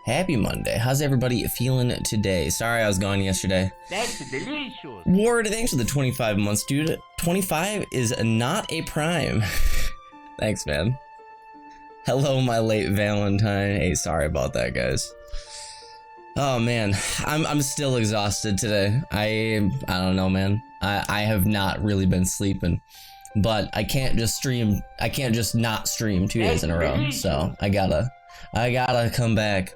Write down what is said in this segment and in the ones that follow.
Happy Monday. How's everybody feeling today? Sorry I was gone yesterday. That's delicious. Ward, thanks for the 25 months, dude. 25 is not a prime. Thanks, man. Hello, my late Valentine. Hey, sorry about that, guys. Oh man, I'm still exhausted today. I don't know, man. I have not really been sleeping, but I can't just stream. I can't just not stream 2 days in a row. So I gotta come back.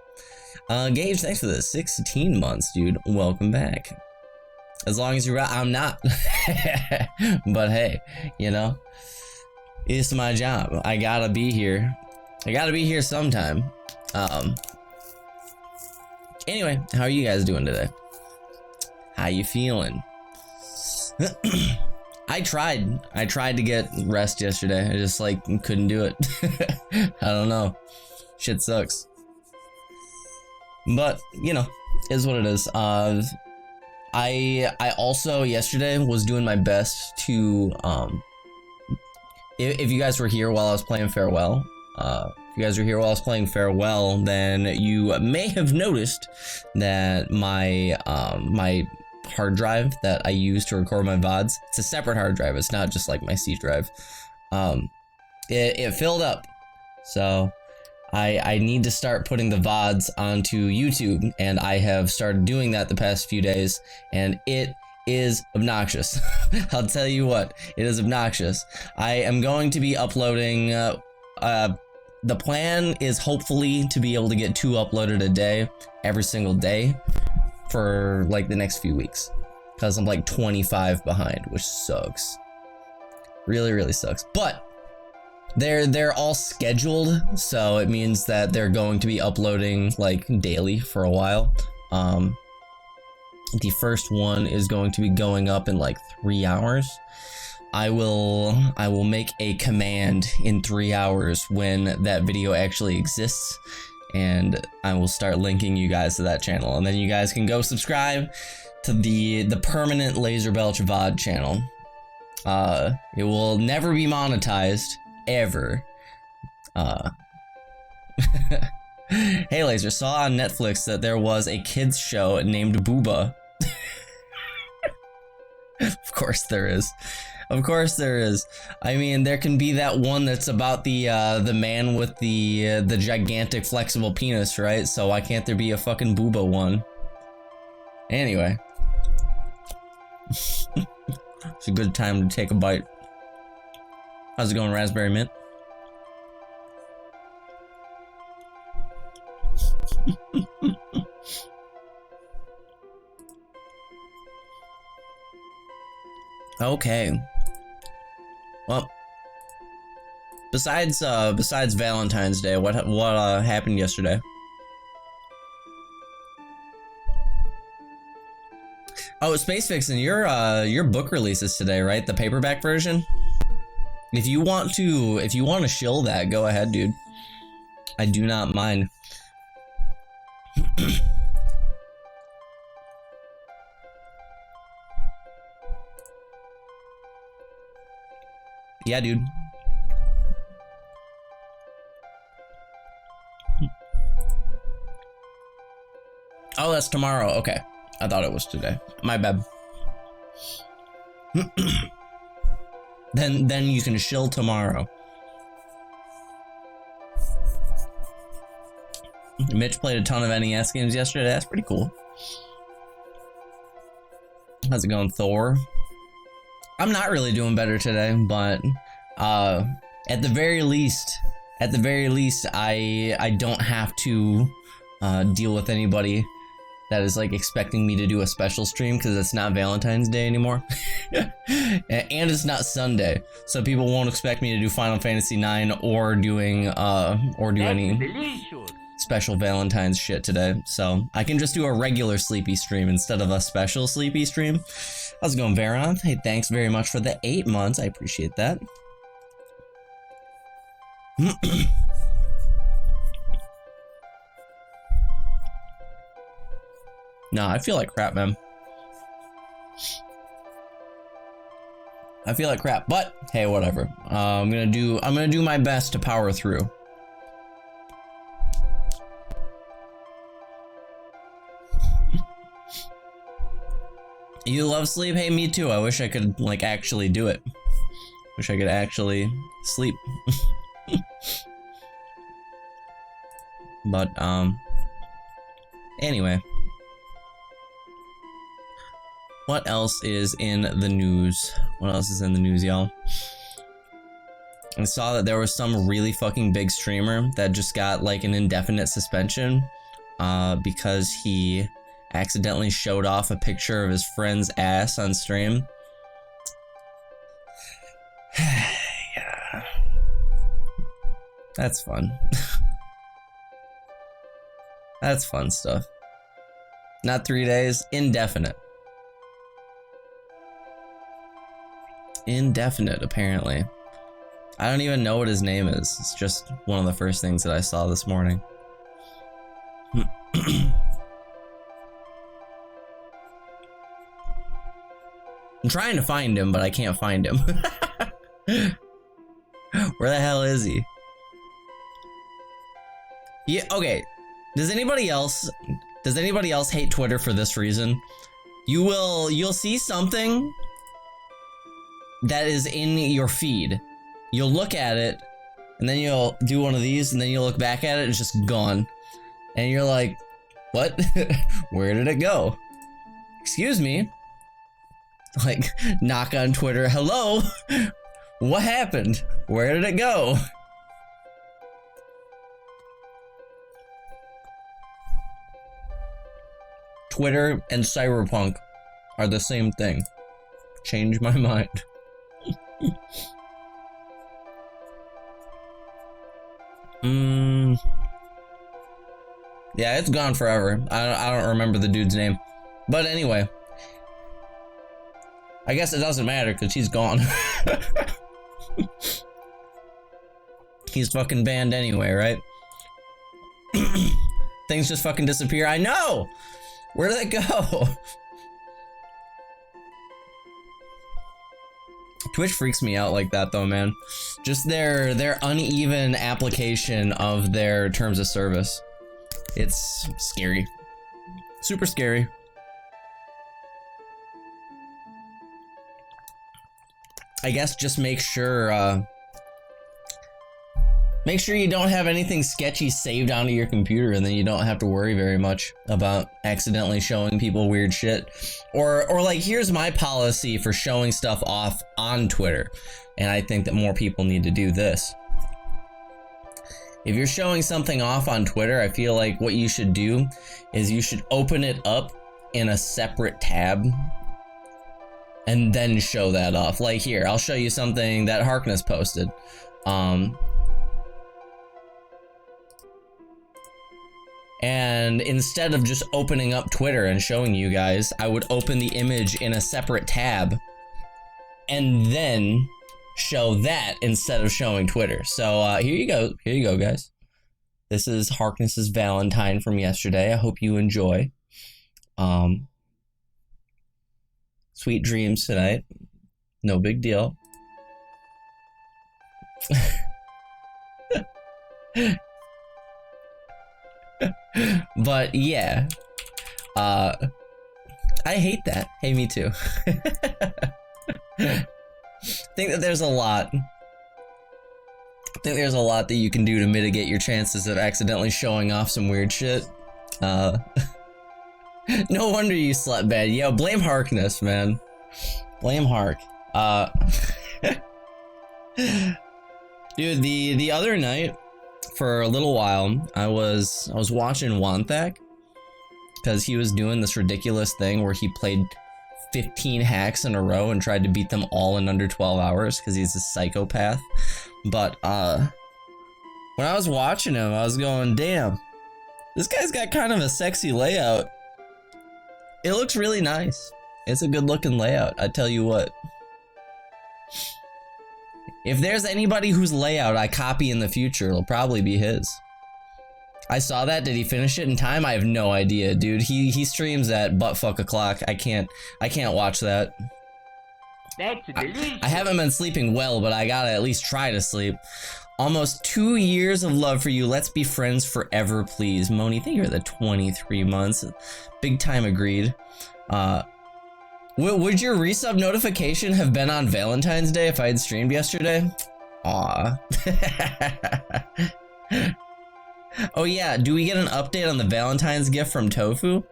Gage, thanks for the 16 months, dude. Welcome back. As long as you're right, I'm not. But hey, you know, it's my job. I gotta be here. I gotta be here sometime. Anyway, how are you guys doing today? How you feeling? I tried to get rest yesterday. I just like couldn't do it. I don't know. Shit sucks. But, you know, is what it is. I also yesterday was doing my best to if you guys were here while I was playing Farewell, then you may have noticed that my my hard drive that I use to record my VODs, it's a separate hard drive. It's not just like my C drive. It filled up. So I need to start putting the VODs onto YouTube, and I have started doing that the past few days, and it is obnoxious. I'll tell you what, it is obnoxious. I am going to be uploading, the plan is hopefully to be able to get 2 uploaded a day, every single day, for like the next few weeks, because I'm like 25 behind, which sucks. Really sucks. But they're all scheduled, so it means that they're going to be uploading like daily for a while. The first one is going to be going up in like 3 hours. I will make a command in 3 hours when that video actually exists, and I will start linking you guys to that channel, and then you guys can go subscribe to the permanent Laser Belch VOD channel. It will never be monetized, ever. Hey Laser, saw on Netflix that there was a kids show named Booba. Of course there is. Of course there is. I mean, there can be that one that's about the man with the gigantic flexible penis, right? So why can't there be a fucking Booba one? Anyway. It's a good time to take a bite. How's it going, Raspberry Mint? Okay. Well, besides Valentine's Day, what happened yesterday? Oh, Space Vixen, your book releases today, right? The paperback version. If you want to shill that, go ahead, dude. I do not mind. Yeah, dude. Oh, that's tomorrow. Okay. I thought it was today. My bad. Then you can shill tomorrow. Mitch played a ton of NES games yesterday. That's pretty cool. How's it going, Thor? I'm not really doing better today, but at the very least, I don't have to deal with anybody that is like expecting me to do a special stream, because it's not Valentine's Day anymore. And it's not Sunday, so people won't expect me to do Final Fantasy IX or do any special Valentine's shit today. So I can just do a regular sleepy stream instead of a special sleepy stream. How's it going, Varon? Hey, thanks very much for the 8 months. I appreciate that. No, I feel like crap, man. I feel like crap, but hey, whatever. I'm gonna do my best to power through. You love sleep? Hey, me too. I wish I could, like, actually do it. Wish I could actually sleep. But, anyway. What else is in the news? What else is in the news, y'all? I saw that there was some really fucking big streamer that just got, like, an indefinite suspension, because he accidentally showed off a picture of his friend's ass on stream. Yeah. That's fun. That's fun stuff. Not 3 days, indefinite. Indefinite, apparently. I don't even know what his name is. It's just one of the first things that I saw this morning. I'm trying to find him, but I can't find him. Where the hell is he? Yeah, okay. Does anybody else hate Twitter for this reason? You'll see something that is in your feed. You'll look at it, and then you'll do one of these, and then you'll look back at it, it's just gone. And you're like, what? Where did it go? Excuse me? Like, knock on Twitter, hello? What happened? Where did it go? Twitter and Cyberpunk are the same thing. Change my mind. Yeah, it's gone forever. I don't remember the dude's name. But anyway. I guess it doesn't matter because he's gone. He's fucking banned anyway, right? Things just fucking disappear. I know! Where did it go? Twitch freaks me out like that though, man. Just their uneven application of their terms of service. It's scary. Super scary. I guess just make sure you don't have anything sketchy saved onto your computer, and then you don't have to worry very much about accidentally showing people weird shit. Or like, here's my policy for showing stuff off on Twitter, and I think that more people need to do this. If you're showing something off on Twitter, I feel like what you should do is you should open it up in a separate tab and then show that off. Like here, I'll show you something that Harkness posted. And instead of just opening up Twitter and showing you guys, I would open the image in a separate tab and then show that instead of showing Twitter. So here you go, guys. This is Harkness's Valentine from yesterday. I hope you enjoy. Sweet dreams tonight. No big deal. But yeah, I hate that. Hey, me too. Think that there's a lot. I think there's a lot that you can do to mitigate your chances of accidentally showing off some weird shit. No wonder you slept bad. Yo, blame Harkness, man. Blame Hark. Dude, the other night, for a little while, I was watching Wanthak, because he was doing this ridiculous thing where he played 15 hacks in a row and tried to beat them all in under 12 hours because he's a psychopath. But when I was watching him, I was going, damn, this guy's got kind of a sexy layout. It looks really nice. It's a good looking layout, I tell you what. If there's anybody whose layout I copy in the future, it'll probably be his. I saw that. Did he finish it in time? I have no idea, dude. He streams at buttfuck o'clock. I can't watch that. That's delicious. I haven't been sleeping well, but I gotta at least try to sleep. Almost 2 years of love for you. Let's be friends forever, please. Moni, thank you for the 23 months. Big time agreed. Would your resub notification have been on Valentine's Day if I had streamed yesterday? Aw. Oh yeah, do we get an update on the Valentine's gift from Tofu?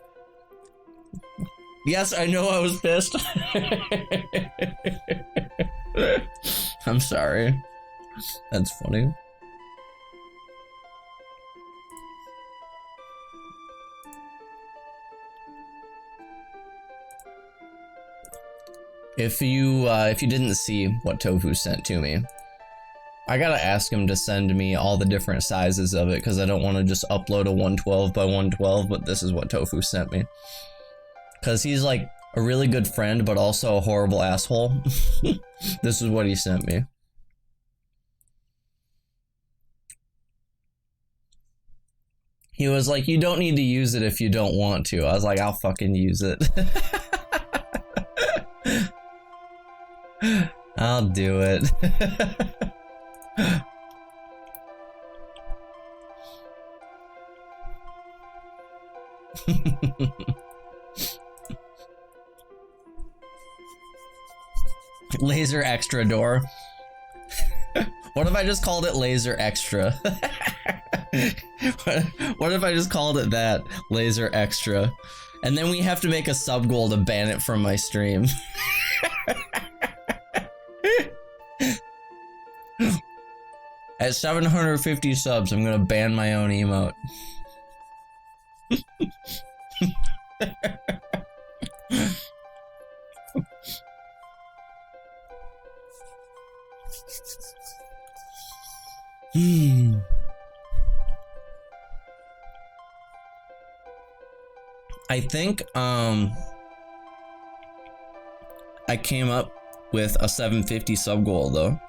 Yes, I know I was pissed. I'm sorry. That's funny. If you didn't see what Tofu sent to me, I gotta ask him to send me all the different sizes of it because I don't want to just upload a 112 by 112, but this is what Tofu sent me. Because he's like a really good friend, but also a horrible asshole. This is what he sent me. He was like, you don't need to use it if you don't want to. I was like, I'll fucking use it. I'll do it. Laser extra door. What if I just called it laser extra? What if I just called it that? Laser extra. And then we have to make a sub goal to ban it from my stream. At 750 subs, I'm gonna ban my own emote. I think I came up with a 750 sub goal though.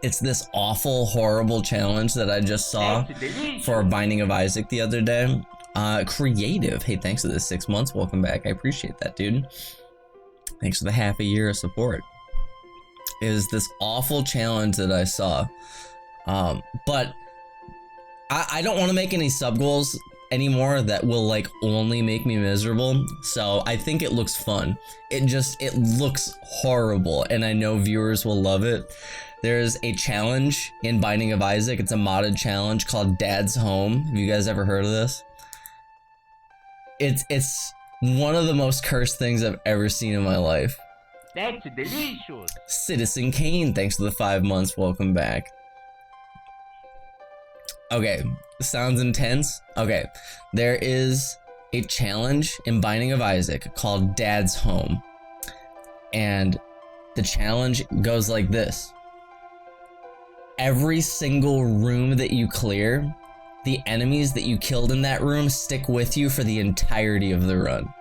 It's this awful, horrible challenge that I just saw for Binding of Isaac the other day. Creative. Hey, thanks for the 6 months. Welcome back. I appreciate that, dude. Thanks for the half a year of support. It is this awful challenge that I saw. But I don't want to make any sub goals anymore that will like only make me miserable. So I think it looks fun. It looks horrible, and I know viewers will love it. There's a challenge in Binding of Isaac. It's a modded challenge called Dad's Home. Have you guys ever heard of this? It's one of the most cursed things I've ever seen in my life. That's delicious. Citizen Kane, thanks for the 5 months. Welcome back. Okay, sounds intense. Okay, there is a challenge in Binding of Isaac called Dad's Home. And the challenge goes like this. Every single room that you clear, the enemies that you killed in that room stick with you for the entirety of the run.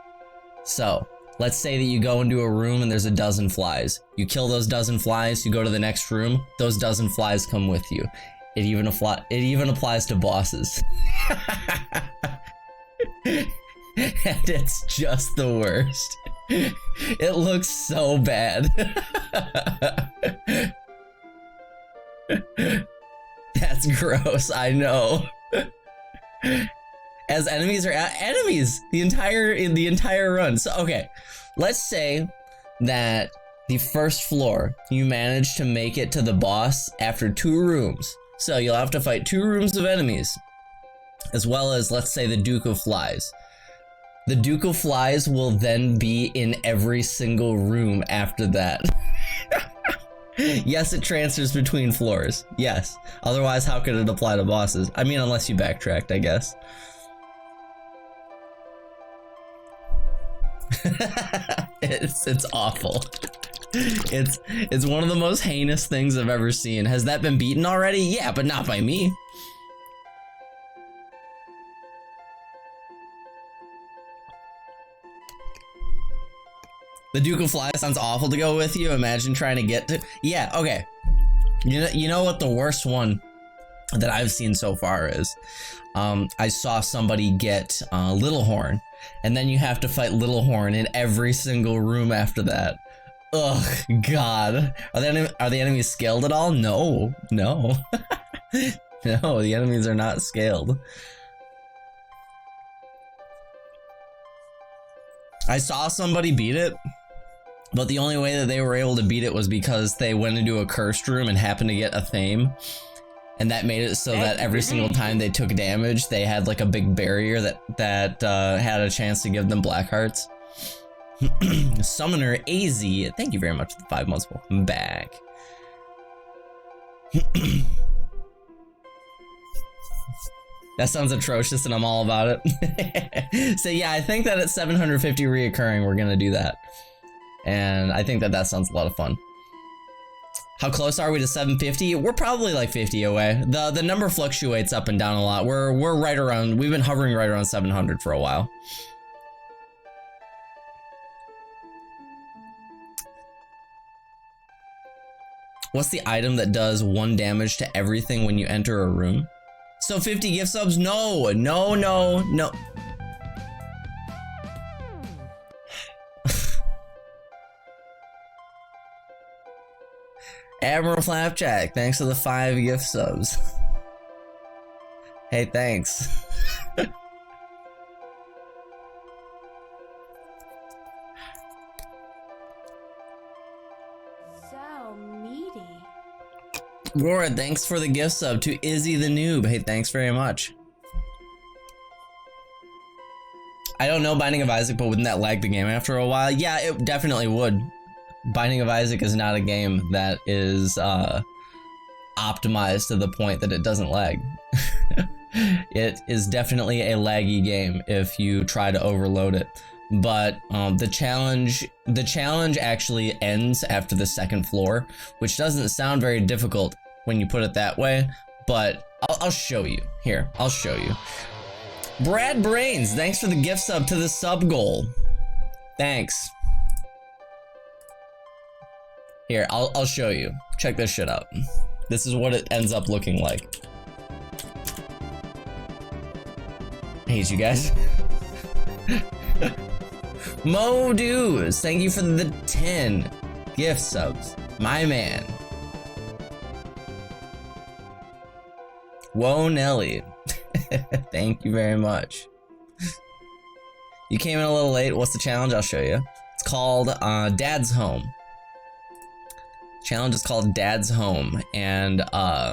So, let's say that you go into a room and there's a dozen flies. You kill those dozen flies, you go to the next room, those dozen flies come with you. It even applies to bosses. And it's just the worst. It looks so bad. That's gross, I know. As enemies are enemies the entire run. So okay, let's say that the first floor you manage to make it to the boss after 2 rooms. So you'll have to fight 2 rooms of enemies, as well as, let's say, the Duke of Flies. The Duke of Flies will then be in every single room after that. Yes, it transfers between floors. Yes. Otherwise, how could it apply to bosses? I mean, unless you backtracked, I guess. It's awful. It's one of the most heinous things I've ever seen. Has that been beaten already? Yeah, but not by me. The Duke of Flies sounds awful to go with you. Imagine trying to get to... Yeah, okay. You know what the worst one that I've seen so far is? I saw somebody get Little Horn, and then you have to fight Little Horn in every single room after that. Ugh, God. Are the enemies scaled at all? No. No. No, the enemies are not scaled. I saw somebody beat it, but the only way that they were able to beat it was because they went into a cursed room and happened to get a theme. And that made it so that every single time they took damage, they had like a big barrier that had a chance to give them black hearts. Summoner AZ, thank you very much for the 5 months. Welcome back. That sounds atrocious and I'm all about it. So yeah, I think that at 750 reoccurring, we're gonna do that. And I think that that sounds a lot of fun. How close are we to 750? We're probably like 50 away. The number fluctuates up and down a lot. We're right around, we've been hovering right around 700 for a while. What's the item that does 1 damage to everything when you enter a room? So 50 gift subs? No, no, no, no. Admiral Flapjack, thanks for the 5 gift subs. Hey, thanks. So meaty. Laura, thanks for the gift sub to Izzy the Noob. Hey, thanks very much. I don't know Binding of Isaac, but wouldn't that lag the game after a while? Yeah, it definitely would. Binding of Isaac is not a game that is optimized to the point that it doesn't lag. It is definitely a laggy game if you try to overload it. But the challenge actually ends after the 2nd floor, which doesn't sound very difficult when you put it that way, but I'll show you. Here, I'll show you. Brad Brains, thanks for the gift sub to the sub goal. Thanks. Here, I'll show you. Check this shit out. This is what it ends up looking like. I hate you guys. Mo Dues, thank you for the 10 gift subs. My man. Whoa, Nelly. Thank you very much. You came in a little late. What's the challenge? I'll show you. It's called Dad's Home. Challenge is called Dad's Home, and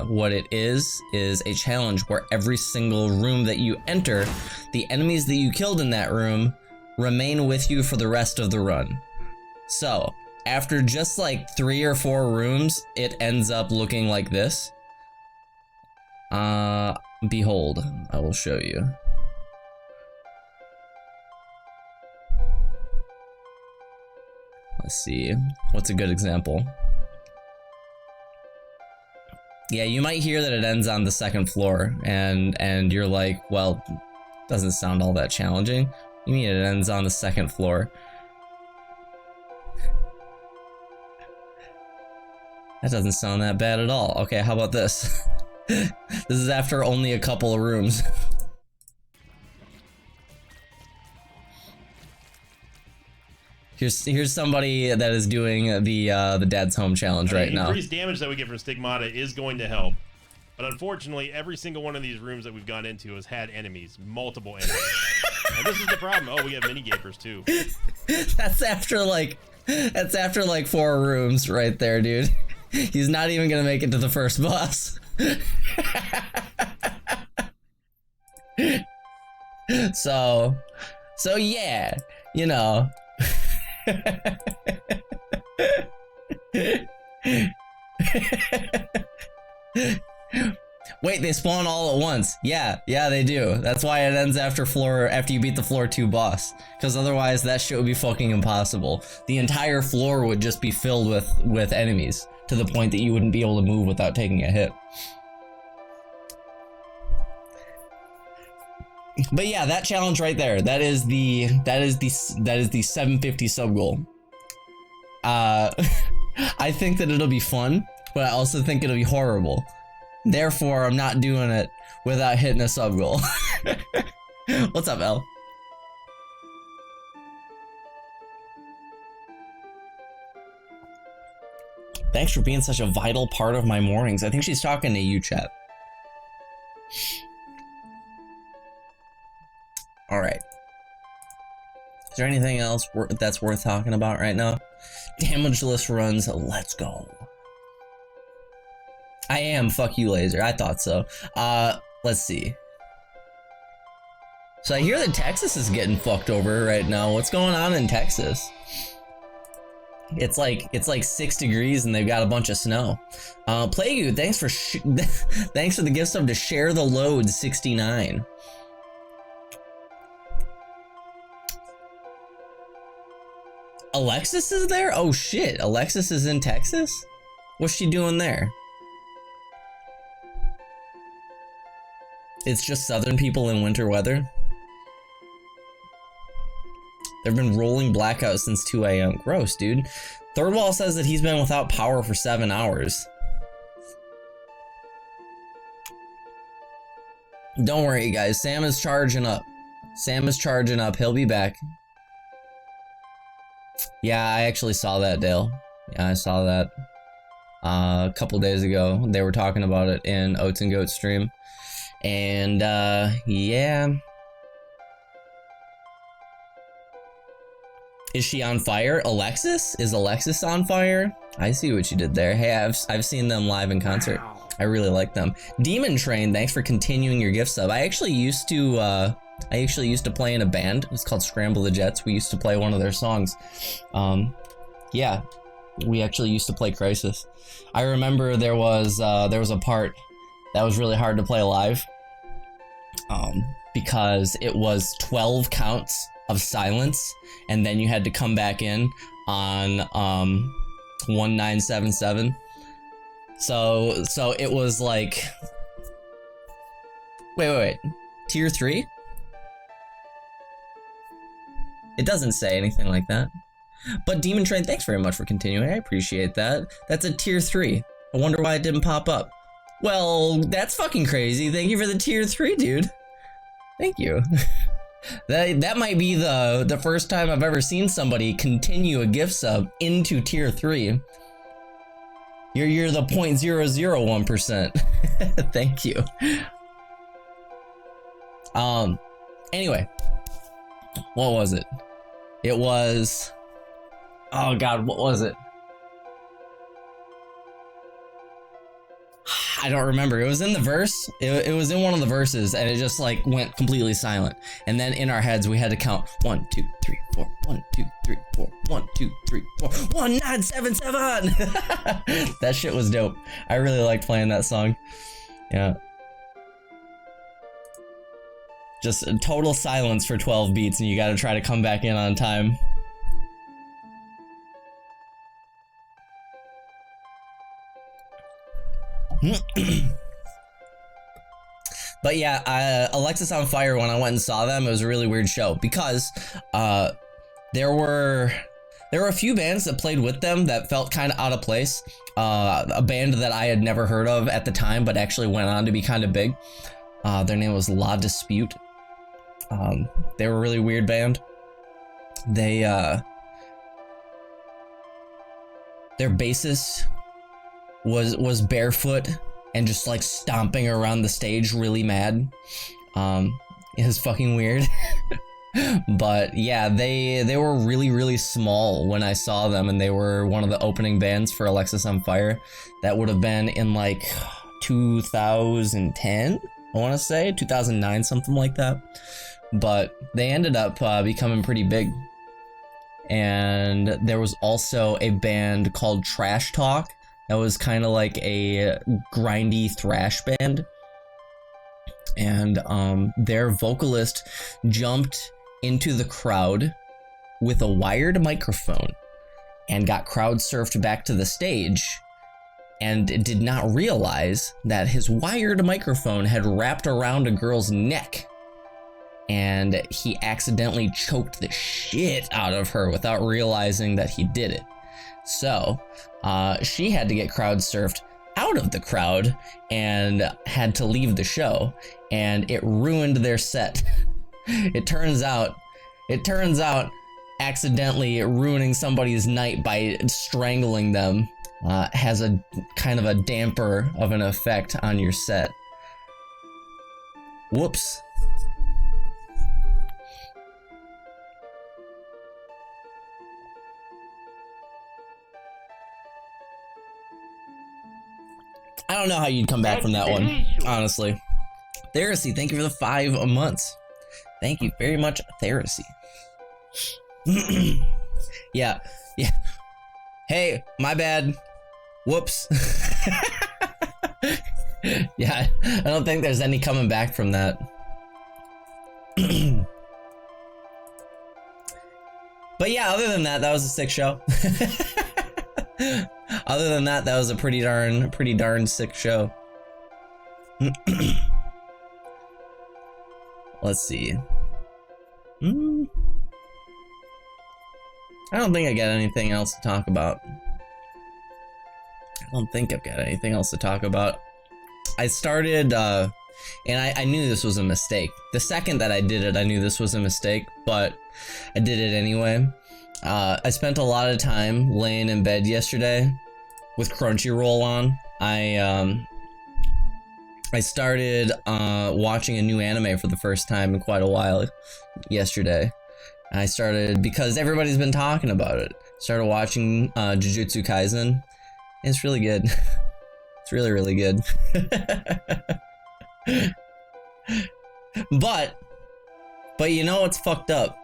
what it is a challenge where every single room that you enter, the enemies that you killed in that room remain with you for the rest of the run. So after just like 3 or 4 rooms, it ends up looking like this. Behold, I will show you. Let's see, what's a good example? Yeah, you might hear that it ends on the 2nd floor, and you're like, well, doesn't sound all that challenging. You mean it ends on the 2nd floor? That doesn't sound that bad at all. Okay, how about this? This is after only a couple of rooms. Here's somebody that is doing the Dad's Home challenge right now. Increased damage that we get from Stigmata is going to help, but unfortunately, every single one of these rooms that we've gone into has had enemies, multiple enemies. And this is the problem. Oh, we have mini gapers too. That's after like 4 rooms right there, dude. He's not even gonna make it to the first boss. So yeah, you know. Wait, they spawn all at once. Yeah, they do. That's why it ends after you beat the floor 2 boss. Because otherwise that shit would be fucking impossible. The entire floor would just be filled with enemies to the point that you wouldn't be able to move without taking a hit. But yeah, that challenge right there, that is the 750 sub goal. I think that it'll be fun, but I also think it'll be horrible. Therefore, I'm not doing it without hitting a sub goal. What's up, El? Thanks for being such a vital part of my mornings. I think she's talking to you, chat. All right. Is there anything else that's worth talking about right now? Damageless runs, let's go. I am, fuck you, Laser. I thought so. Let's see. So I hear that Texas is getting fucked over right now. What's going on in Texas? It's like 6 degrees and they've got a bunch of snow. Plague, thanks for thanks for the gift sub to share the load 69. Alexis is there? Oh shit, Alexis is in Texas? What's she doing there? It's just southern people in winter weather. There've been rolling blackouts since 2 a.m. Gross, dude. Third Wall says that he's been without power for 7 hours. Don't worry, guys. Sam is charging up. Sam is charging up. He'll be back. Yeah, I actually saw that, Dale. Yeah, I saw that a couple days ago. They were talking about it in Oats and Goats stream. And, yeah. Is she on fire? Alexis? Is Alexis on fire? I see what you did there. Hey, I've seen them live in concert. I really like them. Demon Train, thanks for continuing your gift sub. I actually used to play in a band. It's called Scramble the Jets. We used to play one of their songs. Yeah, we actually used to play Crisis. I remember there was a part that was really hard to play live, because it was 12 counts of silence, and then you had to come back in on 1977. So it was like, wait, tier 3? It doesn't say anything like that. But Demon Train, thanks very much for continuing. I appreciate that. That's a tier 3. I wonder why it didn't pop up. Well, that's fucking crazy. Thank you for the tier 3, dude. Thank you. That might be the first time I've ever seen somebody continue a gift sub into tier 3. You're the 0.001%. Thank you. Anyway, what was it? It was, oh god, what was it? I don't remember. It was in the verse. It was in one of the verses, and it just like went completely silent. And then in our heads, we had to count 1, 2, 3, 4, 1, 2, 3, 4, 1, 2, 3, 4, 1977. That shit was dope. I really liked playing that song. Yeah. Just total silence for 12 beats, and you got to try to come back in on time. But yeah, Alexis on Fire, when I went and saw them, it was a really weird show because there were a few bands that played with them that felt kind of out of place. A band that I had never heard of at the time, but actually went on to be kind of big. Their name was La Dispute. They were a really weird band. Their bassist was barefoot and just like stomping around the stage really mad. It was fucking weird. But yeah, they were really small when I saw them, and they were one of the opening bands for Alexis on Fire. That would have been in like 2010, I want to say 2009, something like that. But they ended up becoming pretty big. And there was also a band called Trash Talk that was kind of like a grindy thrash band. And their vocalist jumped into the crowd with a wired microphone and got crowd surfed back to the stage, and did not realize that his wired microphone had wrapped around a girl's neck, and he accidentally choked the shit out of her without realizing that he did it. So she had to get crowd surfed out of the crowd and had to leave the show, and it ruined their set. It turns out accidentally ruining somebody's night by strangling them has a kind of a damper of an effect on your set. Whoops. don't know how you'd come back from that one, delicious. honestly. Theresy, thank you for the 5 months. Thank you very much, Theresy. Yeah. Hey, my bad. Whoops. Yeah, I don't think there's any coming back from that. But yeah, other than that was a sick show. Other than that was a pretty darn sick show. Let's see. I don't think I got anything else to talk about. I don't think I've got anything else to talk about. I started, and I knew this was a mistake. The second that I did it, I knew this was a mistake, but I did it anyway. I spent a lot of time laying in bed yesterday with Crunchyroll on. I started watching a new anime for the first time in quite a while yesterday. I started because everybody's been talking about it. Started watching Jujutsu Kaisen. It's really good. It's really, really good. But you know what's fucked up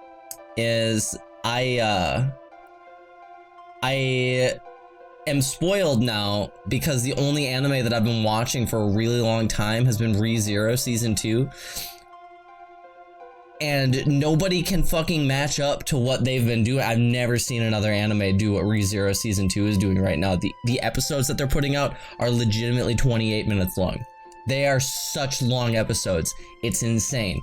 is I am spoiled now because the only anime that I've been watching for a really long time has been Re:Zero Season 2. And nobody can fucking match up to what they've been doing. I've never seen another anime do what Re:Zero Season 2 is doing right now. The episodes that they're putting out are legitimately 28 minutes long. They are such long episodes. It's insane.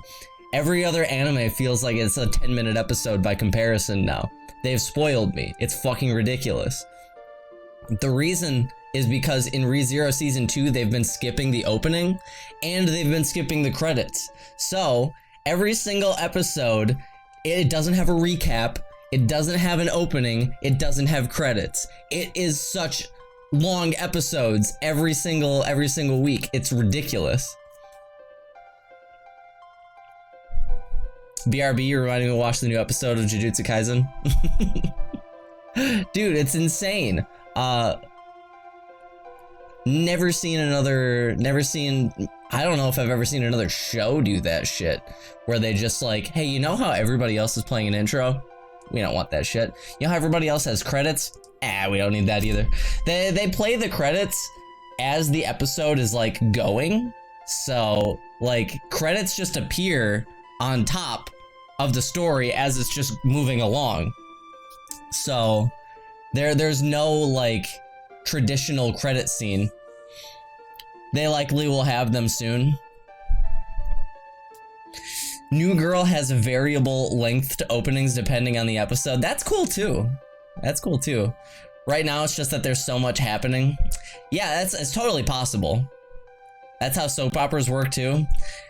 Every other anime feels like it's a 10-minute episode by comparison now. They've spoiled me. It's fucking ridiculous. The reason is because in Re:Zero Season 2, they've been skipping the opening and they've been skipping the credits. So every single episode, it doesn't have a recap, it doesn't have an opening, it doesn't have credits. It is such long episodes every single week. It's ridiculous. BRB, you're reminding me to watch the new episode of Jujutsu Kaisen. Dude, it's insane. Never seen, I don't know if I've ever seen another show do that shit, where they just like, hey, you know how everybody else is playing an intro? We don't want that shit. You know how everybody else has credits? We don't need that either. They play the credits as the episode is like going, so like credits just appear on top of the story as it's just moving along. So there's no like traditional credit scene. They likely will have them soon. New Girl has variable length openings depending on the episode. That's cool too. That's cool too. Right now it's just that there's so much happening. Yeah, it's totally possible. That's how soap operas work too.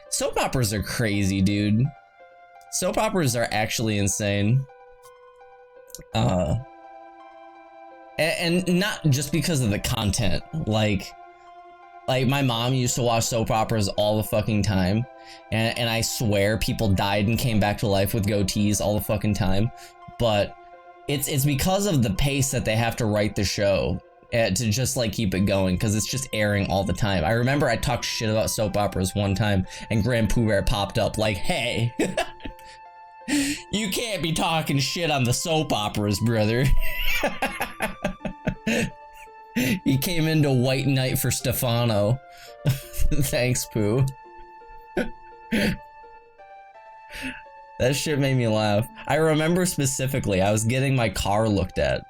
Soap operas are crazy, dude. Soap operas are actually insane. And not just because of the content. Like my mom used to watch soap operas all the fucking time, and I swear people died and came back to life with goatees all the fucking time. But it's because of the pace that they have to write the show to just like keep it going, because it's just airing all the time. I remember I talked shit about soap operas one time, and Grand Pooh Bear popped up like, hey, you can't be talking shit on the soap operas, brother. He came into White Knight for Stefano. Thanks, Pooh. That shit made me laugh. I remember specifically, I was getting my car looked at,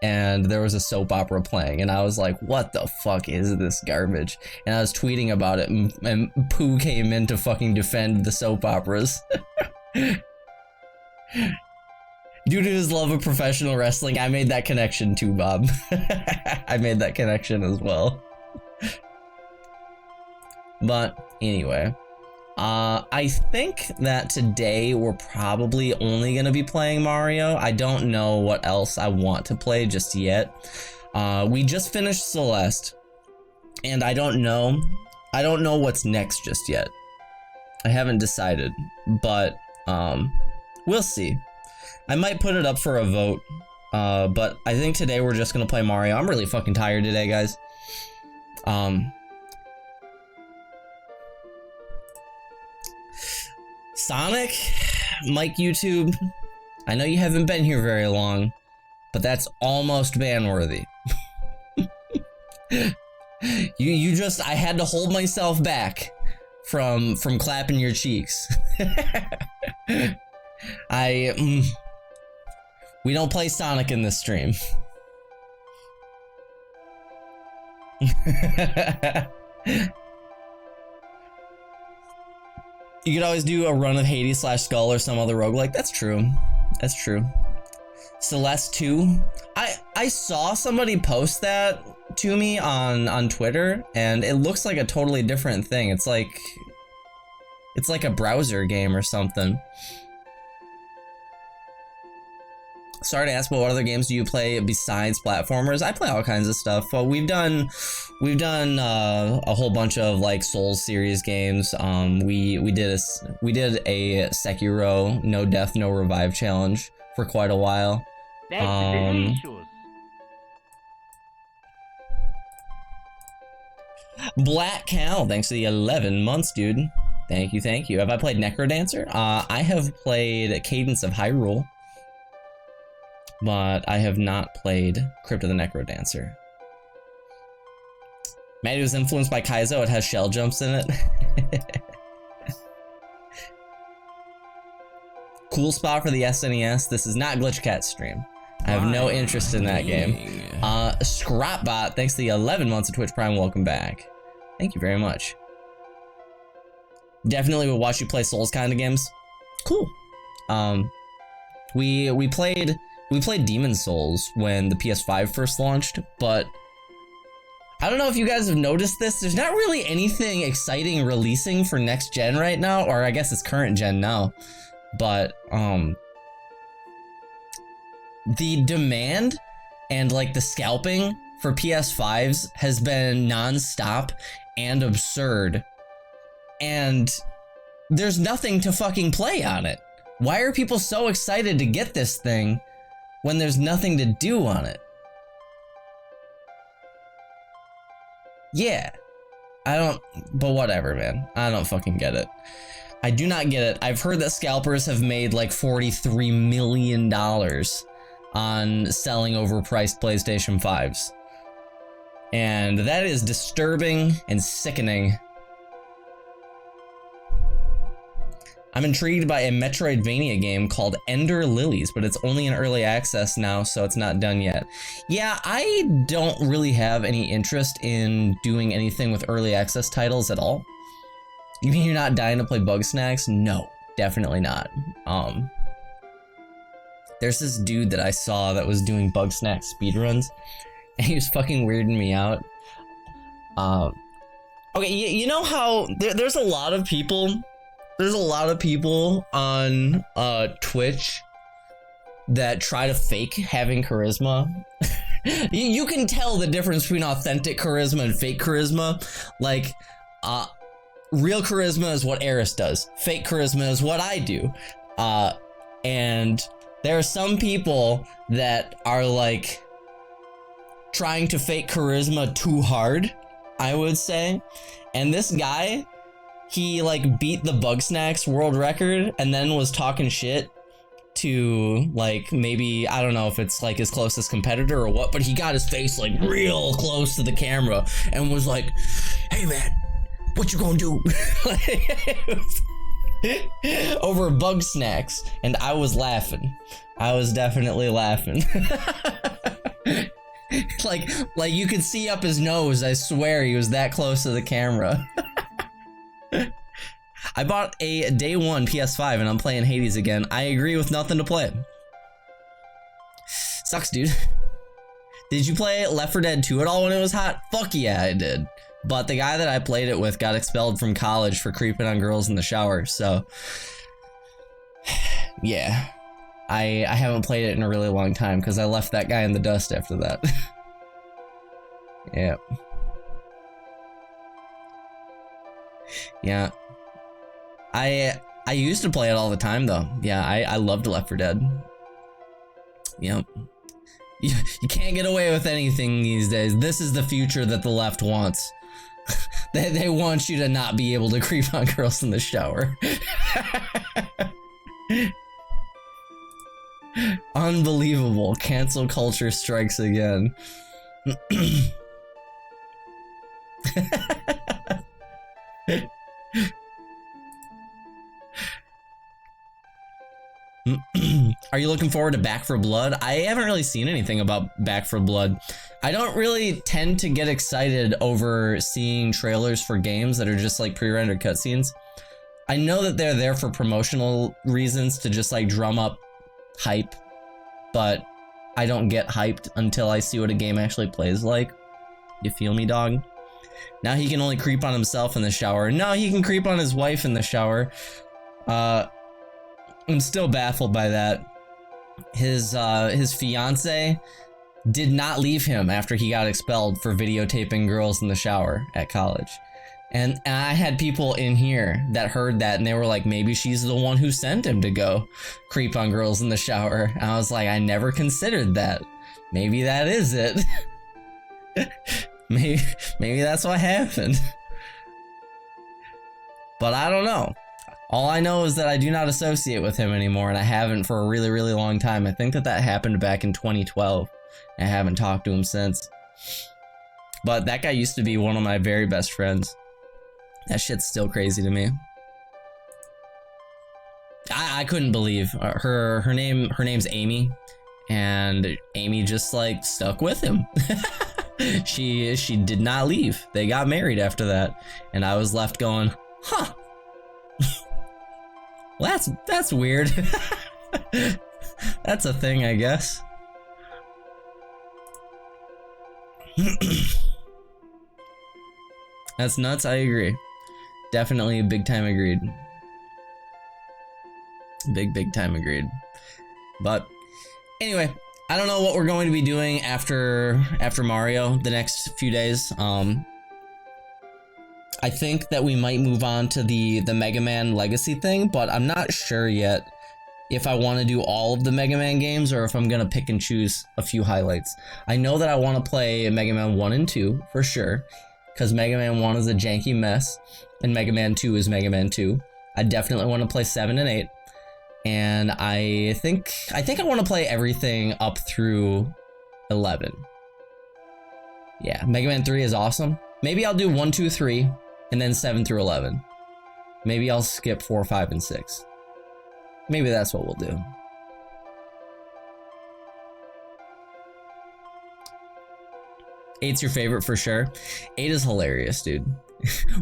and there was a soap opera playing, and I was like, what the fuck is this garbage? And I was tweeting about it, and Pooh came in to fucking defend the soap operas. Due to his love of professional wrestling, I made that connection too, Bob. I made that connection as well. But anyway, I think that today we're probably only going to be playing Mario. I don't know what else I want to play just yet. We just finished Celeste, and I don't know what's next just yet. I haven't decided, but we'll see. I might put it up for a vote, but I think today we're just gonna play Mario. I'm really fucking tired today, guys. Sonic, Mike YouTube, I know you haven't been here very long, but that's almost ban-worthy. you just, I had to hold myself back from clapping your cheeks. We don't play Sonic in this stream. You could always do a run of Hades / Skull or some other roguelike. That's true. That's true. Celeste 2. I saw somebody post that to me on Twitter, and it looks like a totally different thing. It's like a browser game or something. Sorry to ask, but what other games do you play besides platformers? I play all kinds of stuff. Well, we've done a whole bunch of like Souls series games. We did a Sekiro No Death No Revive challenge for quite a while. That's delicious. Black Cow, thanks to the 11 months, dude. Thank you, thank you. Have I played Necrodancer? I have played Cadence of Hyrule, but I have not played Crypt of the Necrodancer. Maddie was influenced by Kaizo. It has shell jumps in it. Cool spot for the SNES. This is not Glitch Cat stream. I have no interest in that game. Scrapbot, thanks to the 11 months of Twitch Prime. Welcome back. Thank you very much. Definitely would watch you play Souls kind of games. Cool. We played Demon's Souls when the PS5 first launched, but I don't know if you guys have noticed this. There's not really anything exciting releasing for next gen right now, or I guess it's current gen now. But the demand and like the scalping for PS5s has been non-stop and absurd. And there's nothing to fucking play on it. Why are people so excited to get this thing when there's nothing to do on it? Yeah. But whatever, man. I don't fucking get it. I do not get it. I've heard that scalpers have made like $43 million on selling overpriced PlayStation 5s. And that is disturbing and sickening. I'm intrigued by a Metroidvania game called Ender Lilies, but it's only in early access now, so it's not done yet. Yeah, I don't really have any interest in doing anything with early access titles at all. You mean you're not dying to play Bugsnax? No, definitely not. There's this dude that I saw that was doing Bugsnax speedruns, and he was fucking weirding me out. Okay, you know how there's a lot of people on Twitch that try to fake having charisma. You can tell the difference between authentic charisma and fake charisma. Like, real charisma is what Eris does. Fake charisma is what I do. And there are some people that are like trying to fake charisma too hard, I would say. And this guy, he like beat the Bugsnax world record and then was talking shit to like maybe, I don't know if it's like his closest competitor or what, but he got his face like real close to the camera and was like, "Hey man, what you gonna do?" Over Bugsnax, and I was laughing. I was definitely laughing. like you could see up his nose. I swear he was that close to the camera. I bought a day one PS5 and I'm playing Hades again. I agree with nothing to play. Sucks, dude. Did you play Left 4 Dead 2 at all when it was hot? Fuck yeah, I did. But the guy that I played it with got expelled from college for creeping on girls in the shower, so yeah. I haven't played it in a really long time because I left that guy in the dust after that. Yeah. Yeah. I used to play it all the time though. Yeah, I loved Left 4 Dead. Yep. You can't get away with anything these days. This is the future that the left wants. They want you to not be able to creep on girls in the shower. Unbelievable. Cancel culture strikes again. Are you looking forward to Back for Blood? I haven't really seen anything about Back for Blood. I don't really tend to get excited over seeing trailers for games that are just like pre-rendered cutscenes. I know that they're there for promotional reasons to just like drum up hype, but I don't get hyped until I see what a game actually plays like. You feel me, dog? Now he can only creep on himself in the shower. No, he can creep on his wife in the shower. I'm still baffled by that. His fiance did not leave him after he got expelled for videotaping girls in the shower at college. And I had people in here that heard that and they were like, maybe she's the one who sent him to go creep on girls in the shower. And I was like, I never considered that. Maybe that is it. maybe that's what happened. But I don't know. All I know is that I do not associate with him anymore, and I haven't for a really, really long time. I think that happened back in 2012. I haven't talked to him since. But that guy used to be one of my very best friends. That shit's still crazy to me. I couldn't believe her name's Amy, and Amy just like stuck with him. She did not leave. They got married after that, and I was left going, huh. Well, that's weird. That's a thing, I guess. That's nuts, I agree. Definitely big time agreed. Big time agreed. But anyway, I don't know what we're going to be doing after Mario the next few days. I think that we might move on to the Mega Man Legacy thing, but I'm not sure yet if I want to do all of the Mega Man games or if I'm going to pick and choose a few highlights. I know that I want to play Mega Man 1 and 2 for sure, because Mega Man 1 is a janky mess, and Mega Man 2 is Mega Man 2. I definitely want to play 7 and 8, and I think I want to play everything up through 11. Yeah, Mega Man 3 is awesome. Maybe I'll do 1, 2, 3, and then 7 through 11. Maybe I'll skip 4, 5, and 6. Maybe that's what we'll do. Eight's your favorite for sure. 8 is hilarious, dude.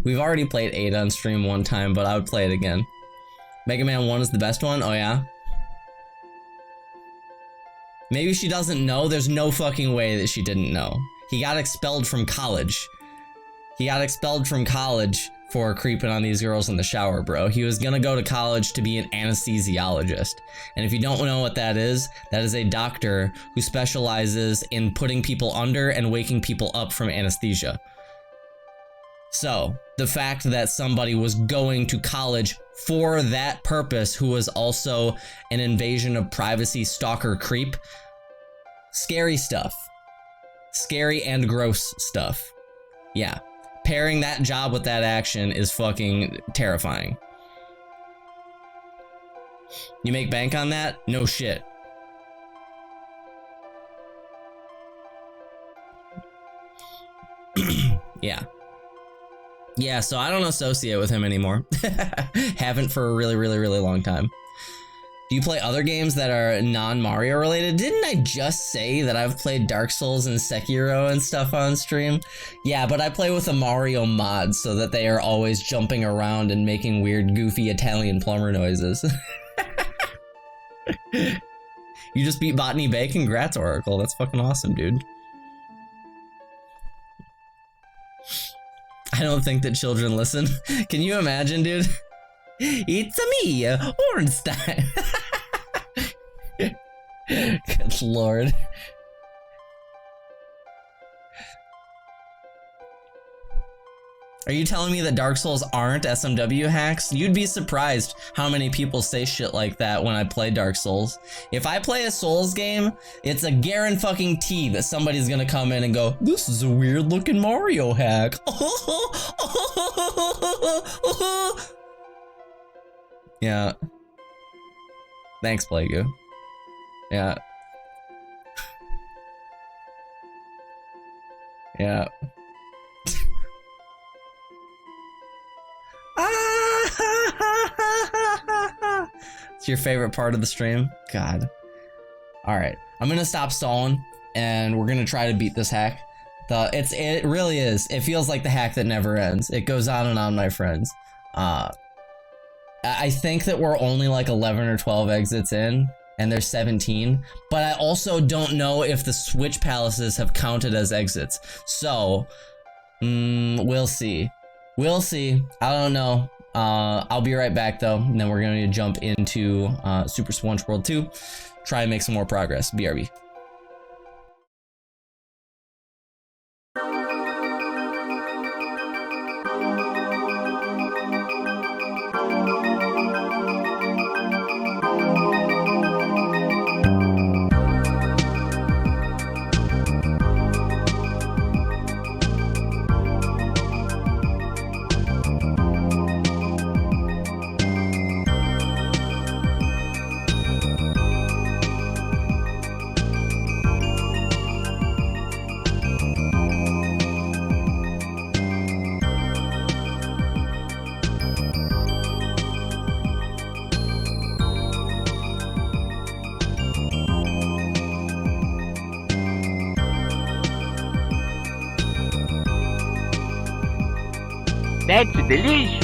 We've already played 8 on stream one time, but I would play it again. Mega Man 1 is the best one? Oh yeah? Maybe she doesn't know. There's no fucking way that she didn't know. He got expelled from college. He got expelled from college for creeping on these girls in the shower, bro. He was gonna go to college to be an anesthesiologist. And if you don't know what that is a doctor who specializes in putting people under and waking people up from anesthesia. So, the fact that somebody was going to college for that purpose, who was also an invasion of privacy stalker creep, scary stuff. Scary and gross stuff. Yeah. Pairing that job with that action is fucking terrifying. You make bank on that? No shit. Yeah. Yeah, so I don't associate with him anymore. Haven't for a really, really, really long time. Do you play other games that are non-Mario related? Didn't I just say that I've played Dark Souls and Sekiro and stuff on stream? Yeah, but I play with a Mario mod so that they are always jumping around and making weird, goofy Italian plumber noises. You just beat Botany Bay? Congrats, Oracle. That's fucking awesome, dude. I don't think that children listen. Can you imagine, dude? It's me, Ornstein. Good lord. Are you telling me that Dark Souls aren't SMW hacks? You'd be surprised how many people say shit like that when I play Dark Souls. If I play a Souls game, it's a guarantee that somebody's gonna come in and go, this is a weird looking Mario hack. Yeah. Thanks, Plagu. Yeah. Yeah. It's your favorite part of the stream? God. Alright. I'm gonna stop stalling and we're gonna try to beat this hack. It really is. It feels like the hack that never ends. It goes on and on, my friends. I think that we're only like 11 or 12 exits in, and there's 17, but I also don't know if the Switch Palaces have counted as exits. So, we'll see. We'll see. I don't know. I'll be right back though, and then we're going to jump into Super Swunsh World 2, try and make some more progress. BRB. That's delicious.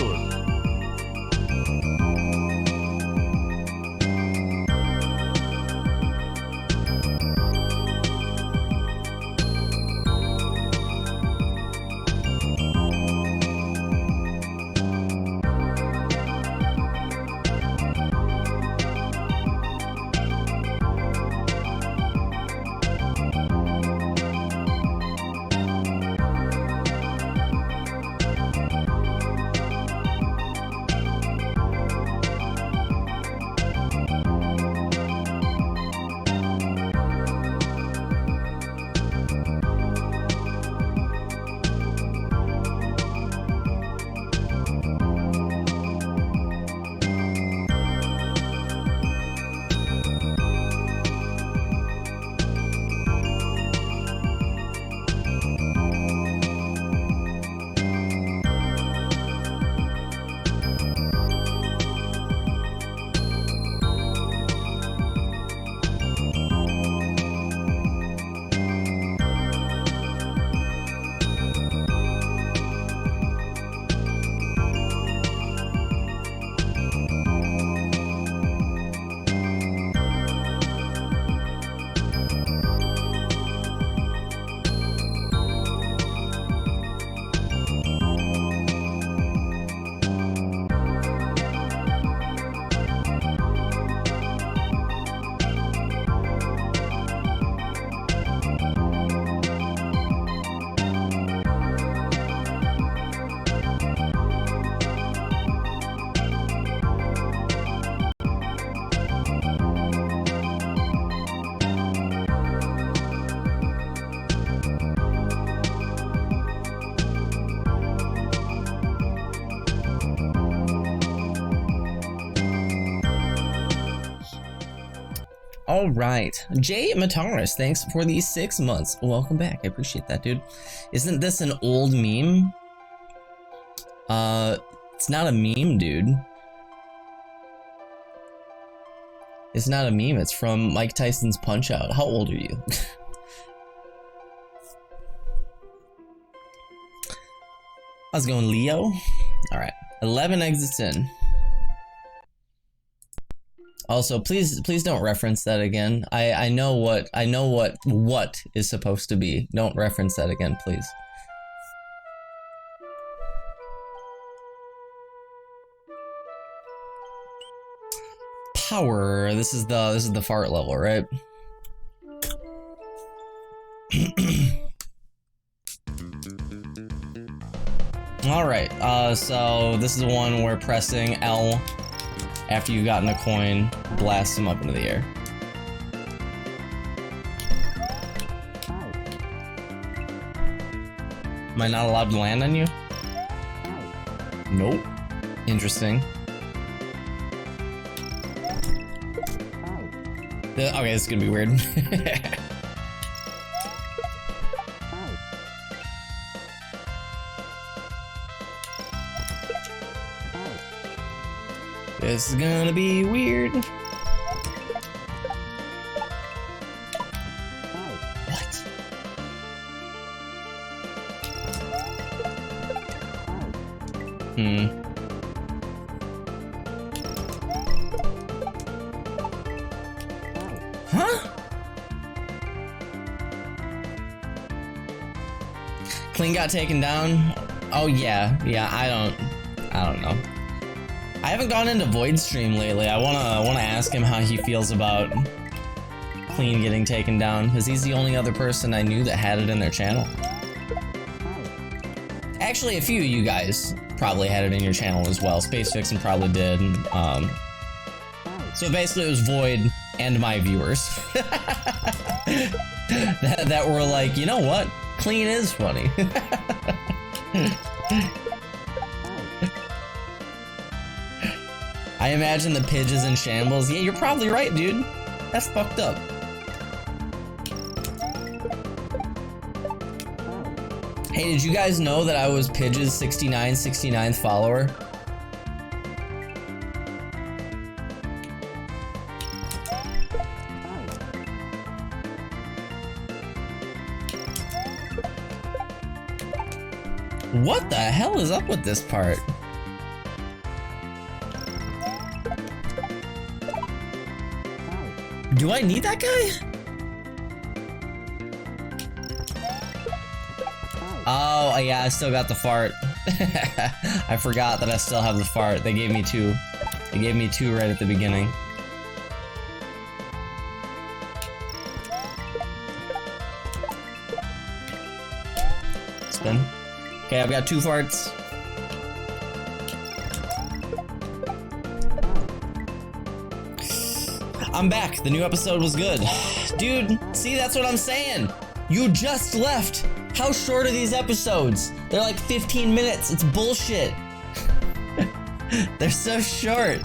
All right, Jay Mataris, thanks for the 6 months. Welcome back. I appreciate that, dude. Isn't this an old meme? It's not a meme, dude. It's not a meme. It's from Mike Tyson's Punch Out. How old are you? How's it going, Leo? All right, 11 exits in. Also, please don't reference that again. I know what is supposed to be. Don't reference that again, please. Power. This is the fart level, right? All right. So this is the one where pressing L after you've gotten a coin blasts them up into the air. Am I not allowed to land on you? Nope. Interesting. Okay, this is gonna be weird. This is gonna be weird. What? Huh? Clean got taken down? Oh yeah, I don't know. I haven't gone into Void stream lately. I wanna ask him how he feels about Clean getting taken down, because he's the only other person I knew that had it in their channel. Actually, a few of you guys probably had it in your channel as well. Space Vixen probably did. So basically it was Void and my viewers that were like, you know what? Clean is funny. I imagine the Pidge is in shambles. Yeah, you're probably right, dude. That's fucked up. Hey, did you guys know that I was Pidge's 69th follower? What the hell is up with this part? Do I need that guy? Oh, yeah, I still got the fart. I forgot that I still have the fart. They gave me two. They gave me two right at the beginning. Spin. Okay, I've got two farts. I'm back. The new episode was good. Dude, see, that's what I'm saying. You just left. How short are these episodes? They're like 15 minutes. It's bullshit. They're so short.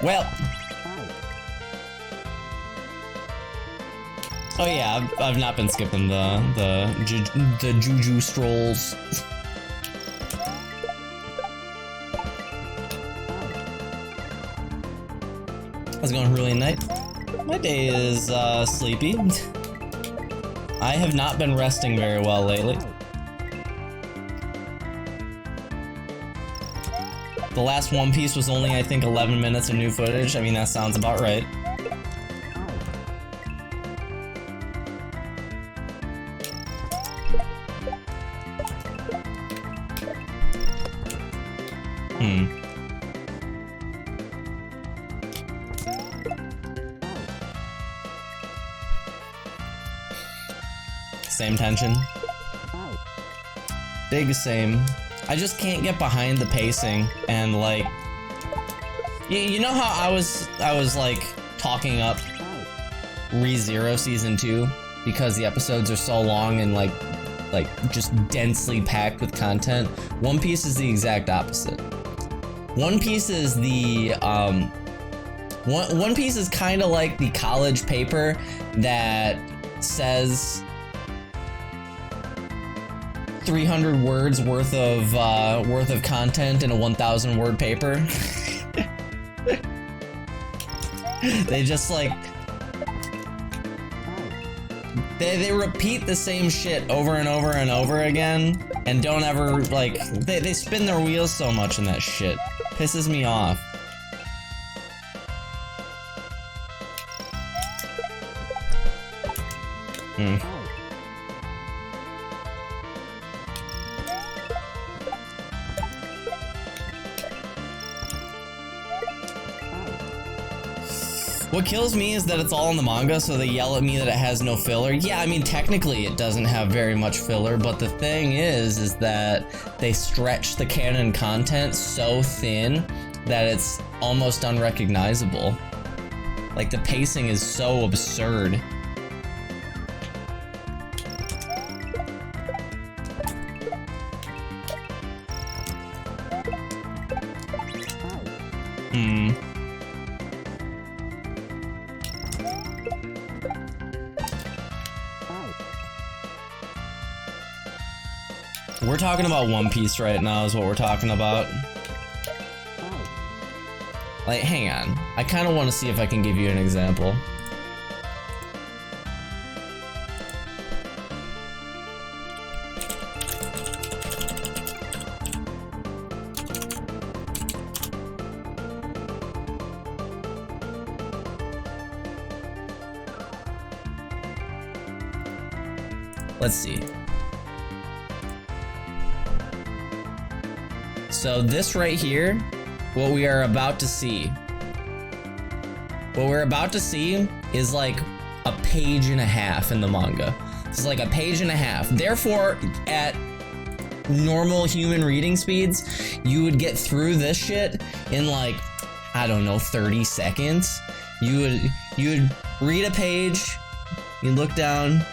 Well. Oh yeah, I've not been skipping the juju strolls. How's it going, really night? My day is sleepy. I have not been resting very well lately. The last One Piece was only, I think, 11 minutes of new footage. I mean, that sounds about right. Same tension. Big same. I just can't get behind the pacing and like, you know how I was like talking up ReZero Season 2 because the episodes are so long and like just densely packed with content. One Piece is the exact opposite. One Piece is the One Piece is kind of like the college paper that says 300 words worth of content in a 1,000 word paper. They just like they repeat the same shit over and over and over again and don't ever like they spin their wheels so much in that shit. Pisses me off. Hmm. What kills me is that it's all in the manga, so they yell at me that it has no filler. Yeah, I mean, technically it doesn't have very much filler, but the thing is that they stretch the canon content so thin that it's almost unrecognizable. Like, the pacing is so absurd. Hmm. We're talking about One Piece right now is what we're talking about. Like, hang on. I kind of want to see if I can give you an example. Let's see. So this right here, what we are about to see. What we're about to see is like a page and a half in the manga. This is like a page and a half. Therefore, at normal human reading speeds, you would get through this shit in like, I don't know, 30 seconds. You would read a page, you look down,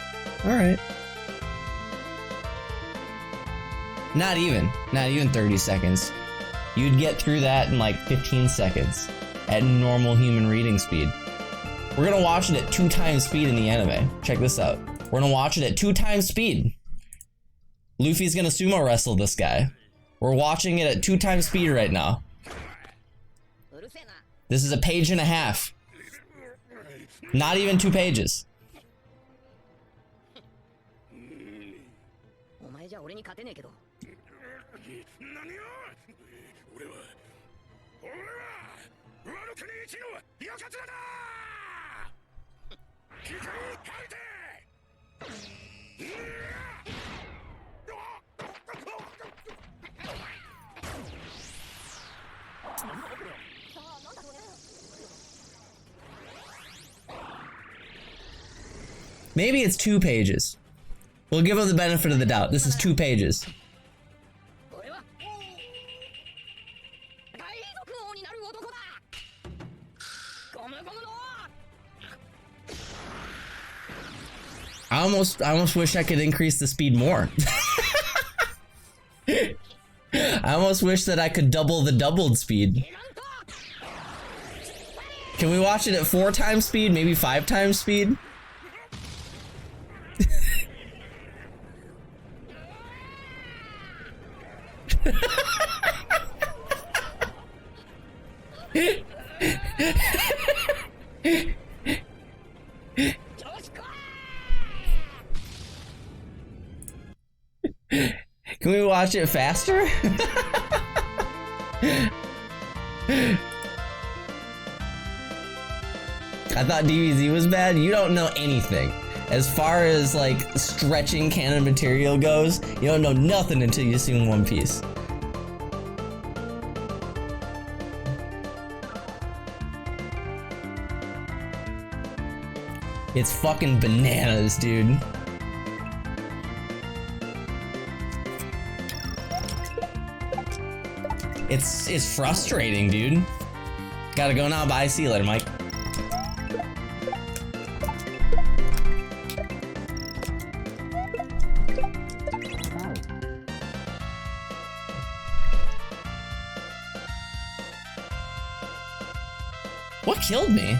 all right. Not even 30 seconds. You'd get through that in like 15 seconds at normal human reading speed. We're gonna watch it at 2 times speed in the anime. Check this out. We're gonna watch it at 2 times speed. Luffy's gonna sumo wrestle this guy. We're watching it at 2 times speed right now. This is a page and a half. Not even 2 pages. Maybe it's 2 pages. We'll give him the benefit of the doubt. This is 2 pages. I almost wish I could increase the speed more. I almost wish that I could double the doubled speed. Can we watch it at 4 times speed? Maybe 5 times speed? Can we watch it faster? I thought DBZ was bad. You don't know anything. As far as like stretching canon material goes, you don't know nothing until you've seen One Piece. It's fucking bananas, dude. It's frustrating, dude. Gotta go now. Bye. See you later, Mike. What killed me?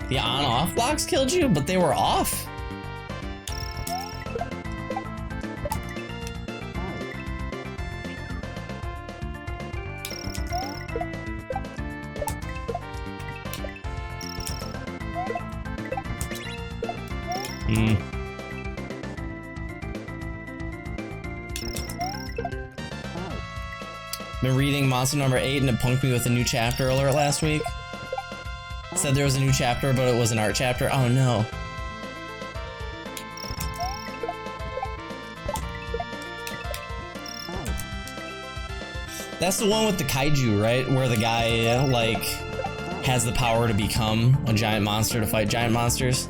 The on-off blocks killed you, but they were off. Hmm. Been reading Monster number 8 and it punked me with a new chapter alert last week. Said there was a new chapter, but it was an art chapter. Oh no. That's the one with the kaiju, right? Where the guy, like, has the power to become a giant monster to fight giant monsters.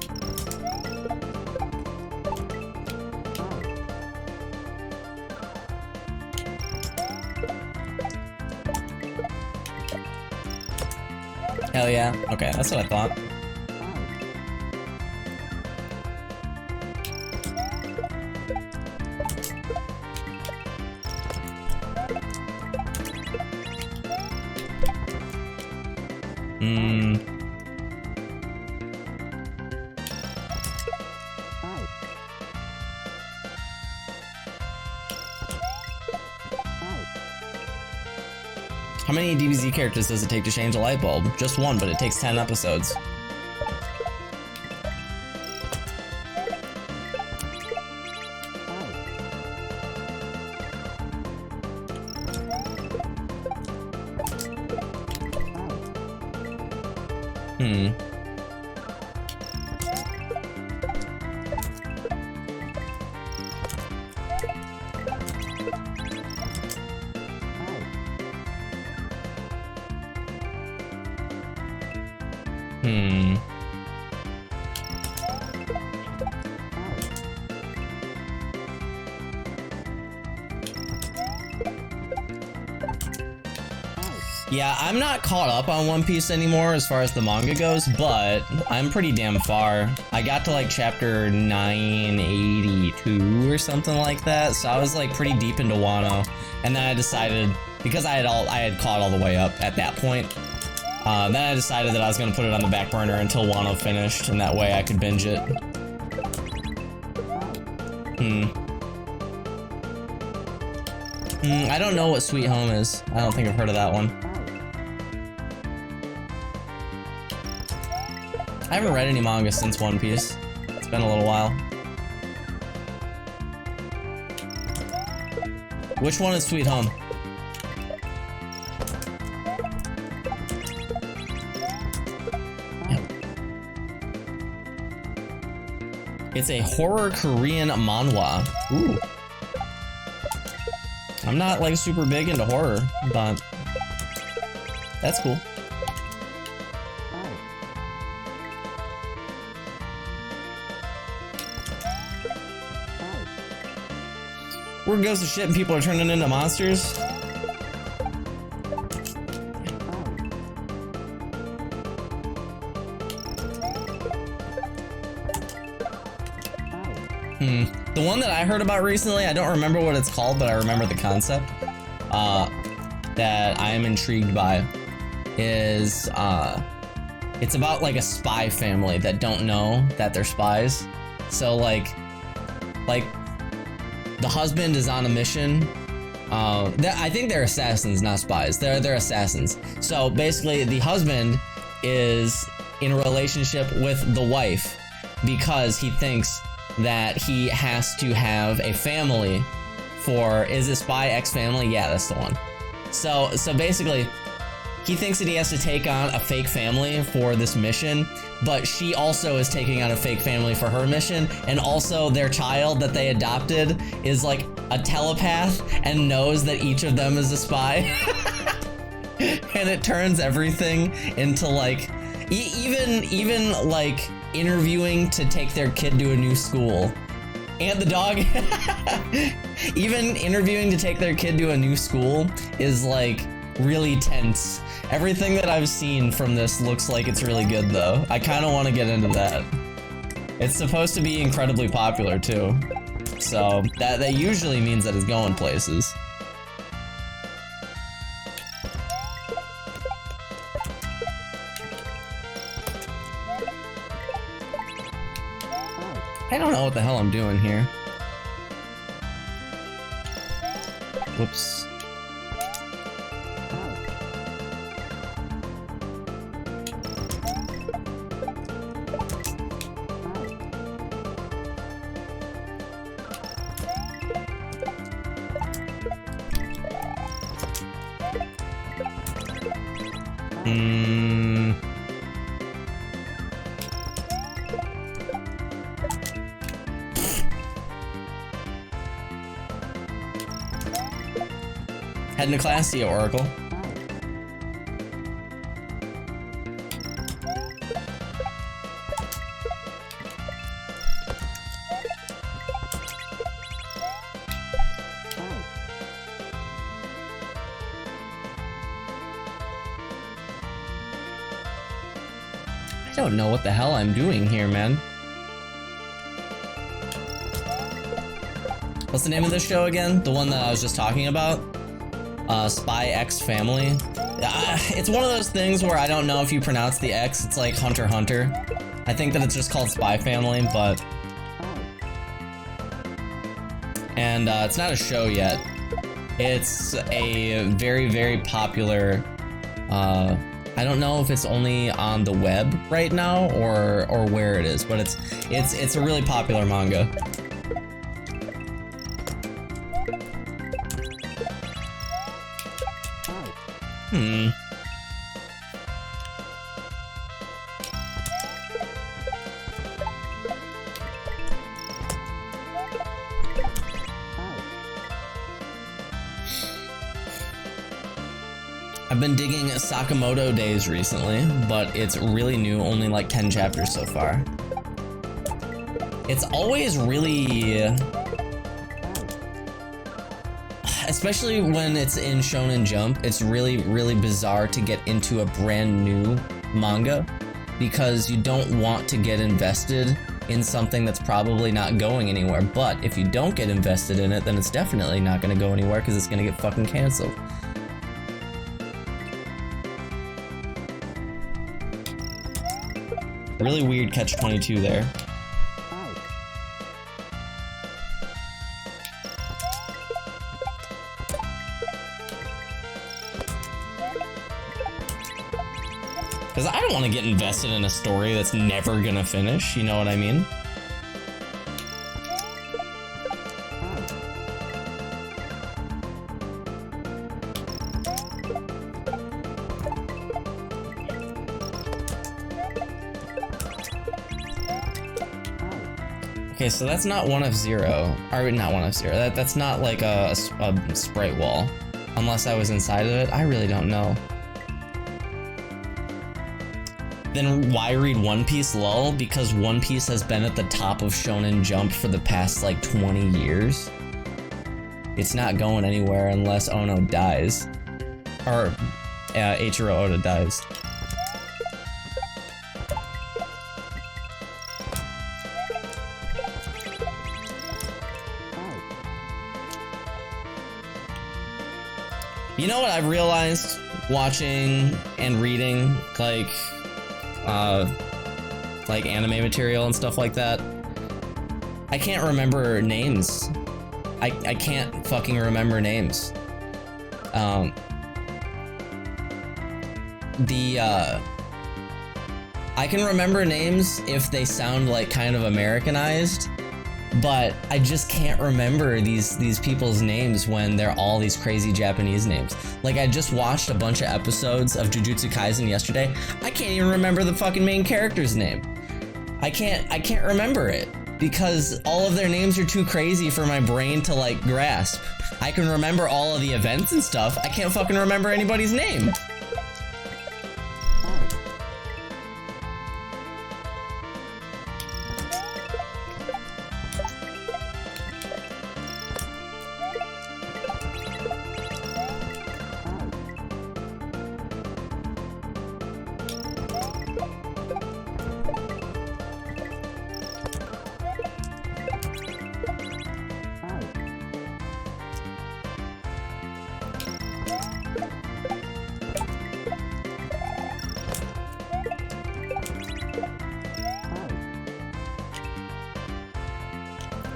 Hell yeah. Okay, that's what I thought. How many DBZ characters does it take to change a light bulb? Just one, but it takes 10 episodes. Yeah, I'm not caught up on One Piece anymore as far as the manga goes, but I'm pretty damn far. I got to like chapter 982 or something like that, so I was like pretty deep into Wano, and then I decided, because I had caught all the way up at that point, then I decided that I was gonna put it on the back burner until Wano finished, and that way I could binge it. I don't know what Sweet Home is. I don't think I've heard of that one. I haven't read any manga since One Piece. It's been a little while. Which one is Sweet Home? Yep. It's a horror Korean manhwa. Ooh. I'm not like super big into horror, but that's cool. Word goes to shit and people are turning into monsters. The one that I heard about recently, I don't remember what it's called, but I remember the concept, that I am intrigued by, is, it's about like a spy family that don't know that they're spies. So like the husband is on a mission. I think they're assassins, not spies. They're assassins. So basically, the husband is in a relationship with the wife because he thinks that he has to have a family for, is it Spy X Family? Yeah, that's the one. So basically, he thinks that he has to take on a fake family for this mission, but she also is taking on a fake family for her mission, and also their child that they adopted is like a telepath and knows that each of them is a spy. And it turns everything into like, even like interviewing to take their kid to a new school. And the dog, even interviewing to take their kid to a new school is like really tense. Everything that I've seen from this looks like it's really good though. I kind of want to get into that. It's supposed to be incredibly popular too. So that usually means that it's going places. I don't know what the hell I'm doing here. Whoops. Hmm. Head into class, see you, Oracle. I don't know what the hell I'm doing here, man. What's the name of this show again? The one that I was just talking about? Spy X Family. It's one of those things where I don't know if you pronounce the X. It's like Hunter x Hunter. I think that it's just called Spy Family, but... And it's not a show yet. It's a very, very popular... I don't know if it's only on the web right now or where it is, but it's a really popular manga. I've been digging Sakamoto Days recently, but it's really new, only like 10 chapters so far. It's always really... Especially when it's in Shonen Jump, it's really, really bizarre to get into a brand new manga because you don't want to get invested in something that's probably not going anywhere. But if you don't get invested in it, then it's definitely not going to go anywhere because it's going to get fucking canceled. Really weird catch-22 there. Because I don't want to get invested in a story that's never gonna finish, you know what I mean? Okay, so that's not 1F0. Or not 1F0. That's not like a sprite wall. Unless I was inside of it, I really don't know. Then why read One Piece, lol? Because One Piece has been at the top of Shonen Jump for the past like 20 years. It's not going anywhere unless Ono dies. Or Eiichiro Oda dies. You know what I've realized watching and reading like anime material and stuff like that? I can't remember names. I can't fucking remember names. I can remember names if they sound like kind of Americanized, but I just can't remember these people's names when they're all these crazy Japanese names. Like, I just watched a bunch of episodes of Jujutsu Kaisen yesterday. I can't even remember the fucking main character's name. I can't remember it because all of their names are too crazy for my brain to like grasp. I can remember all of the events and stuff. I can't fucking remember anybody's name.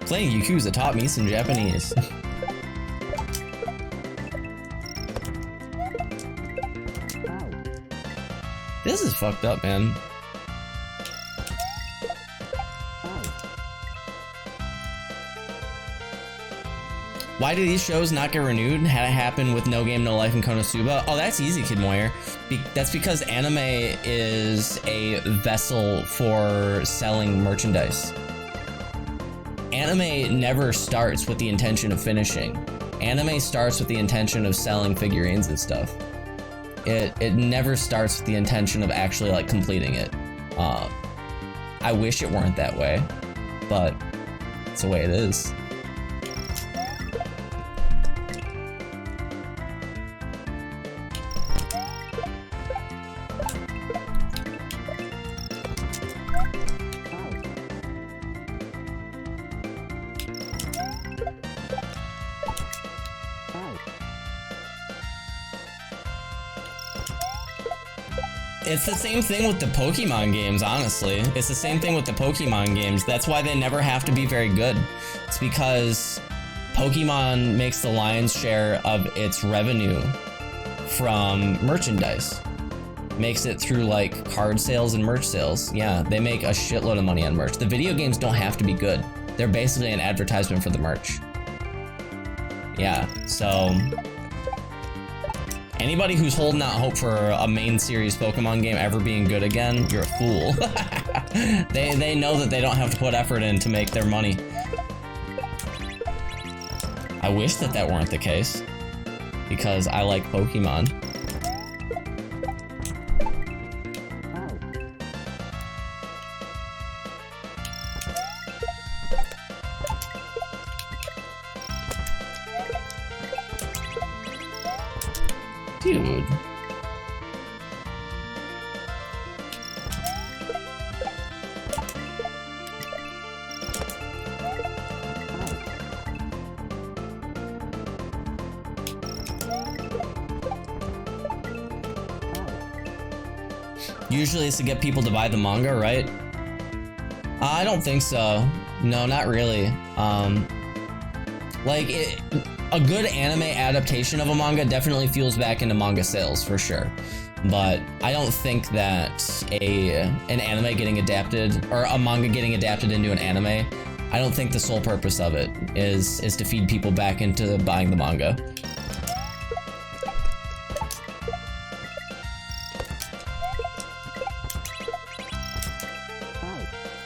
Playing Yakuza taught me some Japanese. This is fucked up, man. Why do these shows not get renewed? Had it happen with No Game, No Life and Konosuba? Oh, that's easy, Kid Moyer. That's because anime is a vessel for selling merchandise. Anime never starts with the intention of finishing. Anime starts with the intention of selling figurines and stuff. It never starts with the intention of actually like completing it. I wish it weren't that way, but it's the way it is. It's the same thing with the Pokemon games, honestly. It's the same thing with the Pokemon games. That's why they never have to be very good. It's because Pokemon makes the lion's share of its revenue from merchandise. Makes it through like card sales and merch sales. Yeah, they make a shitload of money on merch. The video games don't have to be good. They're basically an advertisement for the merch. Yeah, so anybody who's holding out hope for a main series Pokemon game ever being good again, you're a fool. They know that they don't have to put effort in to make their money. I wish that that weren't the case, because I like Pokemon. Dude. Usually it's to get people to buy the manga, right? I don't think so. No, not really. A good anime adaptation of a manga definitely fuels back into manga sales for sure. But I don't think that an anime getting adapted or a manga getting adapted into an anime, I don't think the sole purpose of it is to feed people back into buying the manga.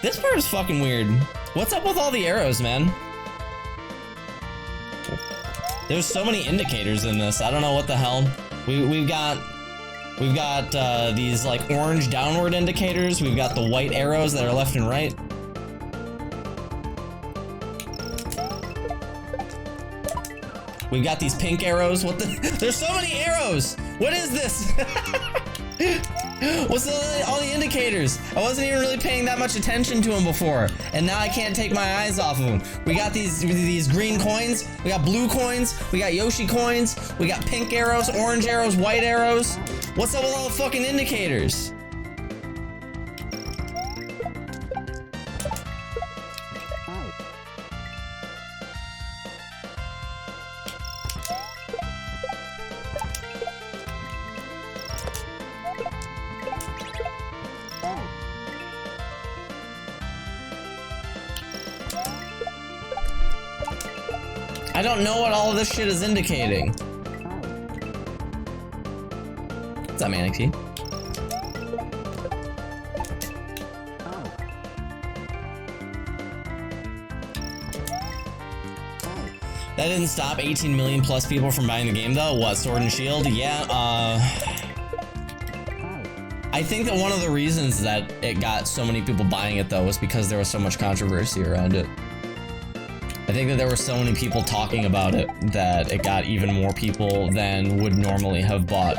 This part is fucking weird. What's up with all the arrows, man? There's so many indicators in this. I don't know what the hell. We've got these like orange downward indicators. We've got the white arrows that are left and right. We've got these pink arrows. What the? There's so many arrows. What is this? What's all the indicators? I wasn't even really paying that much attention to them before, and now I can't take my eyes off of them. We got these green coins, we got blue coins, we got Yoshi coins, we got pink arrows, orange arrows, white arrows. What's up with all the fucking indicators? I don't know what all of this shit is indicating. What's up, Manixie? That didn't stop 18 million plus people from buying the game though? What, Sword and Shield? Yeah, I think that one of the reasons that it got so many people buying it though was because there was so much controversy around it. I think that there were so many people talking about it that it got even more people than would normally have bought.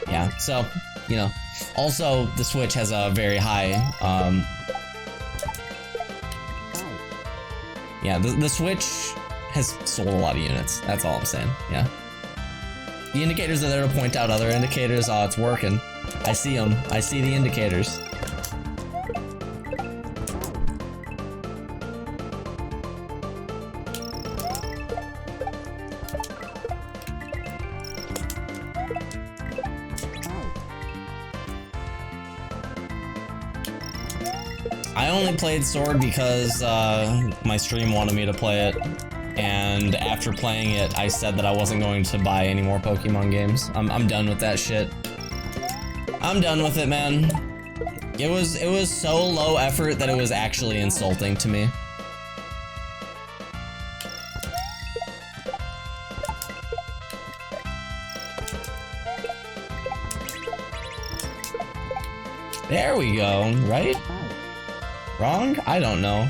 Yeah, so, you know. Also, the Switch has a very high, yeah, the Switch has sold a lot of units. That's all I'm saying, yeah. The indicators are there to point out other indicators. Oh, it's working. I see them. I see the indicators. I only played Sword because my stream wanted me to play it. and after playing it, I said that I wasn't going to buy any more Pokemon games. I'm done with that shit. I'm done with it, man. It was so low effort that it was actually insulting to me. There we go, right? Wrong? I don't know.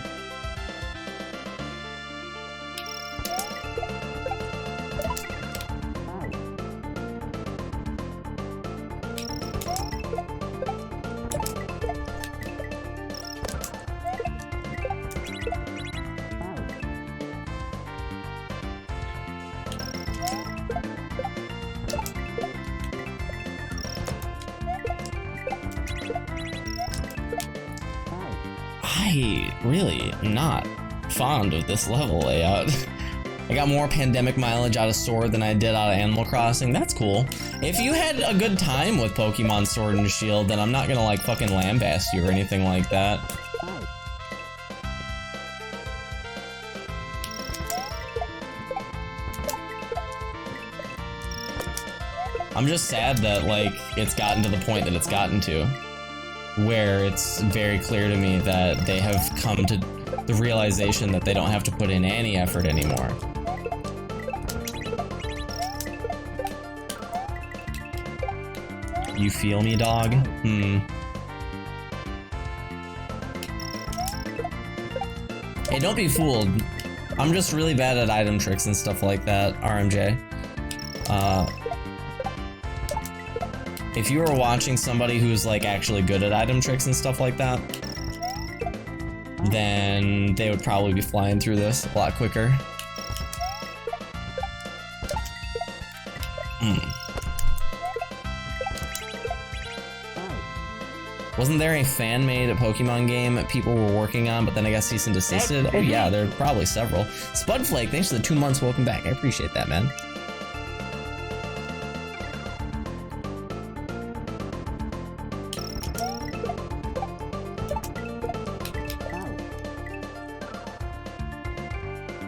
Really not fond of this level layout. I got more pandemic mileage out of Sword than I did out of Animal Crossing. That's cool. If you had a good time with Pokemon Sword and Shield, then I'm not gonna like fucking lambaste you or anything like that. I'm just sad that like it's gotten to the point that it's gotten to, where it's very clear to me that they have come to the realization that they don't have to put in any effort anymore. You feel me, dog? Hey, don't be fooled. I'm just really bad at item tricks and stuff like that, RMJ. If you were watching somebody who's like actually good at item tricks and stuff like that, then they would probably be flying through this a lot quicker. Wasn't there a fan-made Pokemon game that people were working on, but then I guess cease and desisted? Oh yeah, there are probably several. Spudflake, thanks for the 2 months, welcome back. I appreciate that, man.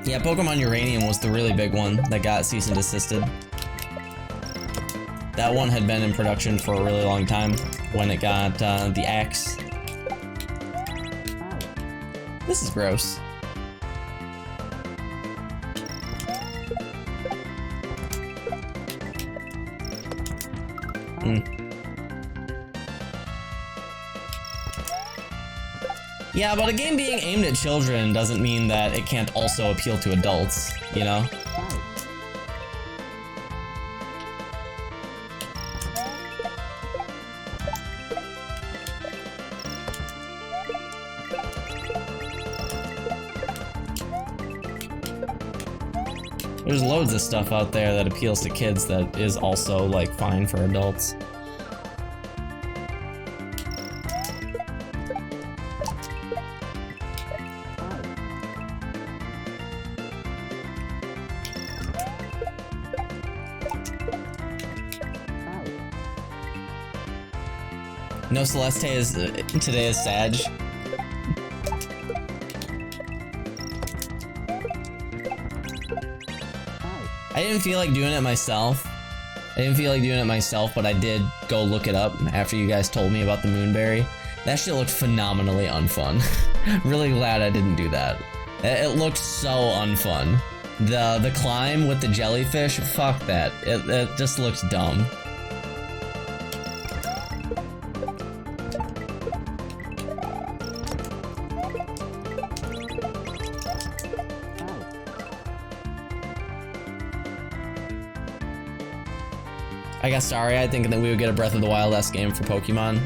Yeah, Pokemon Uranium was the really big one that got cease and desisted. That one had been in production for a really long time when it got the axe. This is gross. Yeah, but a game being aimed at children doesn't mean that it can't also appeal to adults, you know? There's loads of stuff out there that appeals to kids that is also, like, fine for adults. No Celeste is today is Sag. I didn't feel like doing it myself. But I did go look it up after you guys told me about the Moonberry. That shit looked phenomenally unfun. Really glad I didn't do that. It looked so unfun. The climb with the jellyfish, fuck that. It just looks dumb. I got starry-eyed thinking that we would get a Breath of the Wild-esque game for Pokemon.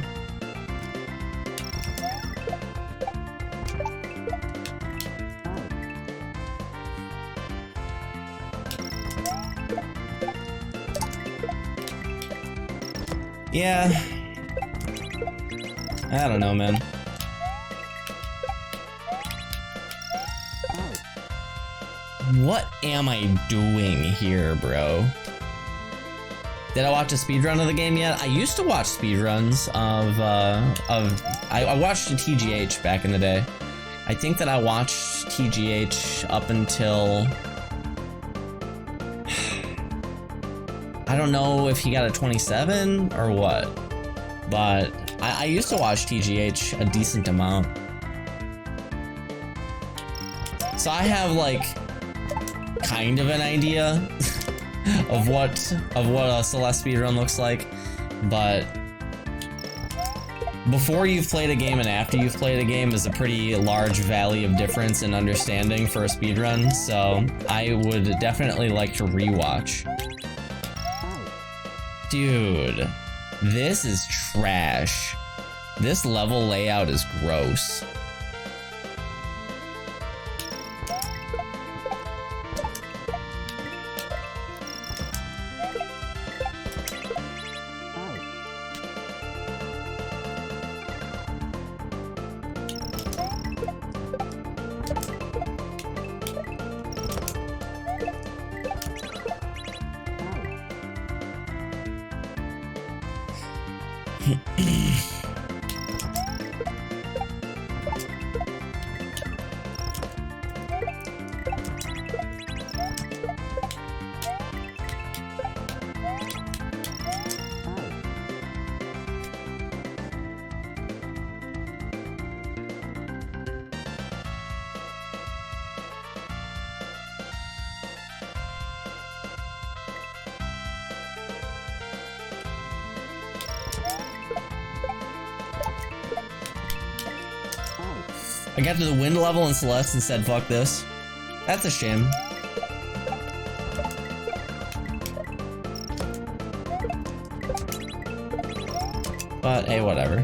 Yeah. I don't know, man. What am I doing here, bro? Did I watch a speedrun of the game yet? I used to watch speedruns I watched TGH back in the day. I think that I watched TGH up until I don't know if he got a 27 or what, but I used to watch TGH a decent amount. So I have like kind of an idea of what a Celeste speedrun looks like, but before you've played a game and after you've played a game is a pretty large valley of difference in understanding for a speedrun, so I would definitely like to rewatch. Dude, this is trash. This level layout is gross. I got to the wind level in Celeste and said, fuck this. That's a shame. But hey, whatever.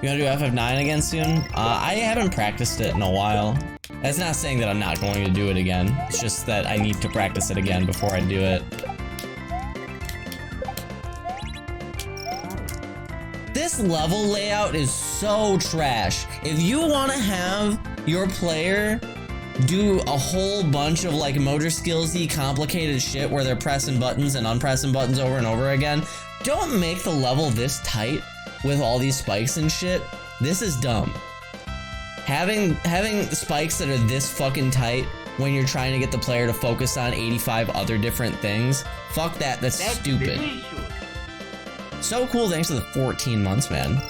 You gonna do FF9 again soon? I haven't practiced it in a while. That's not saying that I'm not going to do it again. It's just that I need to practice it again before I do it. This level layout is so trash. If you want to have your player do a whole bunch of like motor skillsy complicated shit where they're pressing buttons and unpressing buttons over and over again, don't make the level this tight with all these spikes and shit. This is dumb. Having spikes that are this fucking tight when you're trying to get the player to focus on 85 other different things, fuck that, that's stupid. Delicious. So cool, thanks to the 14 months, man.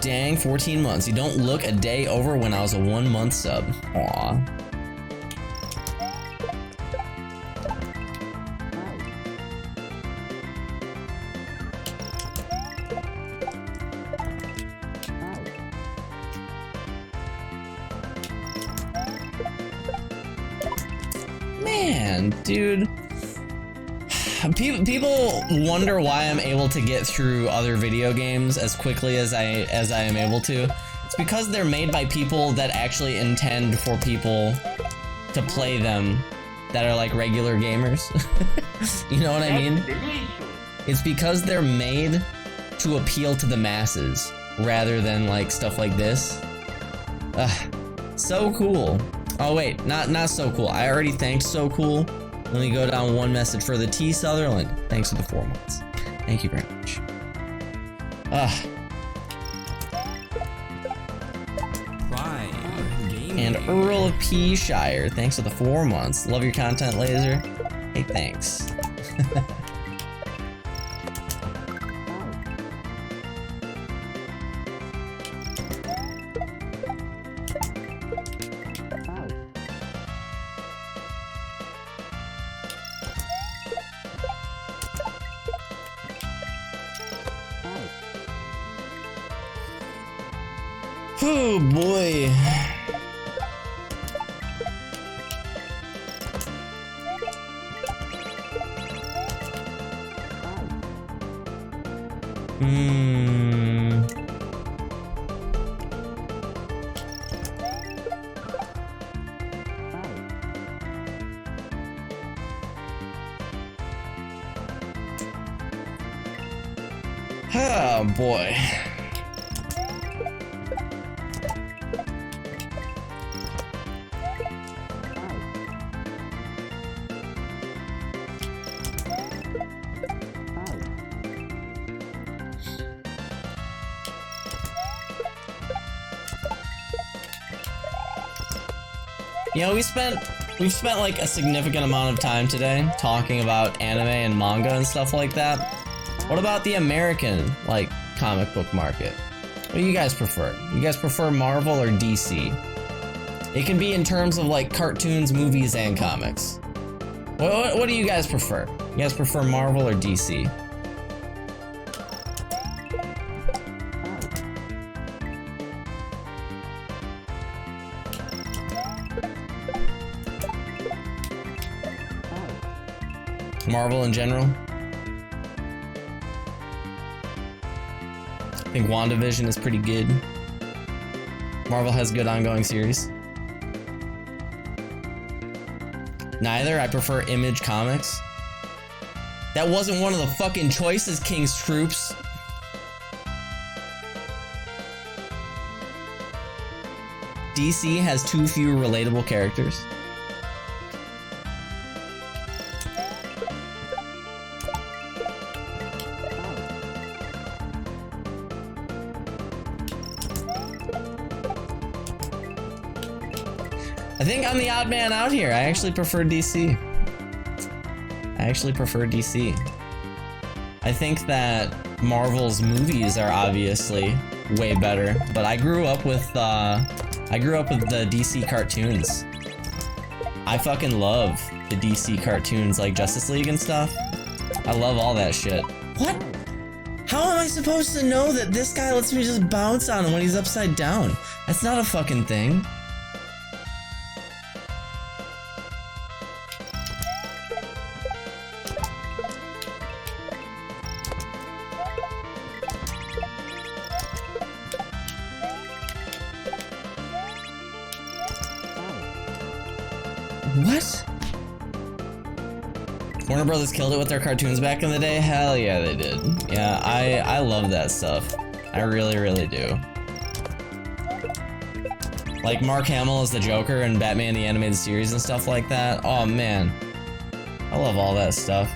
Dang, 14 months. You don't look a day over when I was a 1 month sub. Aw. Man, dude. People wonder why I'm able to get through other video games as quickly as I am able to. It's because they're made by people that actually intend for people to play them that are like regular gamers. You know what I mean? Delicious. It's because they're made to appeal to the masses rather than like stuff like this. So cool. Oh wait, not so cool. I already thanked So Cool. Let me go down one message for the T Sutherland. Thanks for the 4 months. Thank you very much. And Earl of Peashire. Thanks for the 4 months. Love your content, Laser. Hey, thanks. Oh boy. Oh boy. You know, we've spent like a significant amount of time today talking about anime and manga and stuff like that. What about the American, like, comic book market? What do you guys prefer? You guys prefer Marvel or DC? It can be in terms of like cartoons, movies, and comics. What do you guys prefer? You guys prefer Marvel or DC? Marvel in general? I think WandaVision is pretty good. Marvel has good ongoing series. Neither. I prefer Image Comics. That wasn't one of the fucking choices, King's Troops. DC has too few relatable characters. I think I'm the odd man out here. I actually prefer DC. I think that Marvel's movies are obviously way better, but I grew up with the DC cartoons. I fucking love the DC cartoons like Justice League and stuff. I love all that shit. What? How am I supposed to know that this guy lets me just bounce on him when he's upside down? That's not a fucking thing. What? Warner Brothers killed it with their cartoons back in the day? Hell yeah, they did. Yeah, I love that stuff. I really, really do. Like Mark Hamill as the Joker and Batman the Animated Series and stuff like that. Oh man. I love all that stuff.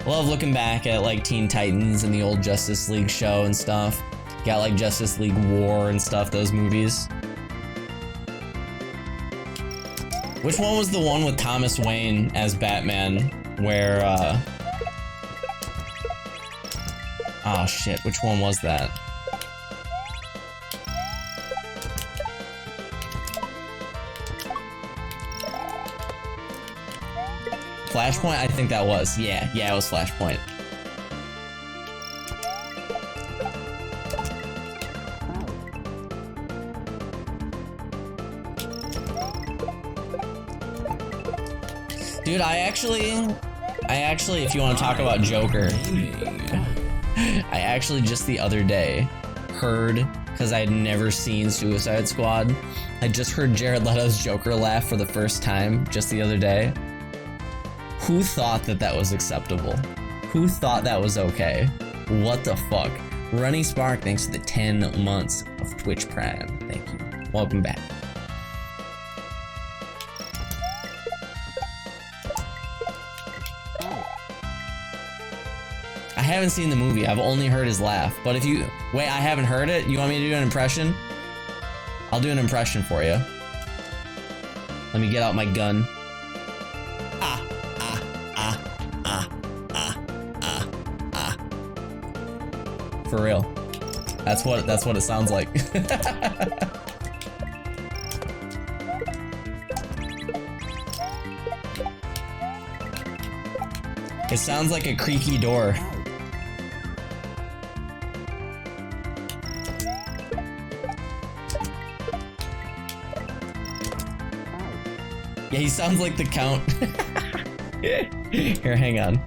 I love looking back at like Teen Titans and the old Justice League show and stuff. Got like Justice League War and stuff, those movies. Which one was the one with Thomas Wayne as Batman where, oh shit, which one was that? Flashpoint? I think that was. Yeah, it was Flashpoint. Dude, I actually, if you want to talk about Joker, I actually just the other day heard, because I had never seen Suicide Squad, I just heard Jared Leto's Joker laugh for the first time just the other day. Who thought that that was acceptable? Who thought that was okay? What the fuck? Runny Spark, thanks for the 10 months of Twitch Prime. Thank you. Welcome back. I haven't seen the movie. I've only heard his laugh. But if you... Wait, I haven't heard it? You want me to do an impression? I'll do an impression for you. Let me get out my gun. For real. That's what it sounds like. It sounds like a creaky door. Yeah, he sounds like the Count. Here, hang on.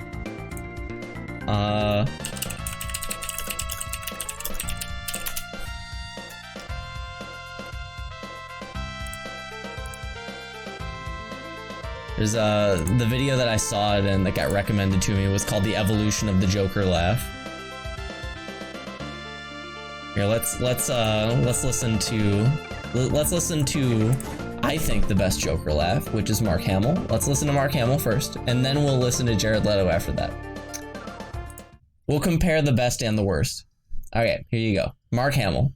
There's the video that I saw it and that got recommended to me was called The Evolution of the Joker Laugh. Here, let's listen to I think the best Joker laugh, which is Mark Hamill. Let's listen to Mark Hamill first, and then we'll listen to Jared Leto after that. We'll compare the best and the worst. Okay, here you go. Mark Hamill.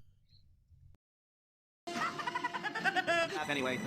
Anyway.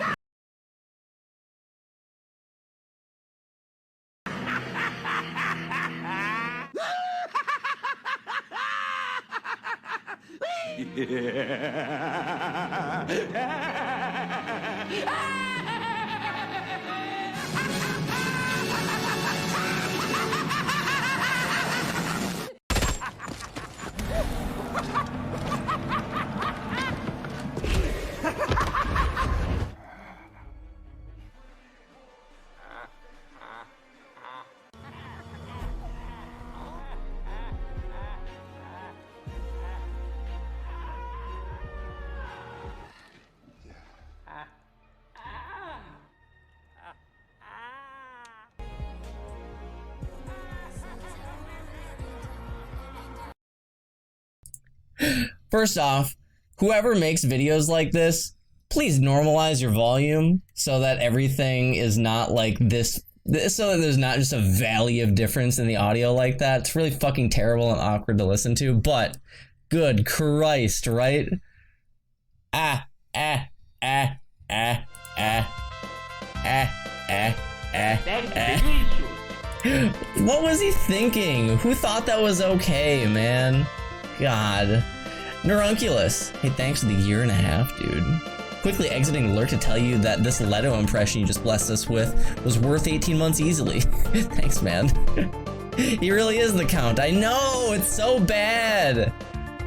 First off, whoever makes videos like this, please normalize your volume so that everything is not like this, so that there's not just a valley of difference in the audio like that. It's really fucking terrible and awkward to listen to, but good Christ, right? What was he thinking? Who thought that was okay, man? God. Neurunculus. Hey, thanks for the 1.5 years, dude. Quickly exiting alert to tell you that this Leto impression you just blessed us with was worth 18 months easily. Thanks, man. He really is the Count. I know, it's so bad.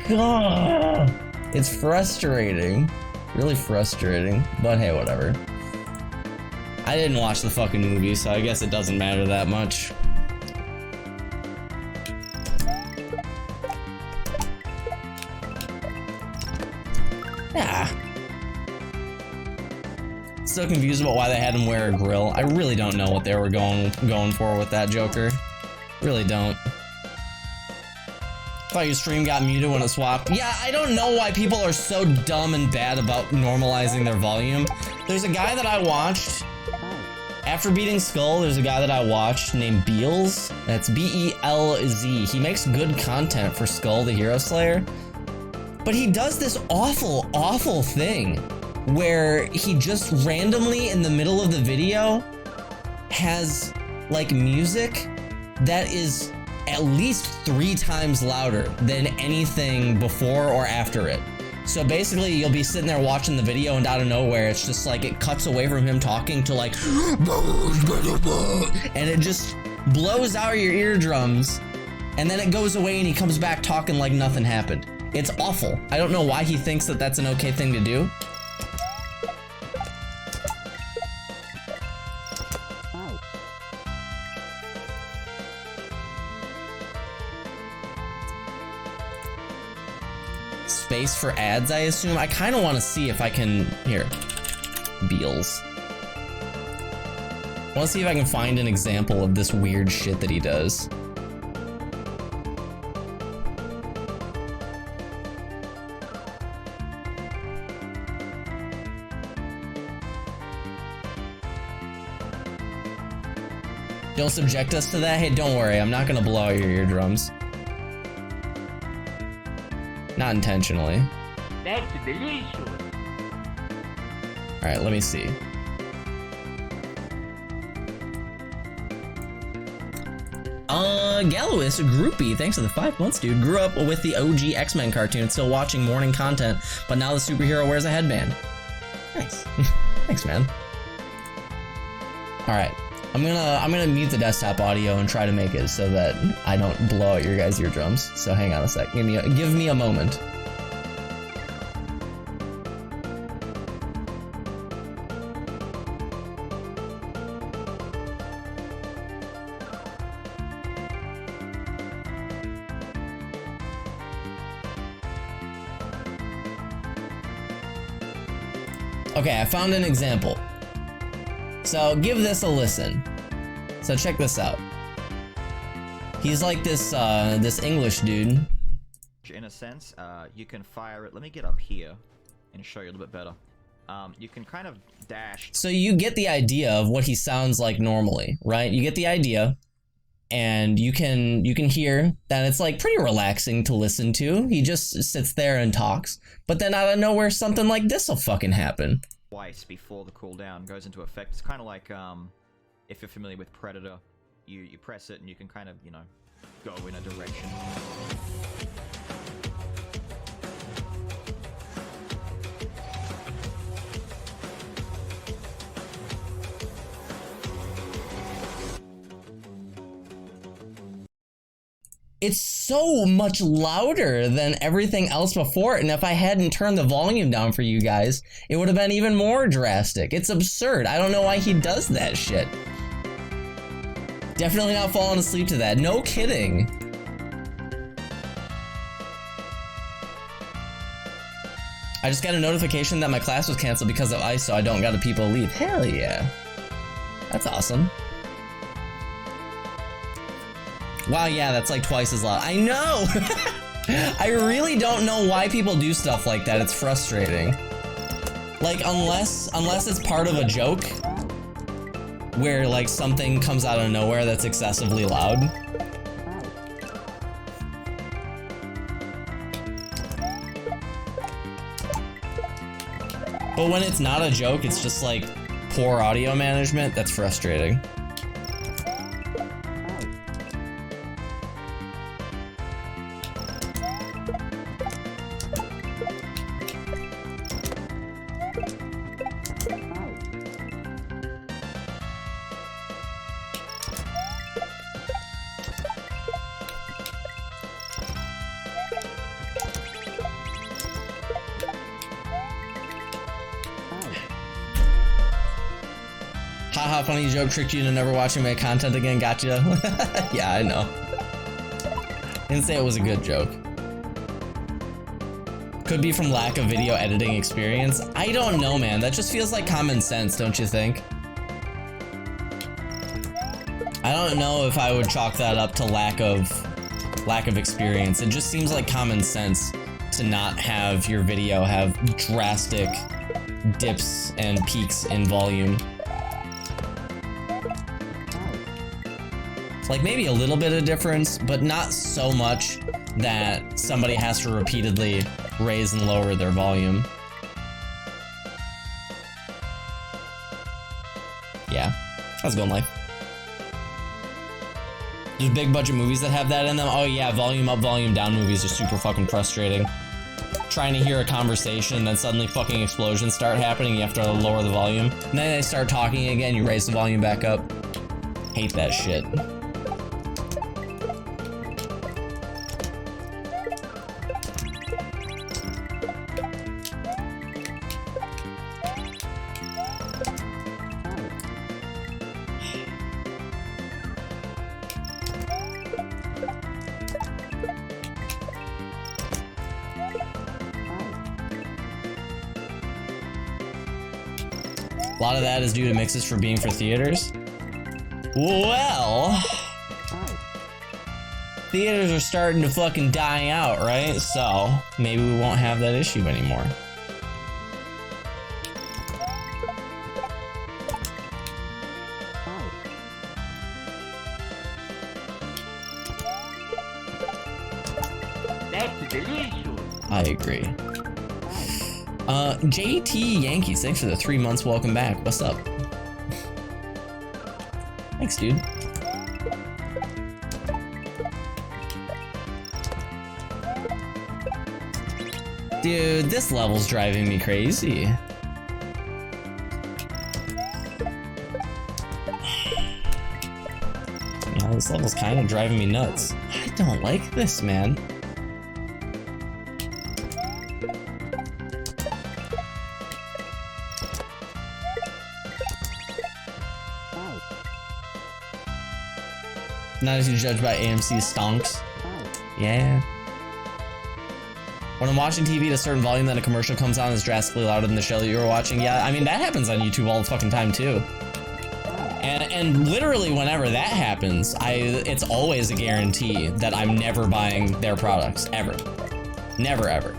God. It's frustrating. Really frustrating. But hey, whatever. I didn't watch the fucking movie, so I guess it doesn't matter that much. Yeah. Still confused about why they had him wear a grill. I really don't know what they were going for with that Joker. Really don't. Thought your stream got muted when it swapped. Yeah, I don't know why people are so dumb and bad about normalizing their volume. There's a guy that I watched. After beating Skull, there's a guy that I watched named Beelz. That's B-E-L-Z. He makes good content for Skull the Hero Slayer. But he does this awful, awful thing where he just randomly in the middle of the video has like music that is at least 3 times louder than anything before or after it. So basically you'll be sitting there watching the video and out of nowhere it's just like it cuts away from him talking to like and it just blows out your eardrums and then it goes away and he comes back talking like nothing happened. It's awful. I don't know why he thinks that that's an okay thing to do. Space for ads, I assume. I kind of want to see if I can... Here. Beelz. I want to see if I can find an example of this weird shit that he does. Don't subject us to that? Hey, don't worry. I'm not gonna blow out your eardrums. Not intentionally. That's delicious. Alright, let me see. Gallowis, groupie, thanks for the 5 months, dude. Grew up with the OG X-Men cartoon, still watching morning content, but now the superhero wears a headband. Nice. Thanks, man. Alright. I'm gonna mute the desktop audio and try to make it so that I don't blow out your guys' eardrums. So hang on a sec. Give me a moment. Okay, I found an example. So give this a listen. So check this out. He's like this this English dude. In a sense, you can fire it. Let me get up here and show you a little bit better. You can kind of dash. So you get the idea of what he sounds like normally, right? You get the idea, and you can hear that it's like pretty relaxing to listen to. He just sits there and talks, but then out of nowhere, something like this will fucking happen. Twice before the cooldown goes into effect. It's kind of like if you're familiar with Predator, you press it and you can kind of, you know, go in a direction. it's so much louder than everything else before it. And if I hadn't turned the volume down for you guys, it would have been even more drastic. It's absurd. I don't know why he does that shit. Definitely not falling asleep to that. No kidding. I just got a notification that my class was canceled because of ice, so I don't gotta people leave. Hell yeah. That's awesome. Wow, yeah, that's like twice as loud. I know! I really don't know why people do stuff like that. It's frustrating. Like, unless it's part of a joke, where like something comes out of nowhere that's excessively loud. But when it's not a joke, it's just like poor audio management. That's frustrating. Haha, funny joke, tricked you into never watching my content again, gotcha. Yeah, I know. Didn't say it was a good joke. Could be from lack of video editing experience. I don't know, man. That just feels like common sense, don't you think? I don't know if I would chalk that up to lack of experience. It just seems like common sense to not have your video have drastic dips and peaks in volume. Like maybe a little bit of difference, but not so much that somebody has to repeatedly raise and lower their volume. Yeah, that's going life. There's big budget movies that have that in them. Oh yeah, volume up, volume down movies are super fucking frustrating. Trying to hear a conversation, then suddenly fucking explosions start happening, you have to lower the volume. And then they start talking again, you raise the volume back up. Hate that shit. A lot of that is due to mixes for being for theaters. Well, theaters are starting to fucking die out, right? So maybe we won't have that issue anymore. That's delicious. I agree. JT Yankees, thanks for the 3 months. Welcome back. What's up? Thanks, dude. Dude, this level's driving me crazy. Yeah, this level's kind of driving me nuts. I don't like this, man. Not as you judge by AMC stonks. Yeah. When I'm watching TV at a certain volume, then a commercial comes on that's drastically louder than the show that you were watching. Yeah, I mean, that happens on YouTube all the fucking time, too. And literally whenever that happens, it's always a guarantee that I'm never buying their products. Ever. Never, ever.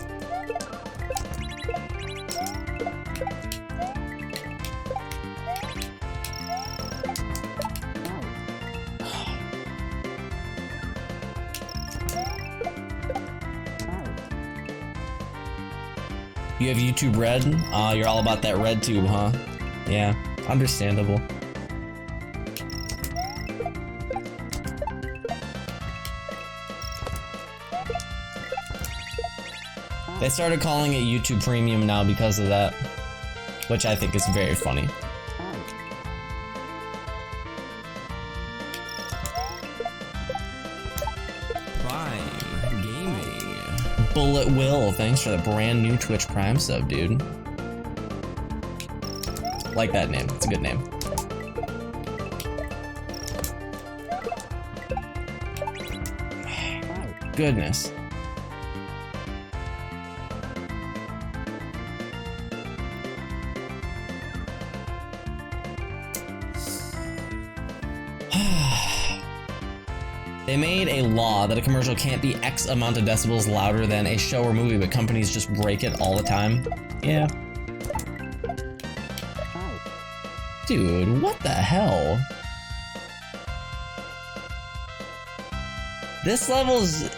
You have YouTube Red? You're all about that red tube, huh? Yeah, understandable. They started calling it YouTube Premium now because of that, which I think is very funny. Prime Gaming. Bullet Will, thanks for the brand new Twitch Prime sub, dude. Like that name, it's a good name. Goodness. They made a law that a commercial can't be X amount of decibels louder than a show or movie, but companies just break it all the time. Yeah. Dude, what the hell? This level's...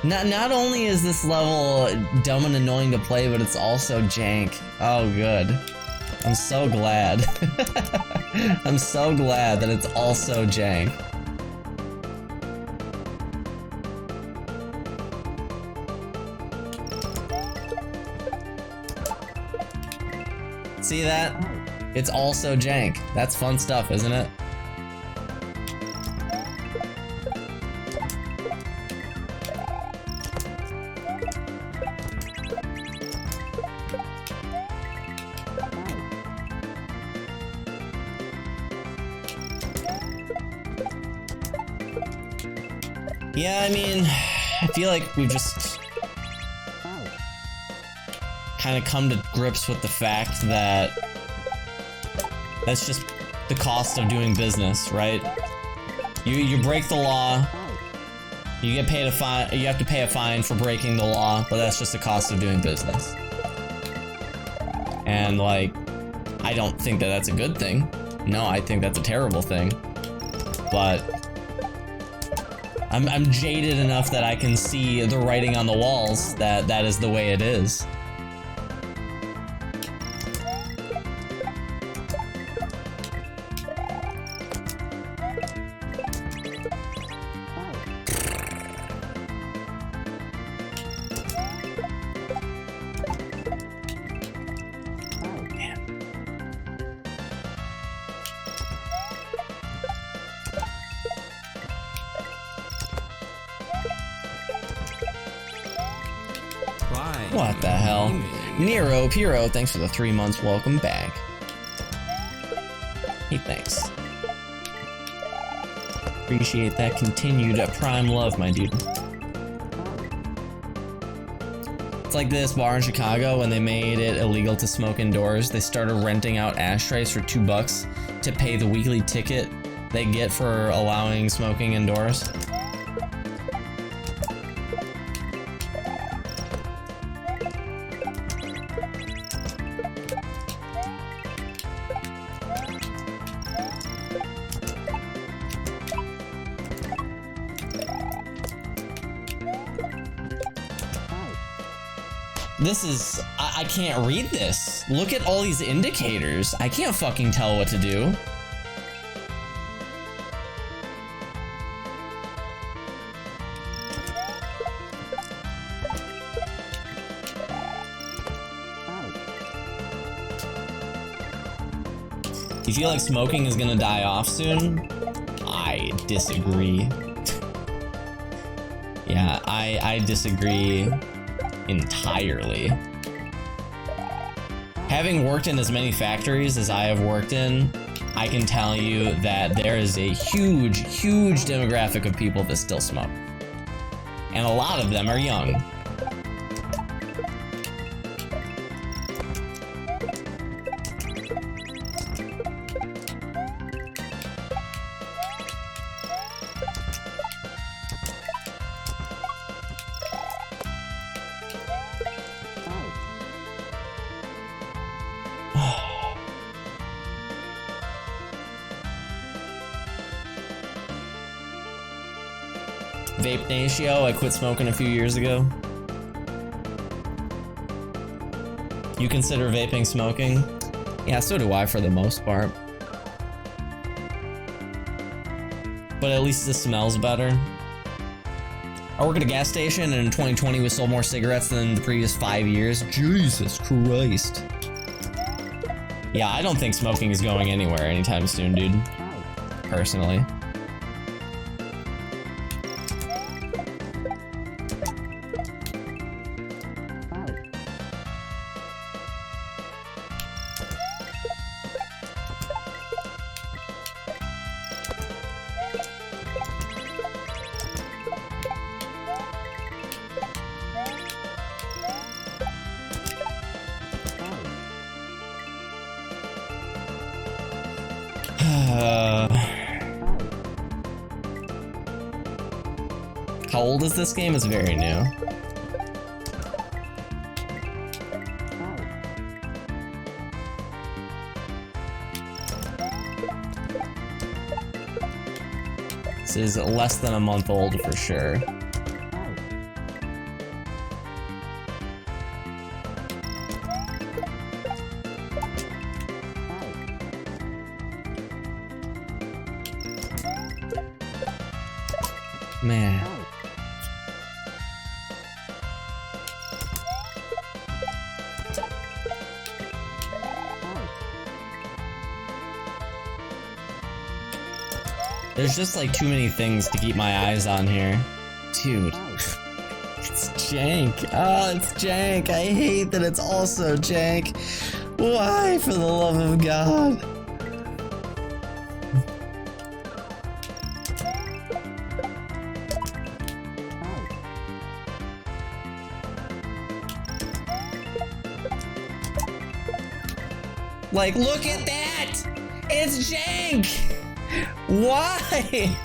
Not only is this level dumb and annoying to play, but it's also jank. Oh, good. I'm so glad. I'm so glad that it's also jank. See that? It's also jank. That's fun stuff, isn't it? Yeah, I mean, I feel like we've just kind of come to grips with the fact that that's just the cost of doing business, right? You break the law, you get paid a fine, you have to pay a fine for breaking the law, but that's just the cost of doing business. And like, I don't think that that's a good thing. No, I think that's a terrible thing. But I'm jaded enough that I can see the writing on the walls that that is the way it is. What the hell? Nero Piro, thanks for the 3 months. Welcome back. Hey, thanks. Appreciate that continued prime love, my dude. It's like this bar in Chicago when they made it illegal to smoke indoors. They started renting out ashtrays for $2 to pay the weekly ticket they get for allowing smoking indoors. This is... I can't read this. Look at all these indicators. I can't fucking tell what to do. You feel like smoking is gonna die off soon? I disagree. Yeah, I disagree entirely. Having worked in as many factories as I have worked in, I can tell you that there is a huge, huge demographic of people that still smoke. And a lot of them are young. Vape Natio, I quit smoking a few years ago. You consider vaping smoking? Yeah, so do I for the most part. But at least it smells better. I work at a gas station, and in 2020 we sold more cigarettes than the previous 5 years. Jesus Christ. Yeah, I don't think smoking is going anywhere anytime soon, dude. Personally. How old is this game? It's very new. This is less than a month old for sure. Man. There's just like too many things to keep my eyes on here. Dude. It's jank. Oh, it's jank. I hate that it's also jank. Why, for the love of God? Like, look at that! It's jank! Why?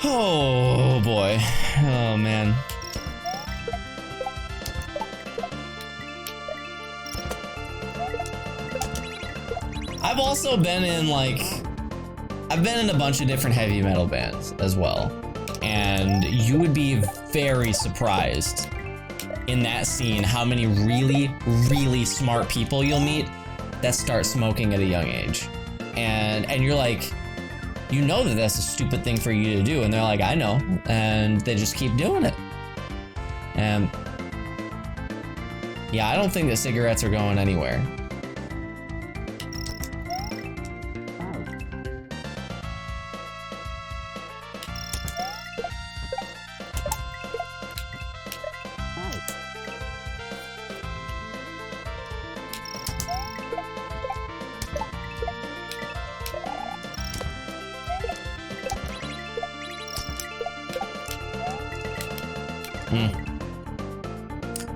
Oh boy. Oh man. I've also been in I've been in a bunch of different heavy metal bands as well. And you would be very surprised in that scene how many really, really smart people you'll meet that start smoking at a young age. And you're like, you know that that's a stupid thing for you to do. And they're like, I know. And they just keep doing it. And yeah, I don't think that cigarettes are going anywhere.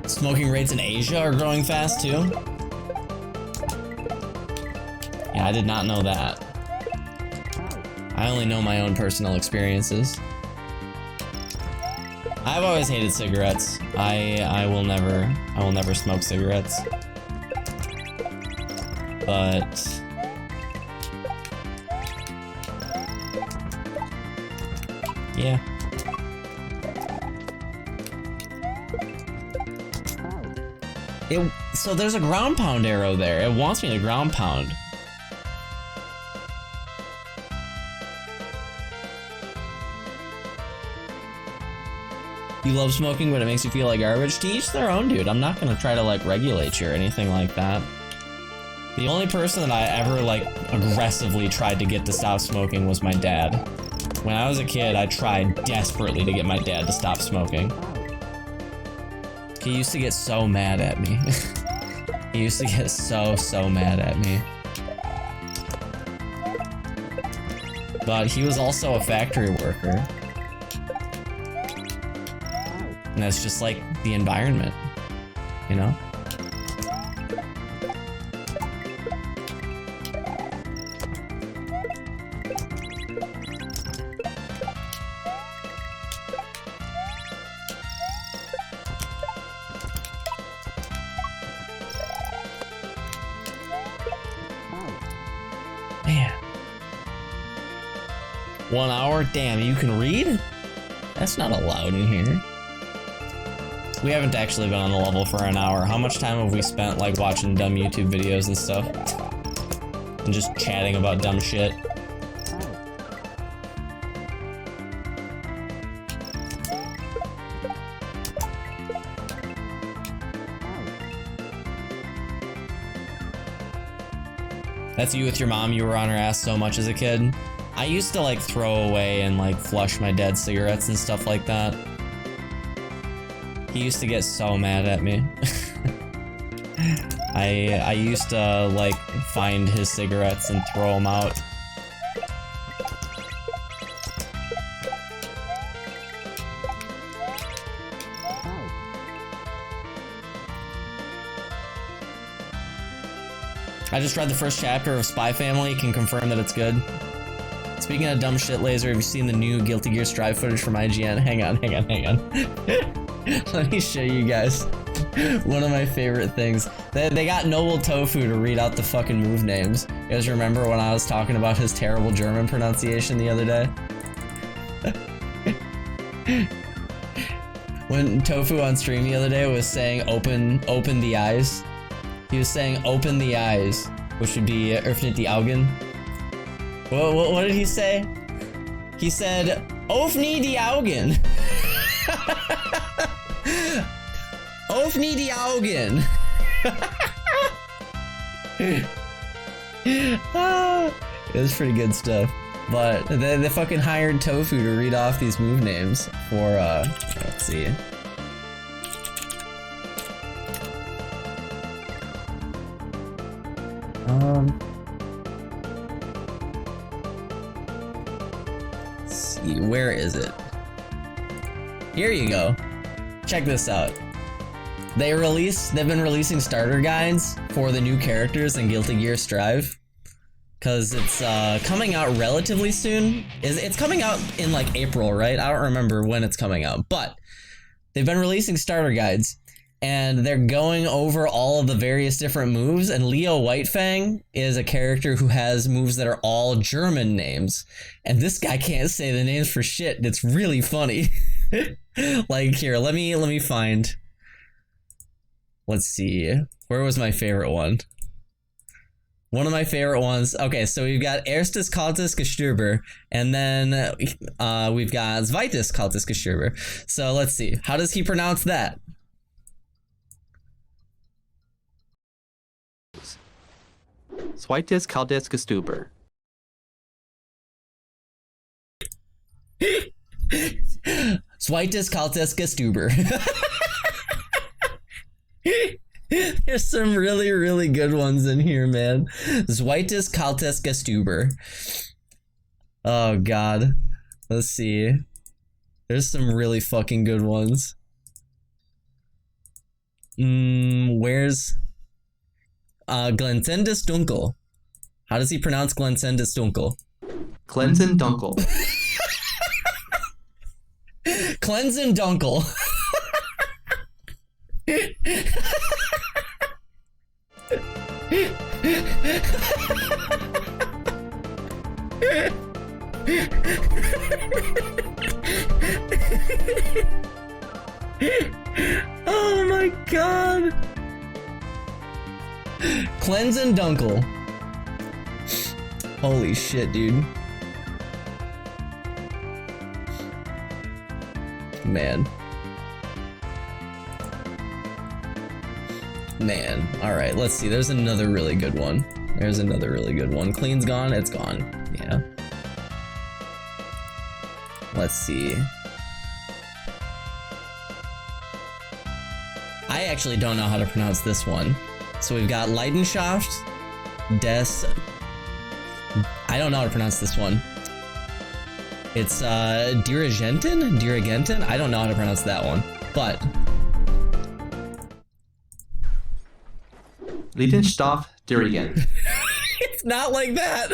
Smoking rates in Asia are growing fast too. Yeah, I did not know that. I only know my own personal experiences. I've always hated cigarettes. I will never smoke cigarettes. But yeah. So there's a ground pound arrow there. It wants me to ground pound. You love smoking, but it makes you feel like garbage? To each their own, dude. I'm not gonna try to regulate you or anything like that. The only person that I ever aggressively tried to get to stop smoking was my dad. When I was a kid, I tried desperately to get my dad to stop smoking. He used to get so mad at me. He used to get so mad at me. But he was also a factory worker. And that's just like the environment, you know? Man. 1 hour? Damn, you can read? That's not allowed in here. We haven't actually been on the level for an hour. How much time have we spent watching dumb YouTube videos and stuff? And just chatting about dumb shit? That's you with your mom. You were on her ass so much as a kid. I used to throw away and flush my dad's cigarettes and stuff like that. He used to get so mad at me. I used to like find his cigarettes and throw them out. I just read the first chapter of Spy Family, can confirm that it's good. Speaking of dumb shit, Laser, have you seen the new Guilty Gear Strive footage from IGN? Hang on. Let me show you guys one of my favorite things. They got Noble Tofu to read out the fucking move names. You guys remember when I was talking about his terrible German pronunciation the other day? When Tofu on stream the other day was saying open the eyes. He was saying open the eyes, which would be öffnet die Augen. What did he say? He said öffne die Augen. Öffne die Augen. It was pretty good stuff. But they fucking hired Tofu to read off these move names for let's see. Let's see, where is it? Here you go. Check this out. They've been releasing starter guides for the new characters in Guilty Gear Strive. Cause it's coming out relatively soon. It's coming out in like April, right? I don't remember when it's coming out, but they've been releasing starter guides. And they're going over all of the various different moves, and Leo Whitefang is a character who has moves that are all German names. And this guy can't say the names for shit, and it's really funny. Like, here, let me find. Let's see. Where was my favorite one? One of my favorite ones. Okay, so we've got Erstes Kaltes Gesturber, and then we've got Zweites Kaltes Gesturber. So let's see. How does he pronounce that? Zweites Kaltes Gesturber. Zweites Kaltes Gesturber. There's some really, really good ones in here, man. Zweites Kaltes Gesturber. Oh, God. Let's see. There's some really fucking good ones. Where's... Glenzendus Dunkel. How does he pronounce Glenzendus Dunkel? Cleansen Dunkel. Cleansen Dunkel. Oh my god. Cleansen Dunkel. Holy shit, dude. Man. Alright, let's see. There's another really good one. Clean's gone, it's gone. Yeah. Let's see. I actually don't know how to pronounce this one. So we've got Leidenschaft, Des... I don't know how to pronounce this one. It's, Dirigentin? I don't know how to pronounce that one. But... Leidenschaft Dirigent. It's not like that!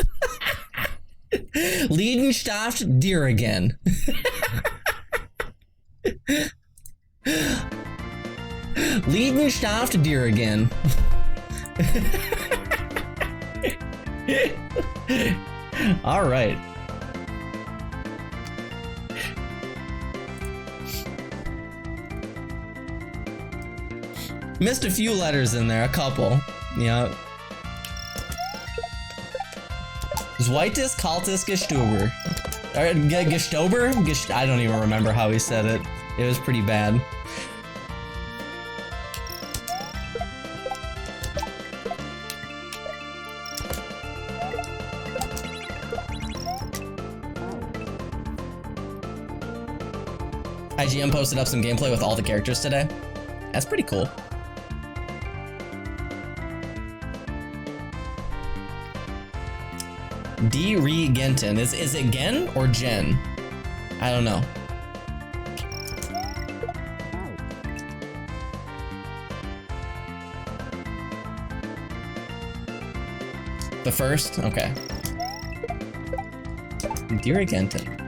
Leidenschaft Dirigent. Leidenschaft Dirigent. All right. Missed a few letters in there, a couple. Yeah. Zweites Kaltes Gesturber. Gestober? I don't even remember how he said it. It was pretty bad. IGN posted up some gameplay with all the characters today. That's pretty cool. D. Regentin. Is it Gen or Gen? I don't know. The first? Okay. D. Regentin.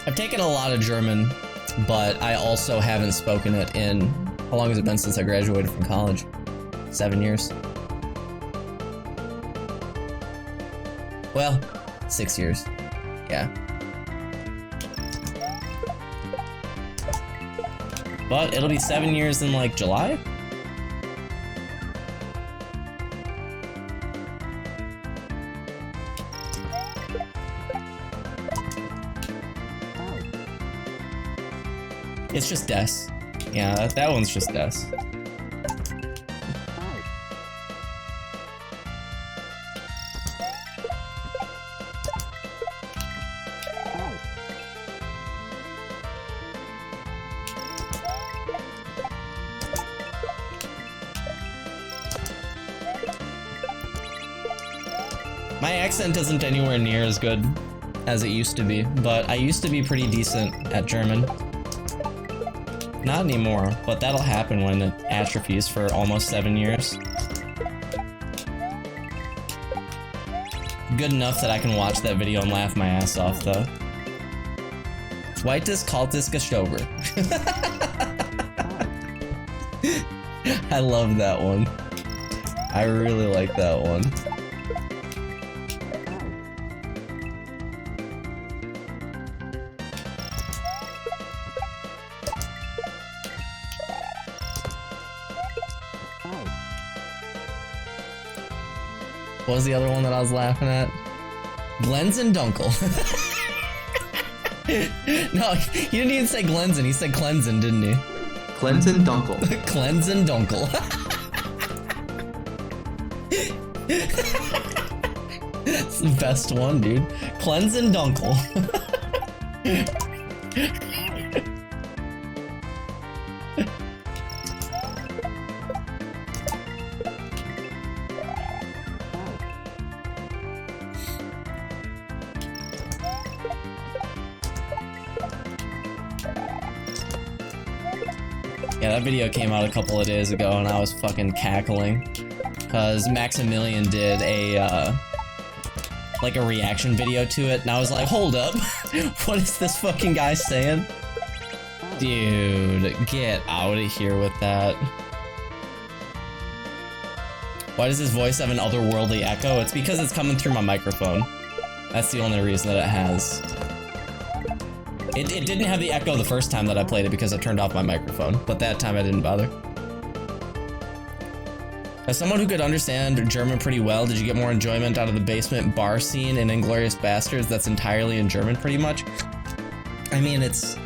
I've taken a lot of German, but I also haven't spoken it in, how long has it been since I graduated from college? 7 years. Well, 6 years. Yeah. But it'll be 7 years in like July? It's just Des. Yeah, that one's just Des. My accent isn't anywhere near as good as it used to be, but I used to be pretty decent at German. Not anymore, but that'll happen when it atrophies for almost 7 years. Good enough that I can watch that video and laugh my ass off, though. Zweites kaltes Geschober. I love that one. I really like that one. What was the other one that I was laughing at? Glenzen Dunkel. No, he didn't even say Glenzen, he said Cleansen, didn't he? Cleansen Dunkel. Cleansen Dunkel. That's the best one, dude. Cleansen Dunkel. Yeah, that video came out a couple of days ago and I was fucking cackling. Cause Maximilian did a, like a reaction video to it and I was like, hold up, what is this fucking guy saying? Dude, get out of here with that. Why does his voice have an otherworldly echo? It's because it's coming through my microphone. That's the only reason that it has. It didn't have the echo the first time that I played it because I turned off my microphone, but that time I didn't bother. As someone who could understand German pretty well, did you get more enjoyment out of the basement bar scene in Inglourious Basterds that's entirely in German pretty much? I mean, it's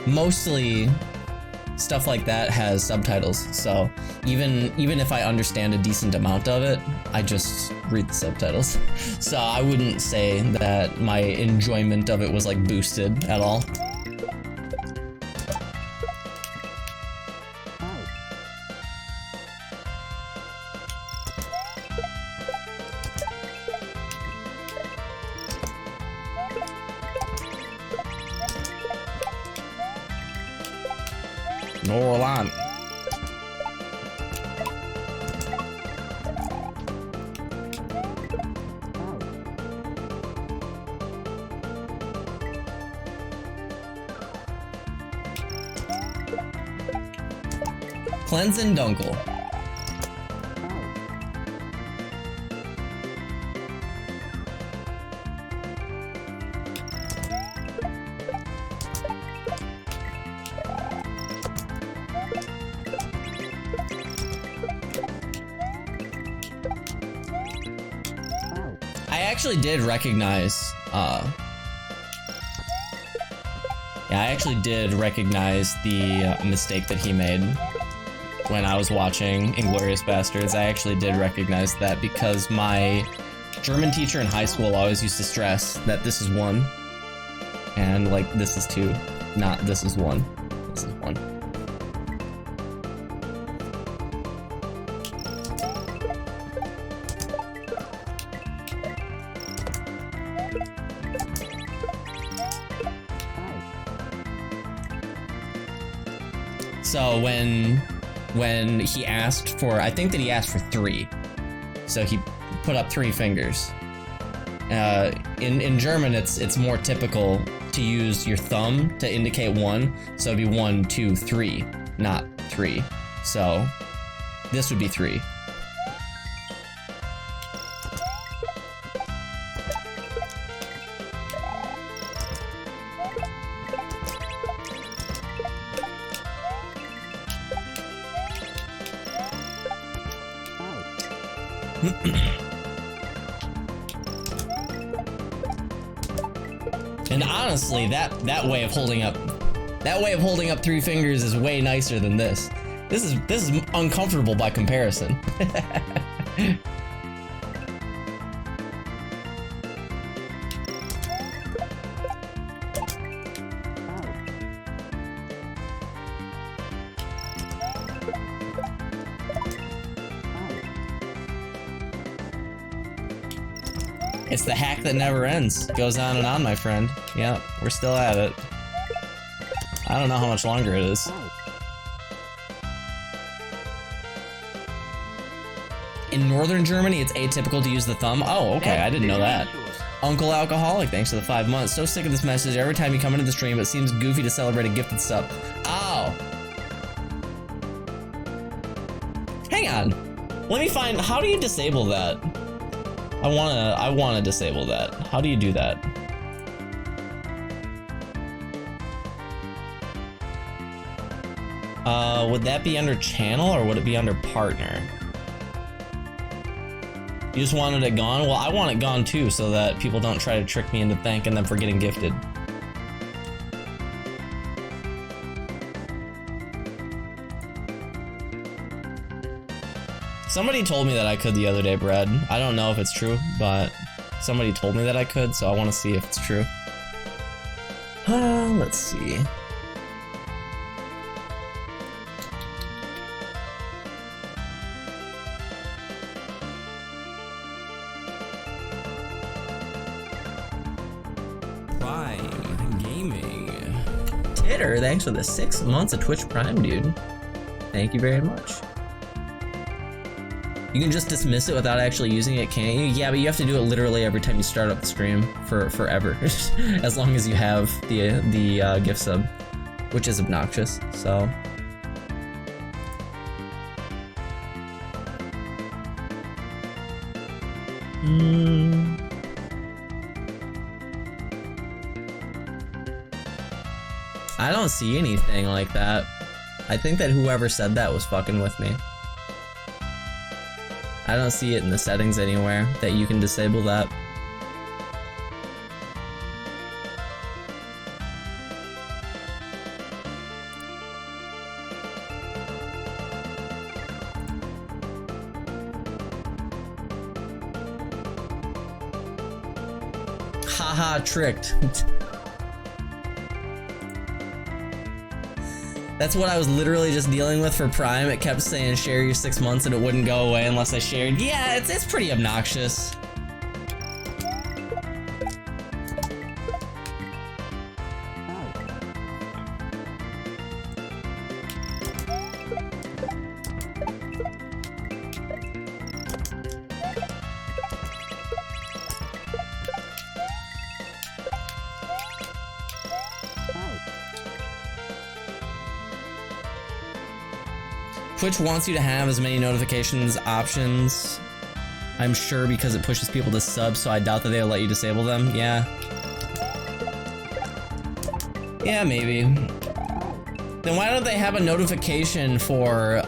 mostly stuff like that has subtitles, so even if I understand a decent amount of it, I just read the subtitles. So I wouldn't say that my enjoyment of it was like boosted at all. Norlan. Cleansen Dunkel. I actually did recognize, yeah, I actually did recognize the mistake that he made. when I was watching Inglourious Bastards. I actually did recognize that because my German teacher in high school always used to stress that this is 1 and like this is 2, not this is 1. This is 1. So when he asked for, I think that he asked for 3. So he put up 3 fingers. In German, it's more typical to use your thumb to indicate 1. So it'd be 1, 2, 3, not 3. So this would be 3. And honestly, that way of holding up 3 fingers is way nicer than this. This is uncomfortable by comparison. It's the hack that never ends. Goes on and on, my friend. Yeah, we're still at it. I don't know how much longer it is. In northern Germany, it's atypical to use the thumb. Oh, okay, I didn't know that. Uncle Alcoholic, thanks for the 5 months. So sick of this message. Every time you come into the stream, it seems goofy to celebrate a gifted sub. Oh! Hang on. Let me find... How do you disable that? I wanna disable that. How do you do that? Would that be under channel or would it be under partner? You just wanted it gone? Well, I want it gone too so that people don't try to trick me into thanking them for getting gifted. Somebody told me that I could the other day, Brad. I don't know if it's true, but somebody told me that I could, so I want to see if it's true. Let's see. Prime Gaming. Titter, thanks for the 6 months of Twitch Prime, dude. Thank you very much. You can just dismiss it without actually using it, can't you? Yeah, but you have to do it literally every time you start up the stream for forever, as long as you have the gift sub, which is obnoxious. So. I don't see anything like that. I think that whoever said that was fucking with me. I don't see it in the settings anywhere that you can disable that. Haha, tricked. That's what I was literally just dealing with for Prime. It kept saying share your 6 months and it wouldn't go away unless I shared. Yeah, it's pretty obnoxious. Twitch wants you to have as many notifications options, I'm sure, because it pushes people to sub, so I doubt that they'll let you disable them. Yeah. Yeah, maybe. Then why don't they have a notification for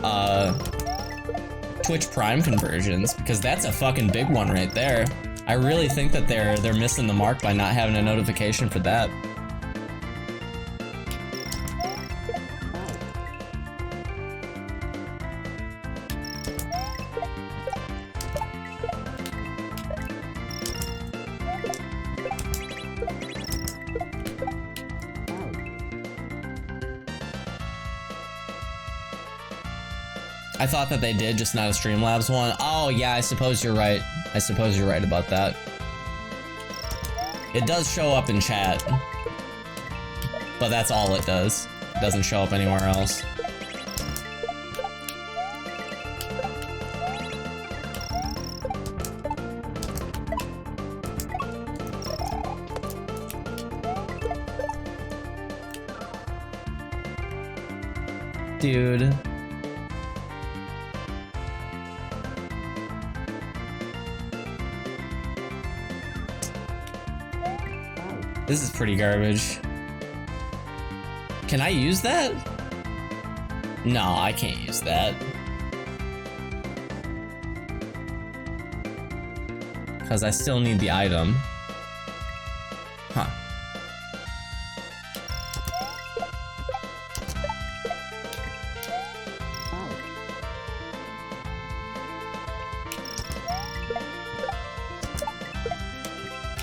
Twitch Prime conversions? Because that's a fucking big one right there. I really think that they're missing the mark by not having a notification for that. I thought that they did, just not a Streamlabs one. Oh yeah, I suppose you're right. I suppose you're right about that. It does show up in chat, but that's all it does. It doesn't show up anywhere else. Dude. This is pretty garbage. Can I use that? No, I can't use that. Because I still need the item. Huh.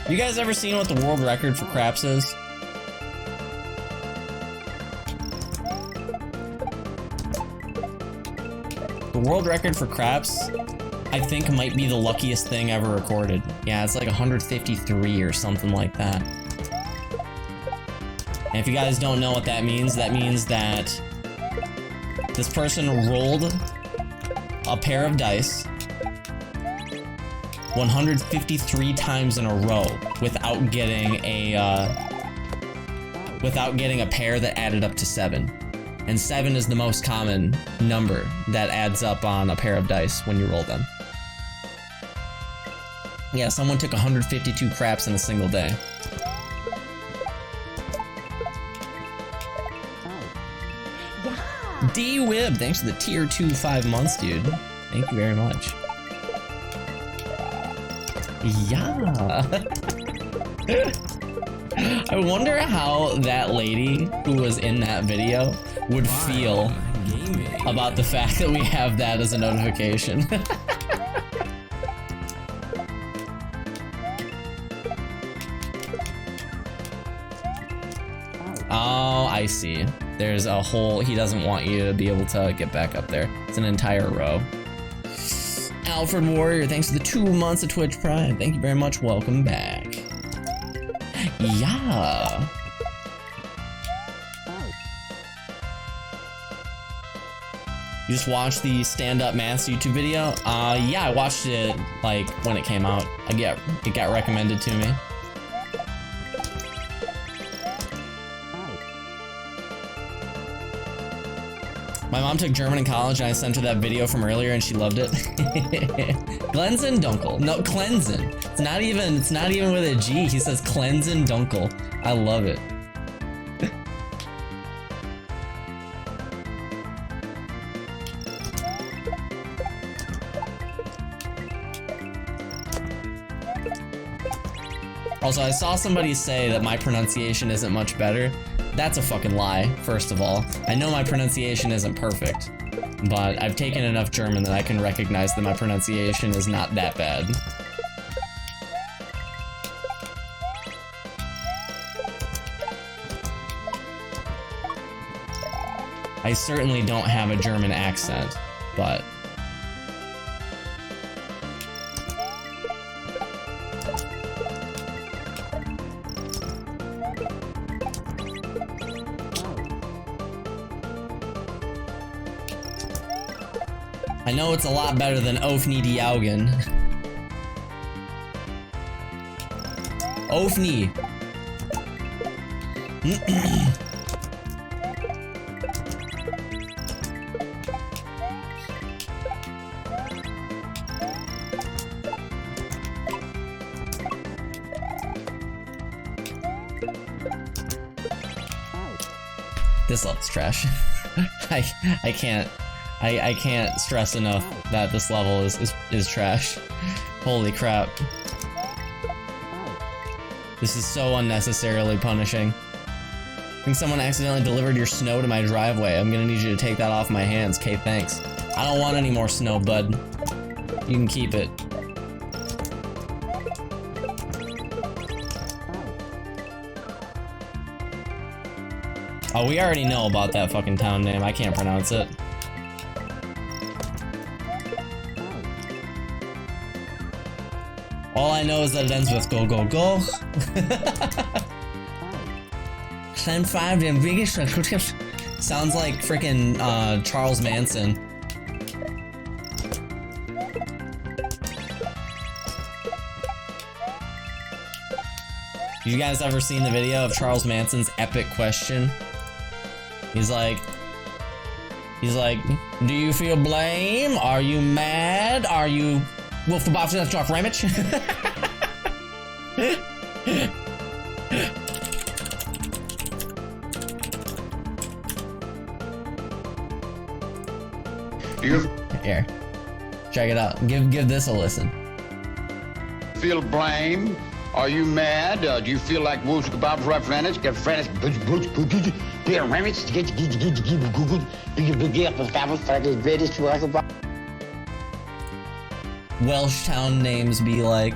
You guys ever seen what the world record for craps is? The world record for craps, I think, might be the luckiest thing ever recorded. Yeah, it's like 153 or something like that. And if you guys don't know what that means that this person rolled a pair of dice 153 times in a row without getting a pair that added up to 7. And 7 is the most common number that adds up on a pair of dice when you roll them. Yeah, someone took 152 craps in a single day. D-Wib, thanks for the tier 2 5 months, dude. Thank you very much. Yeah. I wonder how that lady who was in that video would feel about the fact that we have that as a notification. Oh, I see. There's a whole, he doesn't want you to be able to get back up there. It's an entire row. Alfred Warrior, thanks for the 2 months of Twitch Prime. Thank you very much. Welcome back. Yeah. You just watched the stand-up maths YouTube video? Yeah, I watched it like when it came out. It got recommended to me. My mom took German in college and I sent her that video from earlier and she loved it. Glenzin Dunkel. No, Cleansin. It's not even with a G. He says Cleansin Dunkel. I love it. Also, I saw somebody say that my pronunciation isn't much better. That's a fucking lie, first of all. I know my pronunciation isn't perfect, but I've taken enough German that I can recognize that my pronunciation is not that bad. I certainly don't have a German accent, but... I know it's a lot better than Ofni die Augen. Ofni. This level's trash. I can't stress enough that this level is trash. Holy crap. This is so unnecessarily punishing. I think someone accidentally delivered your snow to my driveway. I'm gonna need you to take that off my hands. Okay, thanks. I don't want any more snow, bud. You can keep it. Oh, we already know about that fucking town name. I can't pronounce it. All I know is that it ends with go, go, go. Clan 5, the biggest. Sounds like freaking Charles Manson. You guys ever seen the video of Charles Manson's epic question? He's like, do you feel blame? Are you mad? Are you Wolf the Bob Jock Ramage? Here, check it out. Give this a listen. Feel blame? Are you mad? Do you feel like Wolf the Bob Ramage? Get friends. Welsh town names be like.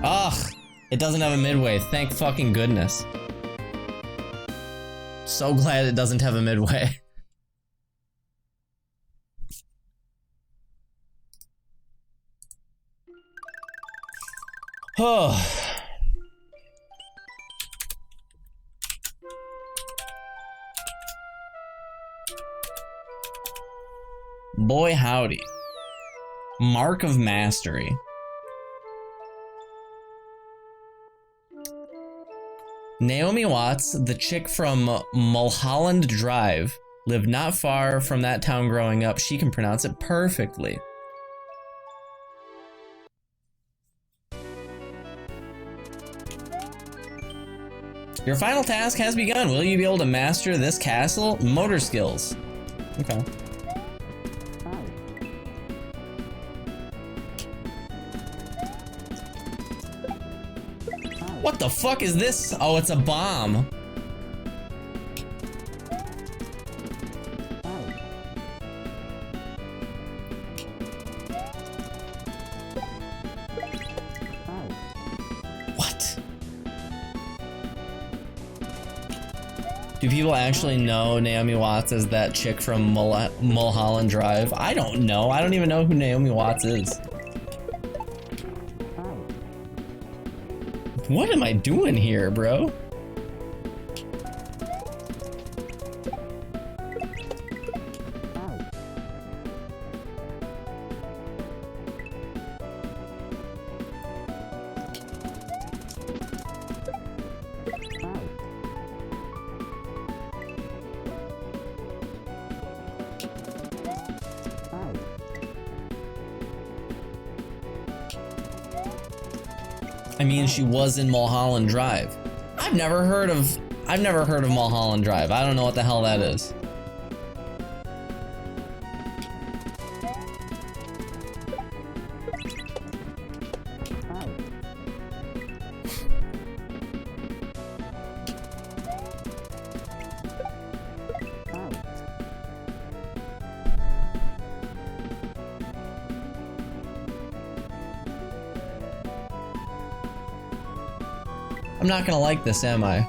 Ugh, it doesn't have a midway. Thank fucking goodness. So glad it doesn't have a midway. Oh. Boy howdy. Mark of Mastery. Naomi Watts, the chick from Mulholland Drive, lived not far from that town growing up. She can pronounce it perfectly. Your final task has begun. Will you be able to master this castle? Motor skills. Okay. What the fuck is this? Oh, it's a bomb. What? Do people actually know Naomi Watts as that chick from Mulholland Drive? I don't know. I don't even know who Naomi Watts is. What am I doing here, bro? I mean, she was in Mulholland Drive. I've never heard of Mulholland Drive. I don't know what the hell that is. I'm not gonna like this, am I?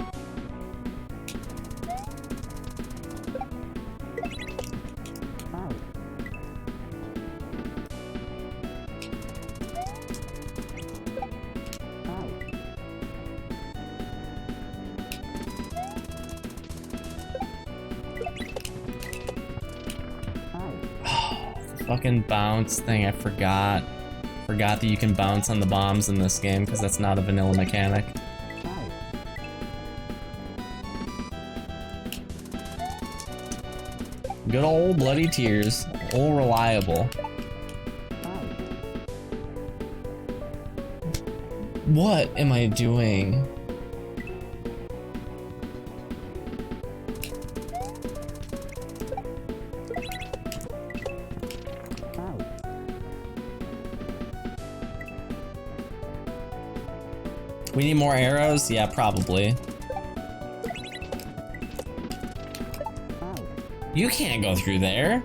Fucking bounce thing, I forgot. Forgot that you can bounce on the bombs in this game because that's not a vanilla mechanic. Good old Bloody Tears, old reliable. What am I doing? We need more arrows? Yeah, probably. You can't go through there.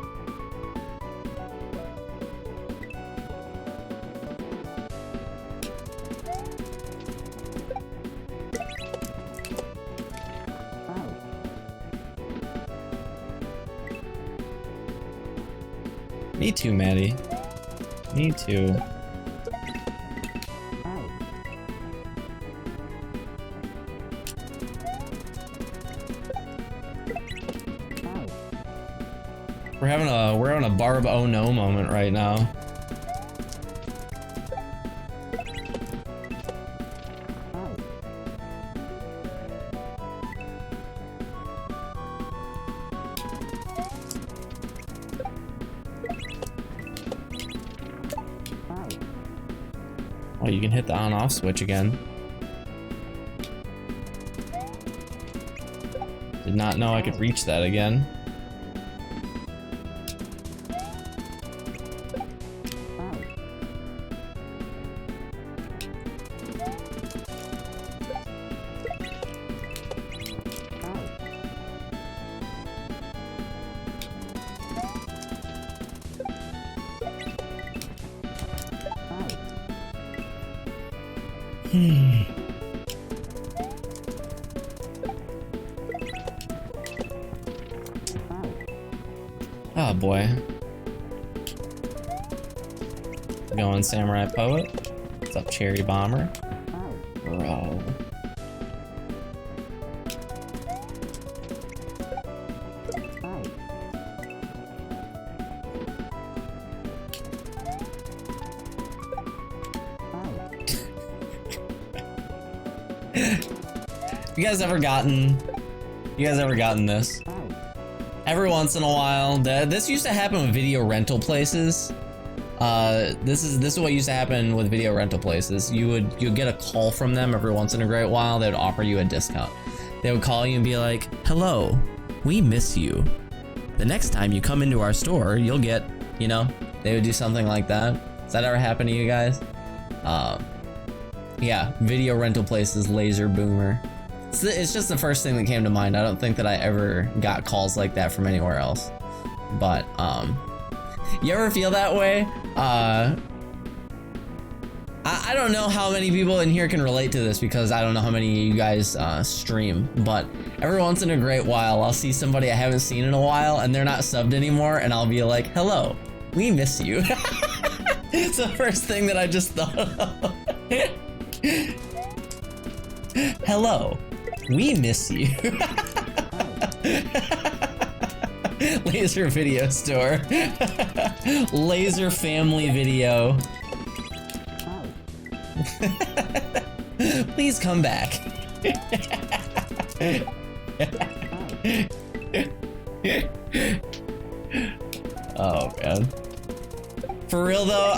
Me too, Maddie. Me too. We're having a Barb oh no moment right now. Oh, you can hit the on-off switch again. Did not know I could reach that again. Oh boy. Going Samurai Poet. What's up, Cherry Bomber? Bro. You guys ever gotten this? Every once in a while, this used to happen with video rental places. This is what used to happen with video rental places. You'd get a call from them every once in a great while. They'd offer you a discount. They would call you and be like, "Hello, we miss you. The next time you come into our store, you'll get," you know, they would do something like that. Does that ever happen to you guys? Yeah, video rental places, Laser Boomer. It's just the first thing that came to mind. I don't think that I ever got calls like that from anywhere else. But, you ever feel that way? I don't know how many people in here can relate to this because I don't know how many of you guys stream, but every once in a great while, I'll see somebody I haven't seen in a while and they're not subbed anymore, and I'll be like, "Hello, we miss you." It's the first thing that I just thought of. Hello, we miss you. Laser Video Store. Laser Family Video. Please come back. Oh man. For real though,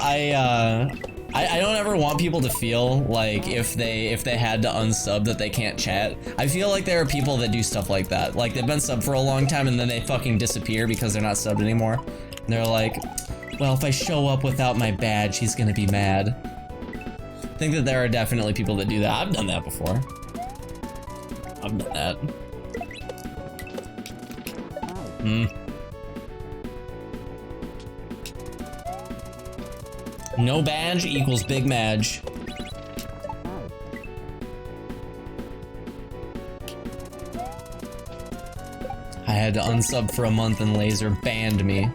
I don't ever want people to feel like if they had to unsub that they can't chat. I feel like there are people that do stuff like that. Like they've been subbed for a long time and then they fucking disappear because they're not subbed anymore. And they're like, "Well, if I show up without my badge, he's gonna be mad." I think that there are definitely people that do that. I've done that before. I've done that. No badge equals big madge. I had to unsub for a month and Laser banned me.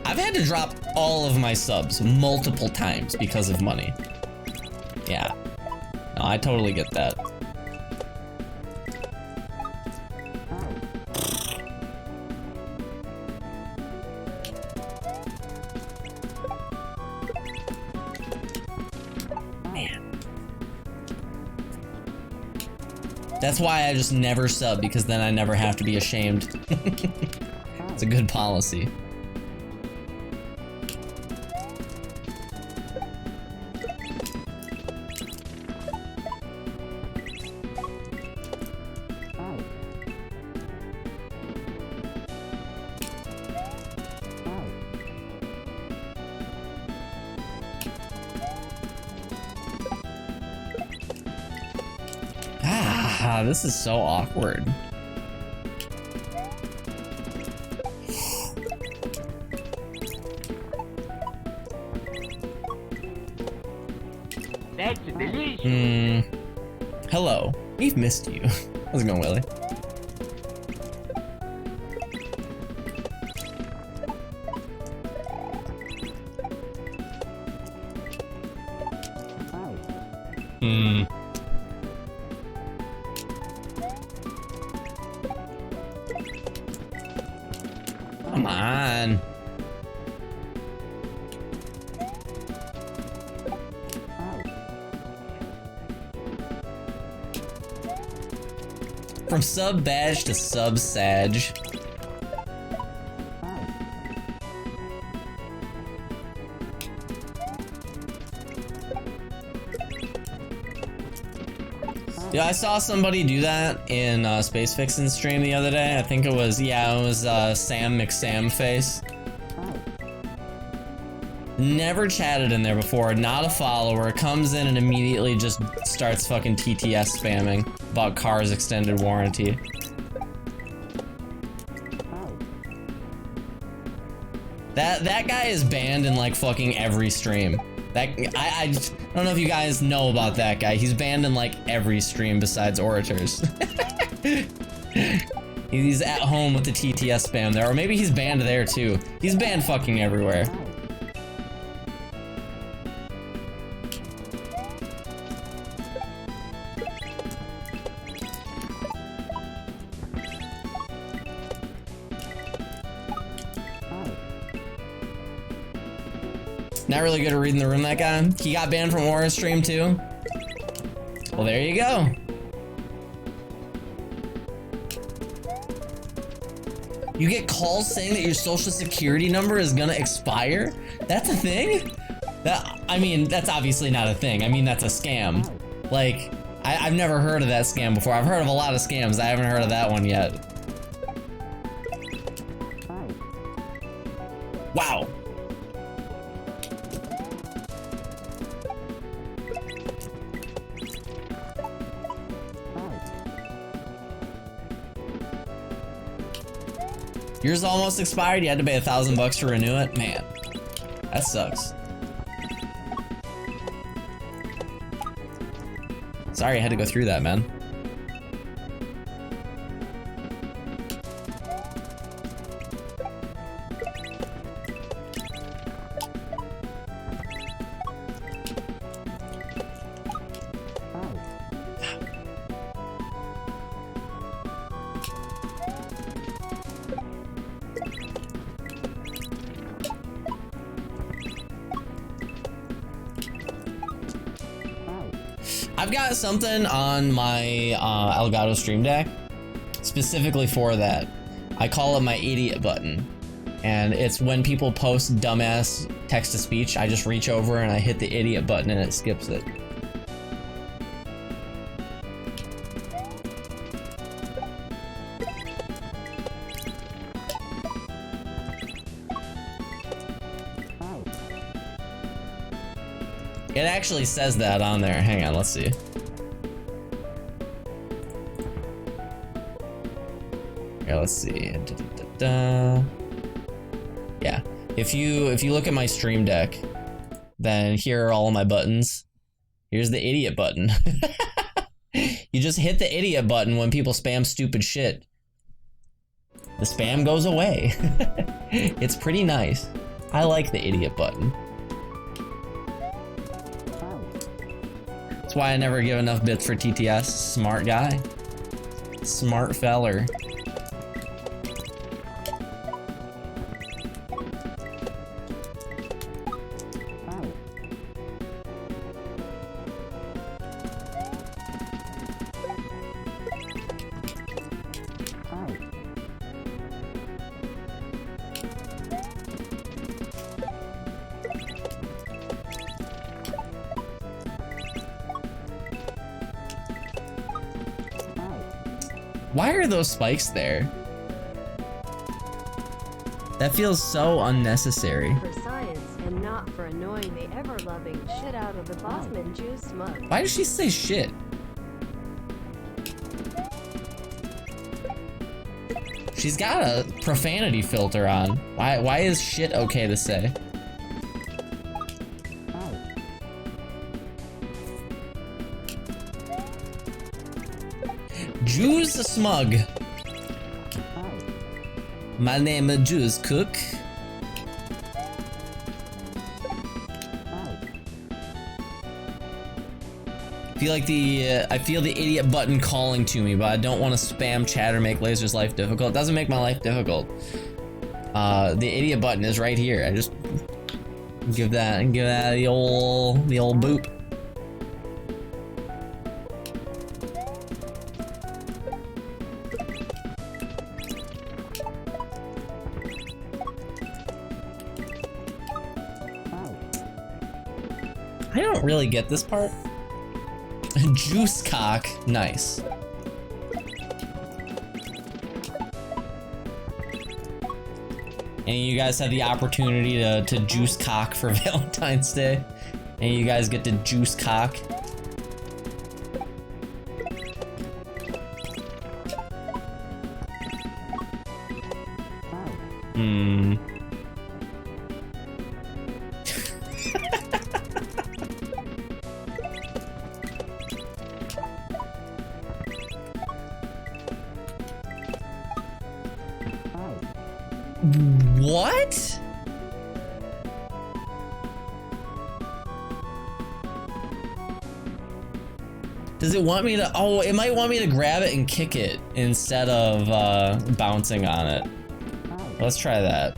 I've had to drop all of my subs multiple times because of money. Yeah. No, I totally get that. That's why I just never sub, because then I never have to be ashamed. It's a good policy. Ah, this is so awkward. That's delicious. Hello. We've missed you. How's it going, Willie? Come on. From sub badge to sub sag. Yeah, I saw somebody do that in Space Fixin's stream the other day. I think it was, Sam McSamface. Never chatted in there before, not a follower, comes in and immediately just starts fucking TTS spamming about Car's extended warranty. That guy is banned in like fucking every stream. I don't know if you guys know about that guy. He's banned in like every stream besides Orators. He's at home with the TTS spam there, or maybe he's banned there too. He's banned fucking everywhere. Not really good at reading the room, that guy. He got banned from Aura stream too. Well, there you go. You get calls saying that your social security number is gonna expire? That's a thing? I mean, that's obviously not a thing. I mean, that's a scam. Like, I've never heard of that scam before. I've heard of a lot of scams. I haven't heard of that one yet. Wow. Yours almost expired, you had to pay $1,000 to renew it? Man, that sucks. Sorry I had to go through that, man. I've got something on my Elgato Stream Deck specifically for that. I call it my idiot button. And it's when people post dumbass text-to-speech, I just reach over and I hit the idiot button and it skips it. It actually says that on there. Hang on, let's see. Here, let's see. Yeah, if you look at my stream deck, then here are all of my buttons. Here's the idiot button. You just hit the idiot button when people spam stupid shit. The spam goes away. It's pretty nice. I like the idiot button. That's why I never give enough bits for TTS. Smart guy. Smart feller. Why are those spikes there? That feels so unnecessary. For science and not for annoying the ever-loving shit out of the Bossman Juice smug. Why did she say shit? She's got a profanity filter on. Why is shit okay to say? Juice Smug. My name is Juice Cook. I feel the idiot button calling to me, but I don't want to spam chat or make Laser's life difficult. It doesn't make my life difficult. The idiot button is right here. I just give that the old boop. I don't really get this part. Juice cock, nice. And you guys have the opportunity to juice cock for Valentine's Day. And you guys get to juice cock. What? Does it want me to? Oh, it might want me to grab it and kick it instead of bouncing on it. Let's try that.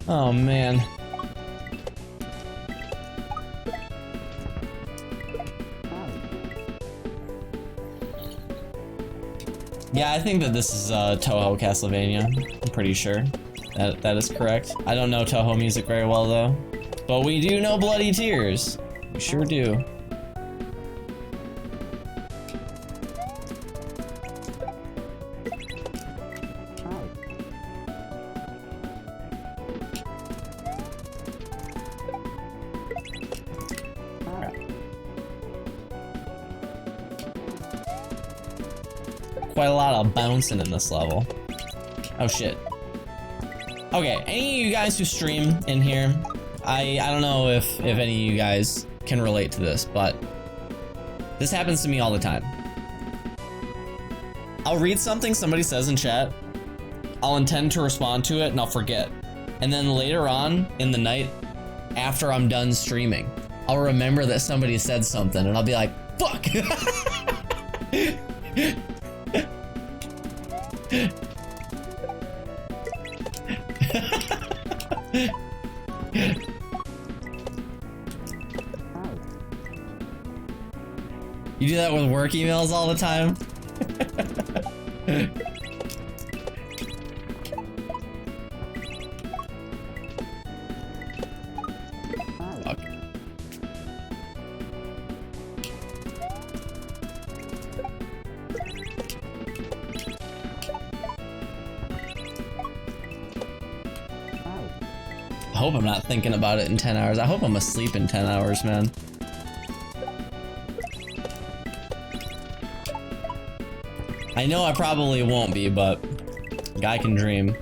Oh man. Yeah, I think that this is Toho Castlevania. I'm pretty sure that is correct. I don't know Toho music very well though, but we do know Bloody Tears. We sure do. Quite a lot of bouncing in this level. Oh shit. Okay, any of you guys who stream in here, I don't know if any of you guys can relate to this, but this happens to me all the time. I'll read something somebody says in chat, I'll intend to respond to it, and I'll forget. And then later on in the night, after I'm done streaming, I'll remember that somebody said something, and I'll be like, fuck! You do that with work emails all the time? Fuck. I hope I'm not thinking about it in 10 hours. I hope I'm asleep in 10 hours, man. I know I probably won't be, but guy can dream.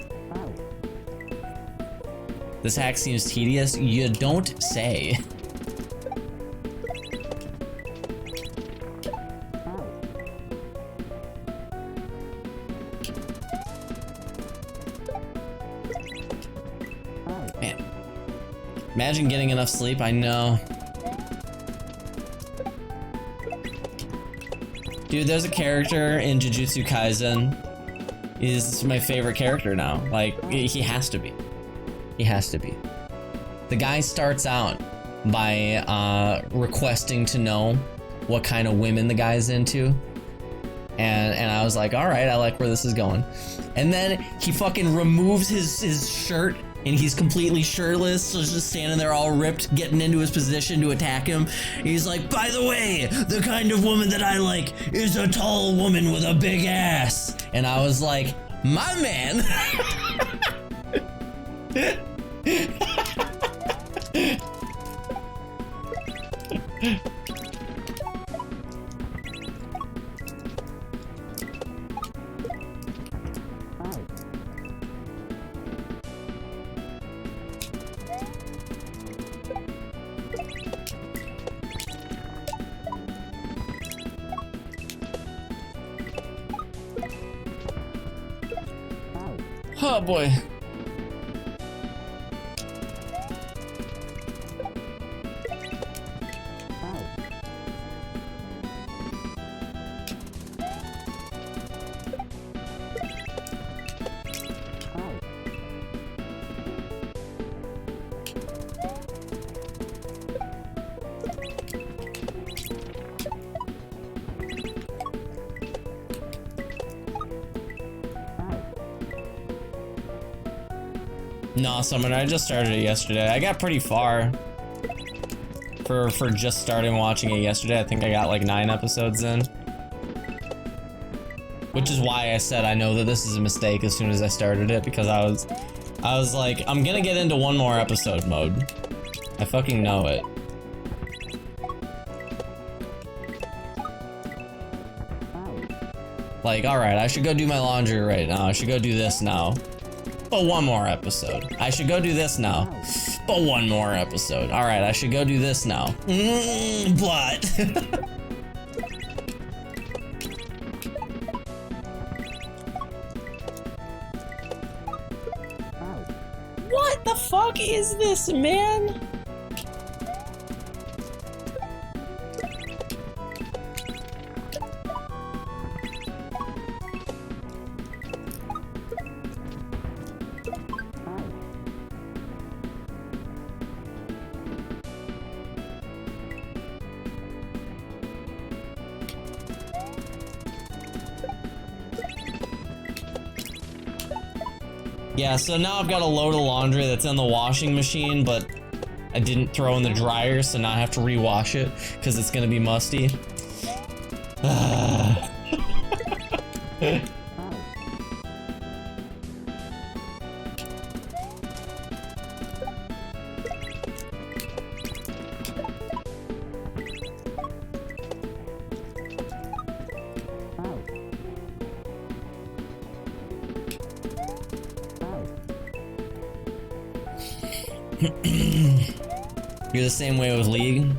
This hack seems tedious. You don't say. Man. Imagine getting enough sleep, I know. Dude, there's a character in Jujutsu Kaisen. He's my favorite character now. Like, he has to be. He has to be. The guy starts out by requesting to know what kind of women the guy's into. And I was like, alright, I like where this is going. And then he fucking removes his shirt and he's completely shirtless, so just standing there all ripped, getting into his position to attack him. He's like, by the way, the kind of woman that I like is a tall woman with a big ass. And I was like, my man. Oh boy. No, Summoner, I just started it yesterday. I got pretty far for just starting watching it yesterday. I think I got like 9 episodes in. Which is why I said I know that this is a mistake as soon as I started it, because I was like, I'm gonna get into 1 more episode mode. I fucking know it. Like, alright, I should go do my laundry right now. I should go do this now. But 1 more episode. I should go do this now. But 1 more episode. Alright, I should go do this now. But. What the fuck is this, man? Yeah, so now I've got a load of laundry that's in the washing machine, but I didn't throw in the dryer, so now I have to rewash it because it's gonna be musty. You're the same way with League.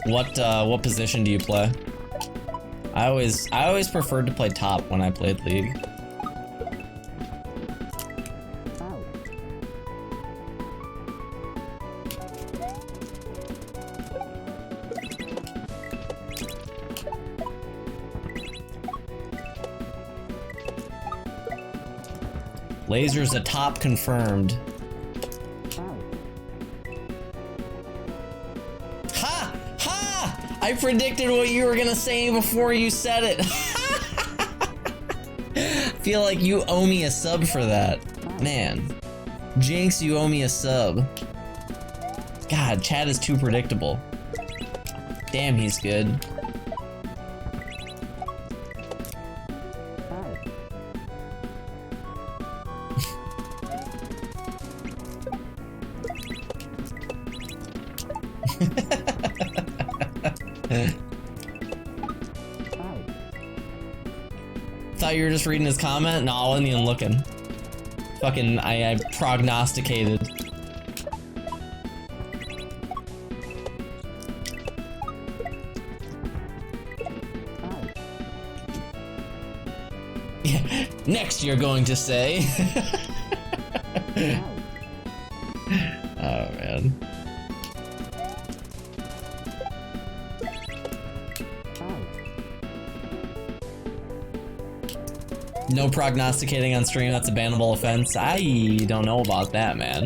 What position do you play? I always preferred to play top when I played League. Laser's a top confirmed. I predicted what you were gonna say before you said it. I feel like you owe me a sub for that. Man. Jinx, you owe me a sub. God, Chad is too predictable. Damn, he's good. Thought you were just reading his comment? No, I wasn't even looking. Fucking, I prognosticated. Yeah, next you're going to say. Oh, man. No prognosticating on stream, that's a bannable offense. I don't know about that, man.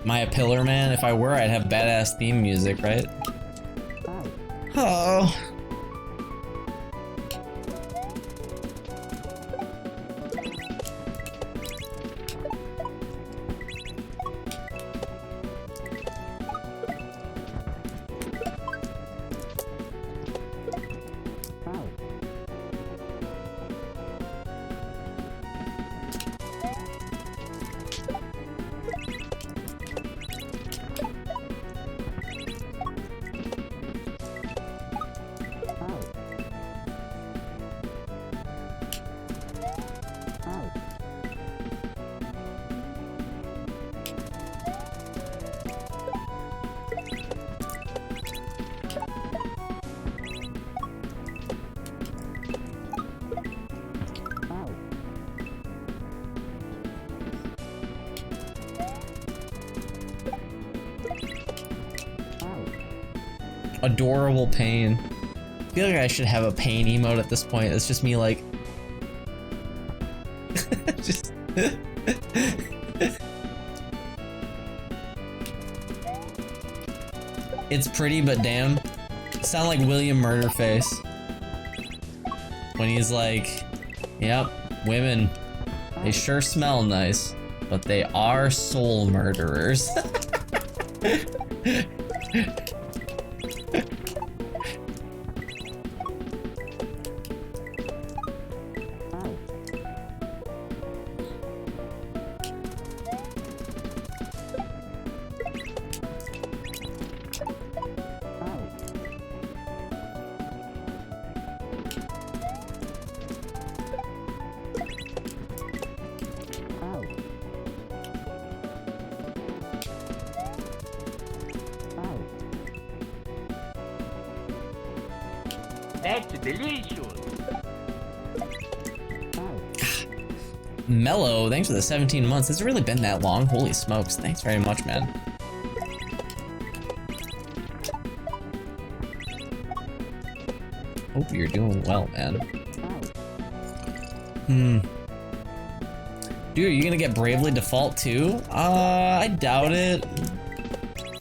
Am I a pillar man? If I were, I'd have badass theme music, right? Oh. Adorable pain. I feel like I should have a pain emote at this point. It's just me like just It's pretty, but damn. Sound like William Murderface. When he's like, yep, women, they sure smell nice, but they are soul murderers. That's delicious. Mellow, thanks for the 17 months. Has it really been that long? Holy smokes. Thanks very much, man. Hope you're doing well, man. Dude, are you gonna get Bravely Default too? I doubt it.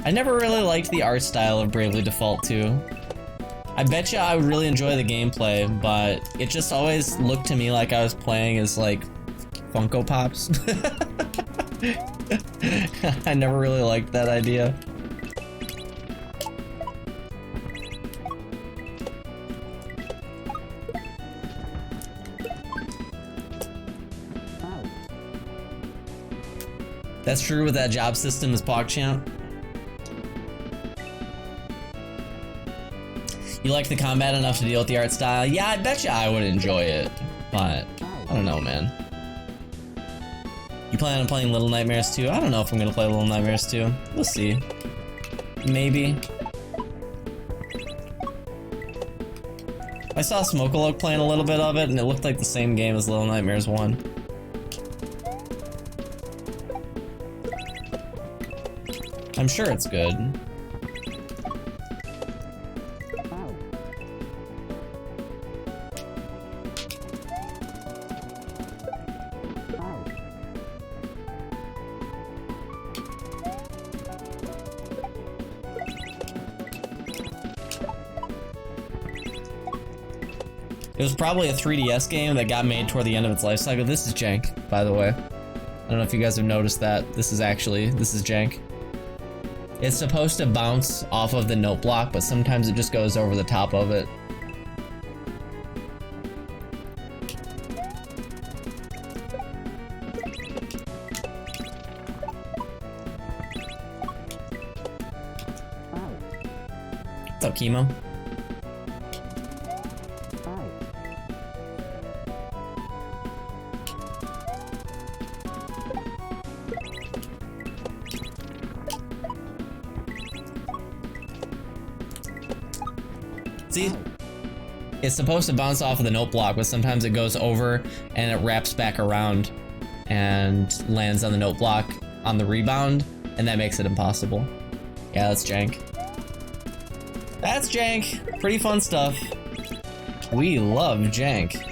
I never really liked the art style of Bravely Default 2. I bet you I would really enjoy the gameplay, but it just always looked to me like I was playing as like Funko Pops. I never really liked that idea. That's true with that job system as PogChamp. You like the combat enough to deal with the art style? Yeah, I bet you I would enjoy it, but I don't know, man. You plan on playing Little Nightmares 2? I don't know if I'm gonna play Little Nightmares 2. We'll see. Maybe. I saw Smokealoke playing a little bit of it, and it looked like the same game as Little Nightmares 1. I'm sure it's good. It was probably a 3DS game that got made toward the end of its life cycle. This is jank, by the way. I don't know if you guys have noticed that. This is jank. It's supposed to bounce off of the note block, but sometimes it just goes over the top of it. What's up, Chemo? See? It's supposed to bounce off of the note block, but sometimes it goes over and it wraps back around and lands on the note block on the rebound, and that makes it impossible. Yeah, that's jank. That's jank. Pretty fun stuff. We love jank.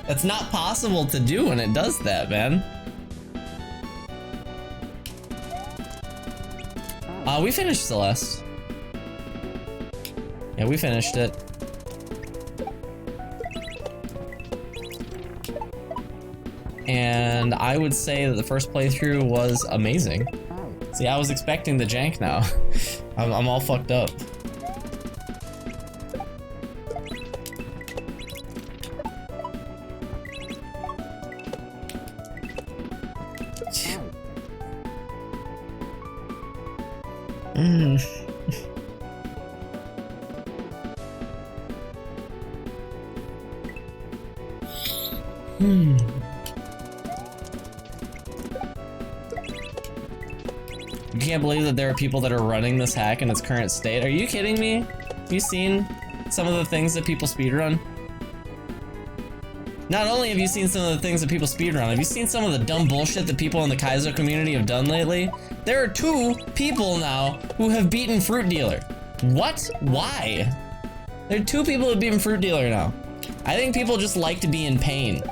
That's not possible to do when it does that, man. We finished Celeste. Yeah, we finished it. And I would say that the first playthrough was amazing. See, I was expecting the jank now. I'm all fucked up. You can't believe that there are people that are running this hack in its current state. Are you kidding me? Have you seen some of the things that people speedrun? Not only have you seen some of the things that people speedrun, have you seen some of the dumb bullshit that people in the Kaizo community have done lately? There are 2 people now who have beaten Fruit Dealer. What? Why? There are 2 people who have beaten Fruit Dealer now. I think people just like to be in pain.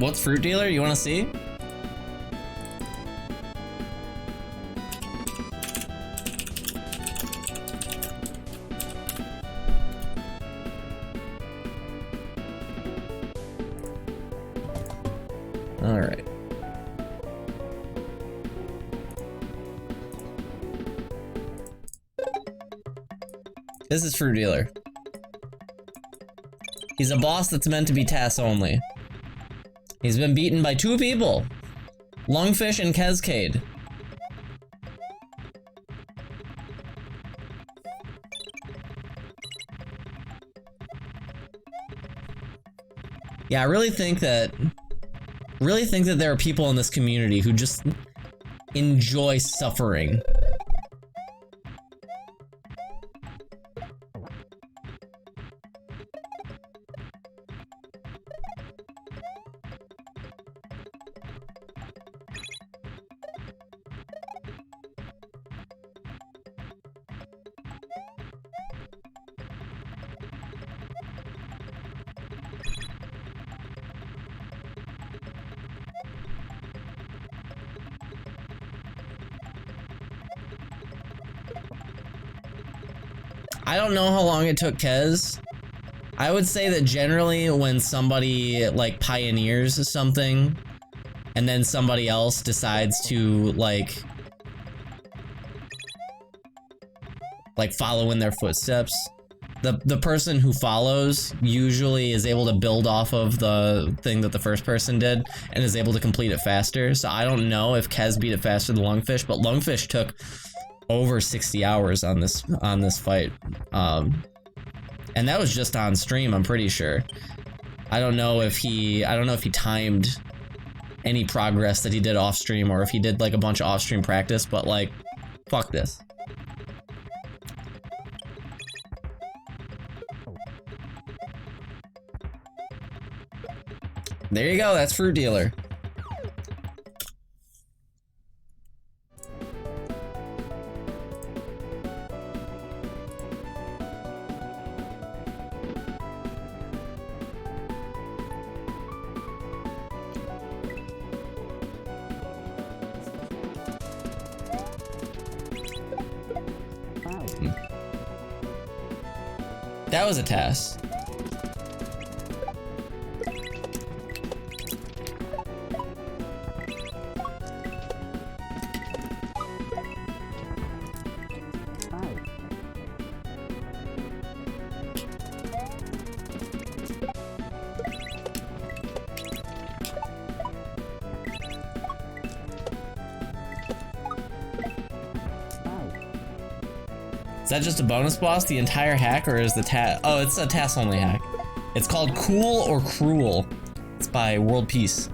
What's Fruit Dealer? You wanna see? All right. This is Fruit Dealer. He's a boss that's meant to be TAS only. He's been beaten by 2 people, Lungfish and Cascade. Yeah, I really think that there are people in this community who just enjoy suffering. I don't know how long it took Kez. I would say that generally when somebody like pioneers something and then somebody else decides to like follow in their footsteps, the person who follows usually is able to build off of the thing that the first person did and is able to complete it faster. So I don't know if Kez beat it faster than Lungfish, but Lungfish took over 60 hours on this fight. And that was just on stream, I'm pretty sure. I don't know if he timed any progress that he did off stream or if he did like a bunch of off stream practice, but like, fuck this. There you go, that's Fruit Dealer. That was a task. Is that just a bonus boss, the entire hack, or is the TAS? Oh, it's a TAS only hack. It's called Cool or Cruel. It's by World Peace.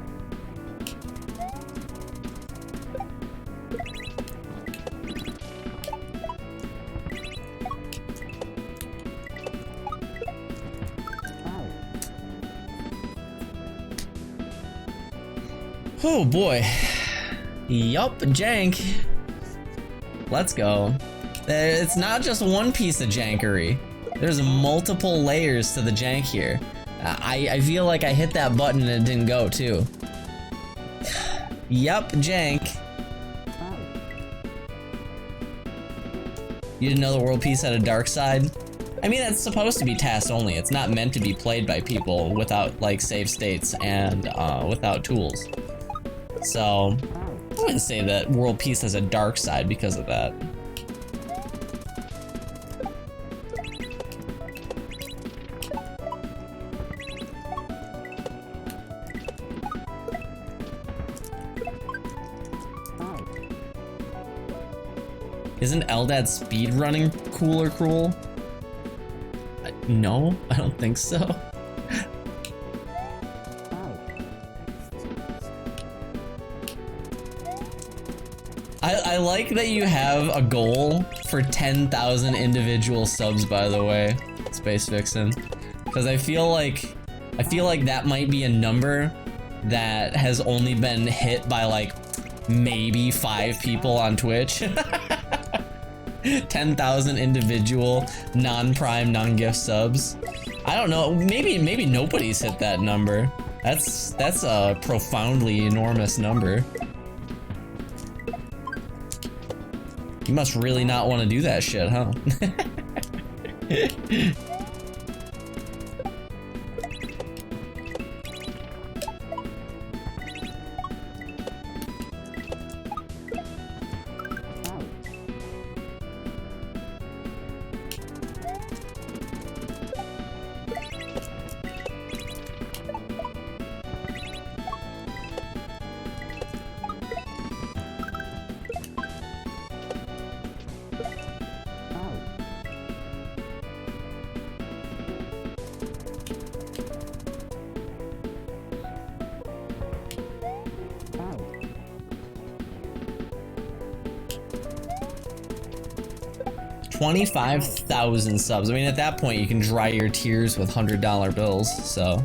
Oh boy. Yup, jank. Let's go. It's not just one piece of jankery. There's multiple layers to the jank here. I feel like I hit that button and it didn't go too. Yup, jank. You didn't know the world piece had a dark side? I mean, it's supposed to be task only. It's not meant to be played by people without like save states and without tools. So I wouldn't say that world peace has a dark side because of that. Isn't Eldad speedrunning cool or cruel? No, I don't think so. I like that you have a goal for 10,000 individual subs, by the way, Space Vixen, because I feel like that might be a number that has only been hit by like maybe 5 people on Twitch. 10,000 individual non-prime, non-gift subs. I don't know. Maybe nobody's hit that number. That's a profoundly enormous number. You must really not want to do that shit, huh? 25,000 subs. I mean, at that point, you can dry your tears with $100 bills, so.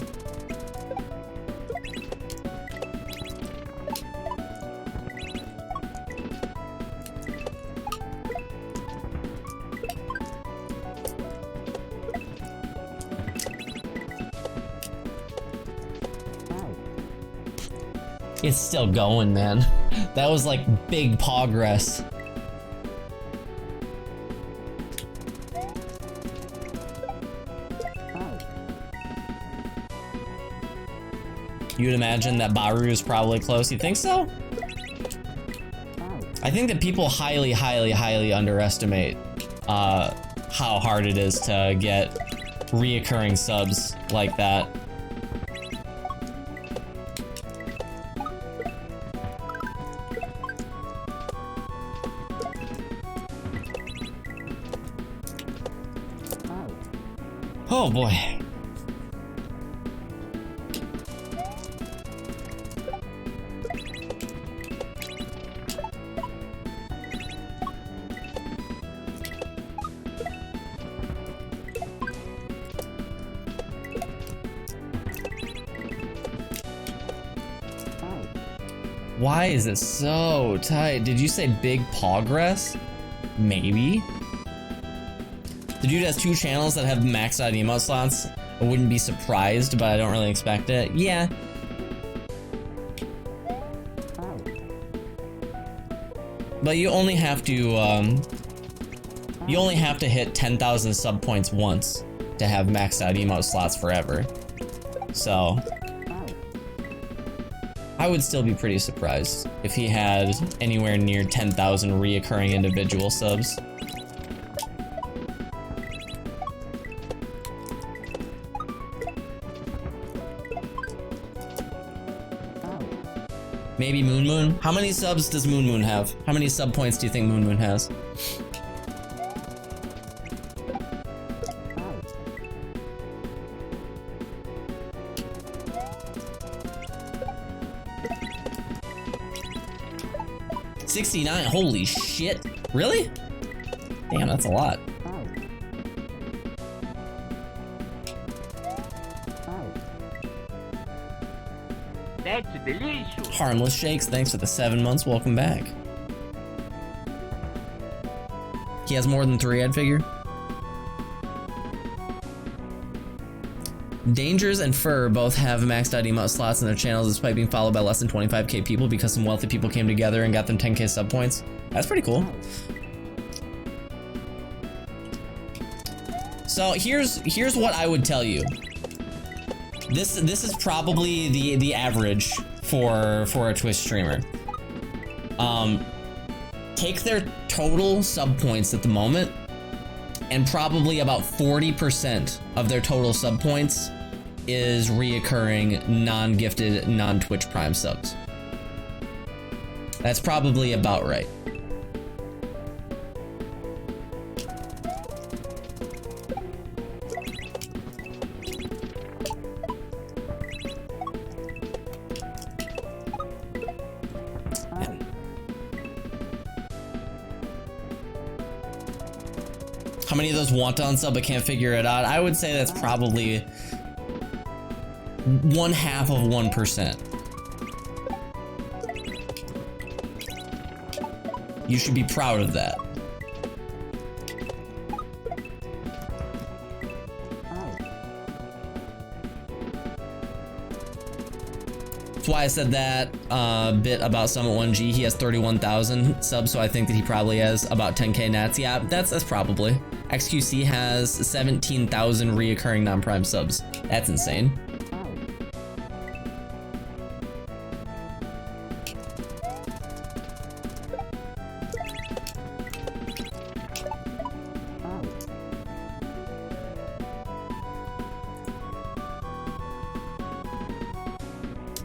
It's still going, man. That was like big progress. You'd imagine that Baru is probably close. You think so? I think that people highly, highly, highly underestimate how hard it is to get reoccurring subs like that. Oh boy. Why is it so tight? Did you say big progress? Maybe. The dude has 2 channels that have maxed out emote slots. I wouldn't be surprised, but I don't really expect it. Yeah. But you only have to hit 10,000 sub points once to have maxed out emote slots forever. So I would still be pretty surprised if he had anywhere near 10,000 reoccurring individual subs. Maybe Moon Moon? How many subs does Moon Moon have? How many sub points do you think Moon Moon has? $69, holy shit. Really? Damn, that's a lot. That's delicious. Harmless Shakes, thanks for the 7 months. Welcome back. He has more than 3, I'd figure. Dangers and Fur both have maxed out emote slots in their channels despite being followed by less than 25k people because some wealthy people came together and got them 10k sub points. That's pretty cool. So here's what I would tell you. This is probably the average for a Twitch streamer. Take their total sub points at the moment, and probably about 40% of their total sub points is reoccurring non-gifted, non-Twitch Prime subs. That's probably about right. How many of those want to unsub but can't figure it out? I would say that's probably 1/2 of 1%. You should be proud of that. That's why I said that bit about Summit 1G. He has 31,000 subs, so I think that he probably has about 10k nats. Yeah, that's probably. XQC has 17,000 reoccurring non-prime subs. That's insane.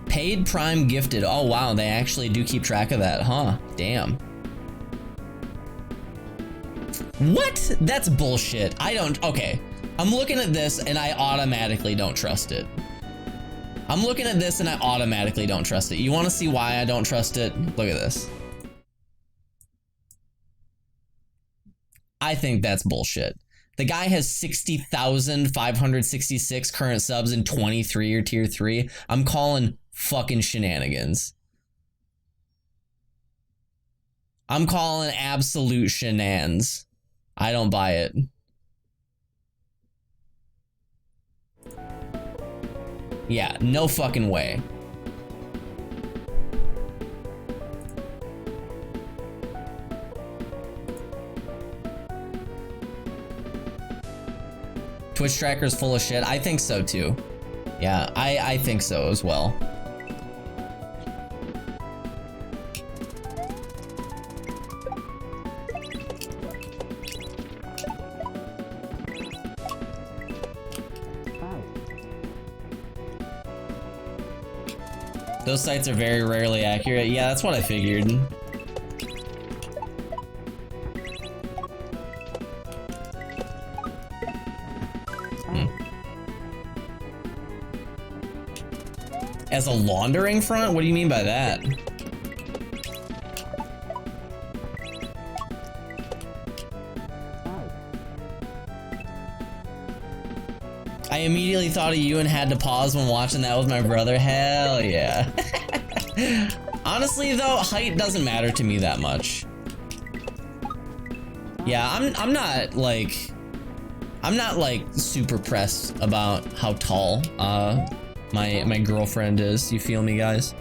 Paid Prime gifted. Oh wow, they actually do keep track of that, huh? Damn. What? That's bullshit. I don't, okay. I'm looking at this and I automatically don't trust it. I'm looking at this and I automatically don't trust it. You wanna see why I don't trust it? Look at this. I think that's bullshit. The guy has 60,566 current subs and 23 or tier 3. I'm calling fucking shenanigans. I'm calling absolute shenanigans. I don't buy it. Yeah, no fucking way. Twitch tracker's full of shit. I think so too. Yeah, I think so as well. Those sites are very rarely accurate. Yeah, that's what I figured. As a laundering front? What do you mean by that? I immediately thought of you and had to pause when watching that with my brother. Hell yeah. Honestly though, height doesn't matter to me that much. Yeah, I'm not like super pressed about how tall my girlfriend is. You feel me, guys?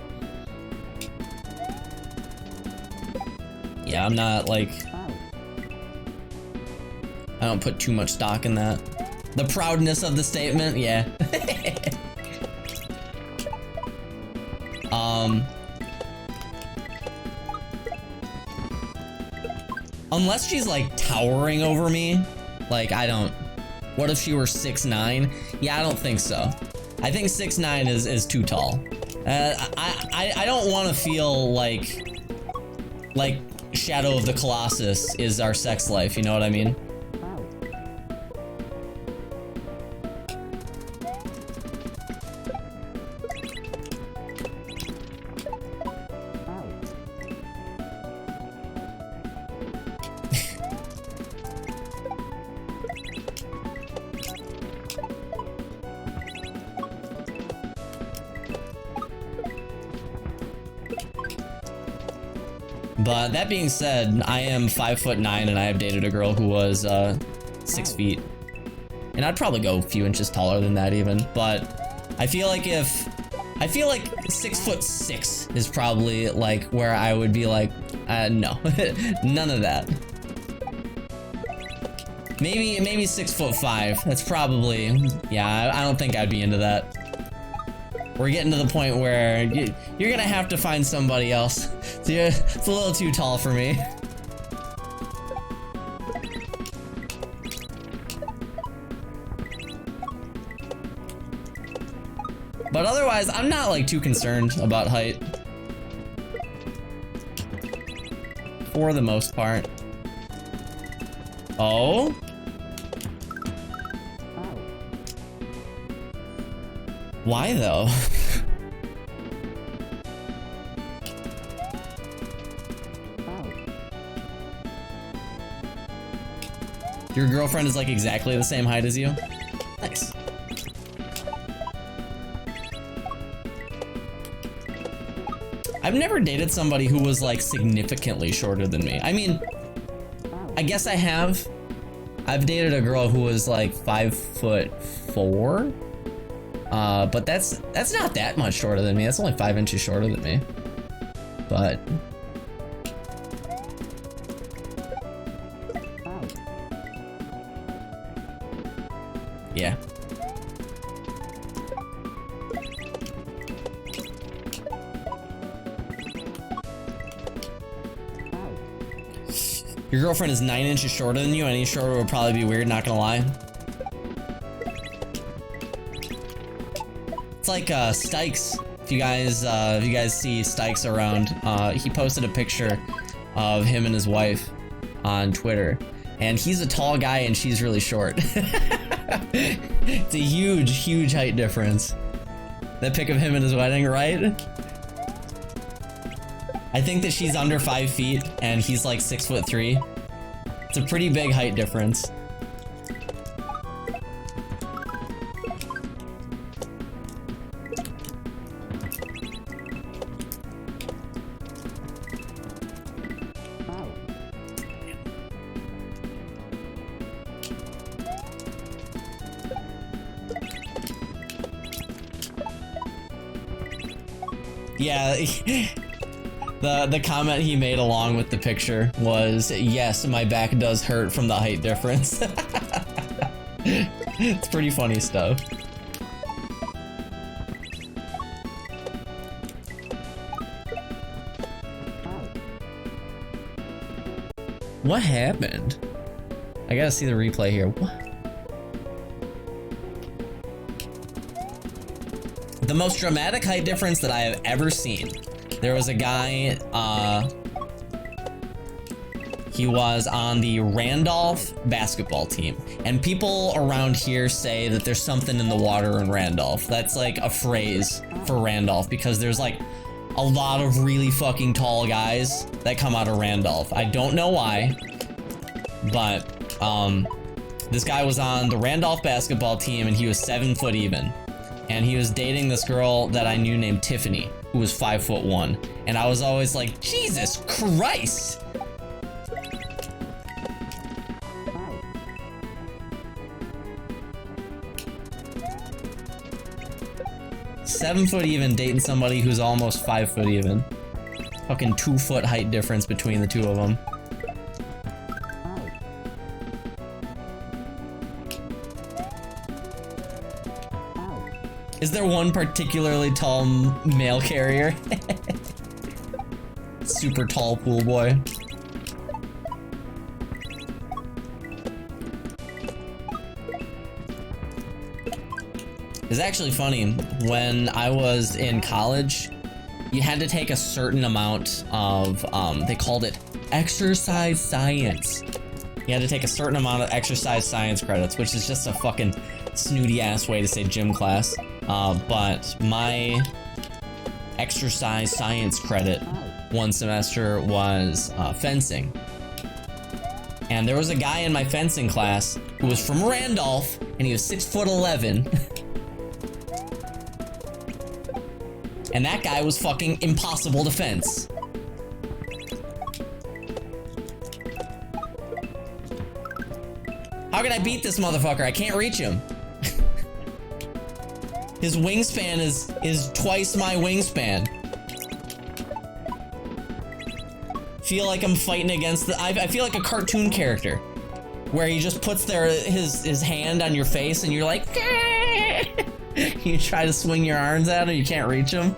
Yeah, I'm not like, I don't put too much stock in that. The proudness of the statement, yeah. Unless she's like towering over me, like I don't, what if she were 6'9"? Yeah, I don't think so. I think 6'9" is too tall. I don't want to feel like Shadow of the Colossus is our sex life, you know what I mean? But that being said, I am 5'9" and I have dated a girl who was 6 feet. And I'd probably go a few inches taller than that even, but I feel like 6'6" is probably like where I would be like, no, none of that. Maybe 6'5". That's probably, yeah, I don't think I'd be into that. We're getting to the point where you're gonna have to find somebody else. It's a little too tall for me. But otherwise, I'm not like too concerned about height. For the most part. Oh? Why though? Your girlfriend is like exactly the same height as you? Nice. I've never dated somebody who was like significantly shorter than me. I mean, I guess I have. I've dated a girl who was like 5'4". But that's not that much shorter than me. That's only 5 inches shorter than me. But yeah. Your girlfriend is 9 inches shorter than you. Any shorter would probably be weird, not gonna lie. It's like Stykes. If you guys see Stykes around, he posted a picture of him and his wife on Twitter, and he's a tall guy and she's really short. It's a huge height difference. That pic of him at his wedding, right? I think that she's under 5 feet and he's like 6'3". It's a pretty big height difference. Yeah, the comment he made along with the picture was, yes, my back does hurt from the height difference. It's pretty funny stuff. What happened? I gotta see the replay here. What? The most dramatic height difference that I have ever seen. There was a guy, he was on the Randolph basketball team. And people around here say that there's something in the water in Randolph. That's like a phrase for Randolph because there's like a lot of really fucking tall guys that come out of Randolph. I don't know why, but this guy was on the Randolph basketball team and he was 7 foot even. And he was dating this girl that I knew named Tiffany, who was 5'1". And I was always like, Jesus Christ! Seven foot even dating somebody who's almost 5 foot even. Fucking 2 foot height difference between the two of them. Is there one particularly tall mail carrier? Super tall pool boy. It's actually funny, when I was in college, you had to take a certain amount of, they called it exercise science. You had to take a certain amount of exercise science credits, which is just a fucking snooty ass way to say gym class. But my exercise science credit one semester was fencing. And there was a guy in my fencing class who was from Randolph, and he was 6'11". And that guy was fucking impossible to fence. How can I beat this motherfucker? I can't reach him. His wingspan is twice my wingspan. Feel like I'm fighting against the. I feel like a cartoon character, where he just puts his hand on your face and you're like, you try to swing your arms at him, you can't reach him.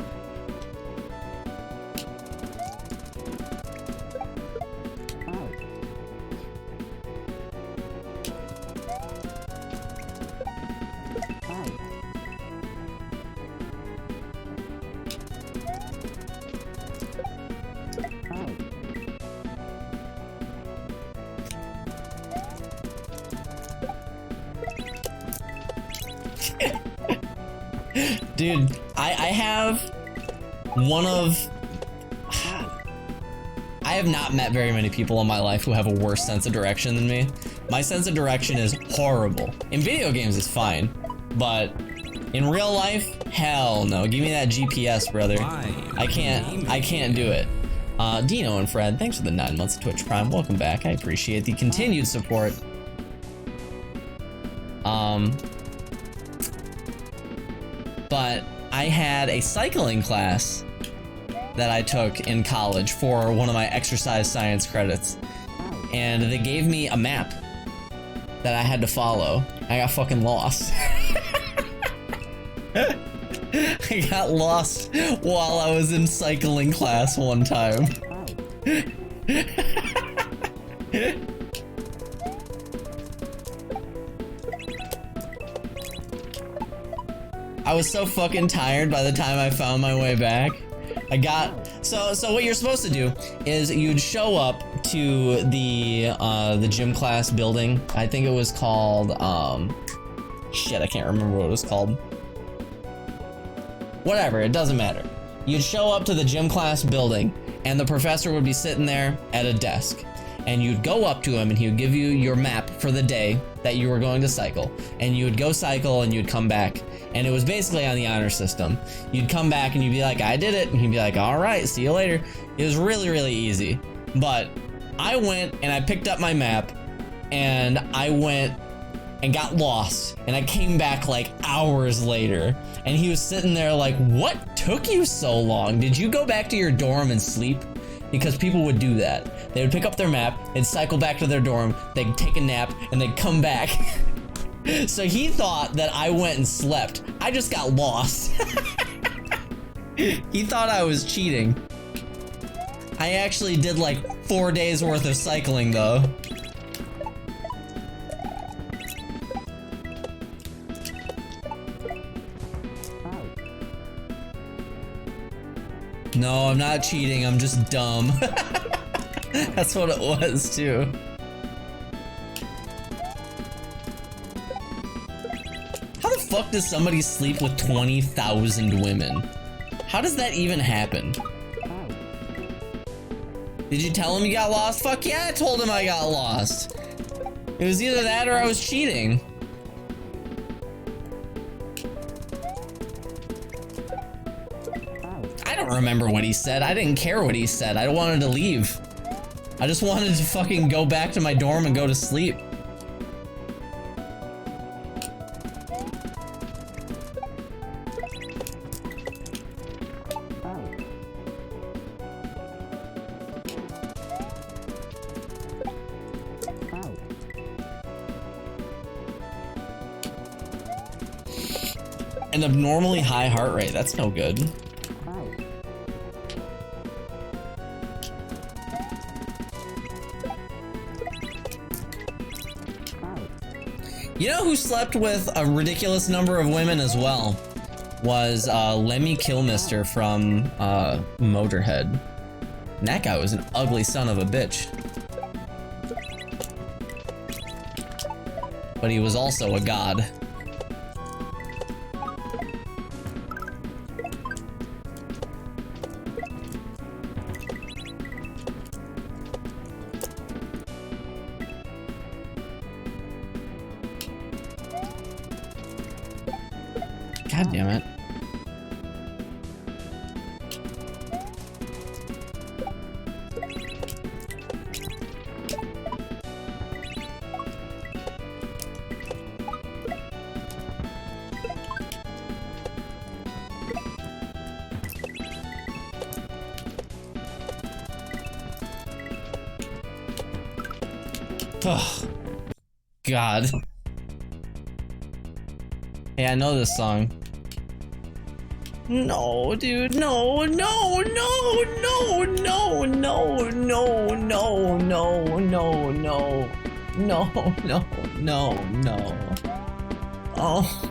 Dude, I have one of... I have not met very many people in my life who have a worse sense of direction than me. My sense of direction is horrible. In video games, it's fine. But in real life, hell no. Give me that GPS, brother. I can't do it. Dino and Fred, thanks for the 9 months of Twitch Prime. Welcome back. I appreciate the continued support. But I had a cycling class that I took in college for one of my exercise science credits. And they gave me a map that I had to follow. I got fucking lost. I got lost while I was in cycling class one time. I was so fucking tired by the time I found my way back. So what you're supposed to do is you'd show up to the gym class building. I think it was called shit, I can't remember what it was called. Whatever, it doesn't matter. You'd show up to the gym class building and the professor would be sitting there at a desk. And you'd go up to him and he would give you your map for the day that you were going to cycle. And you would go cycle and you'd come back. And it was basically on the honor system. You'd come back and you'd be like, I did it. And he'd be like, all right, see you later. It was really, really easy. But I went and I picked up my map and I went and got lost. And I came back like hours later. And he was sitting there like, what took you so long? Did you go back to your dorm and sleep? Because people would do that. They would pick up their map, they'd cycle back to their dorm, they'd take a nap, and they'd come back. So he thought that I went and slept. I just got lost. He thought I was cheating. I actually did like 4 days worth of cycling though. No, I'm not cheating, I'm just dumb. That's what it was, too. How the fuck does somebody sleep with 20,000 women? How does that even happen? Did you tell him you got lost? Fuck yeah, I told him I got lost. It was either that or I was cheating. I don't remember what he said. I didn't care what he said. I wanted to leave. I just wanted to fucking go back to my dorm and go to sleep. An abnormally high heart rate. That's no good. You know who slept with a ridiculous number of women as well? Was Lemmy Kilmister from Motorhead. And that guy was an ugly son of a bitch. But he was also a god. God damn it. Oh, God. Hey, I know this song. No, dude, no, no, no, no, no, no, no, no, no, no, no, no, no, no. Oh.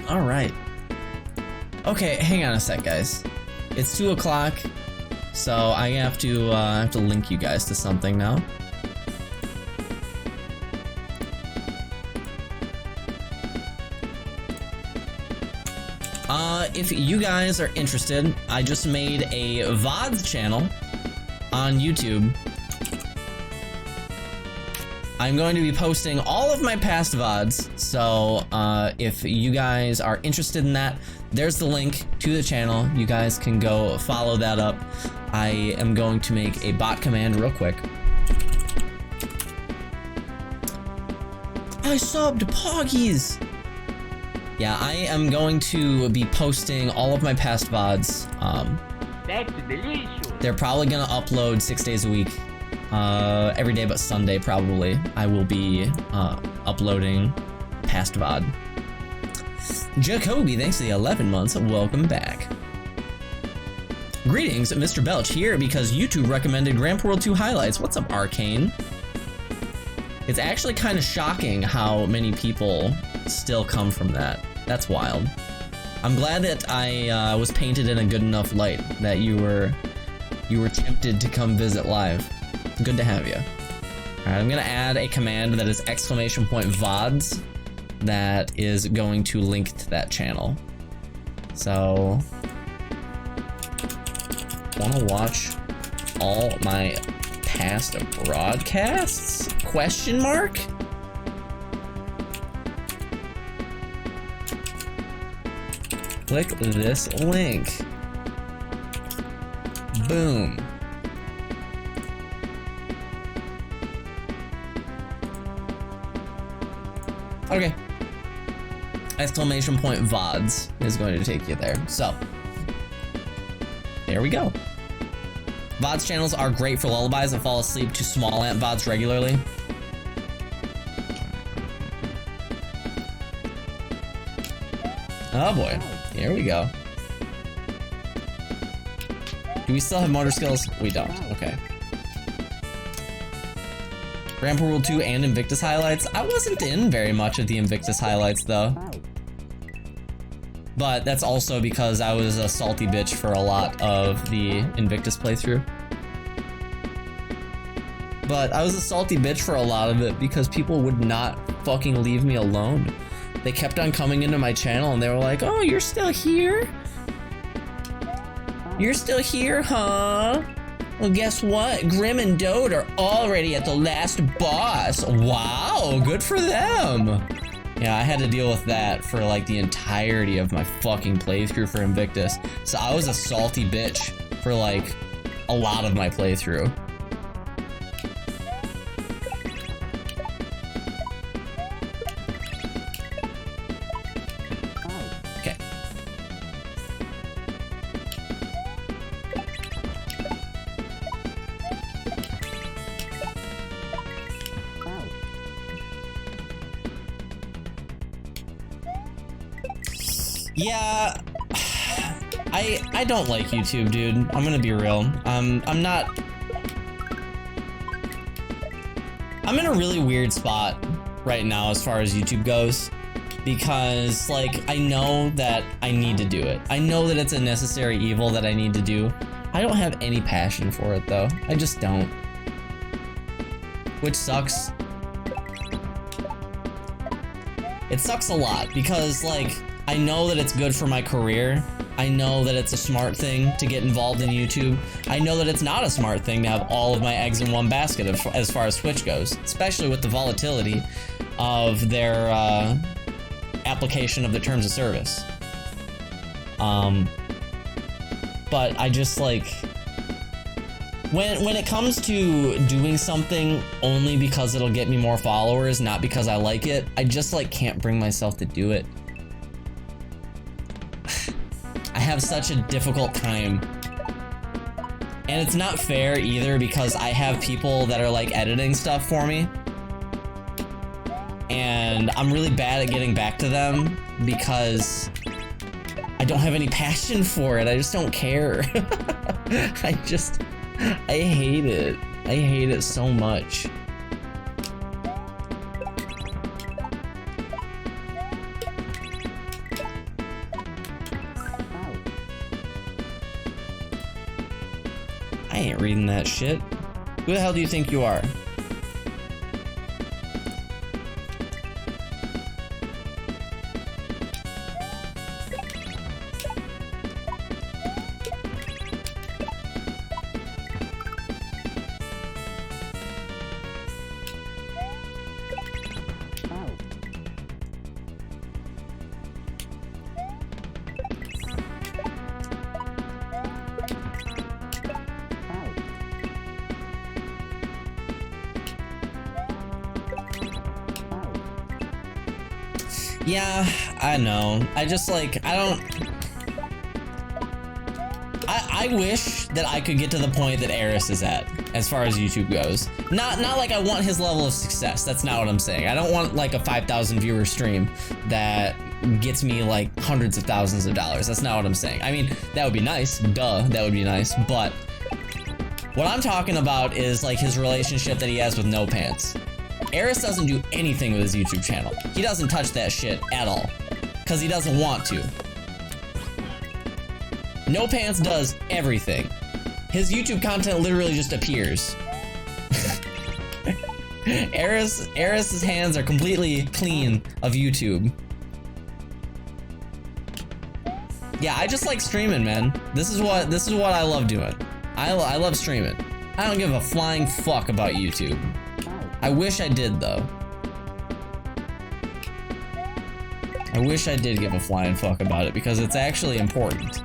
All right. Okay, hang on a sec, guys. It's 2 o'clock, so I have to link you guys to something now. If you guys are interested, I just made a VOD channel on YouTube. I'm going to be posting all of my past VODs, so if you guys are interested in that, there's the link to the channel. You guys can go follow that up. I am going to make a bot command real quick. I subbed Poggies! Yeah, I am going to be posting all of my past VODs. That's delicious. They're probably gonna upload 6 days a week. Every day but Sunday, probably. I will be uploading past VOD. Jacoby, thanks for the 11 months. Welcome back. Greetings, Mr. Belch here because YouTube recommended Grandpa World 2 highlights. What's up, Arcane? It's actually kind of shocking how many people still come from that. That's wild. I'm glad that I was painted in a good enough light that you were tempted to come visit live. Good to have you. Alright, I'm gonna add a command that is !VODs that is going to link to that channel. So, wanna watch all my past broadcasts? Question mark? Click this link. Boom. Okay. !VODs is going to take you there. So, there we go. VODs channels are great for lullabies and fall asleep to small ant VODs regularly. Oh boy, here we go. Do we still have motor skills? We don't, okay. Grandpa World 2 and Invictus highlights? I wasn't in very much of the Invictus highlights though. But that's also because I was a salty bitch for a lot of the Invictus playthrough. But I was a salty bitch for a lot of it because people would not fucking leave me alone. They kept on coming into my channel and they were like, oh, you're still here? You're still here, huh? Well, guess what? Grim and Dode are already at the last boss. Wow, good for them. Yeah, I had to deal with that for like the entirety of my fucking playthrough for Invictus. So I was a salty bitch for like a lot of my playthrough. Okay. Yeah, I don't like YouTube, dude. I'm gonna be real. I'm in a really weird spot right now as far as YouTube goes because like I know that I need to do it. I know that it's a necessary evil that I need to do. I don't have any passion for it though. I just don't. Which sucks. It sucks a lot because like I know that it's good for my career. I know that it's a smart thing to get involved in YouTube. I know that it's not a smart thing to have all of my eggs in one basket as far as Twitch goes, especially with the volatility of their application of the terms of service. But I just like, when it comes to doing something only because it'll get me more followers, not because I like it, I just like can't bring myself to do it. I have such a difficult time. And it's not fair either because I have people that are like editing stuff for me. And I'm really bad at getting back to them because I don't have any passion for it. I just don't care. I hate it. I hate it so much. I ain't reading that shit. Who the hell do you think you are? Yeah, I know. I just like, I wish that I could get to the point that Eris is at, as far as YouTube goes. Not like I want his level of success. That's not what I'm saying. I don't want like a 5,000 viewer stream that gets me like hundreds of thousands of dollars. That's not what I'm saying. I mean, that would be nice. Duh, that would be nice. But what I'm talking about is like his relationship that he has with No Pants. Eris doesn't do anything with his YouTube channel. He doesn't touch that shit at all. Because he doesn't want to. No Pants does everything. His YouTube content literally just appears. Eris's hands are completely clean of YouTube. Yeah, I just like streaming, man. This is what I love doing. I love streaming. I don't give a flying fuck about YouTube. I wish I did, though. I wish I did give a flying fuck about it because it's actually important.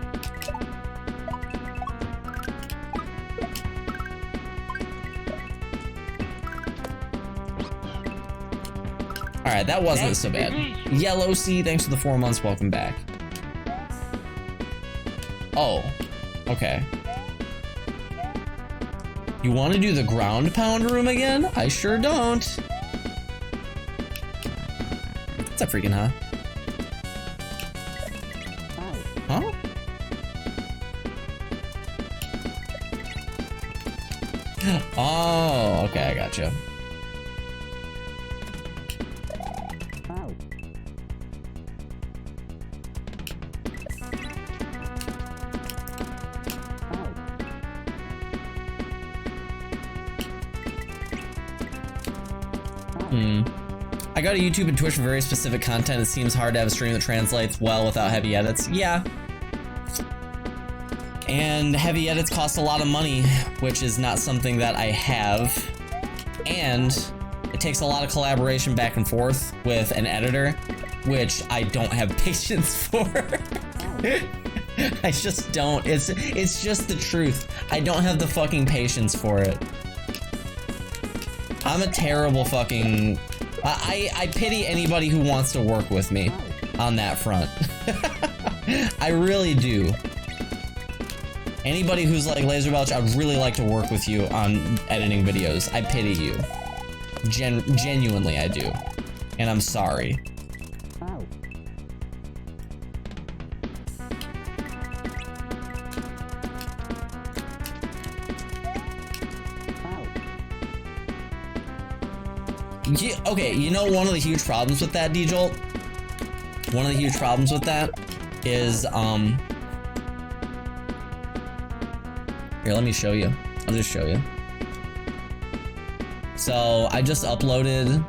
Alright, that wasn't so bad. Yellow Sea, thanks for the 4 months, welcome back. Oh, okay. You want to do the ground pound room again? I sure don't. What's up, freaking, huh? Huh? Oh, okay, I gotcha. I go to YouTube and Twitch for very specific content. It seems hard to have a stream that translates well without heavy edits. Yeah. And heavy edits cost a lot of money, which is not something that I have. And it takes a lot of collaboration back and forth with an editor, which I don't have patience for. I just don't. It's just the truth. I don't have the fucking patience for it. I'm a terrible fucking... I pity anybody who wants to work with me on that front. I really do. Anybody who's like Laser Belch, I'd really like to work with you on editing videos. I pity you. Genuinely, I do. And I'm sorry. Yeah, okay, you know one of the huge problems with that, D-Jolt? One of the huge problems with that is, here, let me show you. I'll just show you. So, I just uploaded,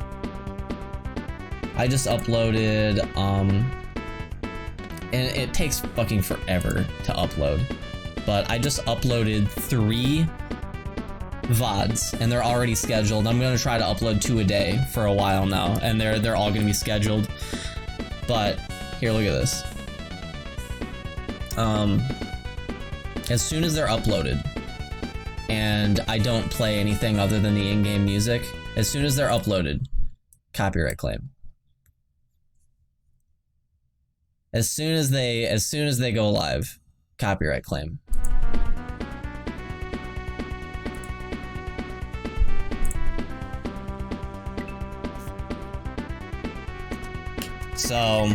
and it takes fucking forever to upload. But I just uploaded 3 VODs, and they're already scheduled. I'm gonna try to upload 2 a day for a while now, and they're all gonna be scheduled. But here, look at this. As soon as they're uploaded, and I don't play anything other than the in-game music, as soon as they're uploaded, copyright claim. As soon as they go live, copyright claim. So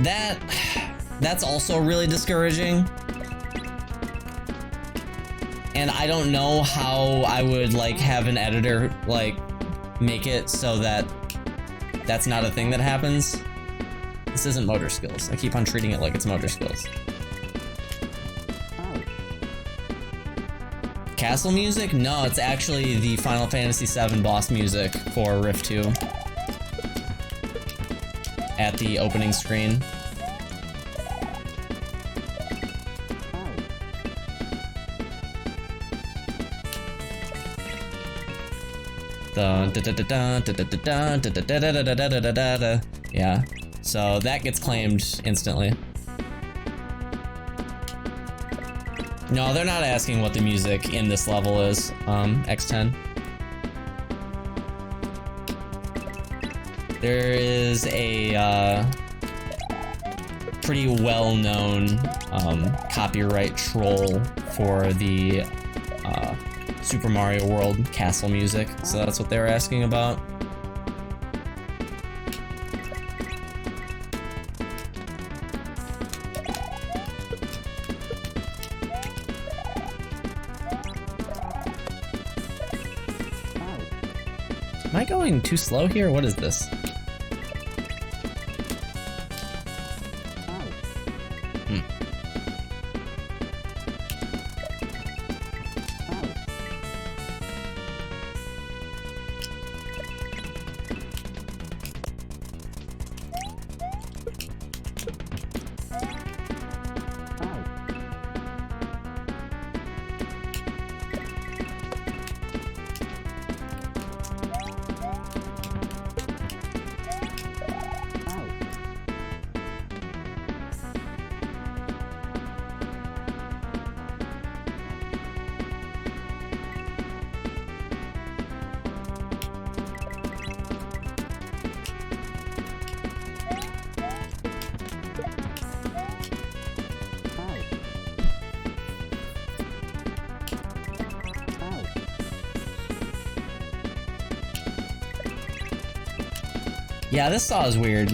that's also really discouraging. And I don't know how I would like have an editor like make it so that that's not a thing that happens. This isn't motor skills. I keep on treating it like it's motor skills. Castle music? No, it's actually the Final Fantasy VII boss music for Rift 2. At the opening screen. Yeah, so that gets claimed instantly. No, they're not asking what the music in this level is, X10. There is a pretty well-known copyright troll for the Super Mario World castle music, so that's what they were asking about. Am I going too slow here? What is this? Yeah, this saw is weird.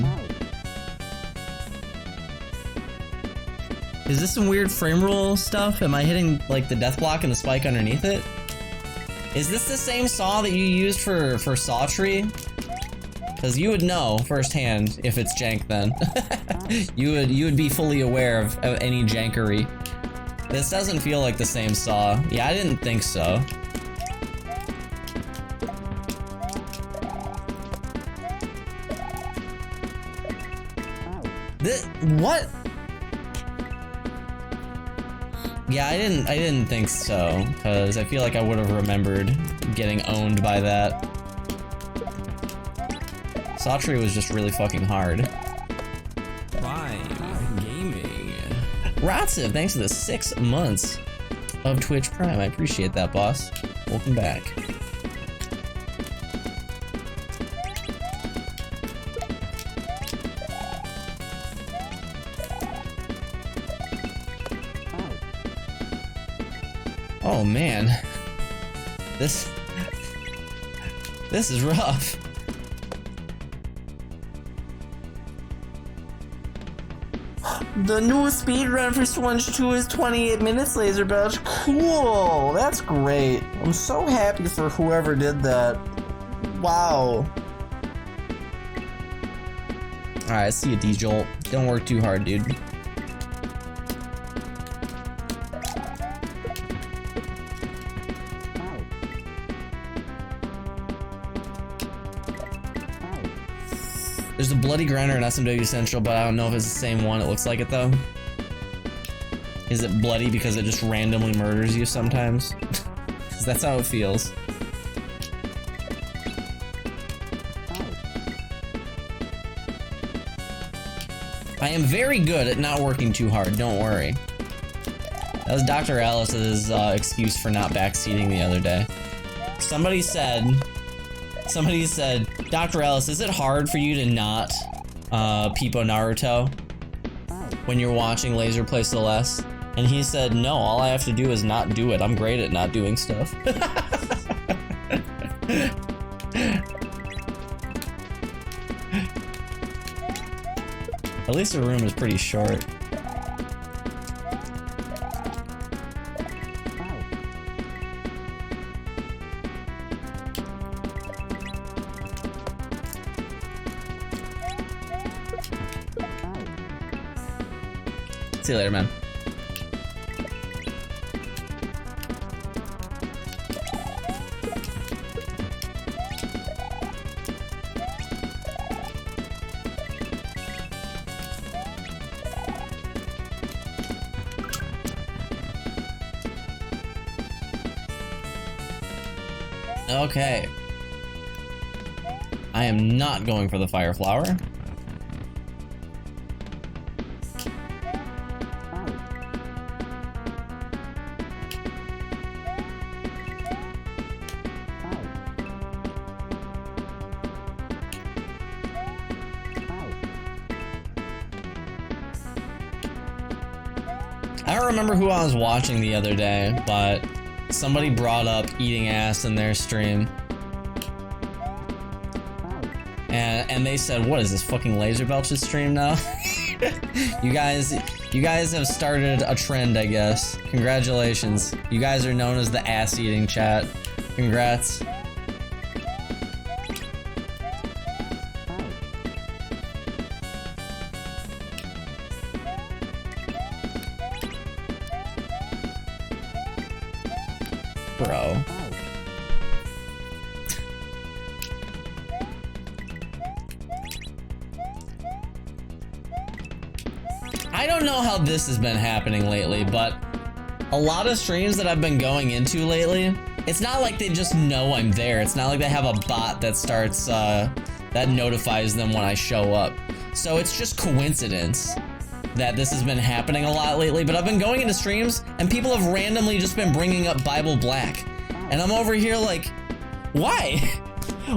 Is this some weird frame rule stuff? Am I hitting like the death block and the spike underneath it? Is this the same saw that you used for Saw Tree? Because you would know firsthand if it's jank then. you would be fully aware of any jankery. This doesn't feel like the same saw. Yeah, I didn't think so. What? Yeah, I didn't think so, because I feel like I would have remembered getting owned by that. Sawtree was just really fucking hard. Prime Gaming. Ratsiv, thanks for the 6 months of Twitch Prime. I appreciate that, boss. Welcome back. Oh man, this is rough. The new speedrun for Swunsh 2 is 28 minutes, Laser Belch. Cool, that's great. I'm so happy for whoever did that. Wow. Alright, see you, D-Jolt. Don't work too hard, dude. There's a Bloody Grinder in SMW Central, but I don't know if it's the same one. It looks like it, though. Is it bloody because it just randomly murders you sometimes? Because that's how it feels. I am very good at not working too hard, don't worry. That was Dr. Alice's excuse for not backseating the other day. Somebody said, Dr. Alice, is it hard for you to not peepo Naruto when you're watching Laser Play Celeste? And he said, no, all I have to do is not do it. I'm great at not doing stuff. At least the room is pretty short. See you later, man. Okay. I am not going for the fire flower. I don't remember who I was watching the other day, but somebody brought up eating ass in their stream. And they said, what is this, fucking Laser Belch's stream now? You guys have started a trend, I guess. Congratulations. You guys are known as the ass eating chat. Congrats. Bro. I don't know how this has been happening lately, but a lot of streams that I've been going into lately, it's not like they just know I'm there. It's not like they have a bot that starts, that notifies them when I show up. So it's just coincidence that this has been happening a lot lately, but I've been going into streams and people have randomly just been bringing up Bible Black. And I'm over here like, why?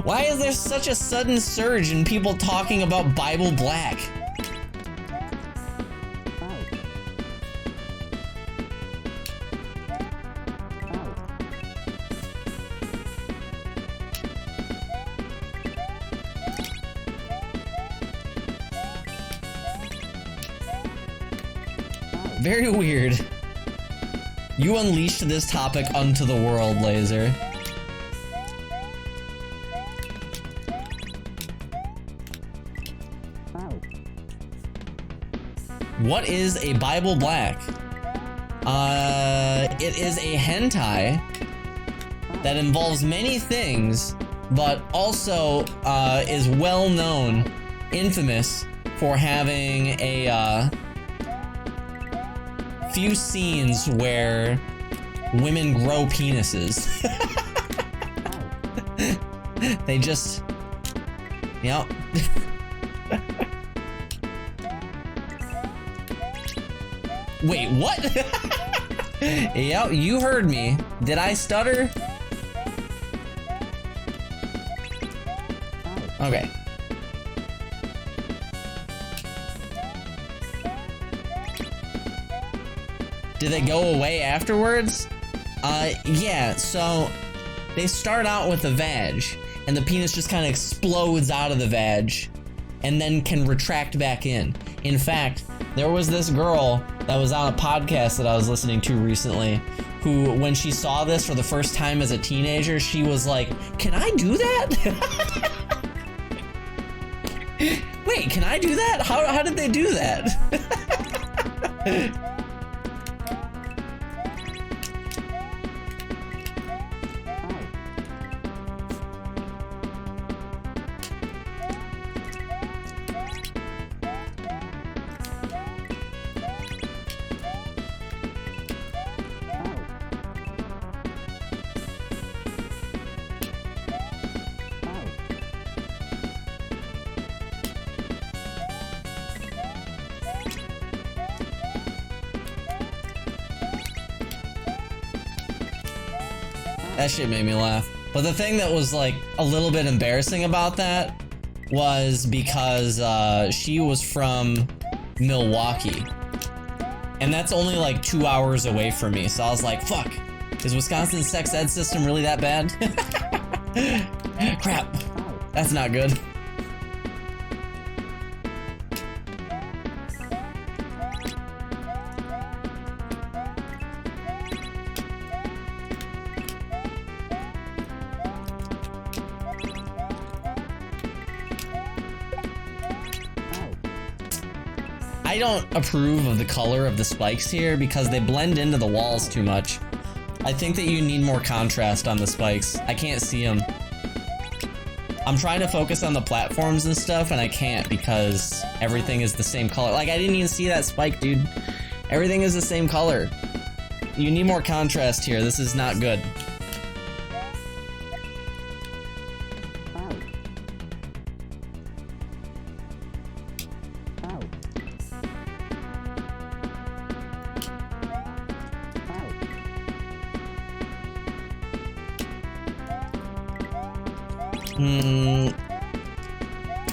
Why is there such a sudden surge in people talking about Bible Black? Very weird. You unleashed this topic unto the world, Laser. What is a Bible Black? It is a hentai that involves many things, but also is well known, infamous, for having a few scenes where women grow penises. They just, you know. Wait, what? Yeah, you heard me. Did I stutter? Okay. Did they go away afterwards? Yeah, so they start out with the vag, and the penis just kind of explodes out of the vag, and then can retract back in. In fact, there was this girl that was on a podcast that I was listening to recently, who, when she saw this for the first time as a teenager, she was like, can I do that? Wait, can I do that? How did they do that? That shit made me laugh. But the thing that was like a little bit embarrassing about that was because she was from Milwaukee. And that's only like 2 hours away from me. So I was like, fuck, is Wisconsin's sex ed system really that bad? Crap, that's not good. I don't approve of the color of the spikes here because they blend into the walls too much. I think that you need more contrast on the spikes. I can't see them. I'm trying to focus on the platforms and stuff and I can't because everything is the same color. Like I didn't even see that spike, dude. Everything is the same color. You need more contrast here. This is not good.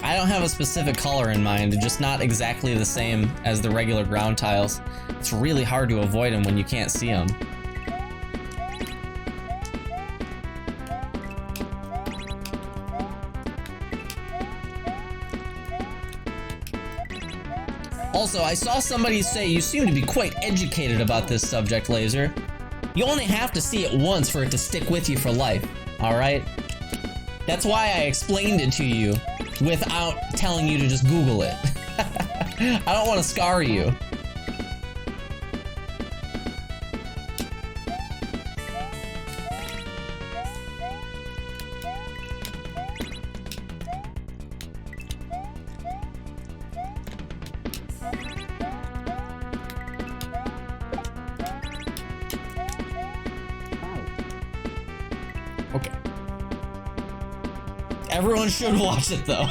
I don't have a specific color in mind, just not exactly the same as the regular ground tiles. It's really hard to avoid them when you can't see them. Also, I saw somebody say you seem to be quite educated about this subject, Laser. You only have to see it once for it to stick with you for life, alright? That's why I explained it to you without telling you to just Google it. I don't want to scar you. Okay. Everyone should watch it though.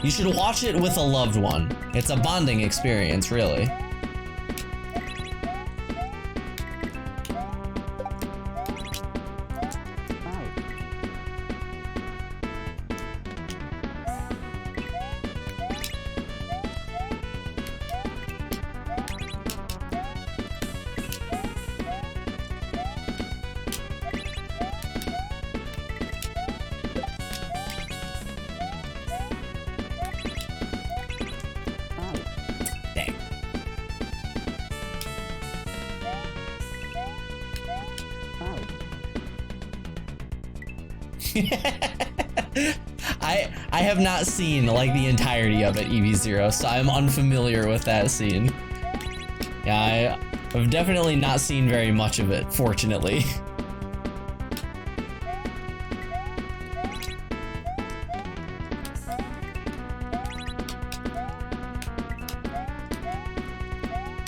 You should watch it with a loved one. It's a bonding experience, really. I have not seen like the entirety of it, EV0, so I'm unfamiliar with that scene. Yeah, I've definitely not seen very much of it, fortunately.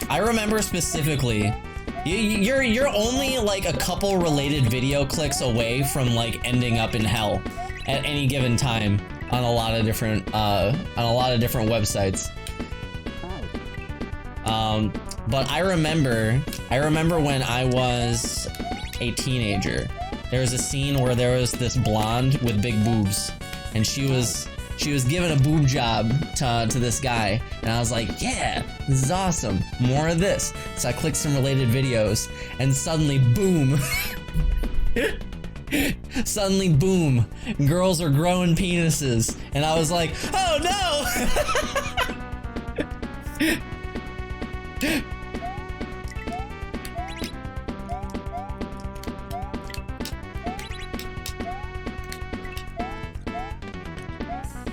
I remember specifically, you're only like a couple related video clicks away from like ending up in hell at any given time on a lot of different websites. But I remember when I was a teenager, there was a scene where there was this blonde with big boobs, and she was given a boob job to this guy, and I was like, yeah, this is awesome, more of this. So I clicked some related videos, and suddenly, boom. Suddenly, boom, girls are growing penises, and I was like, oh no!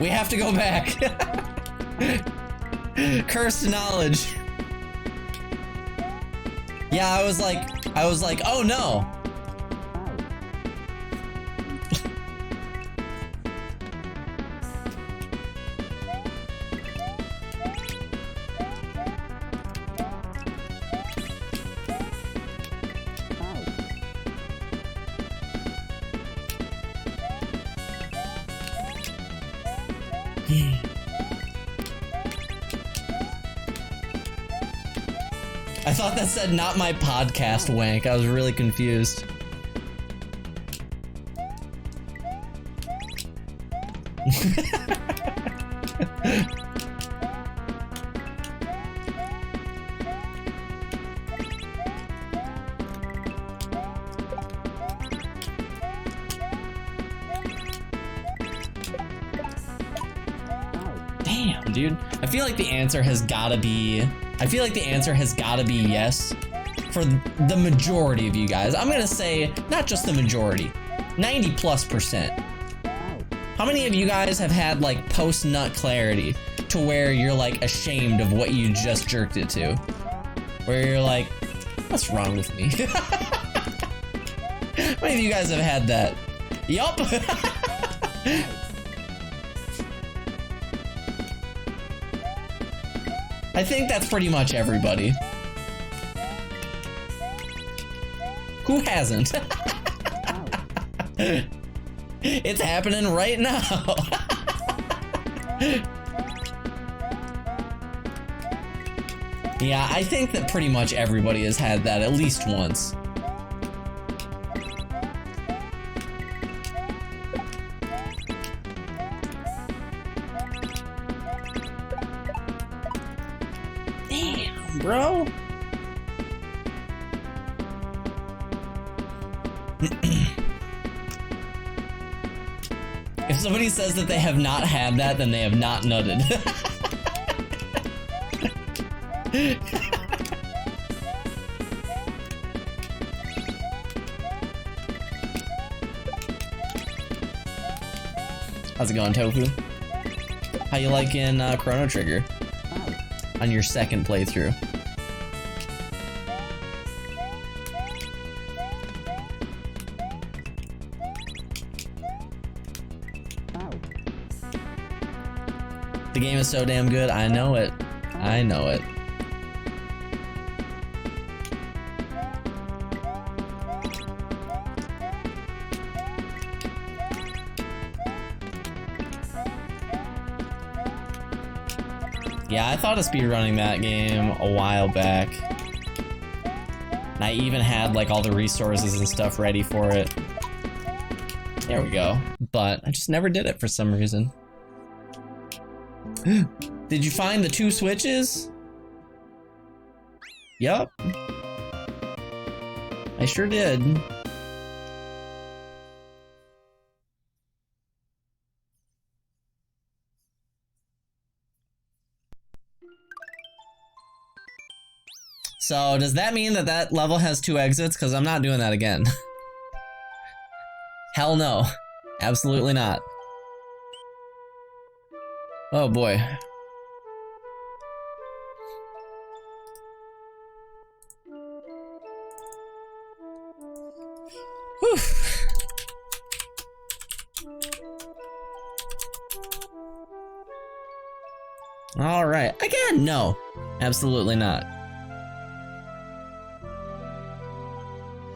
We have to go back. Cursed knowledge. Yeah, I was like, oh no. I thought that said not my podcast wank. I was really confused. Damn, dude. I feel like the answer has gotta be... I feel like the answer has gotta be yes for the majority of you guys. I'm gonna say not just the majority, 90+%. How many of you guys have had like post-nut clarity to where you're like ashamed of what you just jerked it to? Where you're like, what's wrong with me? How many of you guys have had that? Yup. I think that's pretty much everybody. Who hasn't? It's happening right now. Yeah, I think that pretty much everybody has had that at least once. Damn, bro. If somebody says that they have not had that, then they have not nutted. How's it going, Tofu? How you liking Chrono Trigger on your second playthrough? The game is so damn good. I know it. I know it. Yeah, I thought of speedrunning that game a while back. And I even had like all the resources and stuff ready for it. There we go. But I just never did it for some reason. Did you find the 2 switches? Yup. I sure did. So does that mean that that level has 2 exits? Because I'm not doing that again. Hell no. Absolutely not. Oh boy. Whew. All right. Again, no. Absolutely not.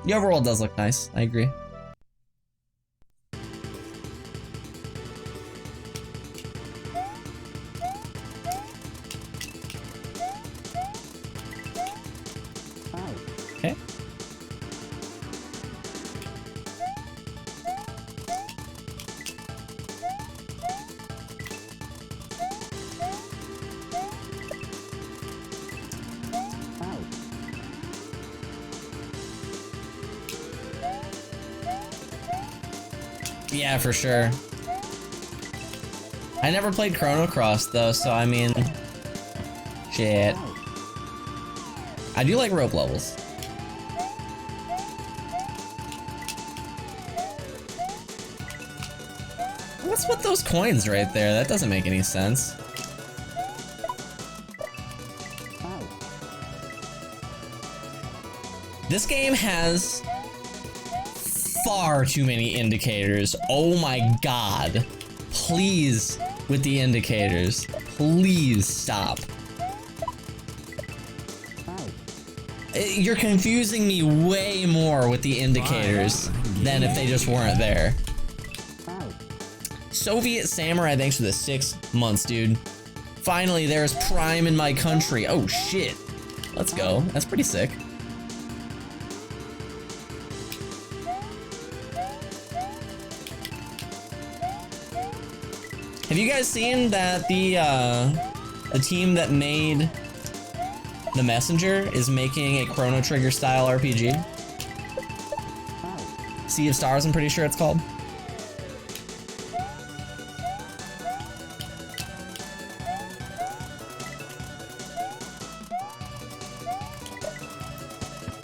The overall does look nice. I agree. Okay. Yeah, for sure. I never played Chrono Cross though, so I mean, shit. I do like rope levels. What's with those coins right there? That doesn't make any sense. This game has far too many indicators. Oh my god. Please, with the indicators. Please stop. You're confusing me way more with the indicators than if they just weren't there. Soviet Samurai, thanks for the 6 months, dude. Finally, there's Prime in my country. Oh, shit. Let's go. That's pretty sick. Have you guys seen that the team that made The Messenger is making a Chrono Trigger style RPG? Sea of Stars, I'm pretty sure it's called.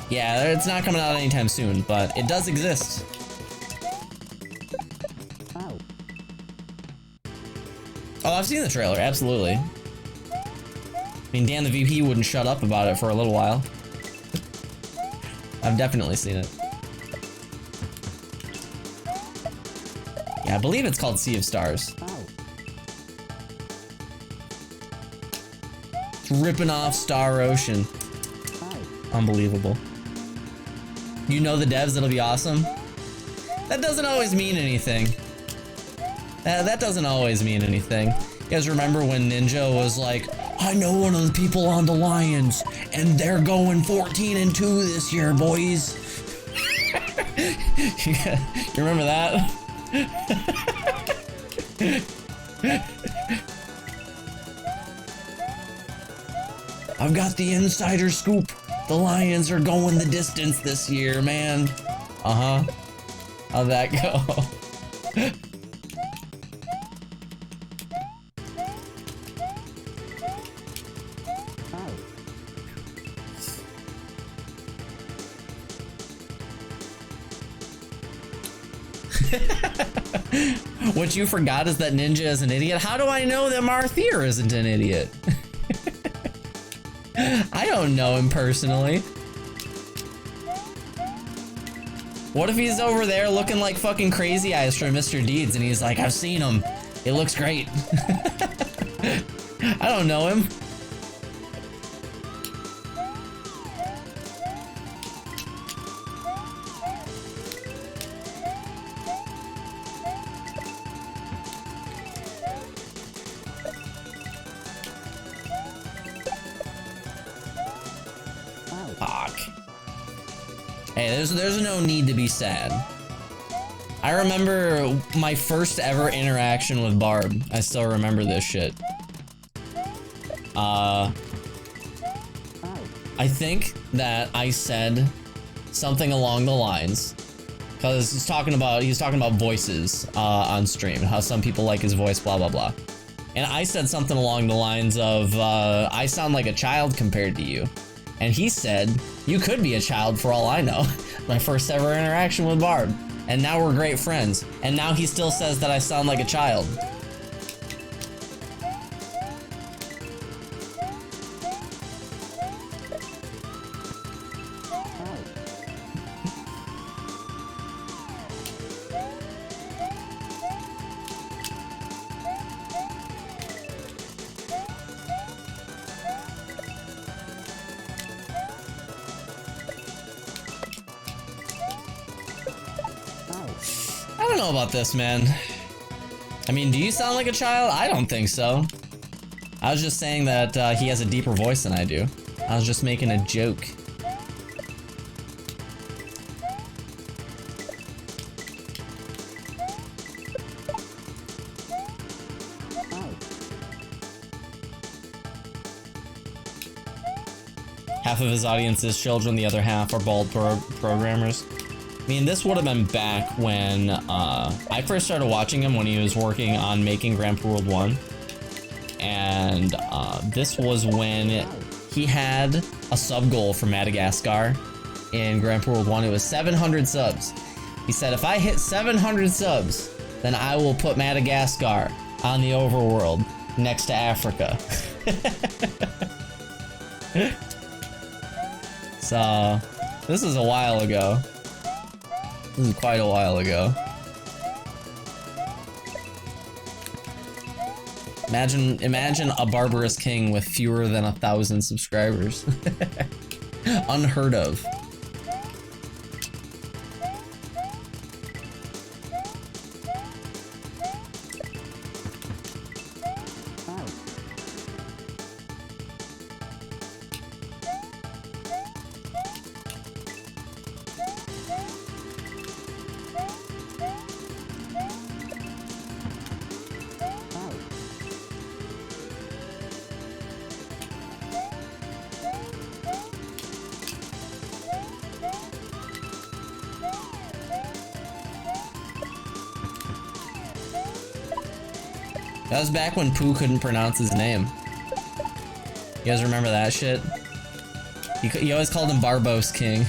Yeah, it's not coming out anytime soon, but it does exist. Oh, I've seen the trailer, absolutely. I mean, Dan the VP wouldn't shut up about it for a little while. I've definitely seen it. Yeah, I believe it's called Sea of Stars. It's ripping off Star Ocean. Unbelievable. You know the devs, it'll be awesome. That doesn't always mean anything. That doesn't always mean anything. You guys remember when Ninja was like, I know one of the people on the Lions, and they're going 14-2 this year, boys. You remember that? I've got the insider scoop. The Lions are going the distance this year, man. Uh-huh. How'd that go? What you forgot is that Ninja is an idiot. How do I know that Marthier isn't an idiot? I don't know him personally. What if he's over there looking like fucking Crazy Eyes from Mr. Deeds and he's like, I've seen him. It looks great. I don't know him. Hey, there's no need to be sad. I remember my first ever interaction with Barb. I still remember this shit. I think that I said something along the lines, because he's talking about voices on stream, how some people like his voice, blah blah blah. And I said something along the lines of, I sound like a child compared to you. And he said, you could be a child for all I know. My first ever interaction with Barb. And now we're great friends. And now he still says that I sound like a child. I don't know about this, man. I mean, do you sound like a child? I don't think so. I was just saying that he has a deeper voice than I do. I was just making a joke. Half of his audience is children, the other half are bald programmers. I mean, this would have been back when I first started watching him when he was working on making Grand Prix World 1. And this was when he had a sub goal for Madagascar in Grand Prix World 1. It was 700 subs. He said, if I hit 700 subs, then I will put Madagascar on the overworld next to Africa. So, this is a while ago. This is quite a while ago. Imagine a barbarous king with fewer than 1,000 subscribers. Unheard of. That was back when Pooh couldn't pronounce his name. You guys remember that shit? He always called him Barbos King.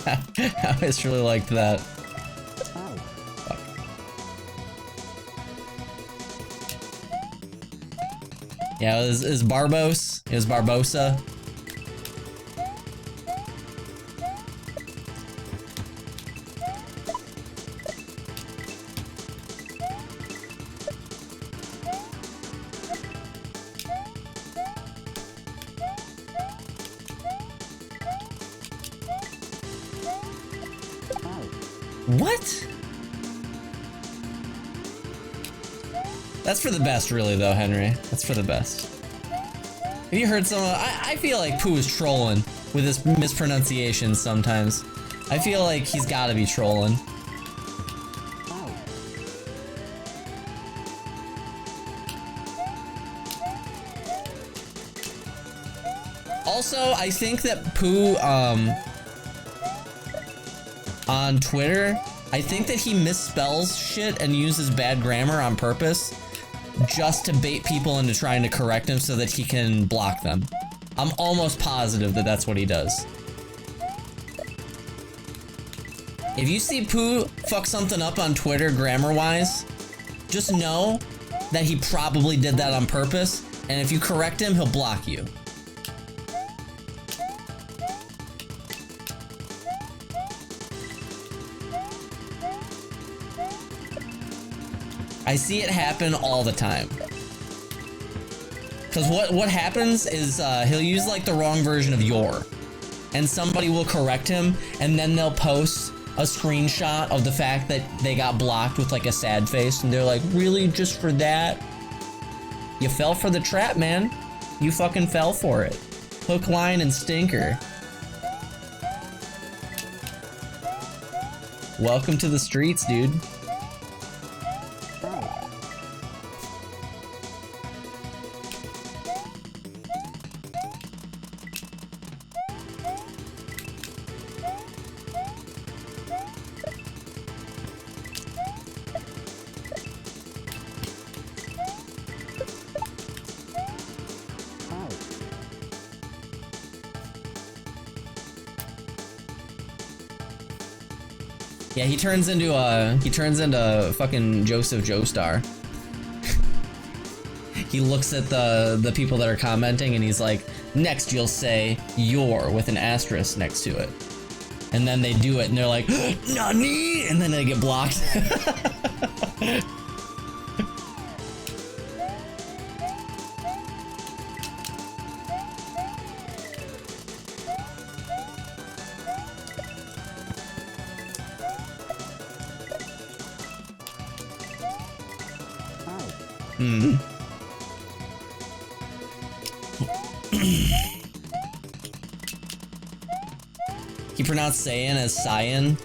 I always really liked that. Fuck. Yeah, it was Barbos. It was Barbosa. What? That's for the best, really, though, Henry. That's for the best. Have you heard some? I feel like Pooh is trolling with his mispronunciations sometimes. I feel like he's got to be trolling. Also, I think that Pooh, on Twitter, I think that he misspells shit and uses bad grammar on purpose just to bait people into trying to correct him so that he can block them. I'm almost positive that that's what he does. If you see Pooh fuck something up on Twitter grammar-wise, just know that he probably did that on purpose, and if you correct him, he'll block you. I see it happen all the time. Cause what happens is he'll use like the wrong version of your, and somebody will correct him, and then they'll post a screenshot of the fact that they got blocked with like a sad face, and they're like, really, just for that? You fell for the trap, man. You fucking fell for it. Hook, line, and stinker. Welcome to the streets, dude. Yeah, he turns into fucking Joseph Joestar. He looks at the people that are commenting and he's like, next you'll say your with an asterisk next to it. And then they do it and they're like, Nani! And then they get blocked. He pronounced Saiyan as Cyan.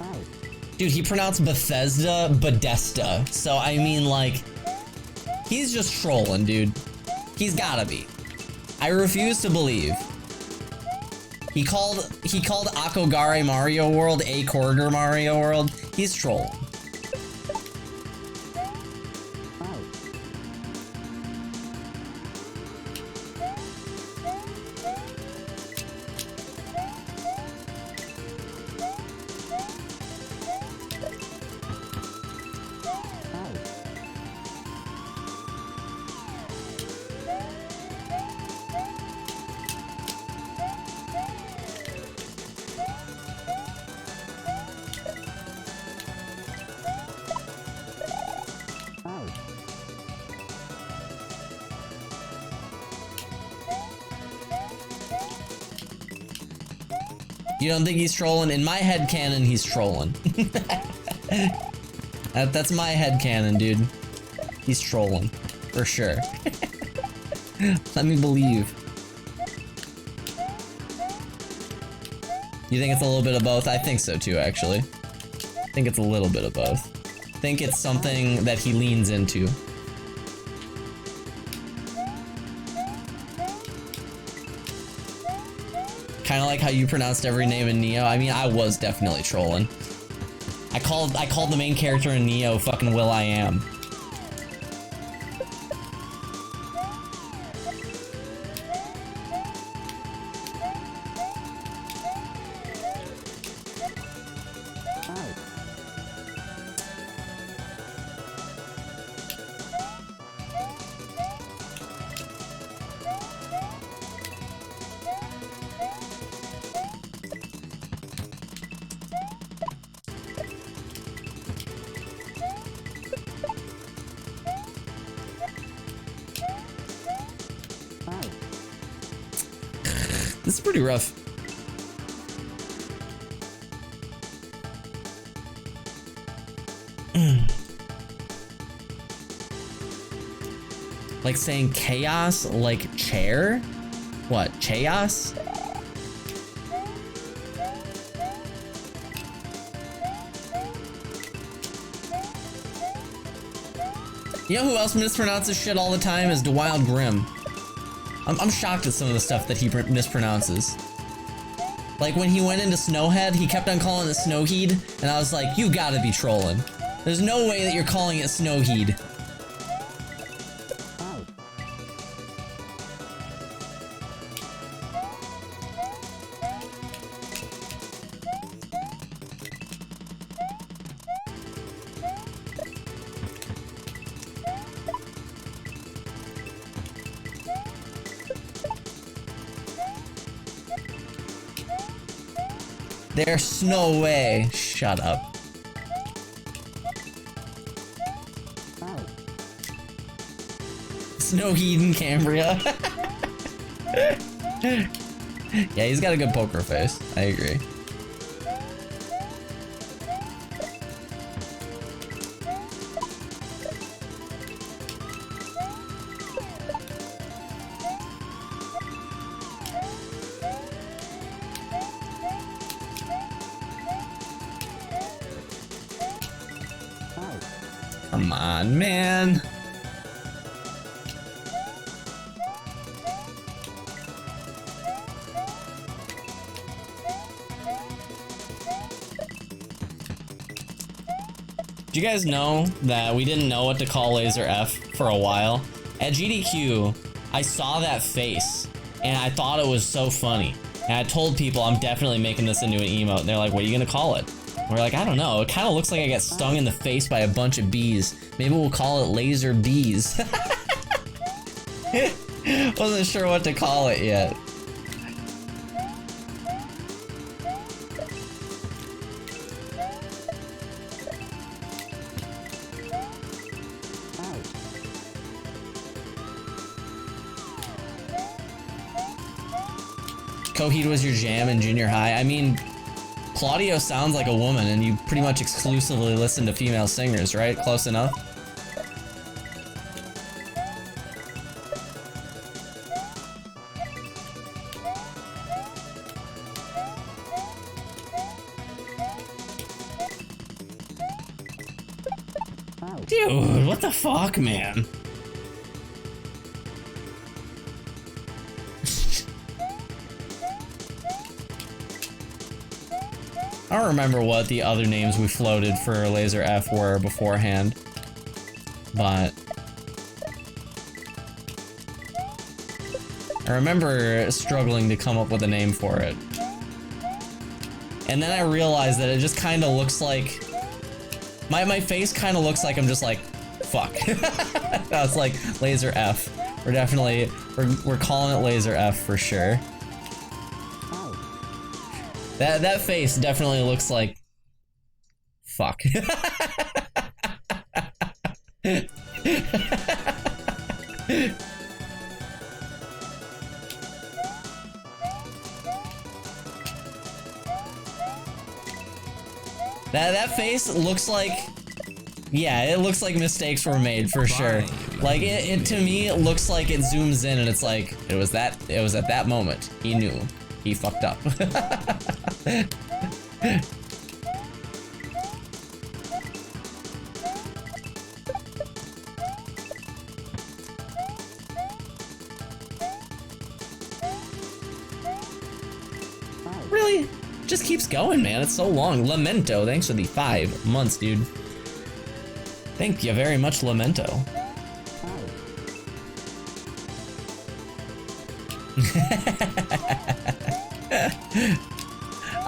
Dude, he pronounced Bethesda Bedesta. So I mean, like, he's just trolling, dude. He's gotta be. I refuse to believe. He called Akogare Mario World a Corridor Mario World. He's trolling. You don't think he's trolling? In my headcanon, he's trolling. That's my headcanon, dude. He's trolling. For sure. Let me believe. You think it's a little bit of both? I think so too, actually. I think it's a little bit of both. I think it's something that he leans into. Kind of like how you pronounced every name in Neo. I mean, I was definitely trolling. I called the main character in Neo fucking Will I Am. This is pretty rough. Like saying chaos, like chair? What, chaos? You know who else mispronounces shit all the time is DeWild Grim. I'm shocked at some of the stuff that he mispronounces. Like when he went into Snowhead, he kept on calling it Snowheed, and I was like, you gotta be trolling. There's no way that you're calling it Snowheed. There's no way. Shut up. Snowheed in Cambria. Yeah, he's got a good poker face. I agree. Come on, man. Do you guys know that we didn't know what to call Laser F for a while? At GDQ, I saw that face, and I thought it was so funny. And I told people I'm definitely making this into an emote, and they're like, what are you gonna call it? And we're like, I don't know, it kind of looks like I got stung in the face by a bunch of bees. Maybe we'll call it Laser Bees. Wasn't sure what to call it yet. Coheed was your jam in junior high. I mean, Claudio sounds like a woman, and you pretty much exclusively listen to female singers, right? Close enough? Dude, what the fuck, man? I don't remember what the other names we floated for Laser F were beforehand, but I remember struggling to come up with a name for it. And then I realized that it just kind of looks like my face kind of looks like I'm just like, fuck. I was like, Laser F. We're calling it Laser F for sure. That face definitely looks like fuck. That face looks like, yeah, it looks like mistakes were made for sure. Like it to me it looks like it zooms in and it's like it was at that moment he knew he fucked up. Really? Just keeps going, man. It's so long. Lamento, thanks for the 5 months, dude. Thank you very much, Lamento.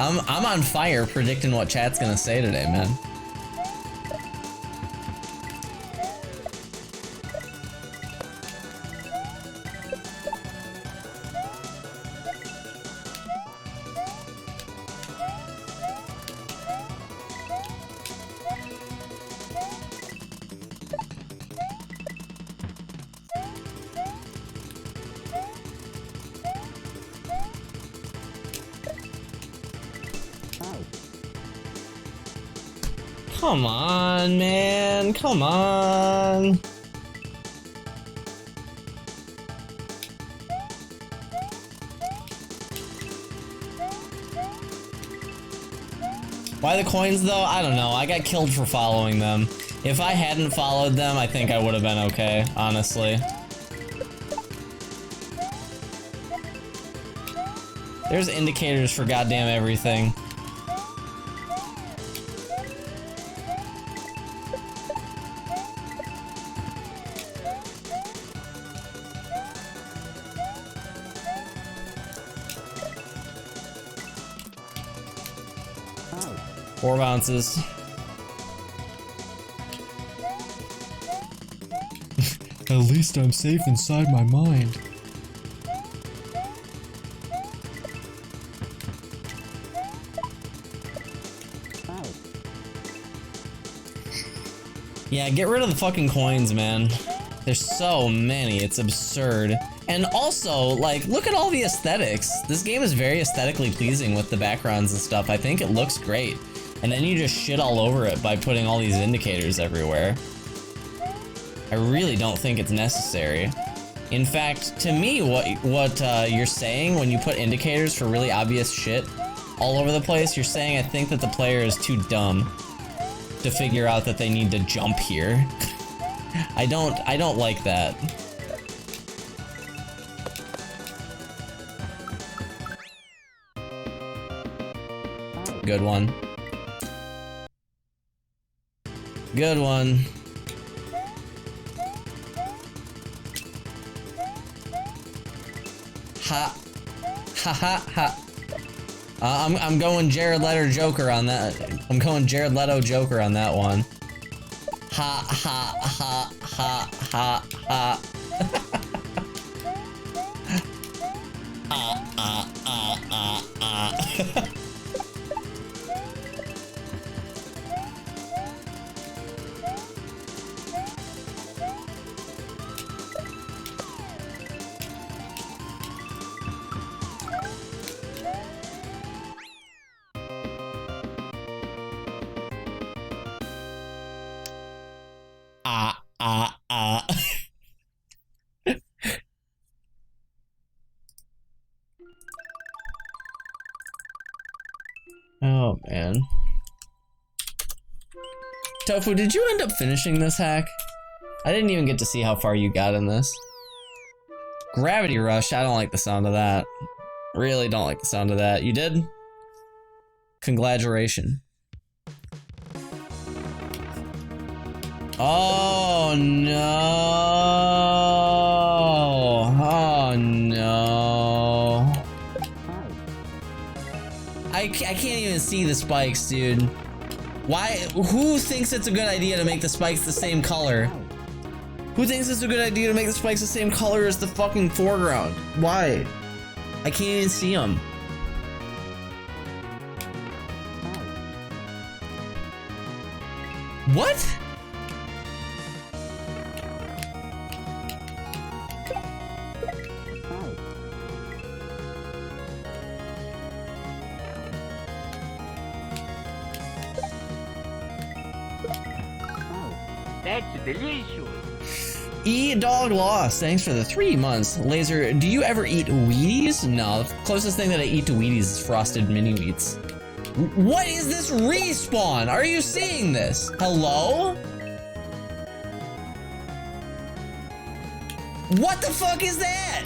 I'm on fire predicting what chat's gonna say today, man. Come on, man. Come on. Why the coins though? I don't know. I got killed for following them. If I hadn't followed them, I think I would have been okay, honestly. There's indicators for goddamn everything. Four bounces. At least I'm safe inside my mind. Yeah, get rid of the fucking coins, man. There's so many, it's absurd. And also, like, look at all the aesthetics. This game is very aesthetically pleasing with the backgrounds and stuff. I think it looks great. And then you just shit all over it by putting all these indicators everywhere. I really don't think it's necessary. In fact, to me, what you're saying when you put indicators for really obvious shit all over the place, you're saying I think that the player is too dumb to figure out that they need to jump here. I don't like that. Good one. Good one. Ha. Ha ha ha. I'm going Jared Leto Joker on that. I'm going Jared Leto Joker on that one. Ha ha ha ha ha ha. Oh, man. Tofu, did you end up finishing this hack? I didn't even get to see how far you got in this. Gravity Rush, I don't like the sound of that. Really don't like the sound of that. You did? Congratulations. Oh no! Oh no! I can't even see the spikes, dude. Why? Who thinks it's a good idea to make the spikes the same color? Who thinks it's a good idea to make the spikes the same color as the fucking foreground? Why? I can't even see them. What? That's delicious. E-Dog Lost, thanks for the 3 months. Laser, do you ever eat Wheaties? No, the closest thing that I eat to Wheaties is Frosted Mini Wheats. What is this respawn? Are you seeing this? Hello? What the fuck is that?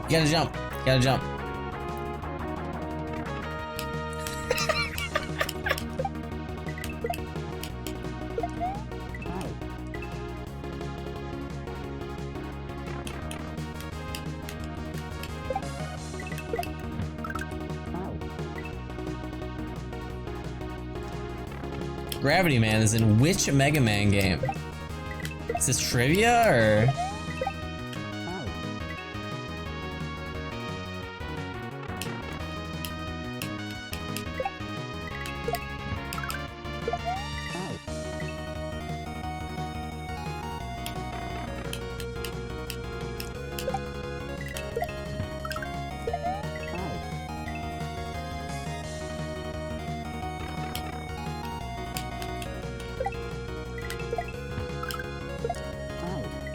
You gotta jump. You gotta jump. Gravity Man is in which Mega Man game? Is this trivia or?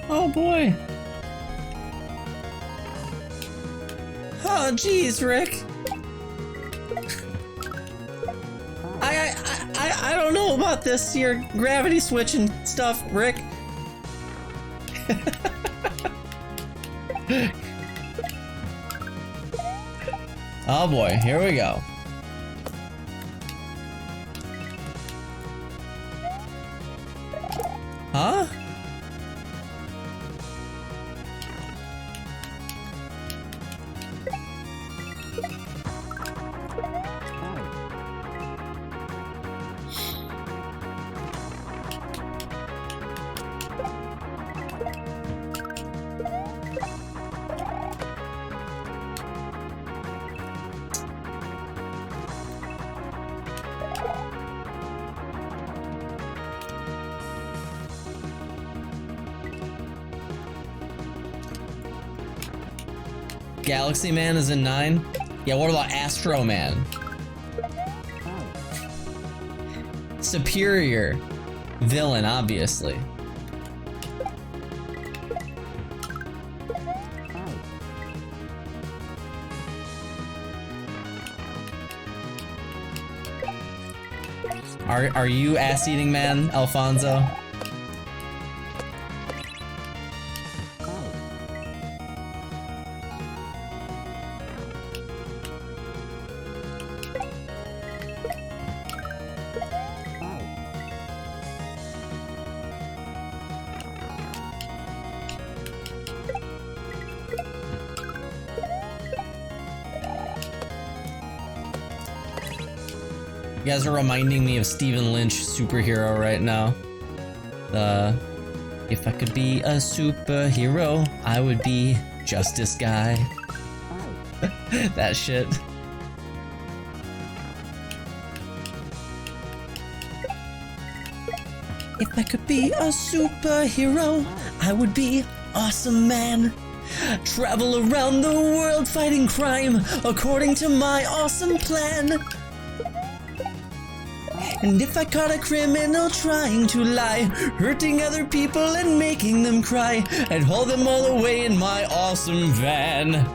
Oh boy. Oh geez, Rick. I don't know about this your gravity switching stuff, Rick. Oh boy, here we go. Huh? Galaxy Man is in 9? Yeah, what about Astro Man? Superior villain, obviously. Are you ass-eating man, Alfonso? You guys are reminding me of Stephen Lynch superhero right now. If I could be a superhero, I would be Justice Guy. That shit. If I could be a superhero, I would be Awesome Man. Travel around the world fighting crime according to my awesome plan. And if I caught a criminal trying to lie, hurting other people and making them cry, I'd haul them all away in my awesome van.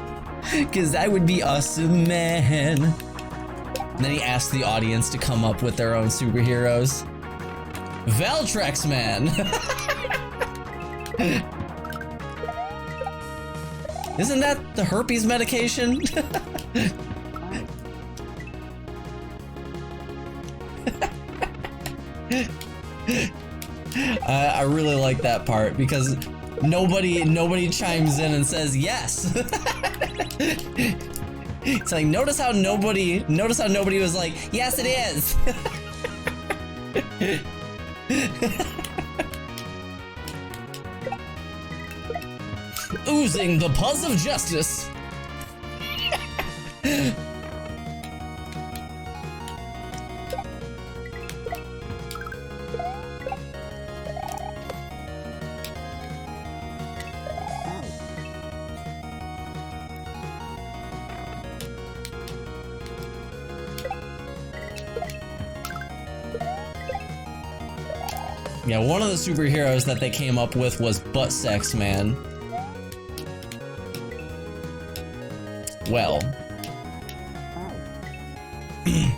'Cause I would be Awesome Man. And then he asked the audience to come up with their own superheroes. Valtrex Man! Isn't that the herpes medication? I really like that part because nobody chimes in and says yes. It's like notice how nobody was like, yes it is. Oozing the pus of justice. Yeah, one of the superheroes that they came up with was Butt Sex Man. Well. It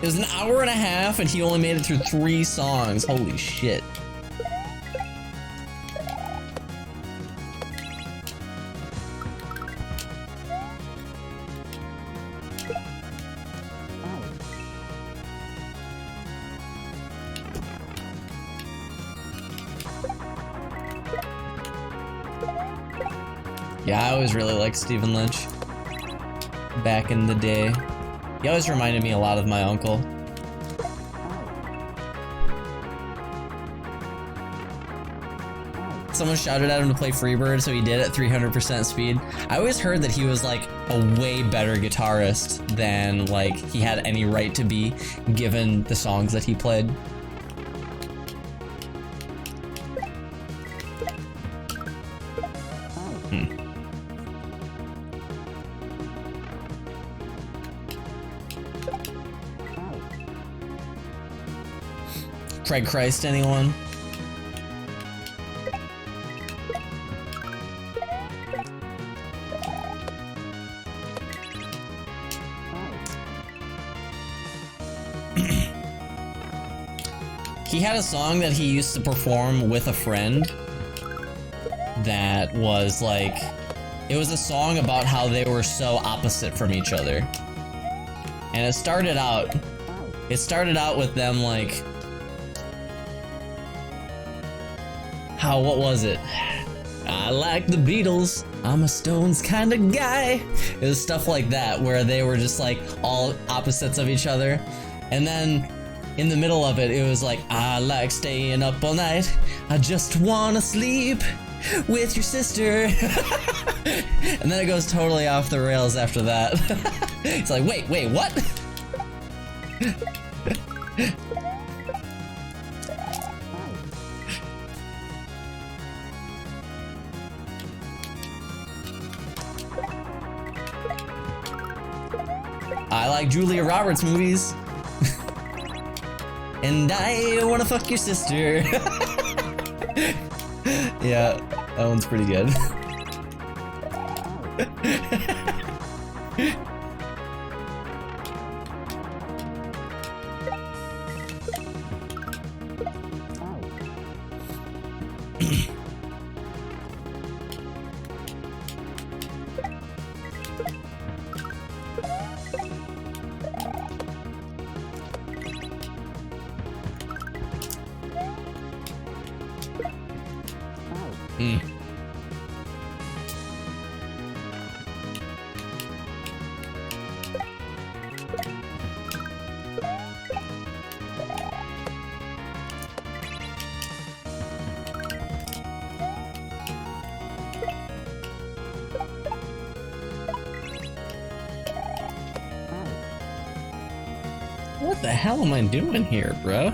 was an hour and a half and he only made it through 3 songs. Holy shit. Yeah, I always really liked Stephen Lynch back in the day. He always reminded me a lot of my uncle. someone shouted at him to play Freebird, so he did at 300% speed. I always heard that he was like a way better guitarist than like he had any right to be, given the songs that he played. Craig Christ, anyone? He had a song that he used to perform with a friend that was like, it was a song about how they were so opposite from each other. And it started out with them like, what was it? I like the Beatles, I'm a Stones kind of guy. It was stuff like that where they were just like all opposites of each other. And then in the middle of it, it was like, I like staying up all night, I just wanna sleep with your sister. And then it goes totally off the rails after that. It's like, wait, what? I like Julia Roberts movies. And I wanna fuck your sister. Yeah, that one's pretty good. What the hell am I doing here, bro?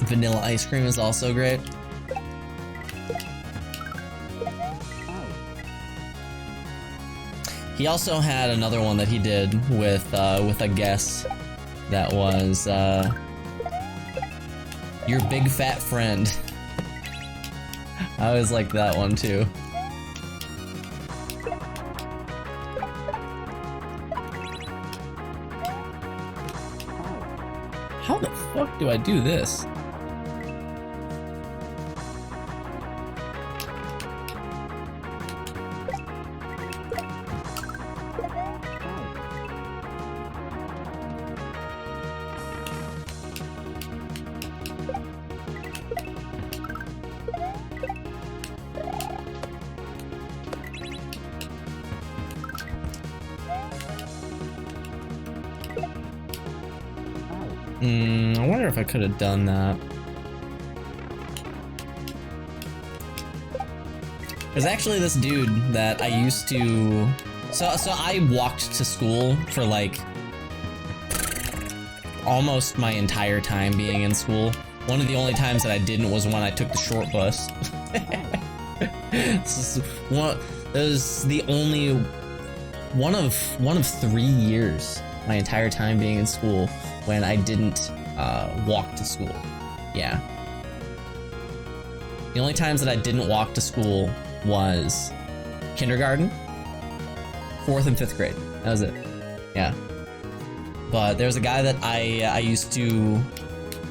Vanilla ice cream is also great. He also had another one that he did with a guest that was Your Big Fat Friend. I always liked that one too. How the fuck do I do this? I wonder if I could have done that. There's actually this dude that I used to... So I walked to school for like almost my entire time being in school. One of the only times that I didn't was when I took the short bus. This is one. That was the only one of 3 years my entire time being in school when I didn't walk to school. Yeah. The only times that I didn't walk to school was kindergarten, 4th and 5th grade. That was it. Yeah. But there's a guy that I used to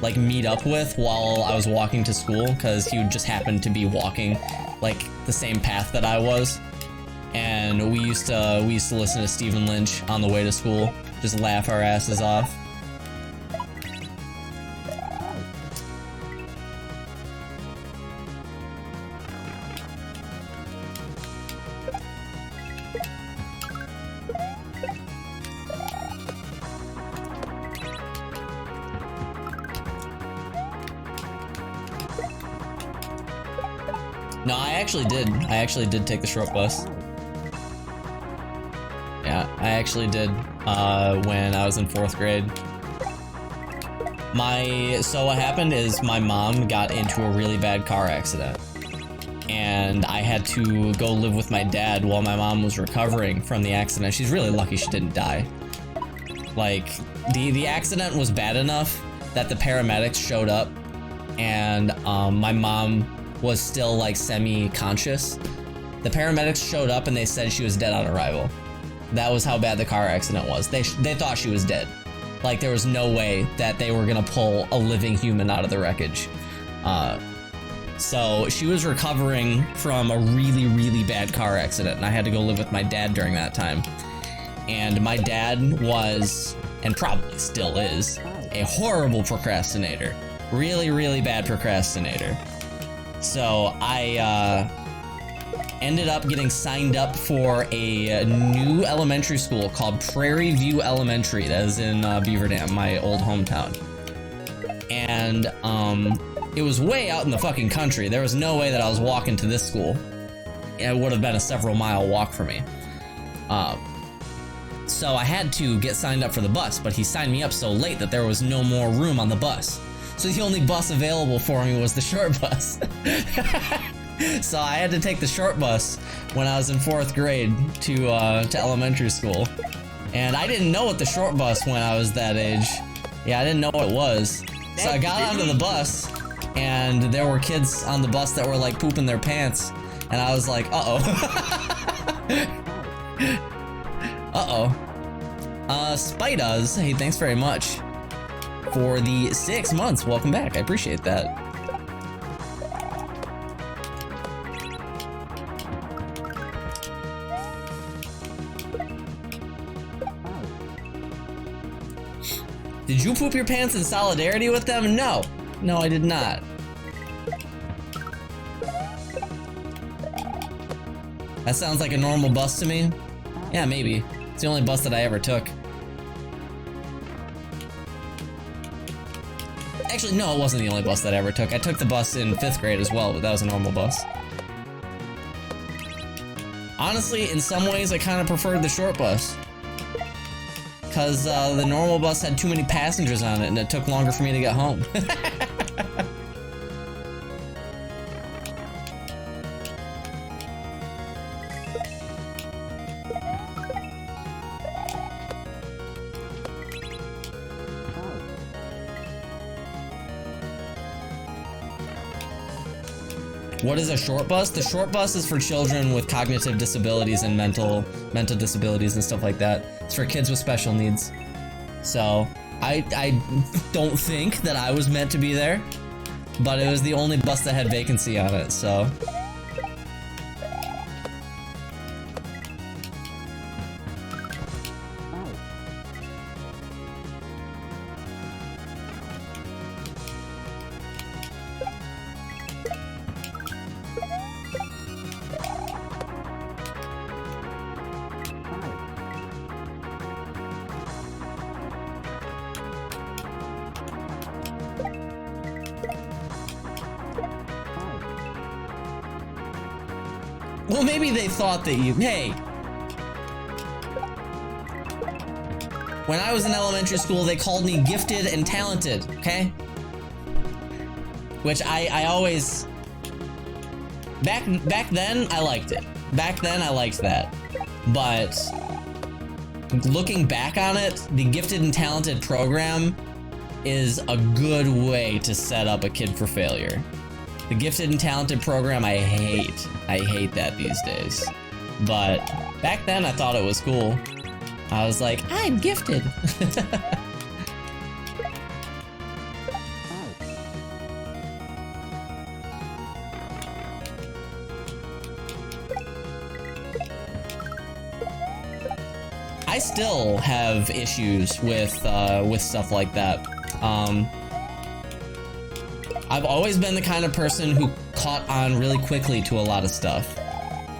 like meet up with while I was walking to school, because he would just happen to be walking like the same path that I was. And we used to listen to Stephen Lynch on the way to school, just laugh our asses off. actually did. I actually did take the short bus. Yeah, I actually did when I was in 4th grade. So what happened is my mom got into a really bad car accident. And I had to go live with my dad while my mom was recovering from the accident. She's really lucky she didn't die. Like, the accident was bad enough that the paramedics showed up and my mom was still like semi-conscious. The paramedics showed up and they said she was dead on arrival. That was how bad the car accident was. They thought she was dead. Like, there was no way that they were gonna pull a living human out of the wreckage. So she was recovering from a really, really bad car accident, and I had to go live with my dad during that time. And my dad was, and probably still is, a horrible procrastinator. Really, really bad procrastinator. So I ended up getting signed up for a new elementary school called Prairie View Elementary. That is in Beaver Dam, my old hometown. And it was way out in the fucking country. There was no way that I was walking to this school. It would have been a several-mile walk for me. So I had to get signed up for the bus, but he signed me up so late that there was no more room on the bus. So the only bus available for me was the short bus. So I had to take the short bus when I was in 4th grade to elementary school. And I didn't know what the short bus when I was that age. Yeah, I didn't know what it was. So I got onto the bus, and there were kids on the bus that were like pooping their pants. And I was like, uh-oh. Uh-oh. Spidas, hey, thanks very much for the 6 months. Welcome back. I appreciate that. Did you poop your pants in solidarity with them? No. No, I did not. That sounds like a normal bus to me. Yeah, maybe. It's the only bus that I ever took. Actually, no, it wasn't the only bus that I ever took. I took the bus in 5th grade as well, but that was a normal bus. Honestly, in some ways, I kind of preferred the short bus. Because the normal bus had too many passengers on it, and it took longer for me to get home. What is a short bus? The short bus is for children with cognitive disabilities and mental disabilities and stuff like that. It's for kids with special needs. So I don't think that I was meant to be there, but it was the only bus that had vacancy on it, so. Well, maybe they thought that hey. When I was in elementary school, they called me gifted and talented, okay? Which I always... Back then, I liked it. Back then, I liked that. But looking back on it, the gifted and talented program is a good way to set up a kid for failure. The gifted and talented program, I hate. I hate that these days. But back then, I thought it was cool. I was like, I'm gifted. I still have issues with stuff like that. I've always been the kind of person who caught on really quickly to a lot of stuff.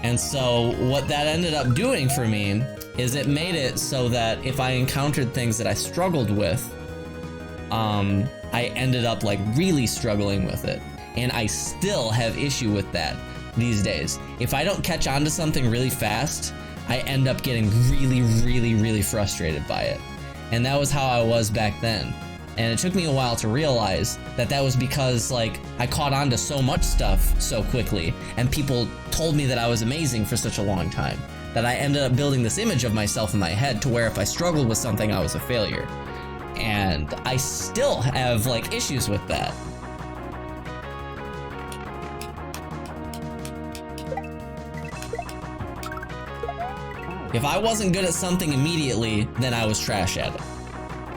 And so what that ended up doing for me is it made it so that if I encountered things that I struggled with, I ended up like really struggling with it. And I still have issue with that. these days. If I don't catch on to something really fast, I end up getting really, really, really frustrated by it. And that was how I was back then. And it took me a while to realize that that was because, like, I caught on to so much stuff so quickly, and people told me that I was amazing for such a long time, that I ended up building this image of myself in my head to where if I struggled with something, I was a failure. And I still have, like, issues with that. If I wasn't good at something immediately, then I was trash at it.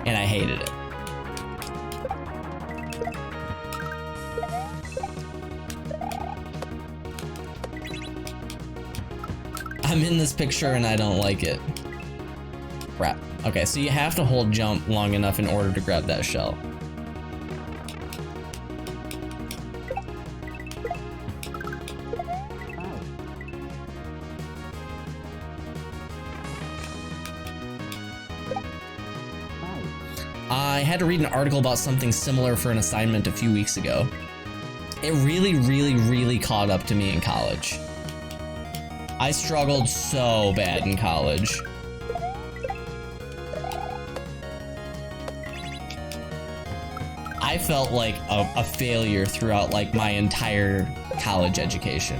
And I hated it. I'm in this picture and I don't like it. Crap. Okay, so you have to hold jump long enough in order to grab that shell. I had to read an article about something similar for an assignment a few weeks ago. It really, really, really caught up to me in college. I struggled so bad in college. I felt like a failure throughout like my entire college education.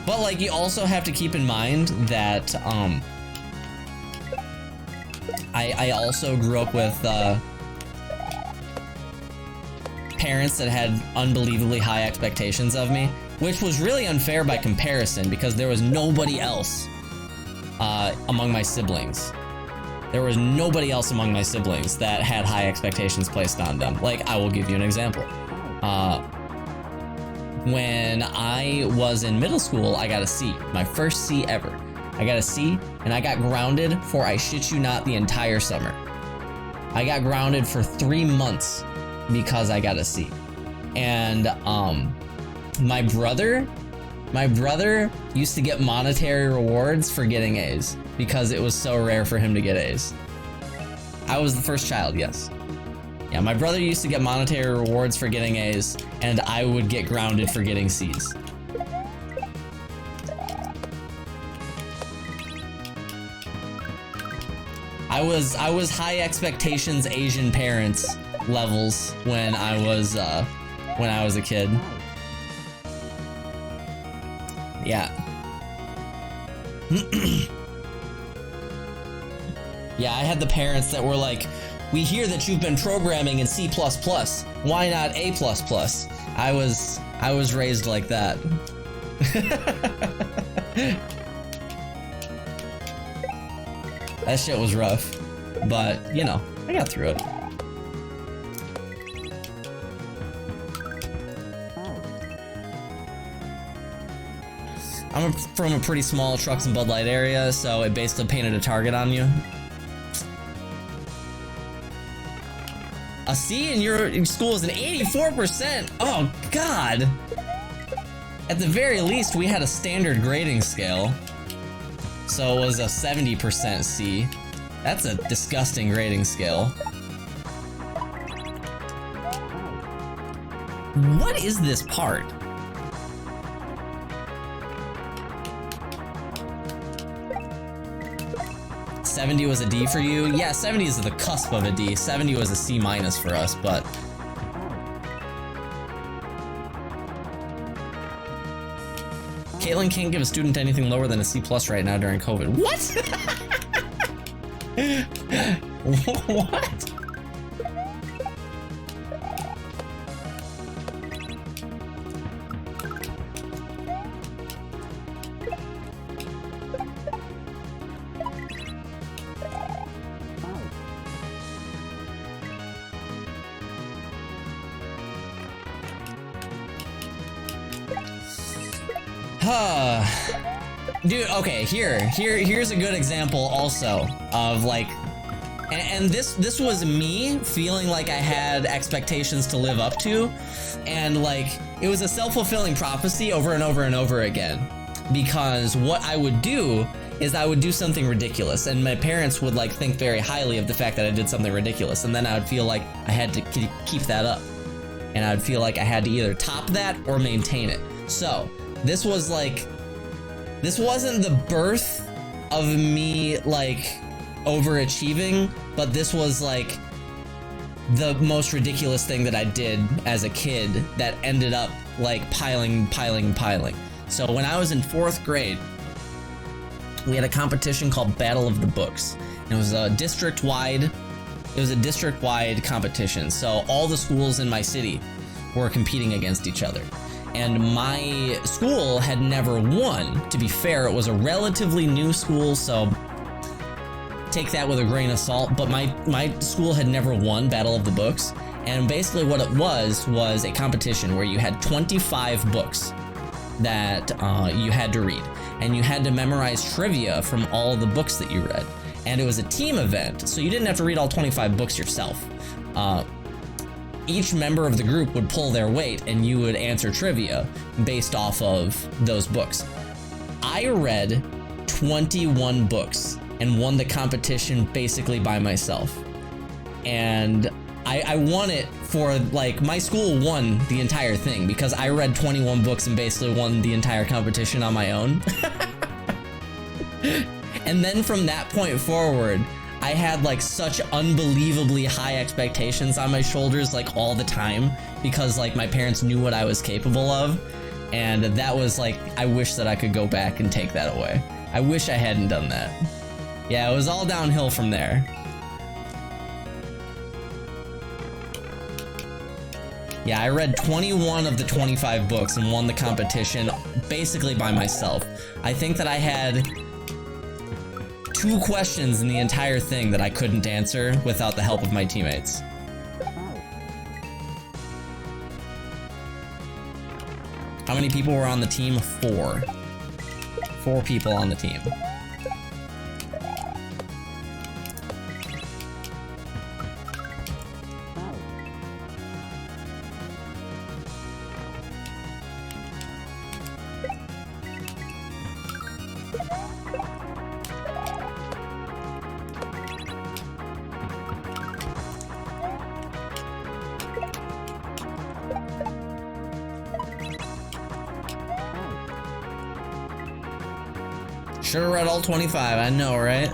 But like you also have to keep in mind that I also grew up with parents that had unbelievably high expectations of me, which was really unfair by comparison because there was nobody else among my siblings. There was nobody else among my siblings that had high expectations placed on them. Like, I will give you an example. When I was in middle school, I got a C, my first C ever. I got a C, and I got grounded for, I shit you not, the entire summer. I got grounded for 3 months because I got a C. And my brother used to get monetary rewards for getting A's because it was so rare for him to get A's. I was the first child, yes. Yeah, my brother used to get monetary rewards for getting A's, and I would get grounded for getting C's. I was high expectations Asian parents levels when I was a kid. Yeah. Yeah, I had the parents that were like, we hear that you've been programming in C++. Why not A++? I was raised like that. That shit was rough, but you know, I got through it. I'm from a pretty small trucks and Bud Light area, so it basically painted a target on you. A C in your school is an 84%. Oh, God. At the very least, we had a standard grading scale. So it was a 70% C. That's a disgusting grading scale. What is this part? $70 was a D for you? Yeah, 70 is the cusp of a D. 70 was a C- for us, but... Caitlin can't give a student anything lower than a C+ right now during COVID. What? What? Dude, okay, here's a good example also of like And this was me feeling like I had expectations to live up to, and like it was a self-fulfilling prophecy over and over and over again, because what I would do is I would do something ridiculous, and my parents would like think very highly of the fact that I did something ridiculous, and then I would feel like I had to keep that up, and I would feel like I had to either top that or maintain it. So this wasn't the birth of me like overachieving, but this was like the most ridiculous thing that I did as a kid that ended up like piling. So when I was in 4th grade, we had a competition called Battle of the Books. And it was a district-wide competition. So all the schools in my city were competing against each other. And my school had never won. To be fair, it was a relatively new school, so take that with a grain of salt, but my school had never won Battle of the Books, and basically what it was a competition where you had 25 books that you had to read, and you had to memorize trivia from all the books that you read, and it was a team event, so you didn't have to read all 25 books yourself. Each member of the group would pull their weight, and you would answer trivia based off of those books. I read 21 books and won the competition basically by myself. And I won it for, like, my school won the entire thing because I read 21 books and basically won the entire competition on my own. And then from that point forward, I had like such unbelievably high expectations on my shoulders like all the time because like my parents knew what I was capable of. And that was like, I wish that I could go back and take that away. I wish I hadn't done that. Yeah, it was all downhill from there. Yeah, I read 21 of the 25 books and won the competition basically by myself. I think that I had 2 questions in the entire thing that I couldn't answer without the help of my teammates. How many people were on the team? 4. 4 people on the team. Should've read all 25, I know, right?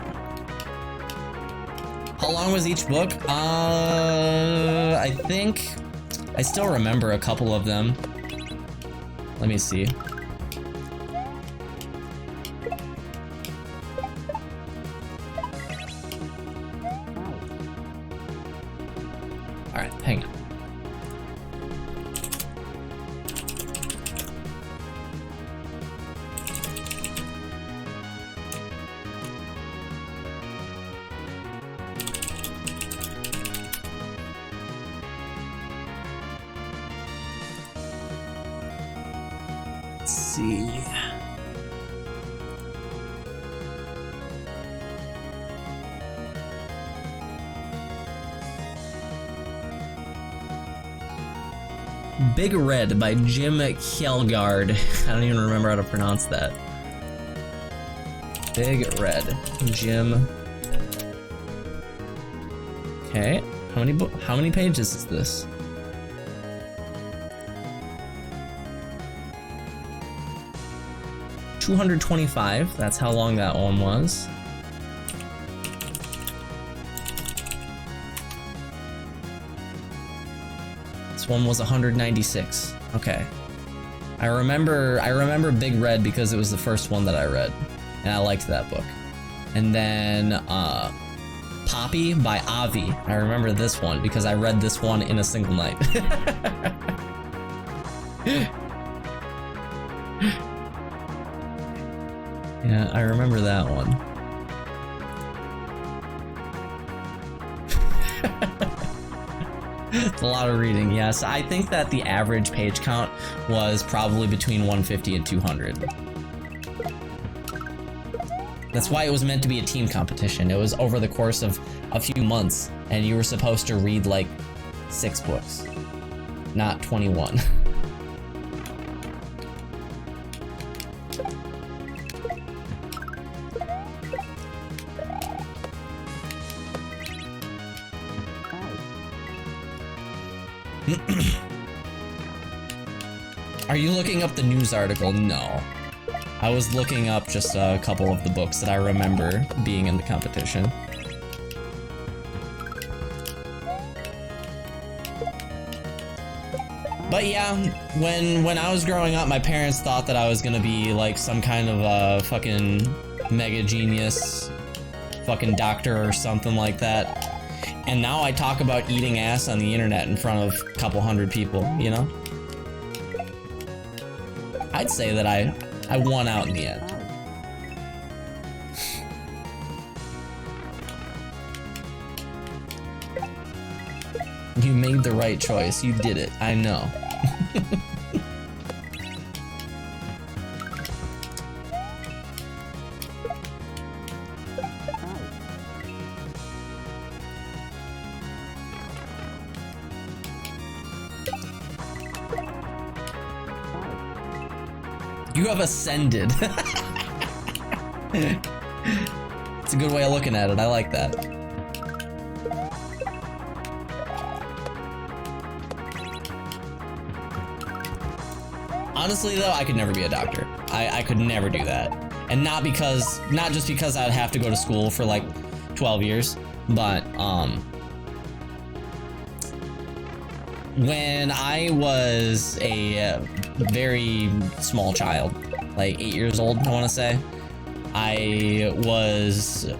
How long was each book? I think I still remember a couple of them. Let me see. All right, hang on. See. Big Red by Jim Kjelgaard. I don't even remember how to pronounce that. Big Red, Jim. Okay, how many pages is this? $225, that's how long that one was. This one was 196. Okay. I remember Big Red because it was the first one that I read, and I liked that book. And then Poppy by Avi. I remember this one because I read this one in a single night. Yeah, I remember that one. It's a lot of reading, yes. I think that the average page count was probably between 150 and 200. That's why it was meant to be a team competition. It was over the course of a few months, and you were supposed to read like 6 books, not 21. Are you looking up the news article? No. I was looking up just a couple of the books that I remember being in the competition. But yeah, when I was growing up, my parents thought that I was gonna be like some kind of a fucking mega genius, fucking doctor or something like that. And now I talk about eating ass on the internet in front of a couple hundred people, you know? I'd say that I won out in the end. You made the right choice. You did it. I know. You have ascended. It's a good way of looking at it. I like that. Honestly though, I could never be a doctor. I could never do that. And not just because I'd have to go to school for like 12 years, but when I was a very small child, like 8 years old, I want to say, I was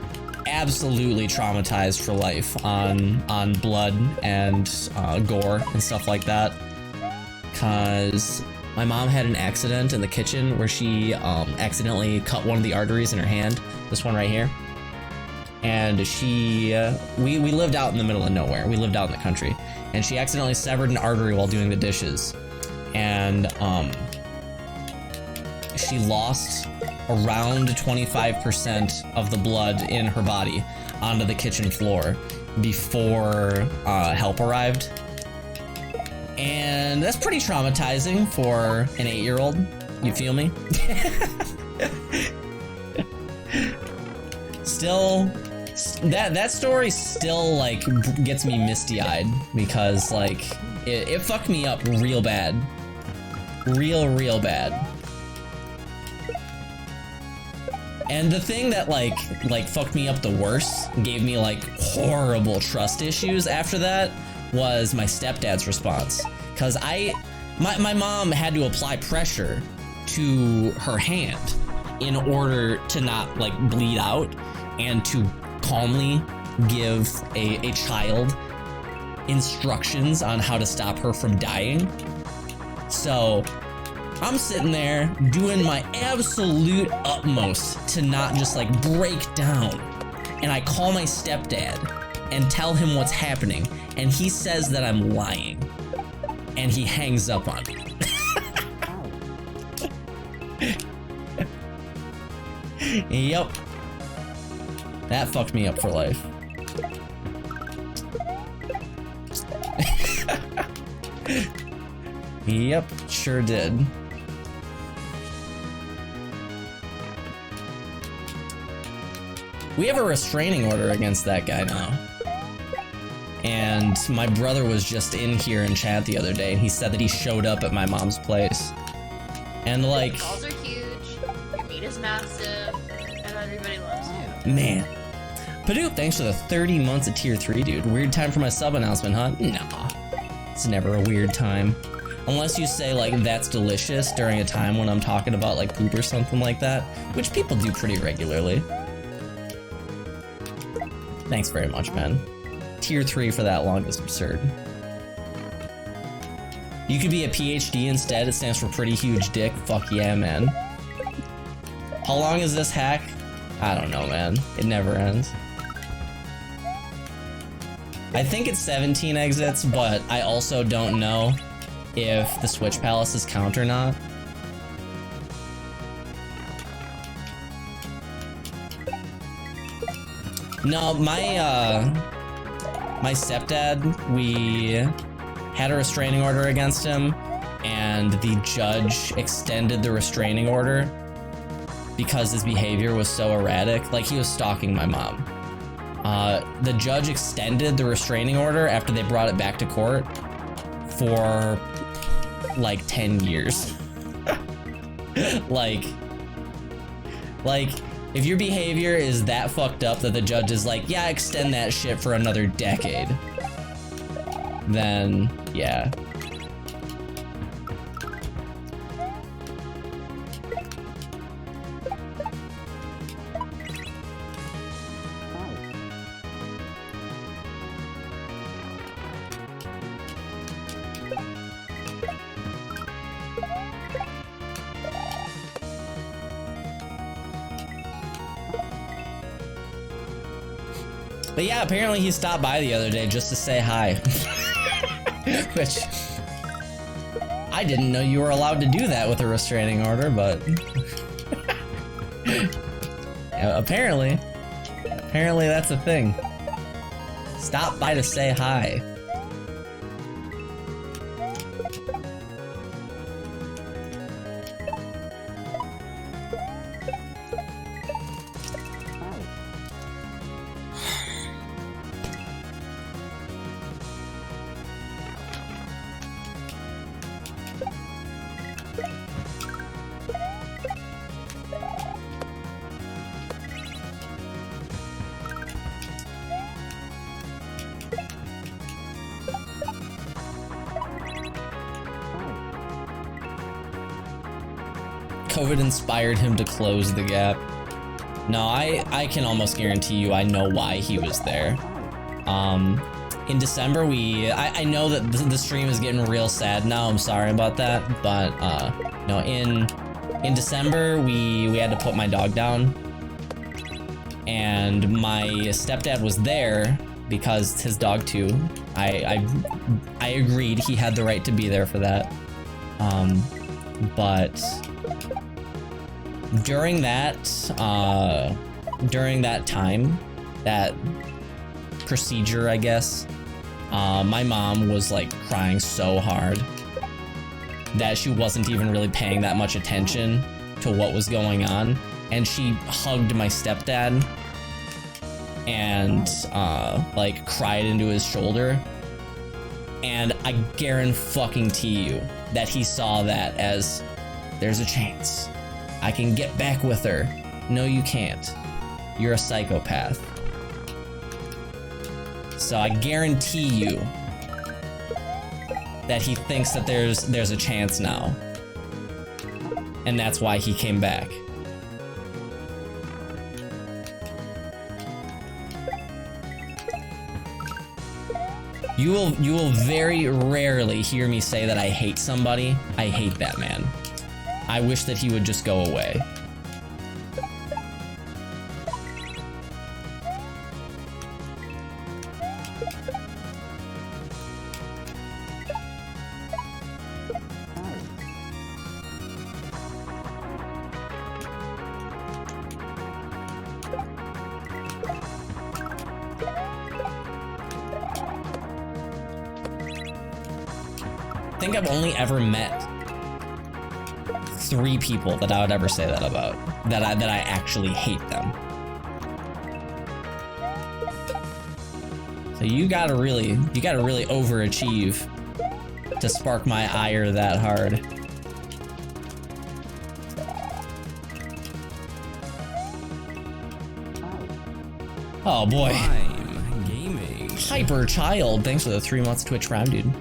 absolutely traumatized for life on blood and gore and stuff like that, because my mom had an accident in the kitchen where she accidentally cut one of the arteries in her hand, this one right here. And we lived out in the middle of nowhere. We lived out in the country. And she accidentally severed an artery while doing the dishes. And she lost around 25% of the blood in her body onto the kitchen floor before help arrived. And that's pretty traumatizing for an 8-year-old. You feel me? Still, that story still like gets me misty-eyed because like it fucked me up real bad, real bad. And the thing that like fucked me up the worst, gave me like horrible trust issues after that, was my stepdad's response. Because my mom had to apply pressure to her hand in order to not like bleed out and to calmly give a child instructions on how to stop her from dying. So I'm sitting there doing my absolute utmost to not just like break down. And I call my stepdad and tell him what's happening. And he says that I'm lying. And he hangs up on me. Yep. That fucked me up for life. Yep, sure did. We have a restraining order against that guy now. And my brother was just in here in chat the other day, and he said that he showed up at my mom's place. And like... Your calls are huge, your meat is massive, and everybody loves you. Man. Padoop, thanks for the 30 months of tier 3, dude. Weird time for my sub announcement, huh? Nah. It's never a weird time. Unless you say, like, that's delicious during a time when I'm talking about, like, poop or something like that, which people do pretty regularly. Thanks very much, man. Tier 3 for that long is absurd. You could be a PhD instead. It stands for pretty huge dick. Fuck yeah, man. How long is this hack? I don't know, man. It never ends. I think it's 17 exits, but I also don't know if the Switch Palaces count or not. No, my stepdad, we had a restraining order against him, and the judge extended the restraining order because his behavior was so erratic. Like, he was stalking my mom. The judge extended the restraining order after they brought it back to court for like 10 years. like if your behavior is that fucked up that the judge is like, yeah, extend that shit for another decade, then yeah. But yeah, apparently he stopped by the other day just to say hi. Which, I didn't know you were allowed to do that with a restraining order, but yeah, apparently that's a thing. Stop by to say hi. COVID inspired him to close the gap. No, I can almost guarantee you I know why he was there. In December, I know that the stream is getting real sad now, I'm sorry about that, but no, in December, we had to put my dog down, and my stepdad was there because his dog too. I agreed he had the right to be there for that, but during that time, that procedure, I guess, my mom was like crying so hard that she wasn't even really paying that much attention to what was going on, and she hugged my stepdad and like cried into his shoulder, and I guarantee you that he saw that as, there's a chance I can get back with her. No, you can't. You're a psychopath. So I guarantee you that he thinks that there's a chance now. And that's why he came back. You will very rarely hear me say that I hate somebody. I hate that man. I wish that he would just go away. I think I've only ever met 3 people that I would ever say that about, that I actually hate them. So you gotta really overachieve to spark my ire that hard. Oh boy. Gaming. Hyper Child, thanks for the 3 months Twitch Prime, dude.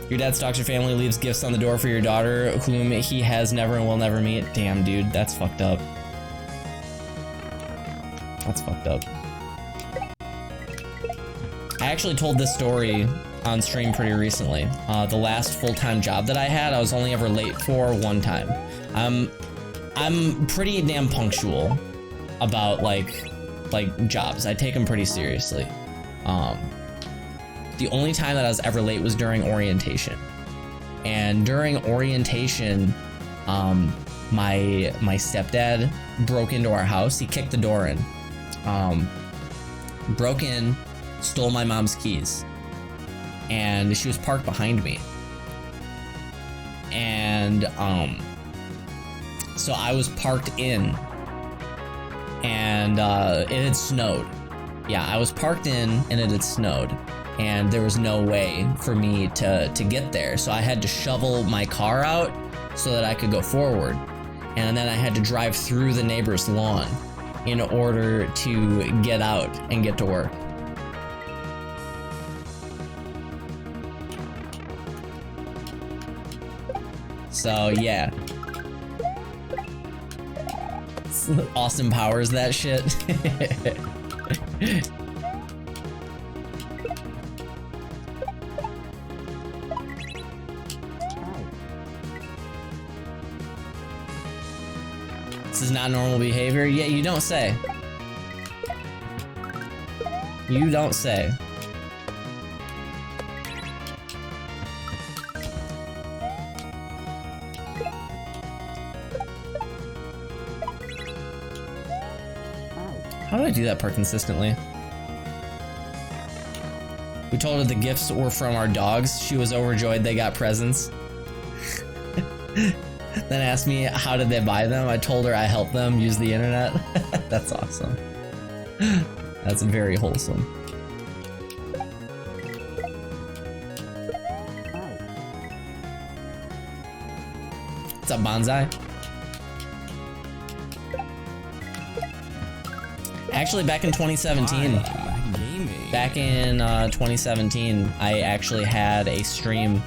Your dad stalks your family, leaves gifts on the door for your daughter, whom he has never and will never meet. Damn, dude, that's fucked up. That's fucked up. I actually told this story on stream pretty recently. The last full-time job that I had, I was only ever late for 1 time. I'm pretty damn punctual. about like jobs. I take them pretty seriously. The only time that I was ever late was during orientation. And during orientation, my stepdad broke into our house. He kicked the door in, broke in, stole my mom's keys, and she was parked behind me. And so I was parked in, and it had snowed. Yeah, I was parked in, and it had snowed, and there was no way for me to get there. So I had to shovel my car out so that I could go forward, and then I had to drive through the neighbor's lawn in order to get out and get to work. So yeah, Austin Powers that shit. This is not normal behavior. Yeah, you don't say. You don't say. How do I do that part consistently? We told her the gifts were from our dogs. She was overjoyed they got presents. Then asked me how did they buy them. I told her I helped them use the internet. That's awesome. That's very wholesome. What's up, Bonsai? Actually, back in 2017, I actually had a stream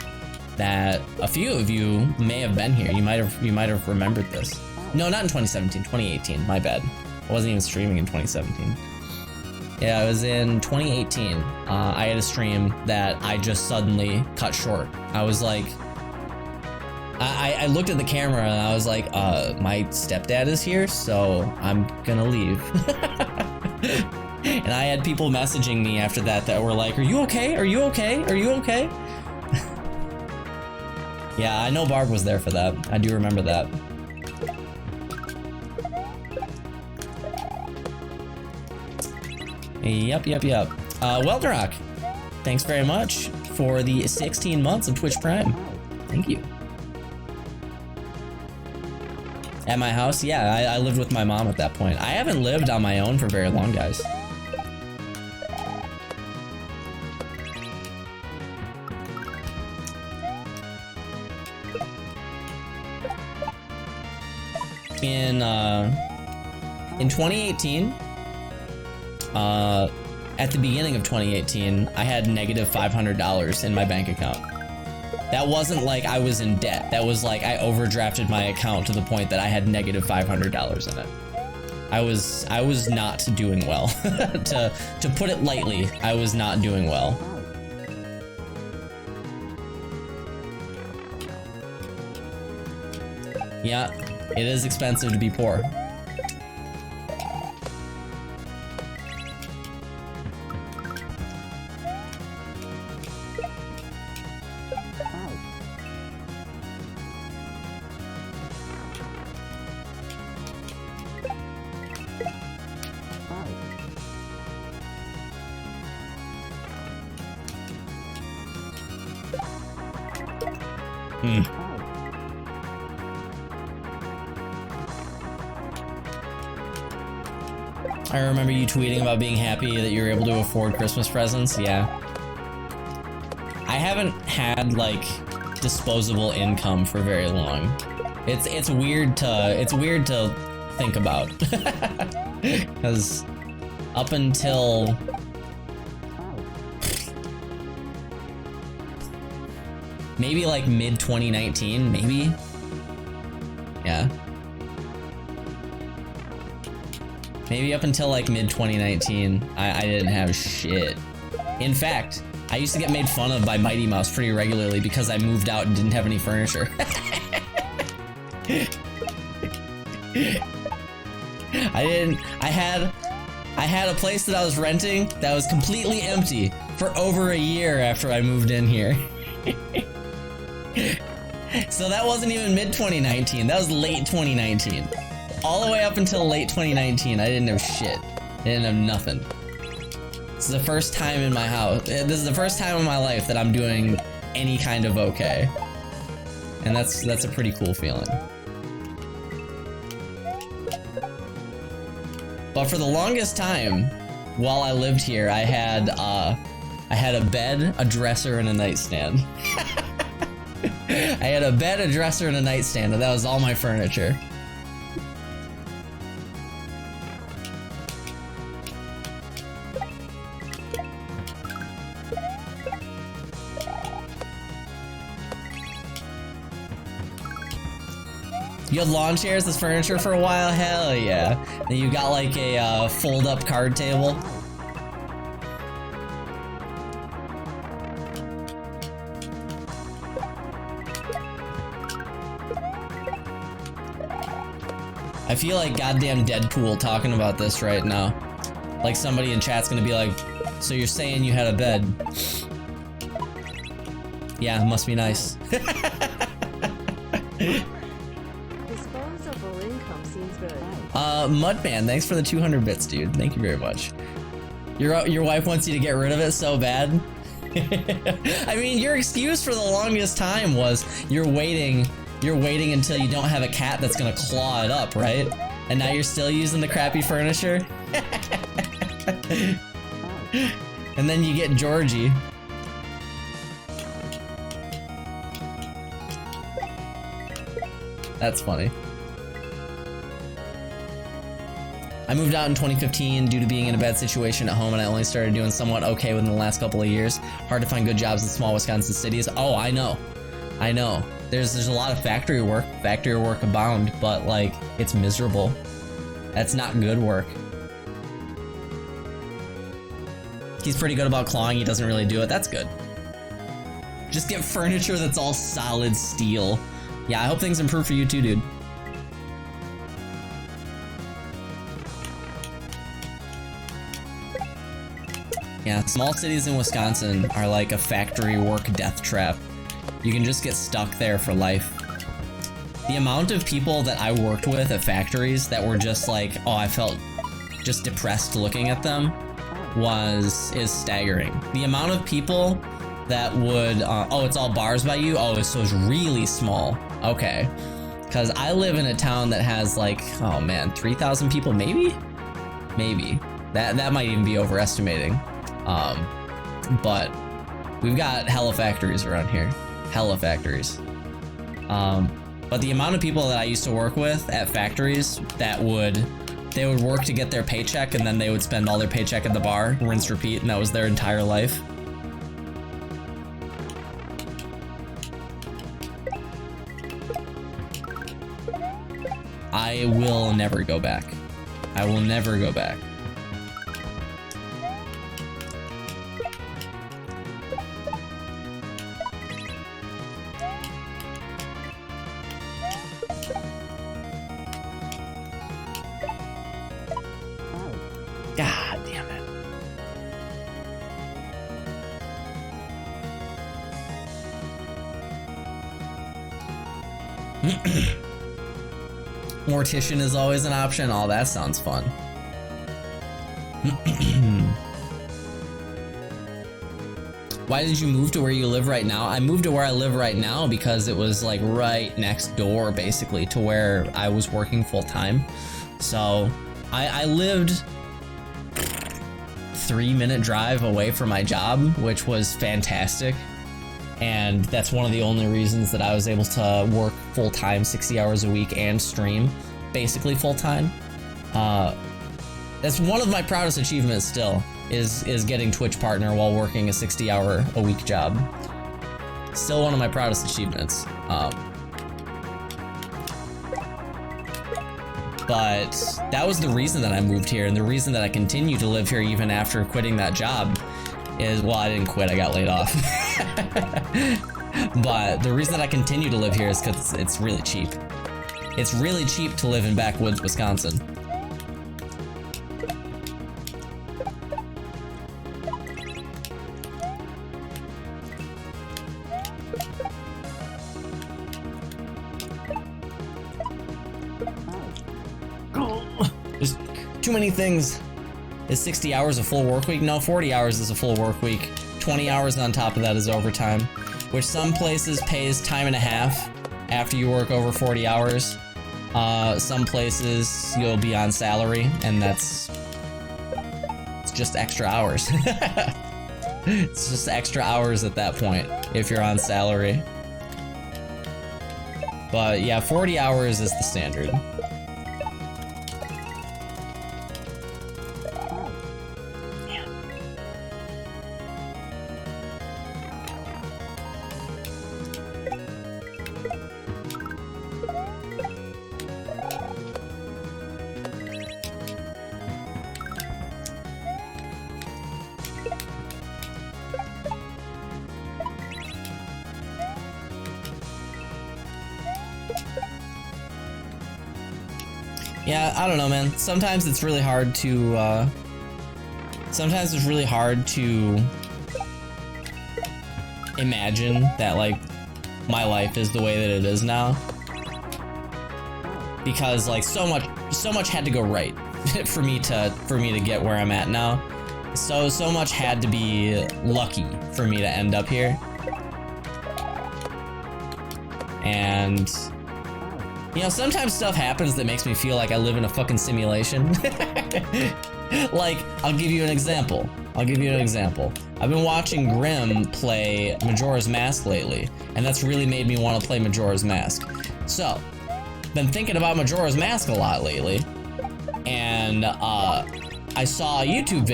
that a few of you may have been here. You might have remembered this. No, not in 2017, 2018. My bad. I wasn't even streaming in 2017. Yeah, it was in 2018. I had a stream that I just suddenly cut short. I was like, I looked at the camera and I was like, my stepdad is here, so I'm gonna leave. And I had people messaging me after that were like, are you okay? Are you okay? Are you okay? Yeah, I know Barb was there for that. I do remember that. Yep. Welderock, thanks very much for the 16 months of Twitch Prime. Thank you. At my house? Yeah, I lived with my mom at that point. I haven't lived on my own for very long, guys. In 2018, at the beginning of 2018, I had negative $500 in my bank account. That wasn't like I was in debt. That was like I overdrafted my account to the point that I had negative $500 in it. I was not doing well. To put it lightly, I was not doing well. Yeah, it is expensive to be poor. I remember you tweeting about being happy that you were able to afford Christmas presents. Yeah. I haven't had like disposable income for very long. It's weird to think about. Cuz up until maybe like mid 2019, maybe. Yeah. Maybe up until like mid 2019, I didn't have shit. In fact, I used to get made fun of by Mighty Mouse pretty regularly because I moved out and didn't have any furniture. I had a place that I was renting that was completely empty for over a year after I moved in here. So that wasn't even mid 2019, that was late 2019. All the way up until late 2019, I didn't have shit. I didn't have nothing. This is the first time in my house, this is the first time in my life that I'm doing any kind of okay. And that's a pretty cool feeling. But for the longest time, while I lived here, I had a bed, a dresser, and a nightstand. I had a bed, a dresser, and a nightstand, and that was all my furniture. You had lawn chairs as furniture for a while? Hell yeah. And you got like a fold-up card table. I feel like goddamn Deadpool talking about this right now. Like somebody in chat's gonna be like, so you're saying you had a bed? Yeah, it must be nice. Disposable income seems good. Mudman, thanks for the 200 bits, dude. Thank you very much. Your wife wants you to get rid of it so bad? I mean, your excuse for the longest time was you're waiting until you don't have a cat that's gonna claw it up, right? And now you're still using the crappy furniture? And then you get Georgie. That's funny. I moved out in 2015 due to being in a bad situation at home, and I only started doing somewhat okay within the last couple of years. Hard to find good jobs in small Wisconsin cities. Oh, I know. There's a lot of factory work abound, but like, it's miserable. That's not good work. He's pretty good about clawing, he doesn't really do it, that's good. Just get furniture that's all solid steel. Yeah, I hope things improve for you too, dude. Yeah, small cities in Wisconsin are like a factory work death trap. You can just get stuck there for life. The amount of people that I worked with at factories that were just like, oh, I felt just depressed looking at them is staggering. The amount of people that would, oh, it's all bars by you? Oh, so it's really small. Okay. Because I live in a town that has like, oh man, 3,000 people, maybe? Maybe. That might even be overestimating. But we've got hella factories around here. Hella factories. But the amount of people that I used to work with at factories that they would work to get their paycheck and then they would spend all their paycheck at the bar, rinse, repeat, and that was their entire life. I will never go back. I will never go back. God damn it. Mortician is always an option. Oh, that sounds fun. Why did you move to where you live right now? I moved to where I live right now because it was like right next door basically to where I was working full time. So I lived 3-minute drive away from my job, which was fantastic. And that's one of the only reasons that I was able to work full-time 60 hours a week and stream basically full-time. That's one of my proudest achievements still, is getting Twitch partner while working a 60-hour-a-week job. Still one of my proudest achievements. But that was the reason that I moved here, and the reason that I continue to live here even after quitting that job is, well, I didn't quit, I got laid off. But the reason that I continue to live here is because it's really cheap. It's really cheap to live in backwoods, Wisconsin. Too many things. Is 60 hours a full work week? No, 40 hours is a full work week. 20 hours on top of that is overtime, which some places pays time and a half after you work over 40 hours. Some places you'll be on salary, and it's just extra hours. It's just extra hours at that point if you're on salary. But yeah, 40 hours is the standard. Yeah, I don't know, man. Sometimes it's really hard to, imagine that, like, my life is the way that it is now. Because, like, so much had to go right for me to get where I'm at now. So much had to be lucky for me to end up here. And you know, sometimes stuff happens that makes me feel like I live in a fucking simulation. Like, I'll give you an example. I've been watching Grim play Majora's Mask lately, and that's really made me want to play Majora's Mask. So, been thinking about Majora's Mask a lot lately, and I saw a YouTube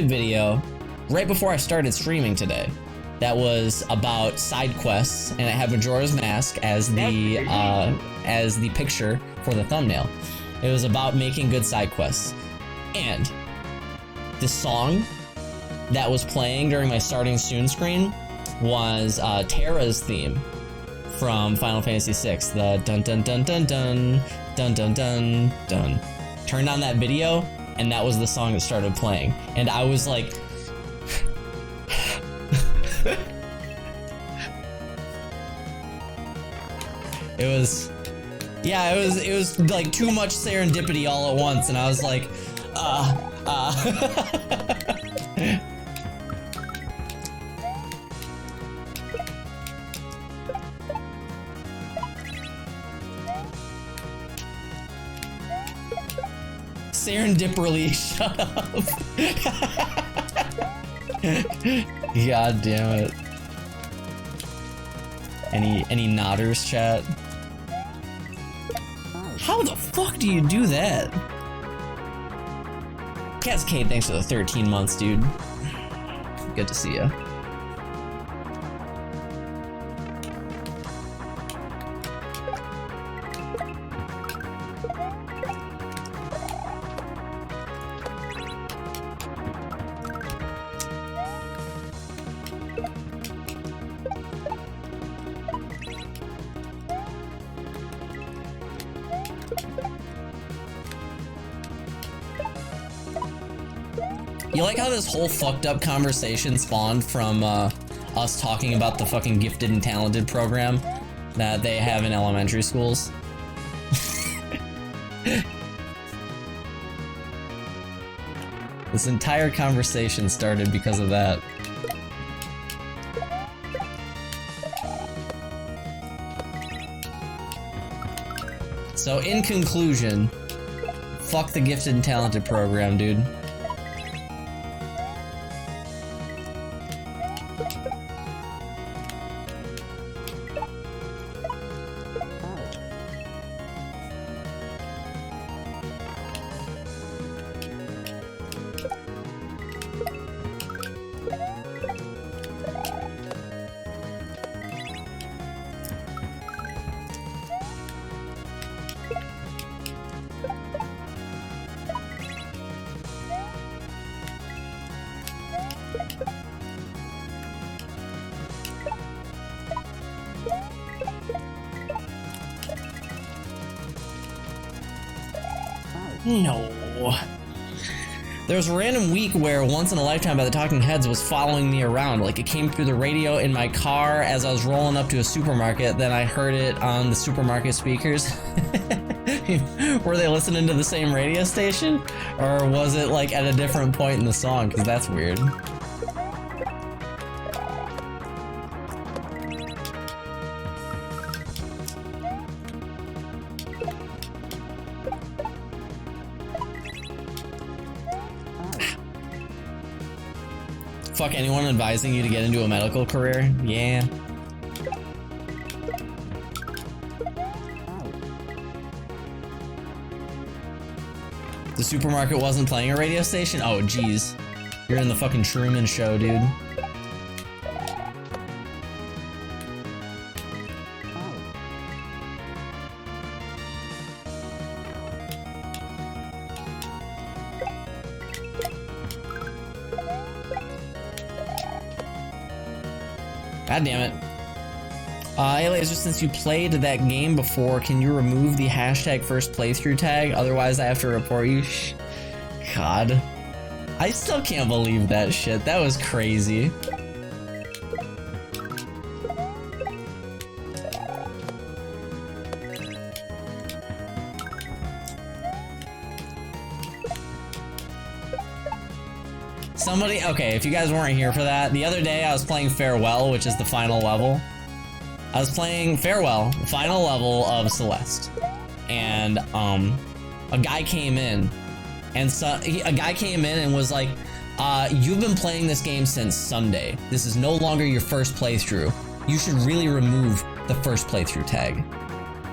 video. Right before I started streaming today. That was about side quests, and it had Majora's Mask as the picture for the thumbnail. It was about making good side quests. And the song that was playing during my starting soon screen was Terra's theme from Final Fantasy VI. The dun dun dun dun dun dun dun dun dun. Turned on that video, and that was the song that started playing. And I was like, it was like too much serendipity all at once, and I was like, serendipity, shut up. God damn it. Any nodders, chat? How the fuck do you do that? Cascade, thanks for the 13 months, dude. Good to see ya. You like how this whole fucked up conversation spawned from us talking about the fucking gifted and talented program that they have in elementary schools? This entire conversation started because of that. So in conclusion, fuck the gifted and talented program, dude. No. There was a random week where Once in a Lifetime by the Talking Heads was following me around. Like, it came through the radio in my car as I was rolling up to a supermarket. Then I heard it on the supermarket speakers. Were they listening to the same radio station? Or was it like at a different point in the song? Because that's weird. Fuck anyone advising you to get into a medical career? Yeah. The supermarket wasn't playing a radio station? Oh, jeez. You're in the fucking Truman Show, dude. God damn it. Hey Laser, since you played that game before, can you remove the hashtag first playthrough tag? Otherwise I have to report you. God. I still can't believe that shit. That was crazy. Somebody, okay, if you guys weren't here for that, the other day I was playing Farewell, which is the final level. I was playing Farewell, the final level of Celeste. And, a guy came in, and a guy came in and was like, you've been playing this game since Sunday. This is no longer your first playthrough. You should really remove the first playthrough tag.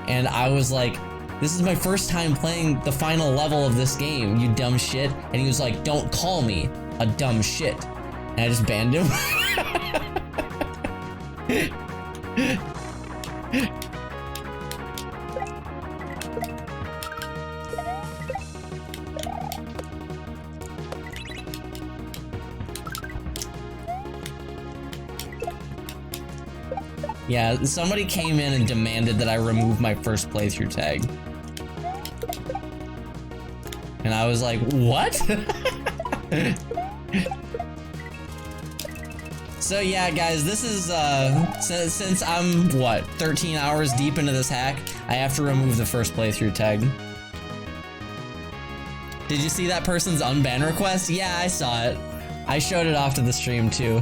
And I was like, this is my first time playing the final level of this game, you dumb shit. And he was like, don't call me a dumb shit. And I just banned him. Yeah, somebody came in and demanded that I remove my first playthrough tag. And I was like, what? So yeah, guys, this is, since I'm, what, 13 hours deep into this hack, I have to remove the first playthrough tag. Did you see that person's unban request? Yeah, I saw it. I showed it off to the stream too.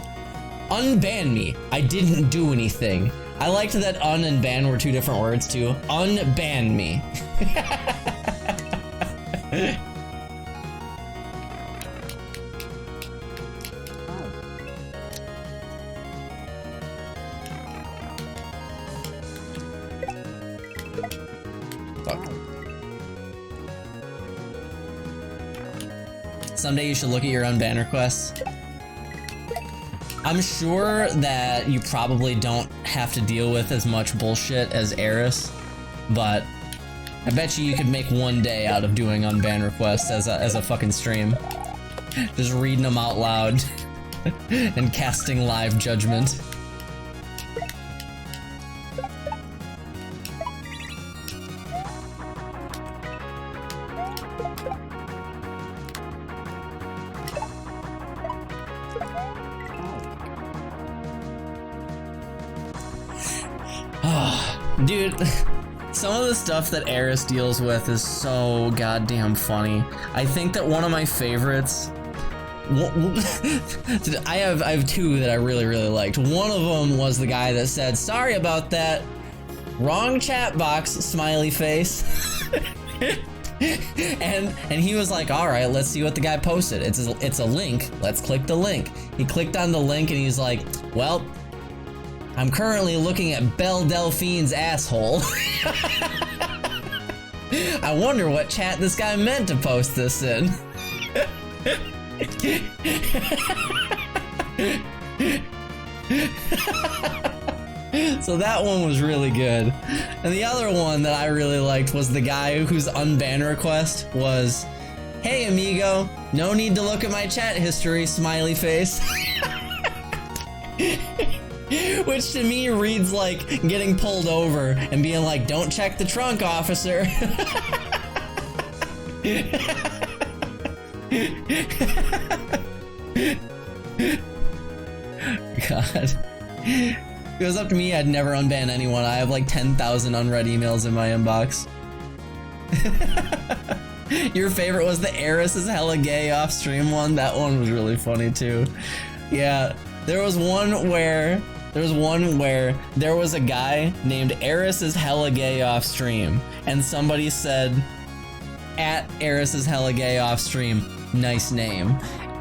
Unban me. I didn't do anything. I liked that un and ban were two different words too. Unban me. Fuck. Someday you should look at your unban requests. I'm sure that you probably don't have to deal with as much bullshit as Eris, but I bet you could make one day out of doing unban requests as a fucking stream. Just reading them out loud and casting live judgment. Dude, some of the stuff that Eris deals with is so goddamn funny. I think that one of my favorites... I have two that I really liked. One of them was the guy that said, sorry about that, wrong chat box, smiley face. and he was like, alright, let's see what the guy posted. It's a link, let's click the link. He clicked on the link and he's like, well, I'm currently looking at Belle Delphine's asshole. I wonder what chat this guy meant to post this in. So that one was really good. And the other one that I really liked was the guy whose unban request was, hey amigo, no need to look at my chat history, smiley face. Which to me reads like getting pulled over and being like, don't check the trunk, officer. God. If it was up to me, I'd never unban anyone. I have like 10,000 unread emails in my inbox. Your favorite was the Eris is hella gay off stream one? That one was really funny too. Yeah, there was one where there was a guy named Eris is hella gay off stream, and somebody said, at Eris is hella gay off stream, nice name.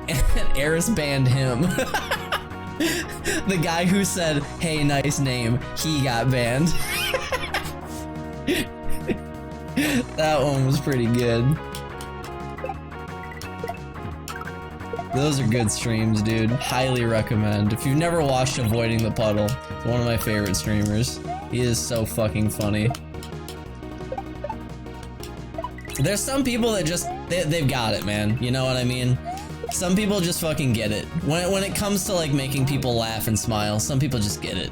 And Eris banned him. The guy who said, hey, nice name, he got banned. That one was pretty good. Those are good streams, dude. Highly recommend. If you've never watched Avoiding the Puddle, it's one of my favorite streamers. He is so fucking funny. There's some people that just, they've got it, man. You know what I mean? Some people just fucking get it. When it comes to like making people laugh and smile, some people just get it.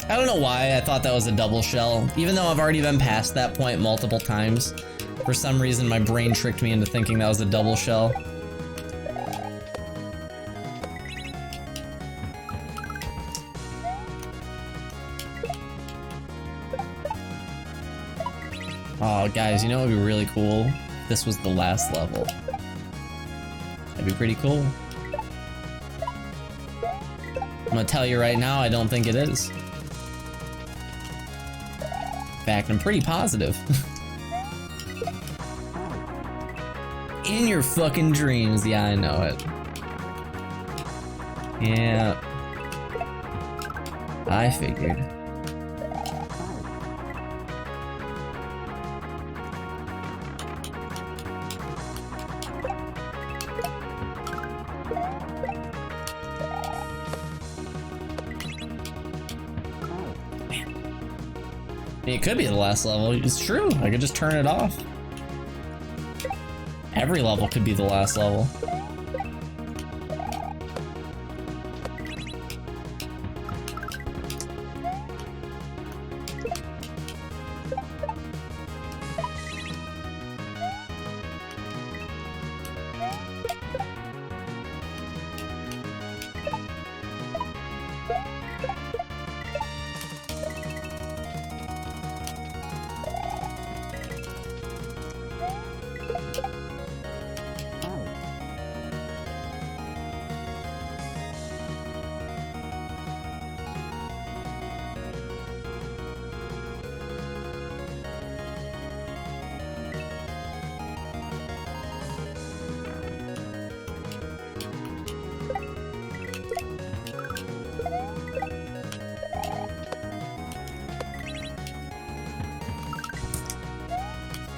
I don't know why I thought that was a double shell, even though I've already been past that point multiple times. For some reason, my brain tricked me into thinking that was a double shell. Oh, guys, you know what would be really cool? If this was the last level. That'd be pretty cool. I'm gonna tell you right now, I don't think it is. In fact, I'm pretty positive. In your fucking dreams. Yeah, I know it. Yeah. I figured. It could be the last level. It's true. I could just turn it off. Every level could be the last level.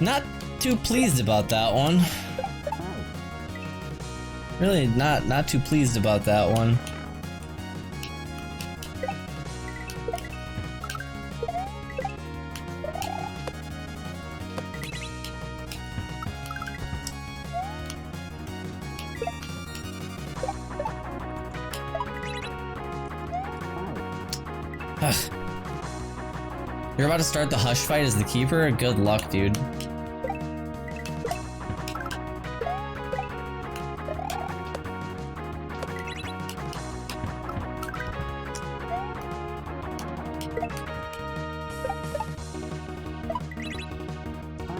Not too pleased about that one. Really not too pleased about that one. You're about to start the Hush fight as the keeper? Good luck, dude.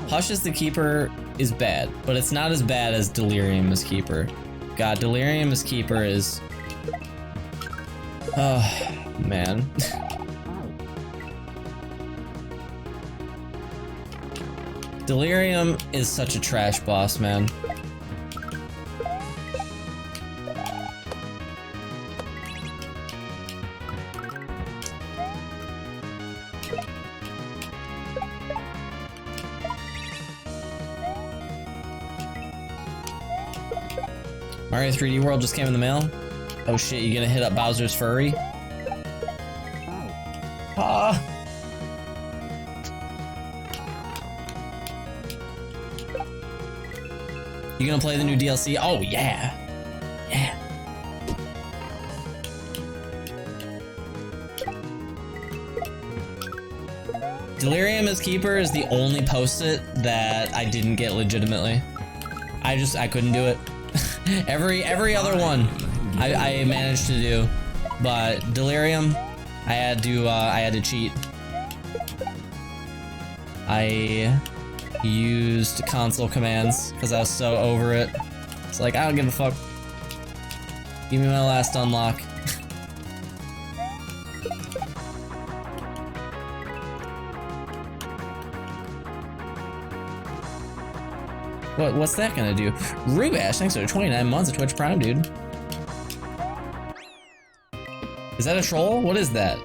Hush as the keeper is bad, but it's not as bad as Delirium as keeper. God, Delirium as keeper is... Oh, man. Delirium is such a trash boss, man. Mario 3D World just came in the mail. Oh shit, you gonna hit up Bowser's furry? Ah. You gonna play the new DLC? Oh yeah. Yeah. Delirium as Keeper is the only post-it that I didn't get legitimately. I couldn't do it. every other one I managed to do, but Delirium I had to cheat. I used console commands because I was so over it. It's like, I don't give a fuck. Give me my last unlock. What's that gonna do? Rubash, thanks for 29 months of Twitch Prime, dude. Is that a troll? What is that?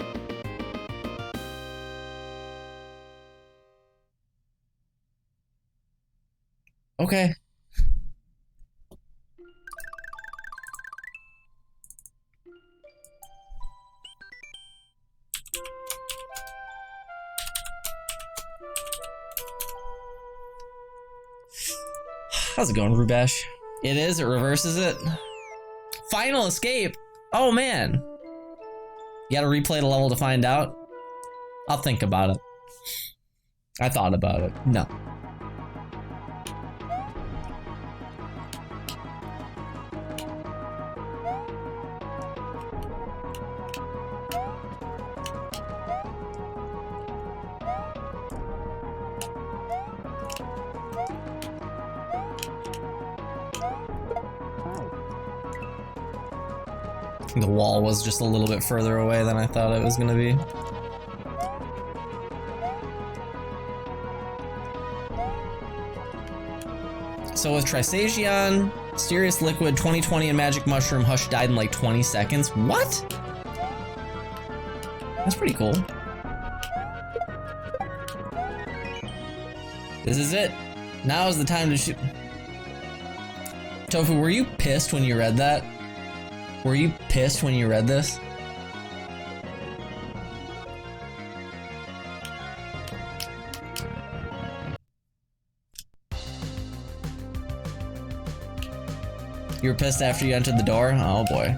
Okay. How's it going, Rubash? It is, it reverses it. Final escape! Oh man! You gotta replay the level to find out? I'll think about it. I thought about it. No. The wall was just a little bit further away than I thought it was gonna be. So with Trisagion, Mysterious Liquid, 2020, and Magic Mushroom, Hush died in like 20 seconds. What? That's pretty cool. This is it. Now is the time to shoot. Tofu, were you pissed when you read that? Were you pissed when you read this? You were pissed after you entered the door? Oh boy.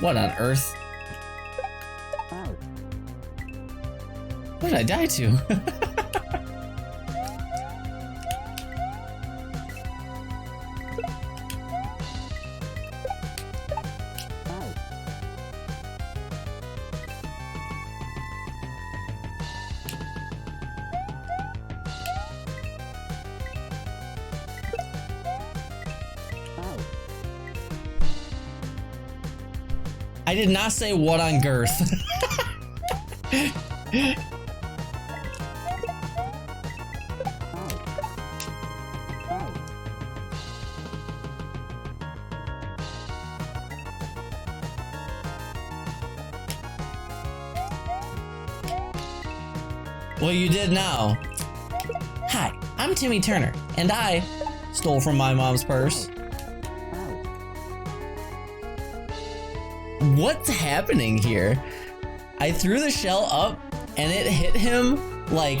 What on earth? What did I die to? I did not say what on girth. Well, you did now. Hi, I'm Timmy Turner, and I stole from my mom's purse. What's happening here? I threw the shell up and it hit him like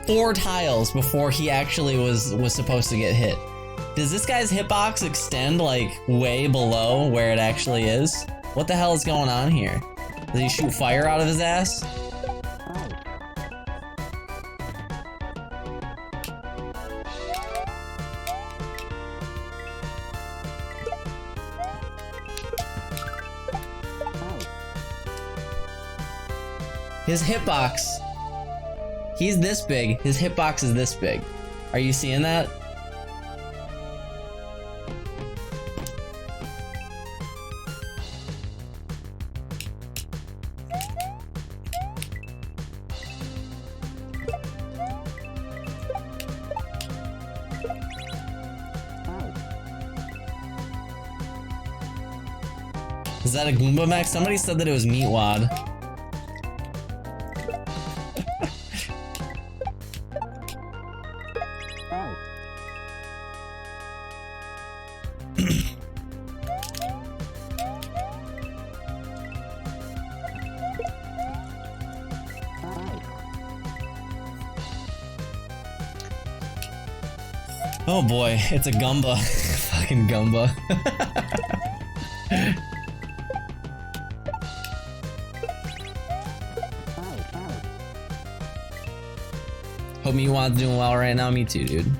4 tiles before he actually was supposed to get hit. Does this guy's hitbox extend like way below where it actually is? What the hell is going on here? Does he shoot fire out of his ass? His hitbox, he's this big, his hitbox is this big. Are you seeing that? Is that a Goomba mech? Somebody said that it was Meatwad. Oh boy, it's a Gumba. Fucking Gumba. Hope Meatwad's doing well right now. Me too, dude.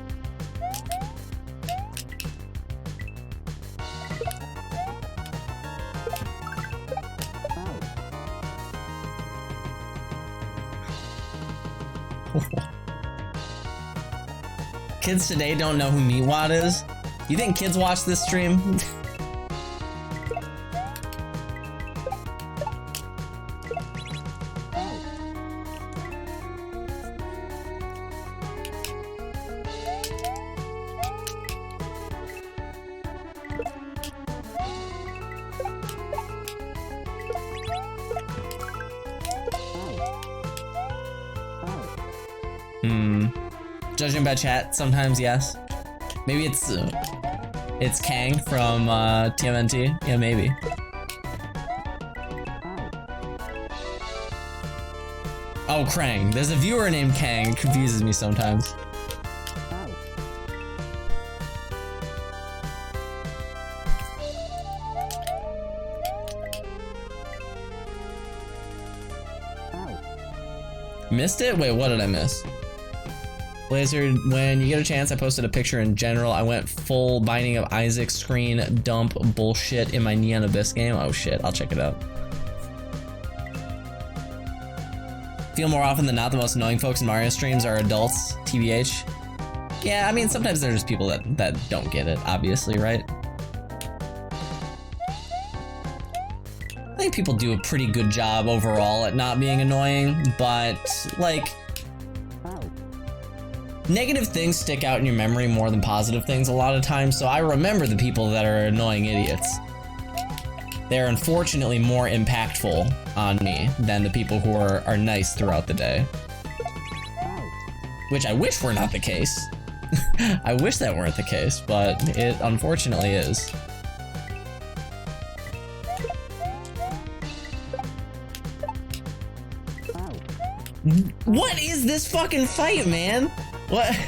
Kids today don't know who Meatwad is? You think kids watch this stream? Judging by chat, sometimes yes. Maybe it's Kang from TMNT. Yeah, maybe. Oh, Krang. There's a viewer named Kang. It confuses me sometimes. Missed it? Wait, what did I miss? Blazer, when you get a chance, I posted a picture in general. I went full Binding of Isaac screen dump bullshit in my Neon Abyss game. Oh shit, I'll check it out. Feel more often than not the most annoying folks in Mario streams are adults, TBH. Yeah, I mean, sometimes there's just people that don't get it, obviously, right? I think people do a pretty good job overall at not being annoying, but, like, negative things stick out in your memory more than positive things a lot of times, so I remember the people that are annoying idiots. They're unfortunately more impactful on me than the people who are nice throughout the day. Which I wish were not the case. I wish that weren't the case, but it unfortunately is. What is this fucking fight, man? What?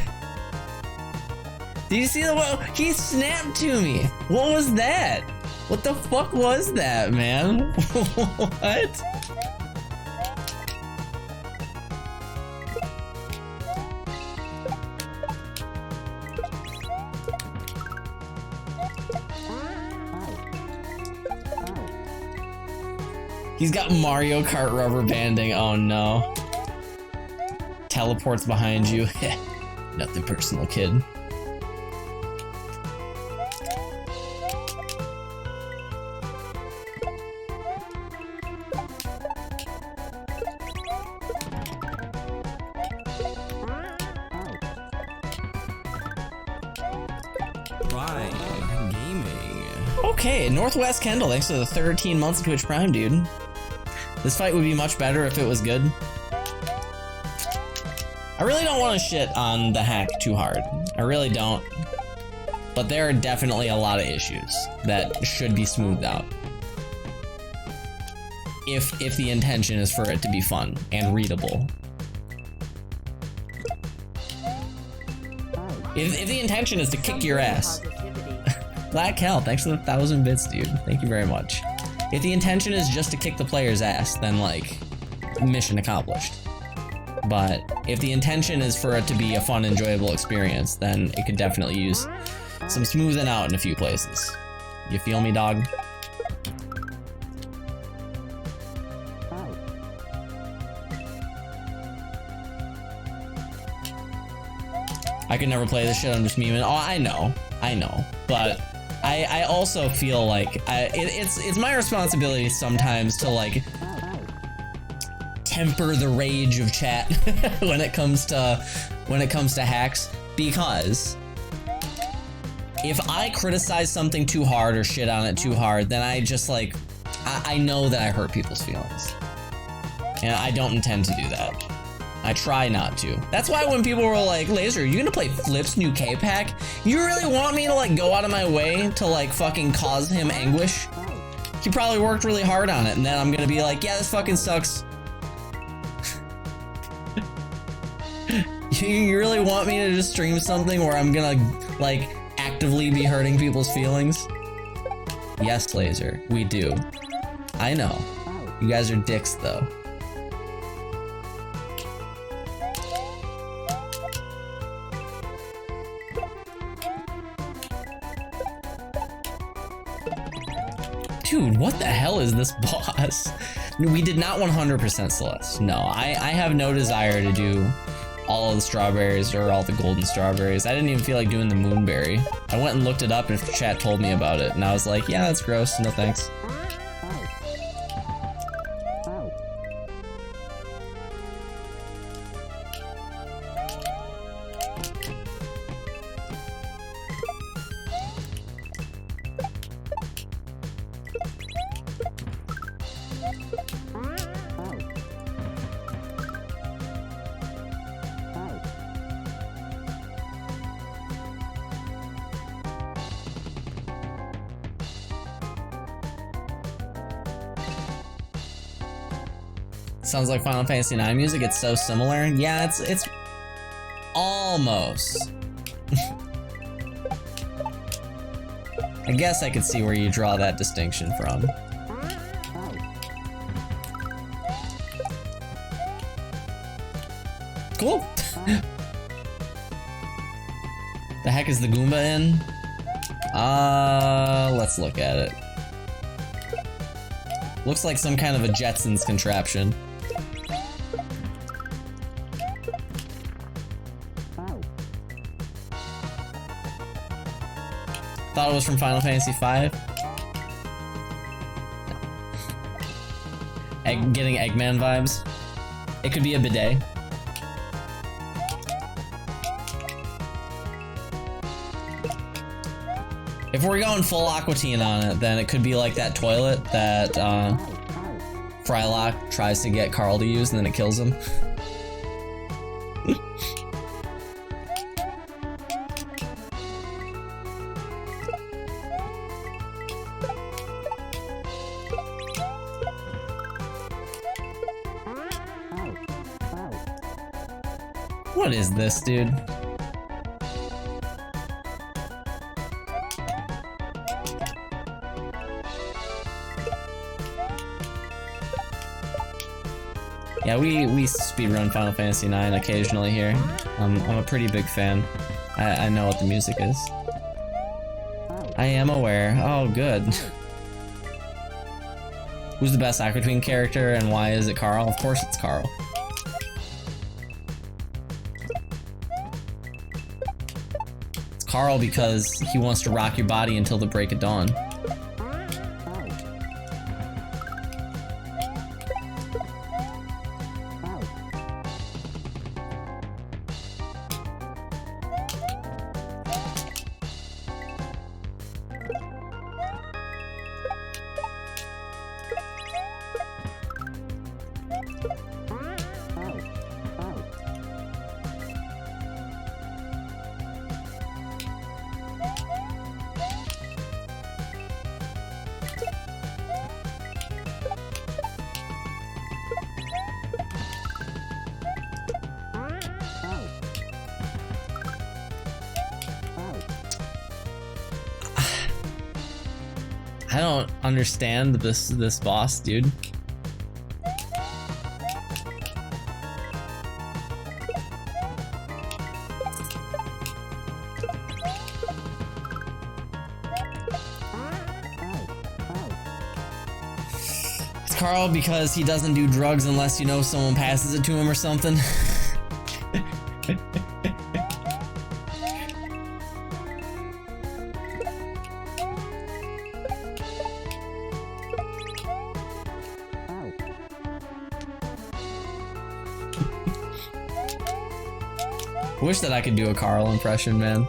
Did you see the he snapped to me? What was that? What the fuck was that, man? What? He's got Mario Kart rubber banding. Oh no. Teleports behind you. Nothing personal, kid. Prime Gaming. Okay, Northwest Kendall, thanks for the 13 months of Twitch Prime, dude. This fight would be much better if it was good. I really don't want to shit on the hack too hard. I really don't. But there are definitely a lot of issues that should be smoothed out. If the intention is for it to be fun and readable. If the intention is to kick your ass. Black Hell, thanks for the 1,000 bits, dude. Thank you very much. If the intention is just to kick the player's ass, then like, mission accomplished. But if the intention is for it to be a fun, enjoyable experience, then it could definitely use some smoothing out in a few places. You feel me, dog? I could never play this shit, I'm just memeing. Oh, I know. But I also feel like it's my responsibility sometimes to like temper the rage of chat when it comes to hacks, because if I criticize something too hard or shit on it too hard, then I just like I know that I hurt people's feelings. And I don't intend to do that. I try not to. That's why when people were like, Laser, are you gonna play Flip's new K-Pack? You really want me to like go out of my way to like fucking cause him anguish? He probably worked really hard on it, and then I'm gonna be like, yeah, this fucking sucks. You really want me to just stream something where I'm gonna like actively be hurting people's feelings? Yes, Laser, we do. I know. You guys are dicks though. Dude, what the hell is this boss? We did not 100% Celeste. No, I have no desire to do all of the strawberries or all the golden strawberries. I didn't even feel like doing the moonberry. I went and looked it up and chat told me about it, and I was like, yeah, that's gross, no thanks. Sounds like Final Fantasy IX music. It's so similar. Yeah, it's almost. I guess I could see where you draw that distinction from. Cool. The heck is the Goomba in? Let's look at it. Looks like some kind of a Jetsons contraption. Thought it was from Final Fantasy V. No. Getting Eggman vibes. It could be a bidet. If we're going full Aqua Teen on it, then it could be like that toilet that Frylock tries to get Carl to use and then it kills him. What is this, dude? Yeah, we speedrun Final Fantasy IX occasionally here. I'm a pretty big fan. I know what the music is. I am aware. Oh, good. Who's the best Aqua Teen character and why is it Carl? Of course it's Carl. It's Carl because he wants to rock your body until the break of dawn. I don't understand this boss, dude. It's Carl because he doesn't do drugs unless you know someone passes it to him or something. Wish that I could do a Carl impression, man.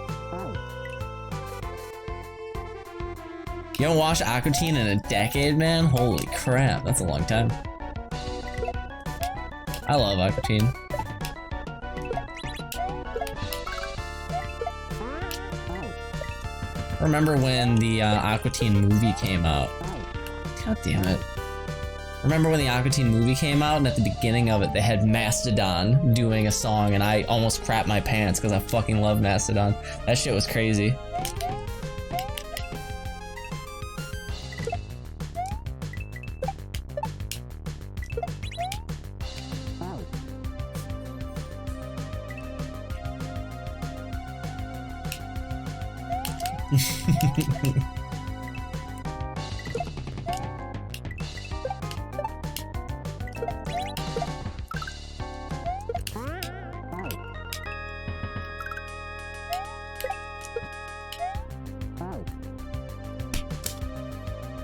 You haven't watched Aqua Teen in a decade, man? Holy crap, that's a long time. I love Aqua Teen. Remember when the Aqua Teen movie came out? God damn it. Remember when the Aqua Teen movie came out and at the beginning of it they had Mastodon doing a song and I almost crapped my pants because I fucking love Mastodon. That shit was crazy.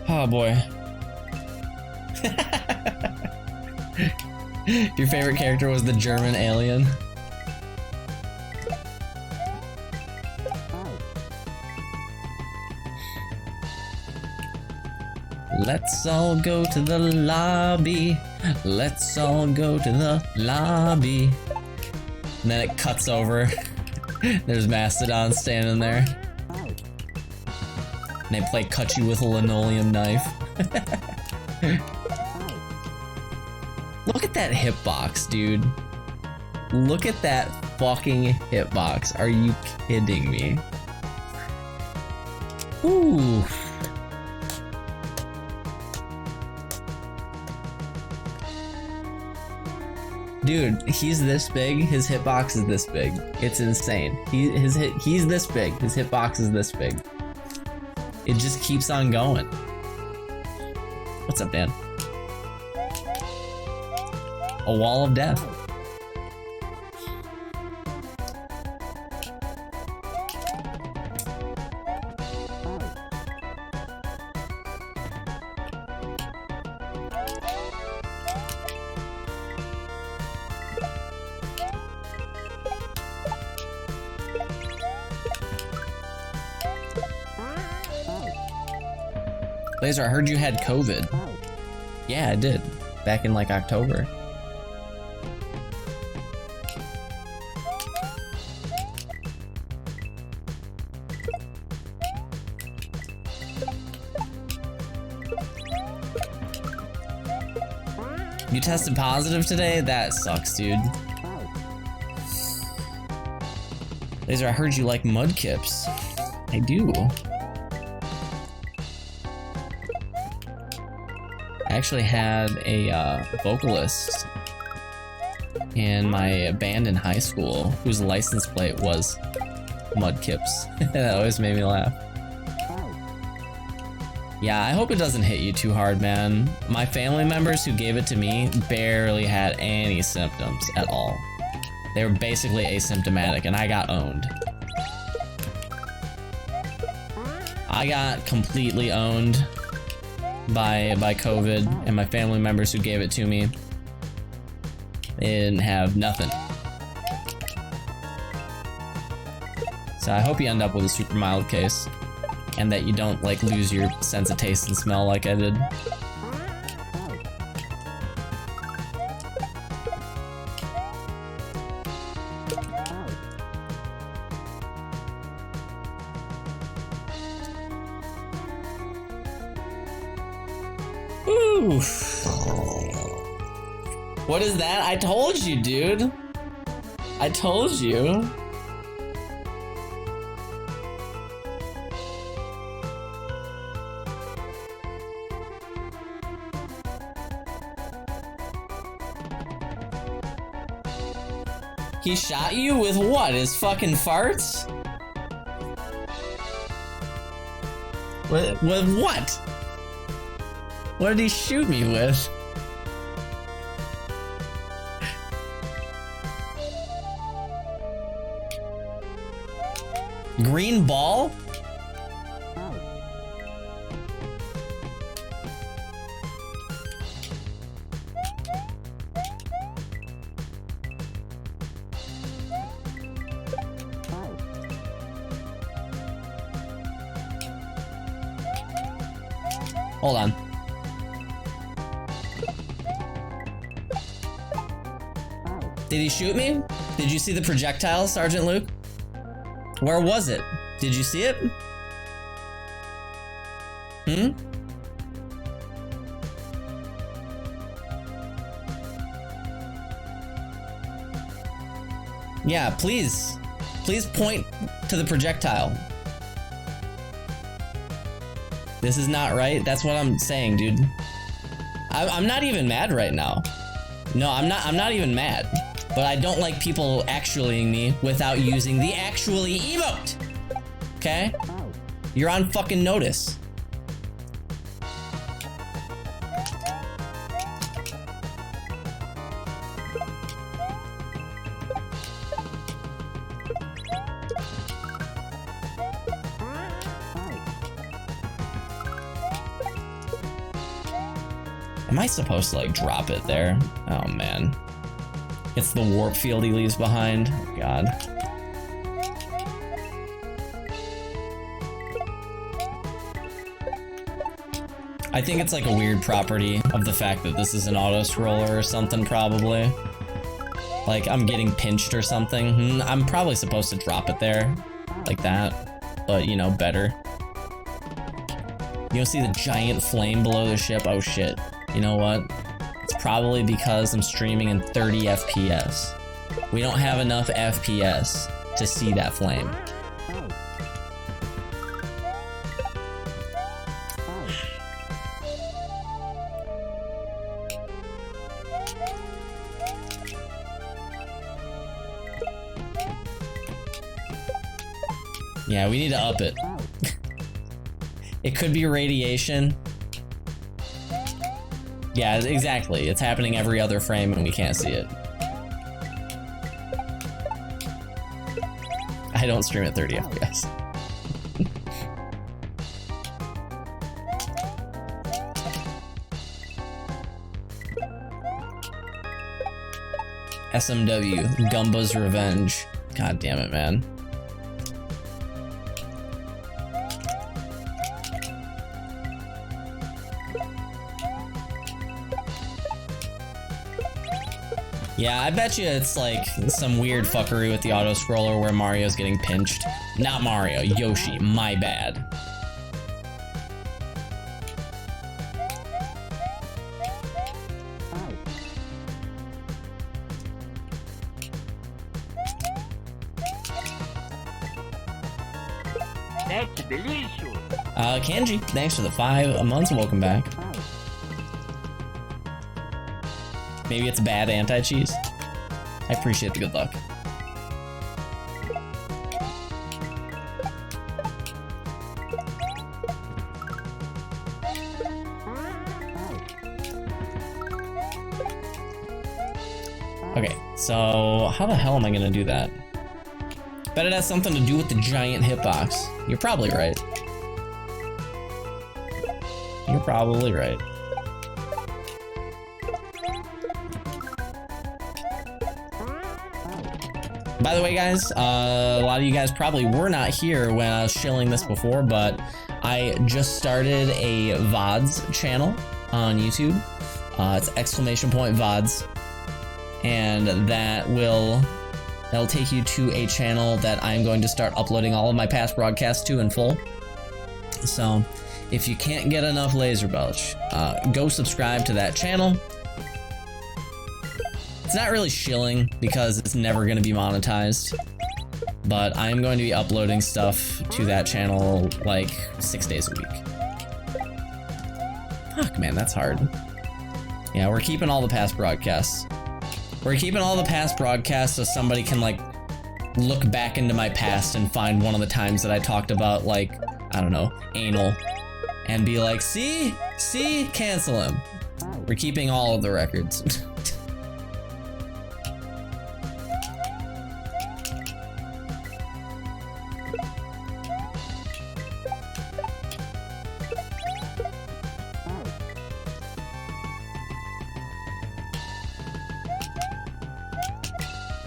Oh boy. Your favorite character was the German alien? Let's all go to the lobby. Let's all go to the lobby. And then it cuts over. There's Mastodon standing there. And they play Cut You With a Linoleum Knife. Look at that hitbox, dude. Look at that fucking hitbox. Are you kidding me? Ooh. Dude, he's this big, his hitbox is this big. It's insane. He's this big, his hitbox is this big. It just keeps on going. What's up, Dan? A wall of death. Laser, I heard you had COVID. Yeah, I did. Back in like October. You tested positive today? That sucks, dude. Laser, I heard you like mudkips. I do. I actually had a vocalist in my band in high school whose license plate was Mudkips. That always made me laugh. Yeah, I hope it doesn't hit you too hard, man. My family members who gave it to me barely had any symptoms at all. They were basically asymptomatic, and I got owned. I got completely owned by COVID, and my family members who gave it to me, they didn't have nothing. So I hope you end up with a super mild case, and that you don't like lose your sense of taste and smell like I did. Ooh. What is that? I told you, dude. I told you. He shot you with what? His fucking farts? With what? What did he shoot me with? Green ball? Hold on. Did he shoot me? Did you see the projectile, Sergeant Luke? Where was it? Did you see it? Hmm? Yeah, please. Please point to the projectile. This is not right. That's what I'm saying, dude. I'm not even mad right now. No, I'm not even mad. But I don't like people actuallying me without using the actually emote. Okay? You're on fucking notice. Am I supposed to, like, drop it there? Oh, man. It's the warp field he leaves behind. Oh, God. I think it's, like, a weird property of the fact that this is an auto-scroller or something, probably. Like, I'm getting pinched or something. I'm probably supposed to drop it there. Like that. But, you know, better. You don't see the giant flame below the ship? Oh, shit. You know what? It's probably because I'm streaming in 30 FPS. We don't have enough FPS to see that flame. Yeah, we need to up it. It could be radiation. Yeah, exactly. It's happening every other frame and we can't see it. I don't stream at 30 FPS. SMW, Gumba's Revenge. God damn it, man. Yeah, I bet you it's like some weird fuckery with the auto-scroller where Mario's getting pinched. Not Mario, Yoshi, my bad. That's delicious. Kenji, thanks for the 5 months. Welcome back. Maybe it's bad anti-cheese. I appreciate the good luck. Okay, so how the hell am I gonna do that? Bet it has something to do with the giant hitbox. You're probably right. You're probably right. By the way, guys, a lot of you guys probably were not here when I was shilling this before, but I just started a VODs channel on YouTube. It's !VODs, and that'll take you to a channel that I'm going to start uploading all of my past broadcasts to in full. So, if you can't get enough Laser Belch, go subscribe to that channel. It's not really shilling because it's never going to be monetized, but I'm going to be uploading stuff to that channel like 6 days a week. Fuck, man, that's hard. Yeah, we're keeping all the past broadcasts. We're keeping all the past broadcasts so somebody can, like, look back into my past and find one of the times that I talked about, like, I don't know, anal, and be like, see, cancel him. We're keeping all of the records.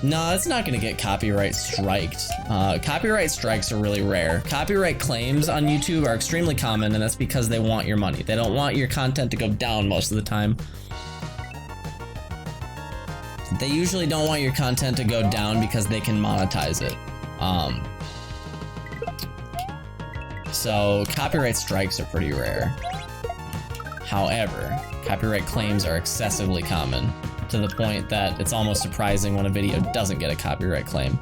No, it's not gonna get copyright striked. Copyright strikes are really rare. Copyright claims on YouTube are extremely common, and that's because they want your money. They don't want your content to go down most of the time. They usually don't want your content to go down because they can monetize it. So copyright strikes are pretty rare. However, copyright claims are excessively common, to the point that it's almost surprising when a video doesn't get a copyright claim.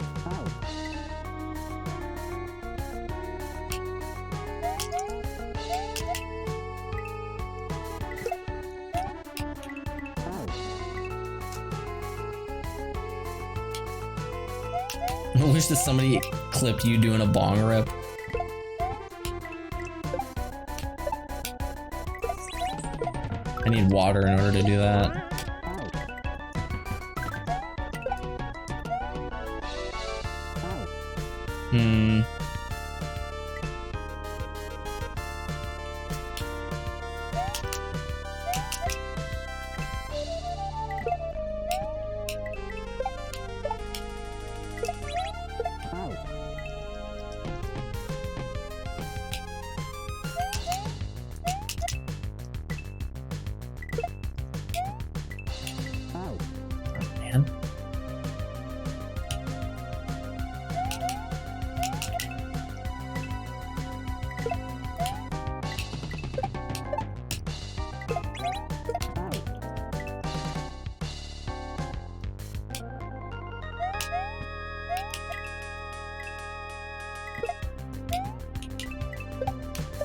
I wish that somebody clipped you doing a bong rip. I need water in order to do that. Man.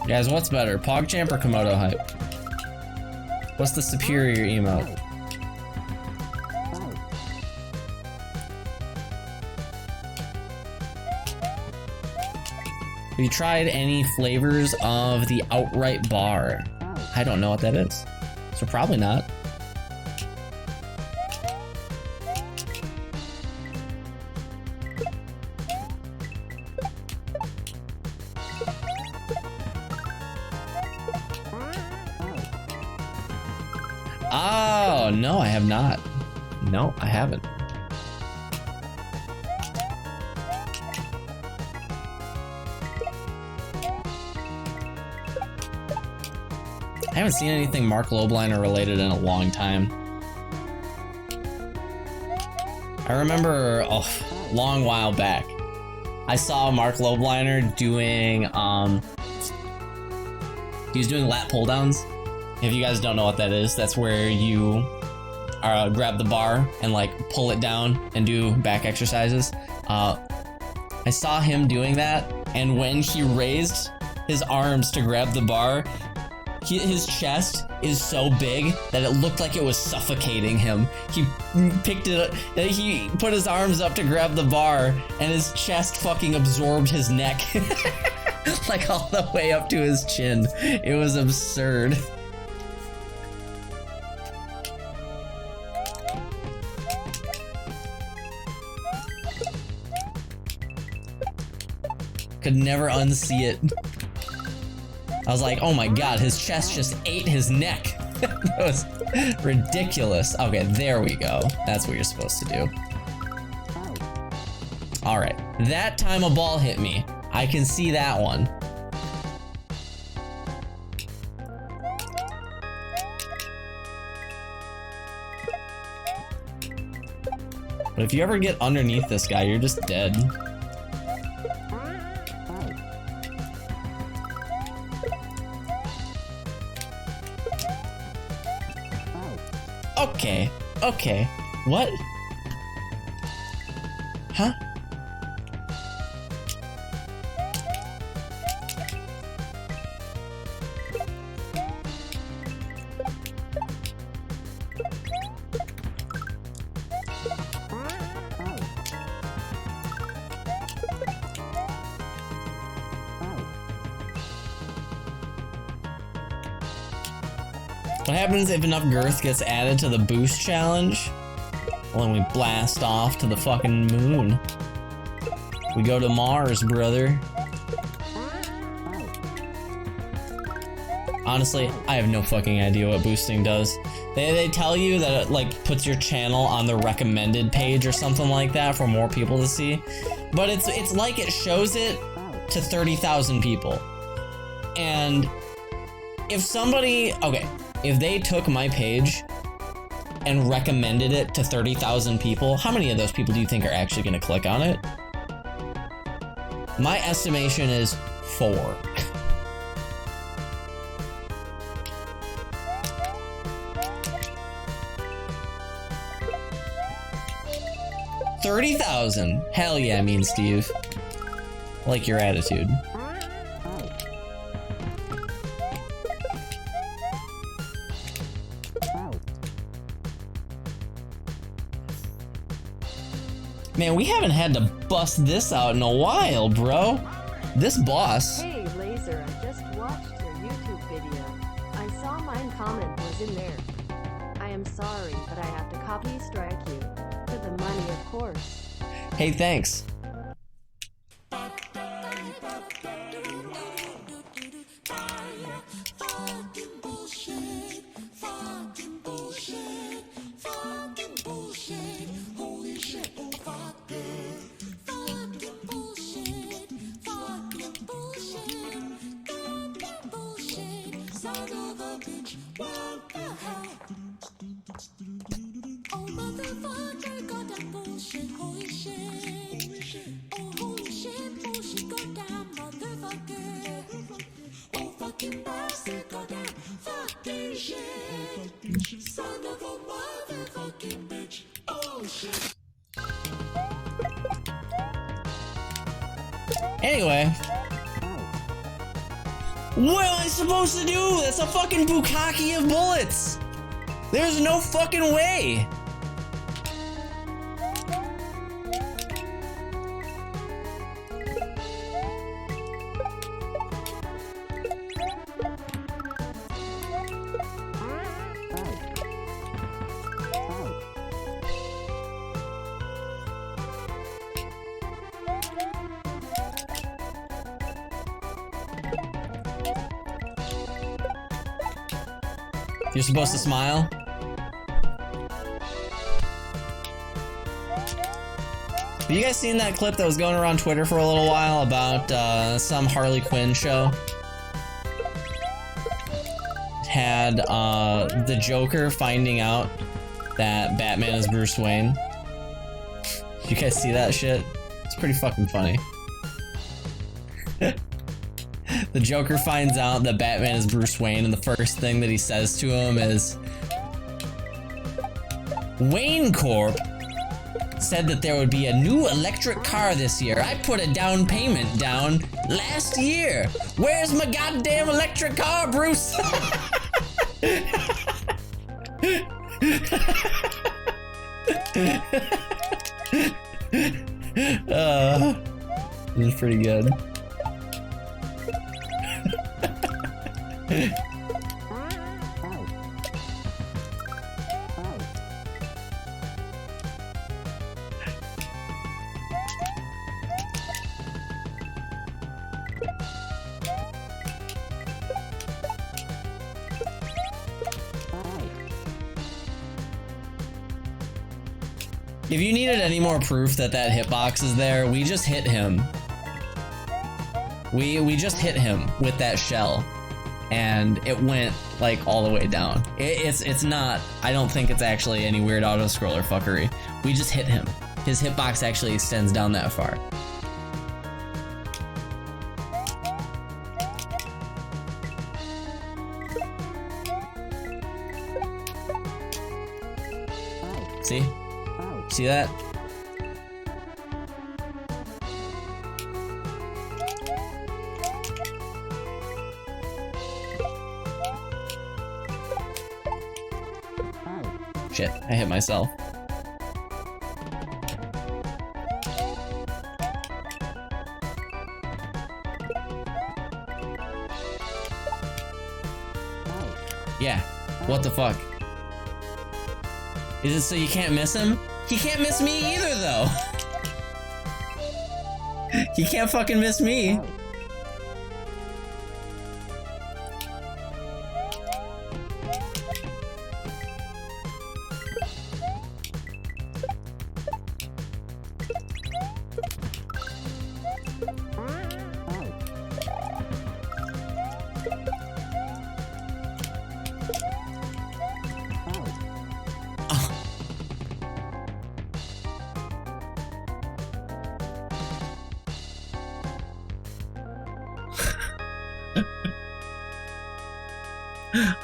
Guys, what's better, PogChamp or Komodo Hype? What's the superior emote? Have you tried any flavors of the outright bar? I don't know what that is, so probably not. Oh, no, I have not. No, I haven't. I haven't seen anything Mark Lobliner related in a long time. I remember a long while back, I saw Mark Lobliner doing, he was doing lat pull downs. If you guys don't know what that is, that's where you grab the bar and like pull it down and do back exercises. I saw him doing that, and when he raised his arms to grab the bar, his chest is so big that it looked like it was suffocating him. He picked it up, he put his arms up to grab the bar, and his chest fucking absorbed his neck. Like all the way up to his chin. It was absurd. Could never unsee it. I was like, oh my god, his chest just ate his neck. That was ridiculous. Okay, there we go. That's what you're supposed to do. Alright, that time a ball hit me. I can see that one. But if you ever get underneath this guy, you're just dead. Okay, okay. What? Huh? What happens if enough girth gets added to the boost challenge? Well, then we blast off to the fucking moon. We go to Mars, brother. Honestly, I have no fucking idea what boosting does. They tell you that it like puts your channel on the recommended page or something like that for more people to see. But it's like it shows it to 30,000 people. And if somebody, okay, if they took my page and recommended it to 30,000 people, how many of those people do you think are actually going to click on it? My estimation is 4. $30,000. Hell yeah, Mean Steve. I like your attitude. Man, we haven't had to bust this out in a while, bro. This boss. Hey, Laser, I just watched your YouTube video. I saw mine comment was in there. I am sorry, but I have to copy strike you. For the money, of course. Hey, thanks. Anyway. What am I supposed to do? That's a fucking bukkake of bullets! There's no fucking way! You're supposed to smile? Have you guys seen that clip that was going around Twitter for a little while about some Harley Quinn show? It had the Joker finding out that Batman is Bruce Wayne. You guys see that shit? It's pretty fucking funny. The Joker finds out that Batman is Bruce Wayne, and the first thing that he says to him is, Wayne Corp said that there would be a new electric car this year. I put a down payment down last year. Where's my goddamn electric car, Bruce? This is pretty good. If you needed any more proof that that hitbox is there, we just hit him. We just hit him with that shell, and it went like all the way down. It's not. I don't think it's actually any weird auto scroller fuckery. We just hit him. His hitbox actually extends down that far. See? See that? Shit, I hit myself. Yeah, what the fuck? Is it so you can't miss him? He can't miss me either, though. He can't fucking miss me.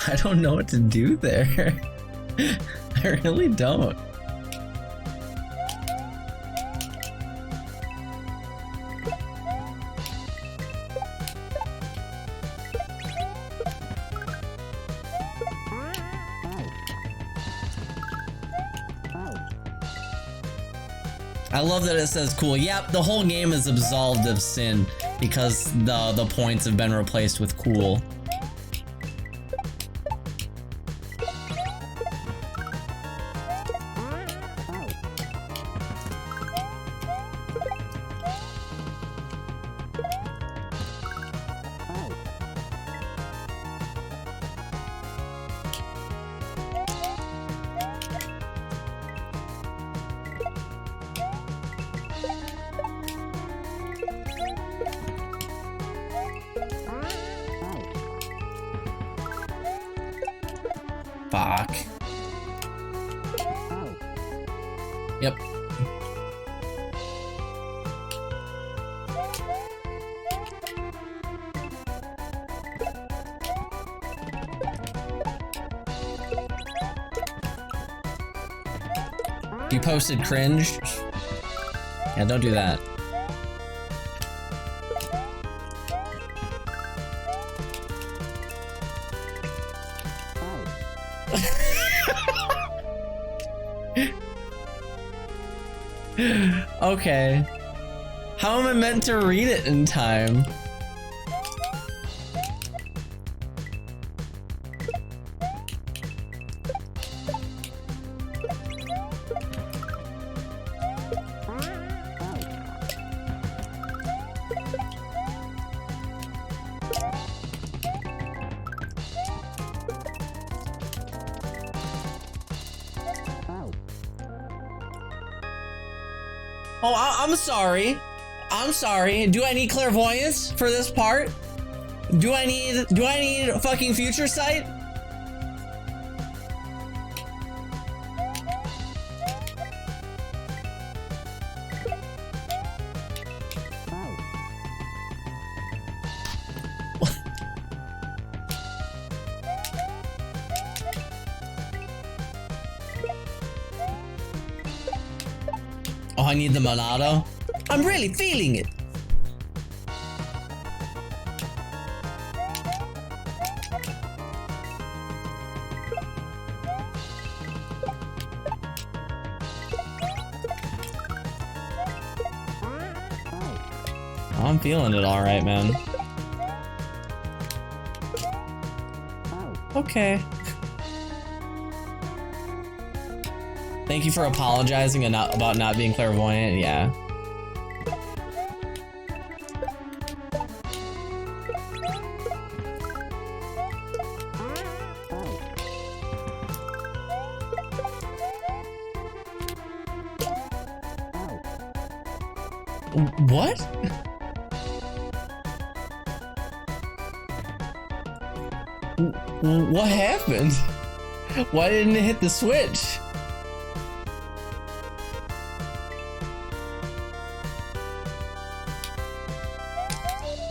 I don't know what to do there. I really don't. I love that it says cool. Yep, the whole game is absolved of sin because the points have been replaced with cool. Fuck. Yep. You posted cringe? Yeah, don't do that. Okay. How am I meant to read it in time? Oh, I'm sorry. I'm sorry. Do I need clairvoyance for this part? Do I need fucking future sight? Oh, I need the Monado? I'm really feeling it. Oh, I'm feeling it all right, man. Okay. Thank you for apologizing and about not being clairvoyant. Yeah. What? What happened? Why didn't it hit the switch?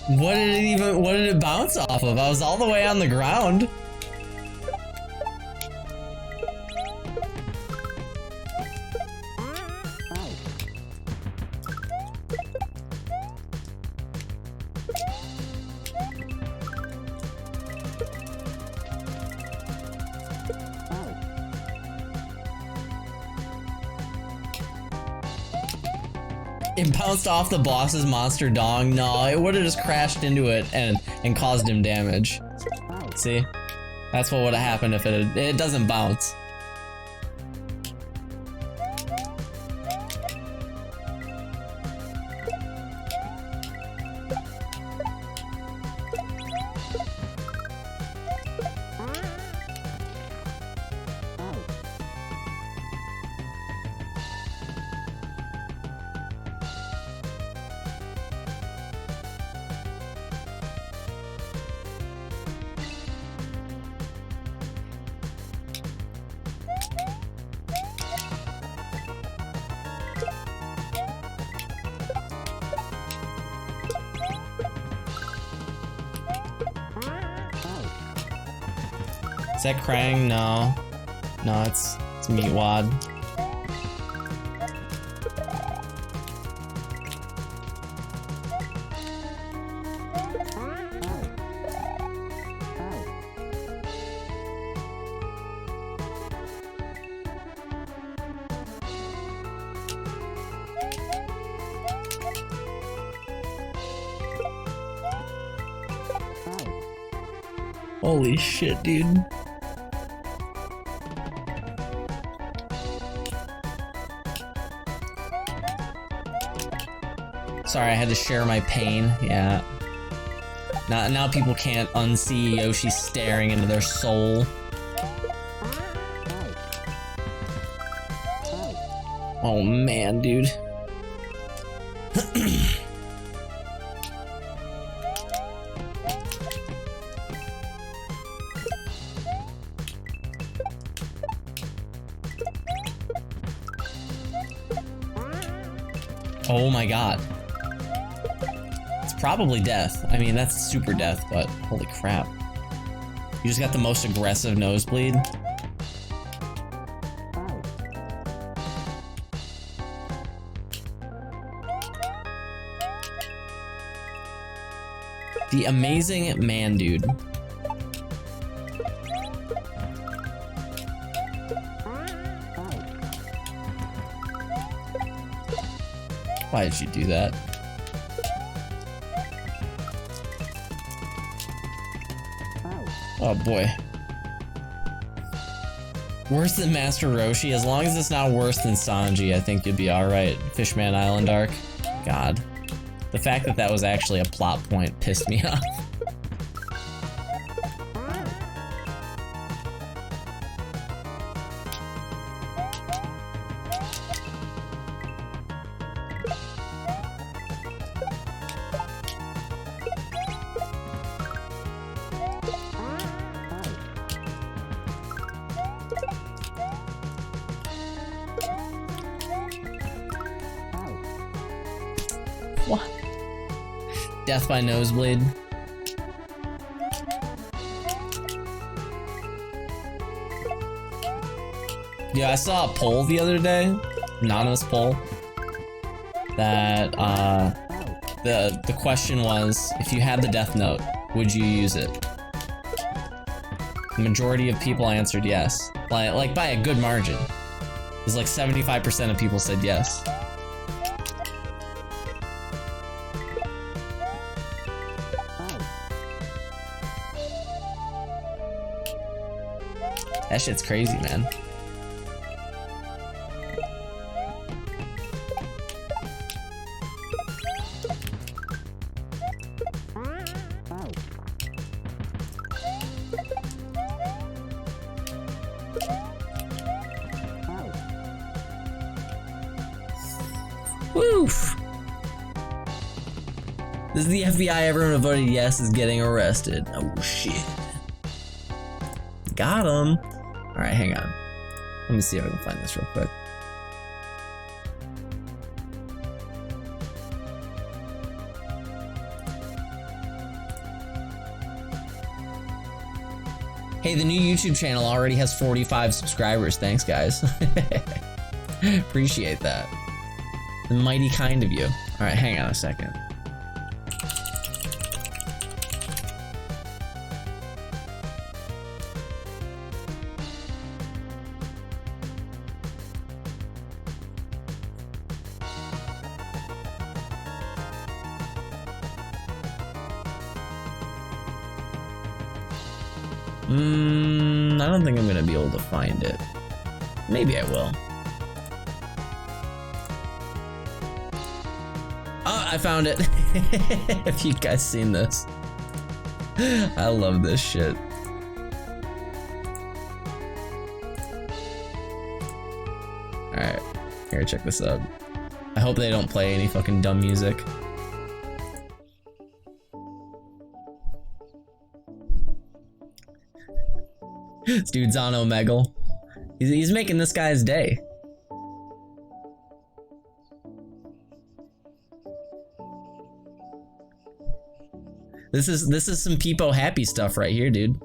What did it bounce off of? I was all the way on the ground. It bounced off the boss's monster dong. No, it would have just crashed into it and caused him damage. See? That's what would have happened if it doesn't bounce. that Krang? No. No, it's Meatwad. Holy shit, dude. Sorry, I had to share my pain. Yeah. Now people can't unsee Yoshi staring into their soul. Oh man, dude. Oh my god. It's probably death. I mean, that's super death, but holy crap. You just got the most aggressive nosebleed. The amazing man, dude. Why did you do that? Oh boy. Worse than Master Roshi? As long as it's not worse than Sanji, I think you'd be alright. Fishman Island arc. God. The fact that that was actually a plot point pissed me off. What? Death by nosebleed. Yeah, I saw a poll the other day, anonymous poll, that the question was, if you had the Death Note, would you use it? The majority of people answered yes, like by a good margin. It was like 75% of people said yes. That shit's crazy, man. Woof! This is the FBI. Everyone who voted yes is getting arrested. Oh shit. Got him. Alright, hang on. Let me see if I can find this real quick. Hey, the new YouTube channel already has 45 subscribers. Thanks, guys. Appreciate that. The mighty kind of you. Alright, hang on a second. I don't think I'm gonna be able to find it. Maybe I will. Oh, I found it. Have you guys seen this? I love this shit. Alright, here, check this out. I hope they don't play any fucking dumb music. This dude's on Omegle. He's making this guy's day. This is some Peepo happy stuff right here, dude.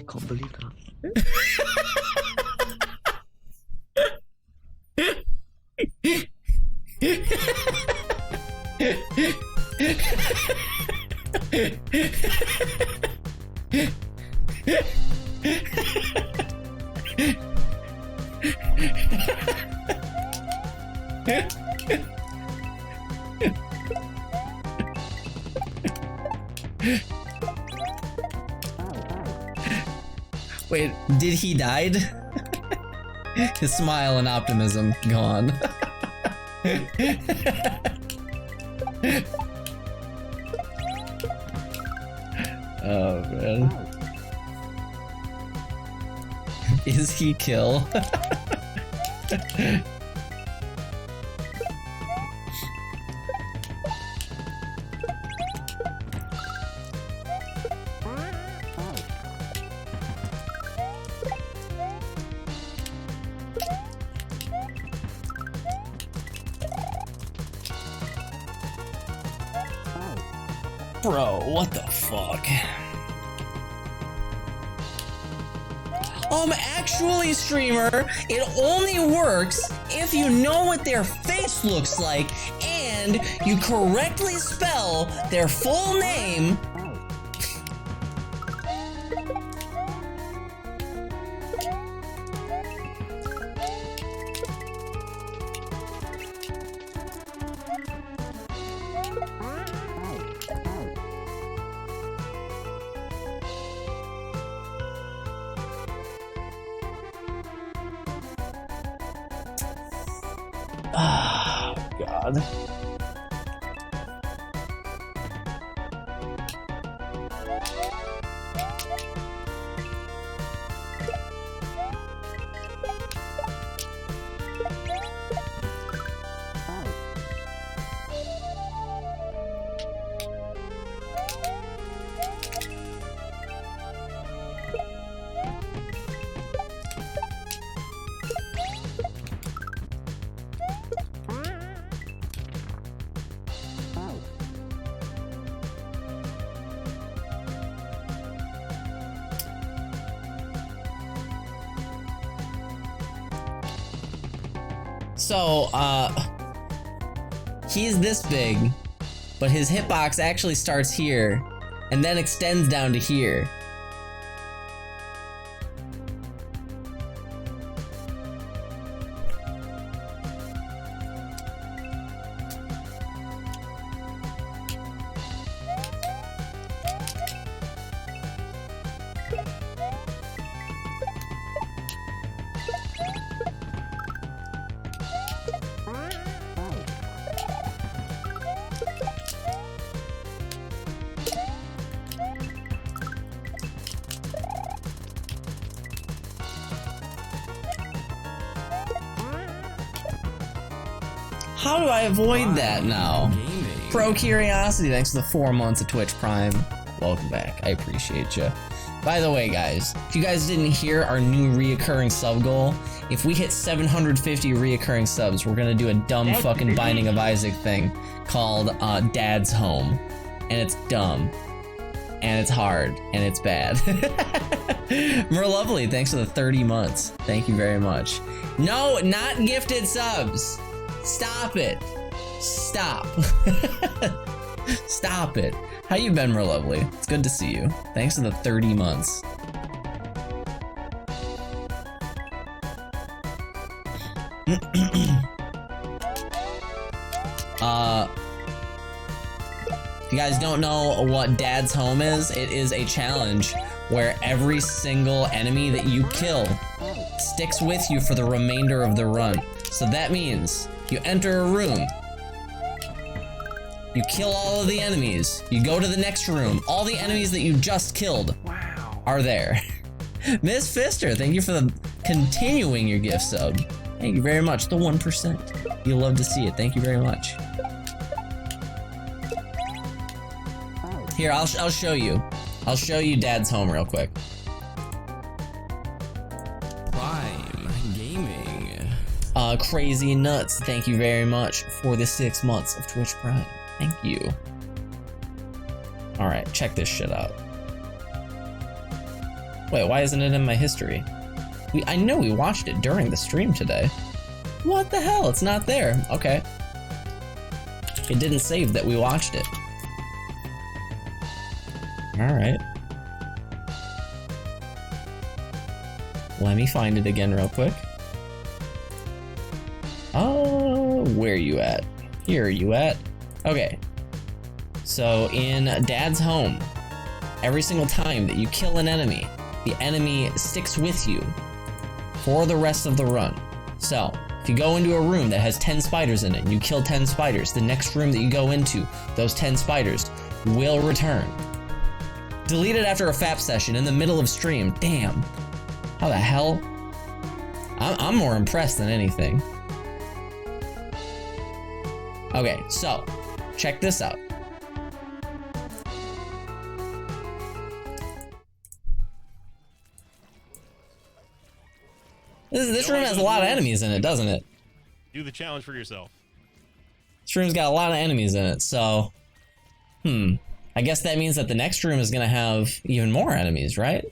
can't believe that. Wait, did he died? His smile and optimism gone. Oh man. Is he kill? Bro, what the fuck? Actually, streamer, it only works if you know what their face looks like and you correctly spell their full name. Oh, God. So, he's this big, but his hitbox actually starts here and then extends down to here. How do I avoid that now? Pro Curiosity, thanks for the 4 months of Twitch Prime. Welcome back, I appreciate you. By the way, guys, if you guys didn't hear our new reoccurring sub goal, if we hit 750 reoccurring subs, we're gonna do a dumb fucking Binding of Isaac thing called Dad's Home. And it's dumb. And it's hard. And it's bad. More lovely, thanks for the 30 months. Thank you very much. No, not gifted subs. Stop it. Stop. Stop it. How you been, more lovely? It's good to see you. Thanks for the 30 months. If you guys don't know what Dad's Home is, it is a challenge where every single enemy that you kill sticks with you for the remainder of the run. So that means you enter a room, you kill all of the enemies, you go to the next room, all the enemies that you just killed are there. Miss Fister, thank you for continuing your gift sub. Thank you very much, the 1%. You'll love to see it, thank you very much. Here, I'll show you. I'll show you Dad's Home real quick. Prime Gaming. Crazy Nuts, thank you very much for the 6 months of Twitch Prime. Thank you. Alright, check this shit out. Wait, why isn't it in my history? I know we watched it during the stream today. What the hell? It's not there. Okay. It didn't save that we watched it. Alright. Let me find it again real quick. Oh, where are you at? Here are you at? Okay. So in Dad's home, every single time that you kill an enemy, the enemy sticks with you for the rest of the run. So, if you go into a room that has 10 spiders in it and you kill 10 spiders, the next room that you go into, those 10 spiders will return. Deleted after a FAP session in the middle of stream. Damn. How the hell? I'm more impressed than anything. Okay, so, check this out. This room has a lot of enemies in it, doesn't it? Do the challenge for yourself. This room's got a lot of enemies in it, so... I guess that means that the next room is gonna have even more enemies, right?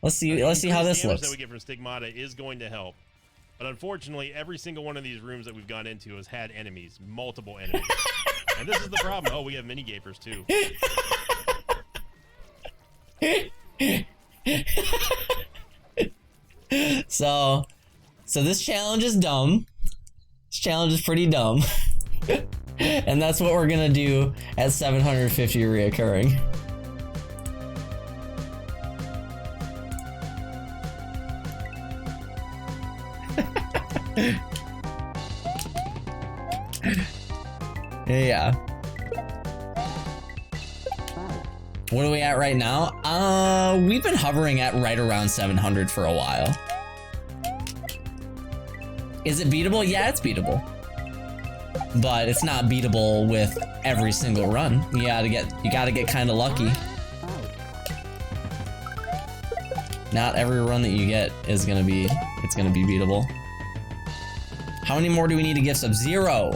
Let's see how this looks. The that we get from Stigmata is going to help. But unfortunately, every single one of these rooms that we've gone into has had enemies, multiple enemies. And this is the problem. Oh, we have mini gapers too. So this challenge is dumb. This challenge is pretty dumb. And that's what we're gonna do at 750 reoccurring. Yeah. What are we at right now? We've been hovering at right around 700 for a while. Is it beatable? Yeah, it's beatable. But it's not beatable with every single run. You gotta get kind of lucky. Not every run that you get is gonna be beatable. How many more do we need to gift subs? 0.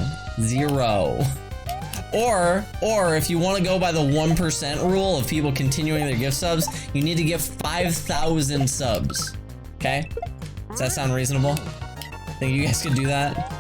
Or if you want to go by the 1% rule of people continuing their gift subs, you need to give 5,000 subs. Okay? Does that sound reasonable? Think you guys could do that?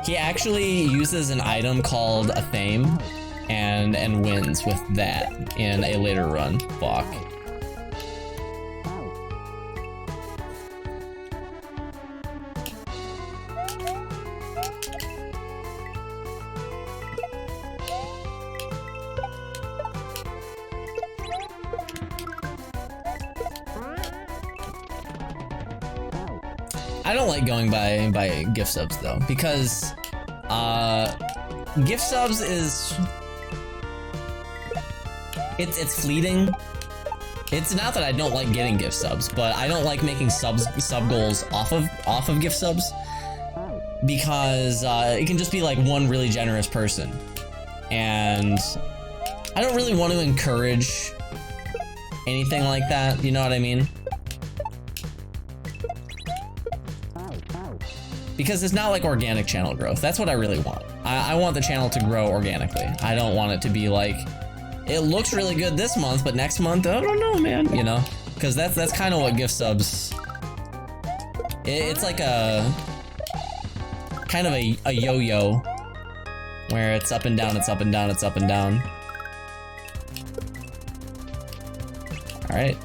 He actually uses an item called a Thame and wins with that in a later run block. I don't like going by gift subs though, because gift subs is it's fleeting. It's not that I don't like getting gift subs, but I don't like making sub goals off of gift subs, because it can just be like one really generous person, and I don't really want to encourage anything like that. You know what I mean? Because it's not like organic channel growth. That's what I really want. I want the channel to grow organically. I don't want it to be like, it looks really good this month, but next month, I don't know, man. You know? Because that's kind of what gift subs... It's like a... kind of a yo-yo. Where it's up and down, it's up and down, it's up and down. Alright.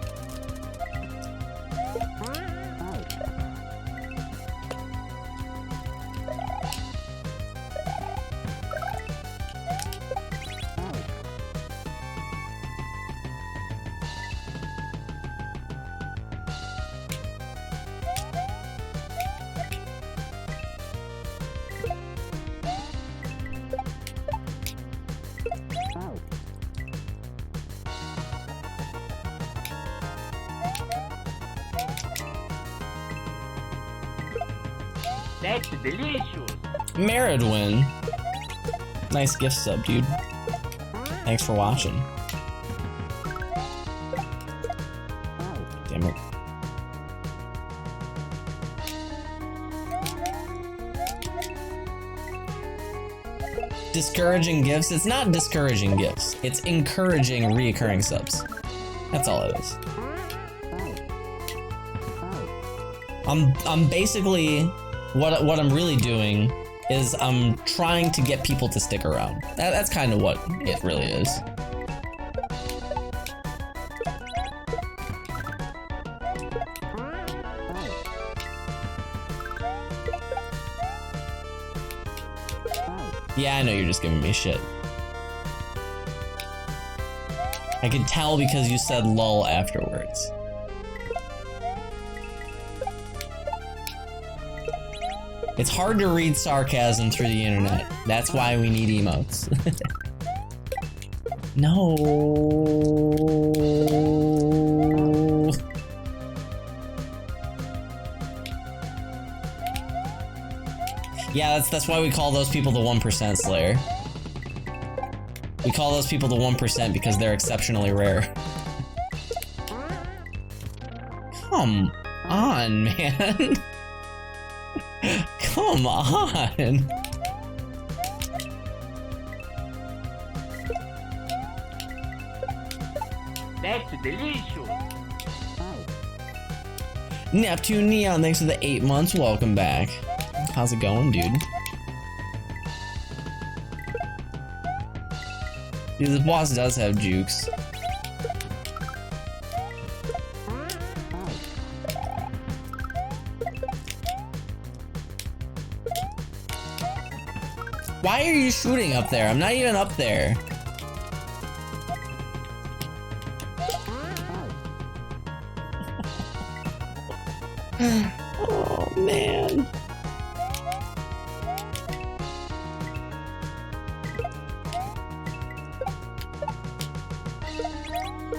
That's delicious. Meridwin. Nice gift sub, dude. Thanks for watching. Damn it. Discouraging gifts? It's not discouraging gifts. It's encouraging reoccurring subs. That's all it is. I'm basically what I'm really doing is I'm trying to get people to stick around. That's kind of what it really is. Yeah, I know you're just giving me shit. I can tell because you said lol afterwards. It's hard to read sarcasm through the internet. That's why we need emotes. No. Yeah, that's why we call those people the 1% Slayer. We call those people the 1% because they're exceptionally rare. Come on, man. Come on. That's delicious. Neptune Neon, thanks for the 8 months. Welcome back. How's it going, dude? Dude, this boss does have jukes. Why are you shooting up there? I'm not even up there. Oh, man.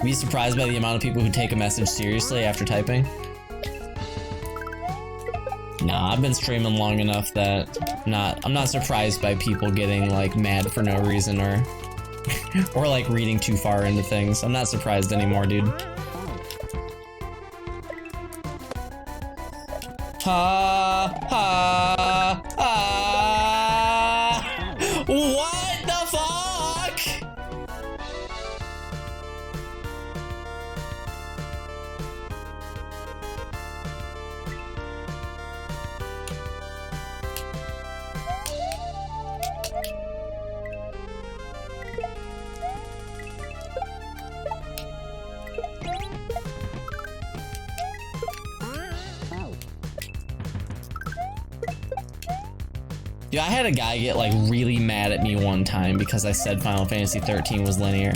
Be surprised by the amount of people who take a message seriously after typing? Nah, I've been streaming long enough that I'm not surprised by people getting like mad for no reason or or like reading too far into things. I'm not surprised anymore, dude. Ha ha ha. What the fuck? Dude, I had a guy get like really mad at me one time because I said Final Fantasy 13 was linear.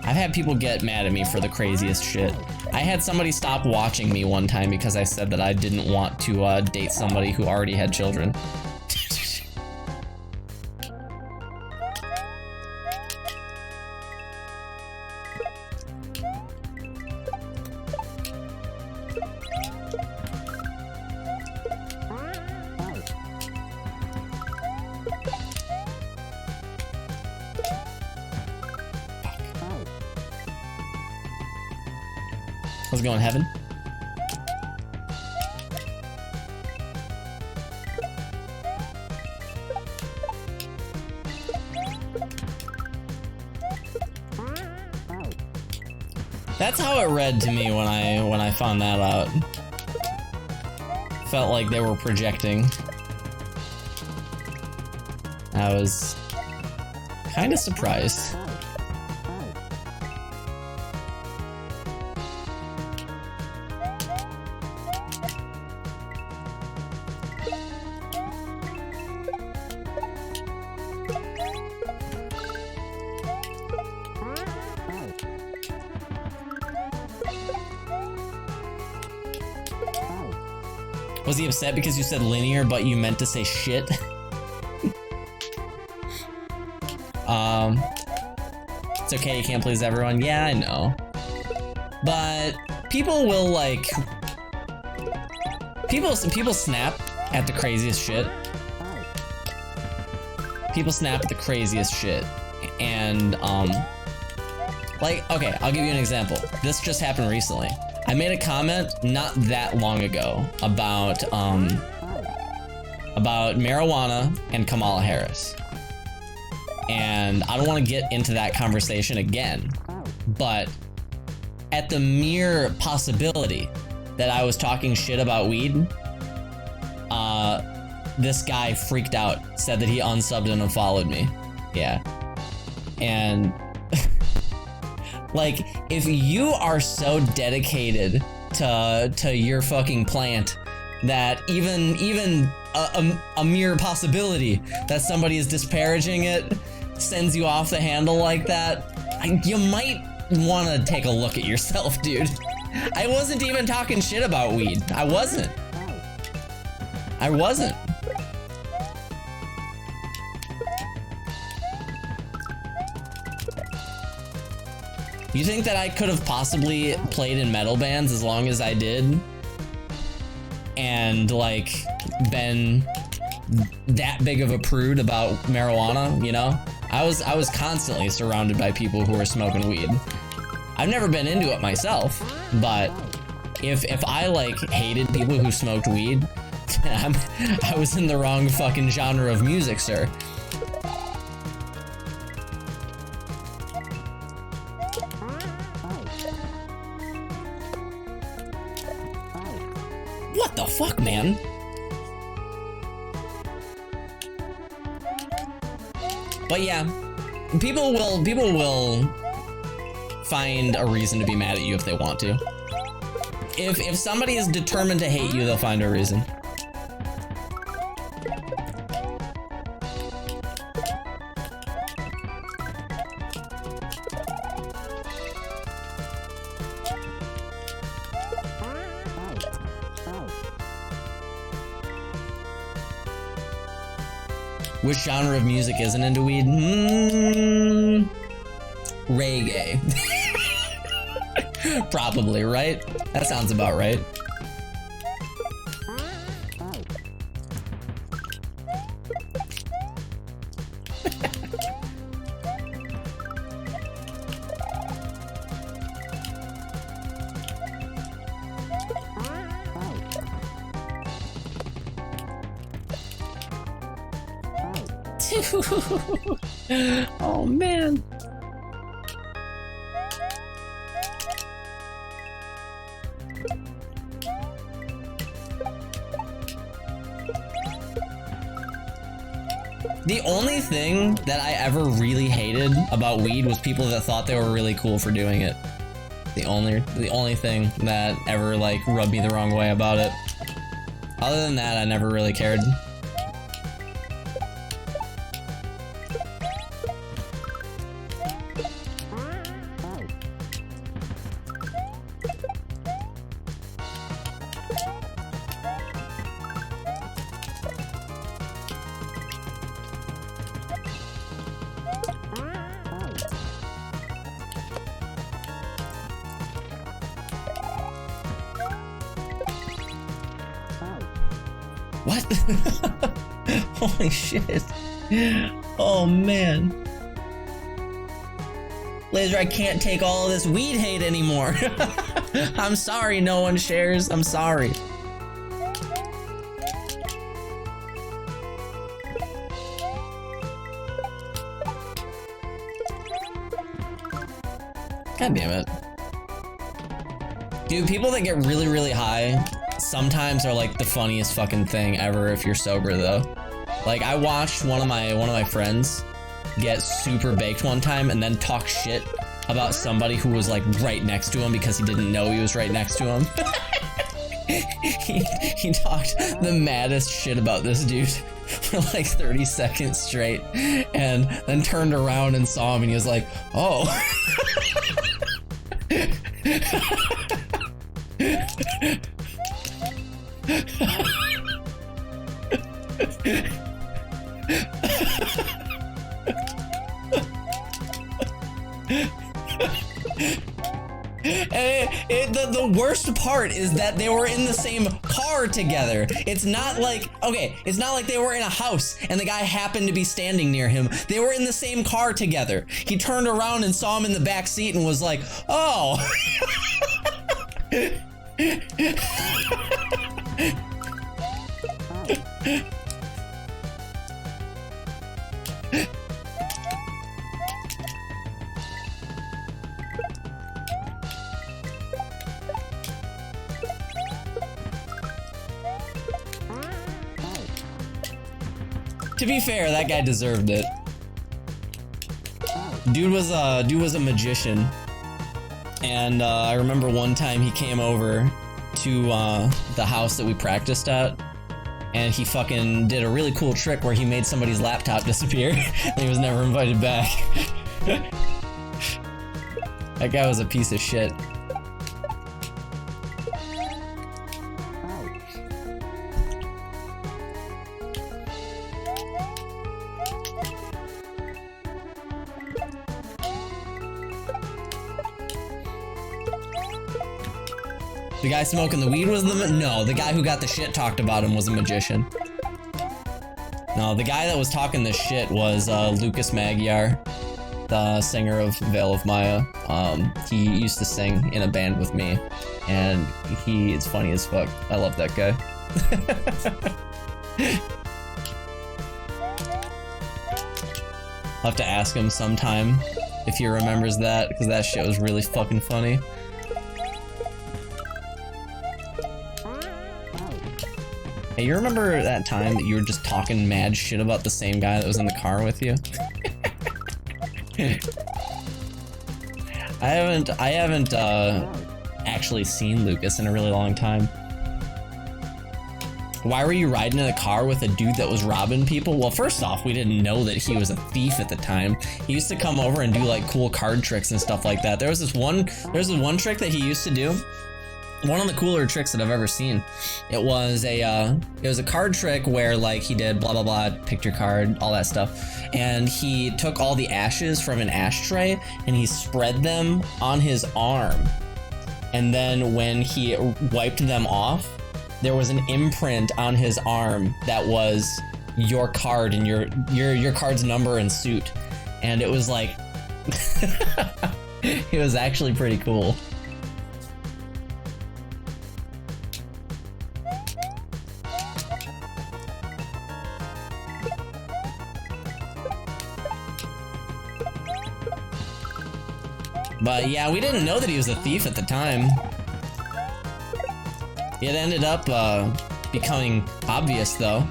I've had people get mad at me for the craziest shit. I had somebody stop watching me one time because I said that I didn't want to date somebody who already had children. How's it going, Heaven? That's how it read to me when I found that out. Felt like they were projecting. I was kind of surprised. Was he upset because you said linear, but you meant to say shit? It's okay, you can't please everyone. Yeah, I know. But people will like... People snap at the craziest shit. People snap at the craziest shit. And, Like, okay, I'll give you an example. This just happened recently. I made a comment not that long ago about marijuana and Kamala Harris. And I don't want to get into that conversation again, but at the mere possibility that I was talking shit about weed, this guy freaked out, said that he unsubbed and unfollowed me. Yeah. And like, if you are so dedicated to your fucking plant that even a mere possibility that somebody is disparaging it sends you off the handle like that, you might want to take a look at yourself, dude. I wasn't even talking shit about weed. I wasn't. You think that I could have possibly played in metal bands as long as I did and like been that big of a prude about marijuana, you know? I was constantly surrounded by people who were smoking weed. I've never been into it myself, but if I like hated people who smoked weed, I was in the wrong fucking genre of music, sir. What the fuck, man? But yeah, people will find a reason to be mad at you if they want to. If somebody is determined to hate you, they'll find a reason. Which genre of music isn't into weed? Reggae. Probably, right? That sounds about right. Oh man. The only thing that I ever really hated about weed was people that thought they were really cool for doing it. The only thing that ever like rubbed me the wrong way about it. Other than that, I never really cared. What? Holy shit. Oh man. Laser, I can't take all of this weed hate anymore. I'm sorry no one shares. I'm sorry. God damn it. Dude, people that get really, really high sometimes are like the funniest fucking thing ever if you're sober though. Like I watched one of my friends get super baked one time and then talk shit about somebody who was like right next to him because he didn't know he was right next to him. he talked the maddest shit about this dude for like 30 seconds straight and then turned around and saw him and he was like, oh. The worst part is that they were in the same car together. It's not like, okay, it's not like they were in a house and the guy happened to be standing near him. They were in the same car together. He turned around and saw him in the back seat and was like, oh. To be fair, that guy deserved it. Dude was a magician, and I remember one time he came over to the house that we practiced at, and he fucking did a really cool trick where he made somebody's laptop disappear, and he was never invited back. That guy was a piece of shit. The guy smoking the weed was no, the guy who got the shit talked about him was a magician. No, the guy that was talking this shit was Lucas Magyar, the singer of Veil of Maya. He used to sing in a band with me, and he is funny as fuck. I love that guy. I'll have to ask him sometime if he remembers that, because that shit was really fucking funny. Hey, you remember that time that you were just talking mad shit about the same guy that was in the car with you? I haven't actually seen Lucas in a really long time. Why were you riding in a car with a dude that was robbing people? Well, first off, we didn't know that he was a thief at the time. He used to come over and do like cool card tricks and stuff like that. There's this one trick that he used to do. One of the cooler tricks that I've ever seen. It was a card trick where like he did blah blah blah, picked your card, all that stuff, and he took all the ashes from an ashtray and he spread them on his arm, and then when he wiped them off, there was an imprint on his arm that was your card and your card's number and suit, and it was like it was actually pretty cool. But yeah, we didn't know that he was a thief at the time. It ended up becoming obvious though.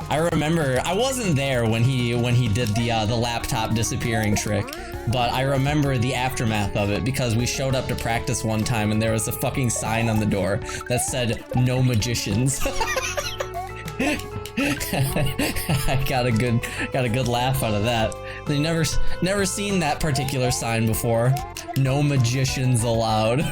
I remember, I wasn't there when he did the laptop disappearing trick, but I remember the aftermath of it because we showed up to practice one time and there was a fucking sign on the door that said "No magicians." I got a good laugh out of that. You never seen that particular sign before. No magicians allowed.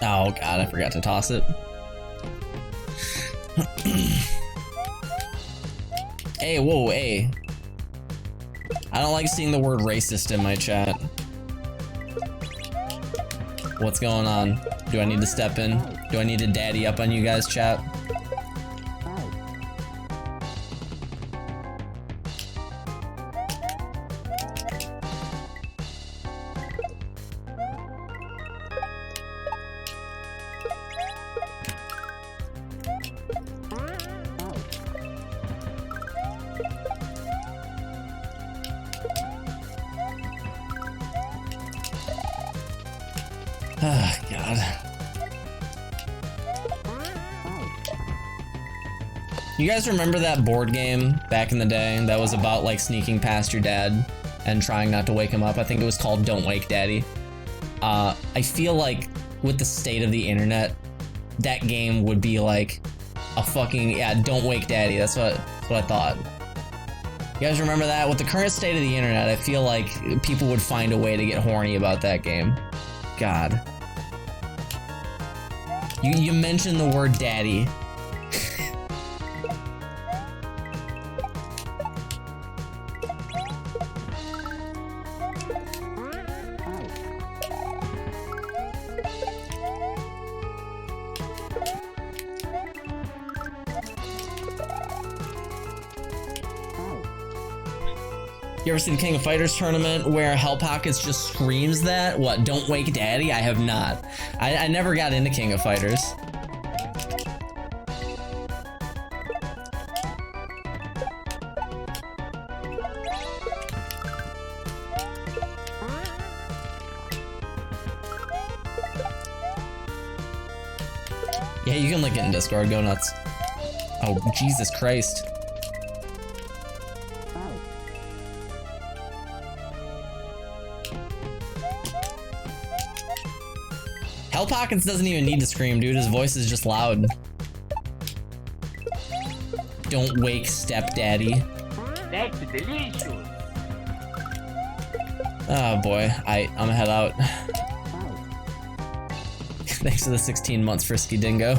Oh god, I forgot to toss it. Hey, whoa, hey. I don't like seeing the word racist in my chat. What's going on? Do I need to step in? Do I need to daddy up on you guys, chat? Ah, God. You guys remember that board game back in the day that was about like sneaking past your dad and trying not to wake him up? I think it was called Don't Wake Daddy. I feel like with the state of the internet, that game would be like a fucking, yeah, don't wake daddy. That's what I thought. You guys remember that? With the current state of the internet, I feel like people would find a way to get horny about that game. God. You mentioned the word daddy. You ever seen King of Fighters tournament where Hell Pockets just screams that? What, don't wake daddy? I have not. I never got into King of Fighters. Yeah, you can link it in Discord, go nuts. Oh, Jesus Christ. Hell Pockets doesn't even need to scream, dude. His voice is just loud. Don't wake stepdaddy. That's delicious. Oh boy, I'm gonna head out. Thanks for the 16 months, Frisky Dingo.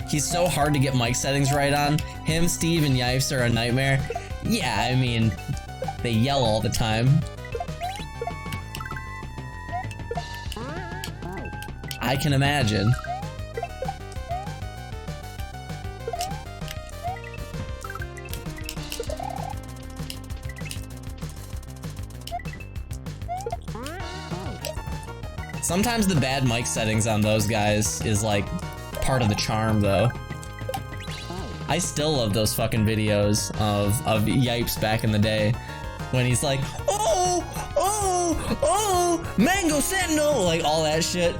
He's so hard to get mic settings right on. Him, Steve, and Yipes are a nightmare. Yeah, I mean, they yell all the time. I can imagine. Sometimes the bad mic settings on those guys is like part of the charm, though. I still love those fucking videos of Yipes back in the day when he's like, oh, Mango Sentinel, like all that shit.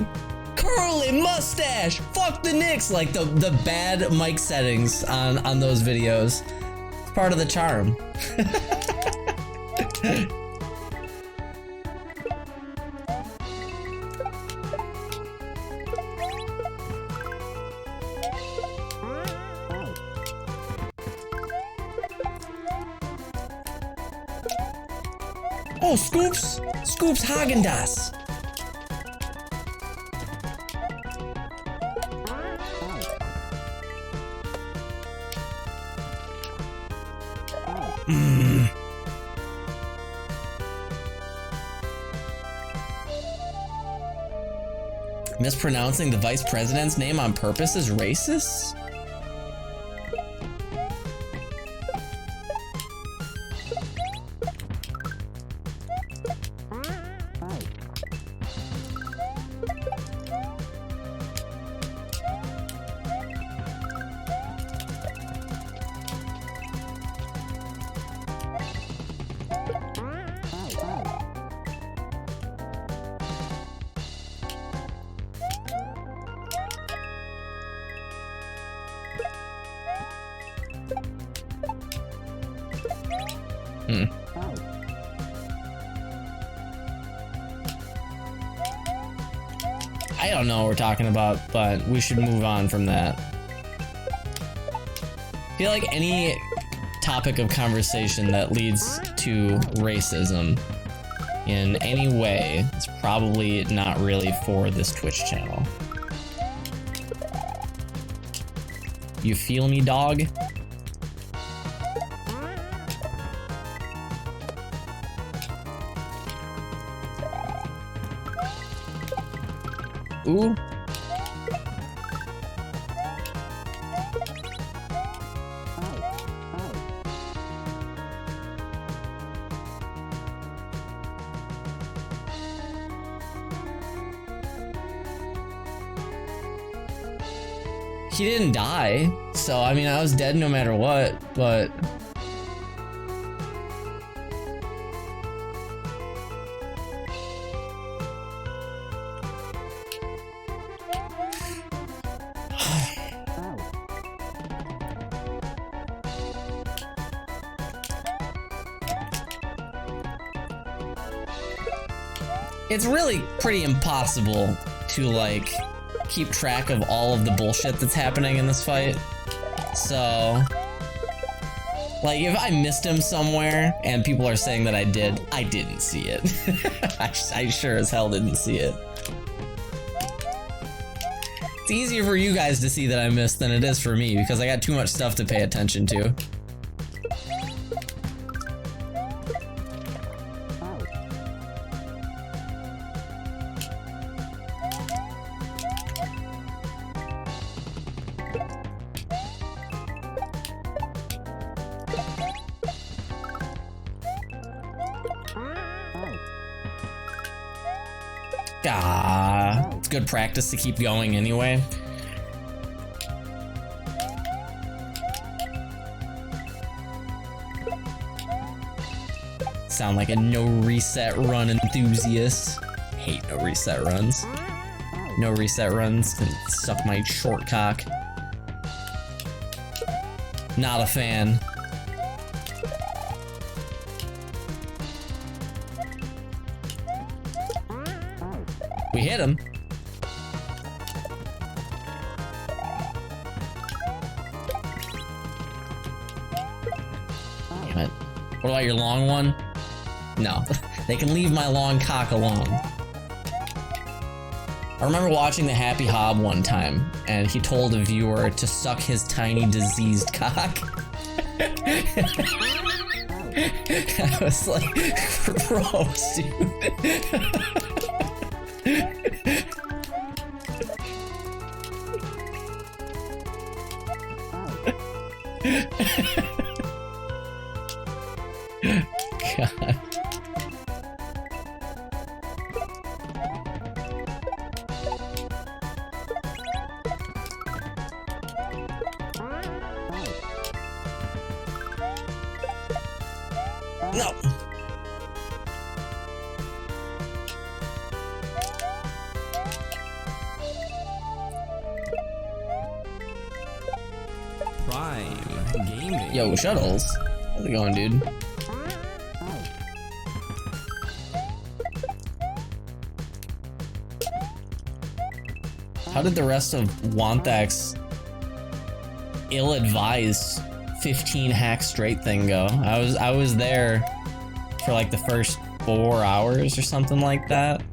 Curly mustache, fuck the Knicks, like the bad mic settings on those videos. It's part of the charm. Oh, Scoops Häagen-Dazs. Mispronouncing the vice president's name on purpose is racist? I don't know what we're talking about, but we should move on from that. I feel like any topic of conversation that leads to racism in any way is probably not really for this Twitch channel. You feel me, dog? Ooh. He didn't die, so I mean I was dead no matter what, but it's really pretty impossible to like keep track of all of the bullshit that's happening in this fight. So like if I missed him somewhere and people are saying that I didn't see it. I sure as hell didn't see it. It's easier for you guys to see that I missed than it is for me because I got too much stuff to pay attention to. It's good practice to keep going anyway. Sound like a no reset run enthusiast. Hate no reset runs. No reset runs can suck my short cock. Not a fan. We hit him. Damn it. What about your long one? No. They can leave my long cock alone. I remember watching the Happy Hob one time, and he told a viewer to suck his tiny diseased cock. I was like, gross, dude. God. No. Prime Gaming. Yo, Shuttles. How's it going, dude? How did the rest of Wanthak's ill-advised 15 hack straight thing go? I was there for like the first 4 hours or something like that.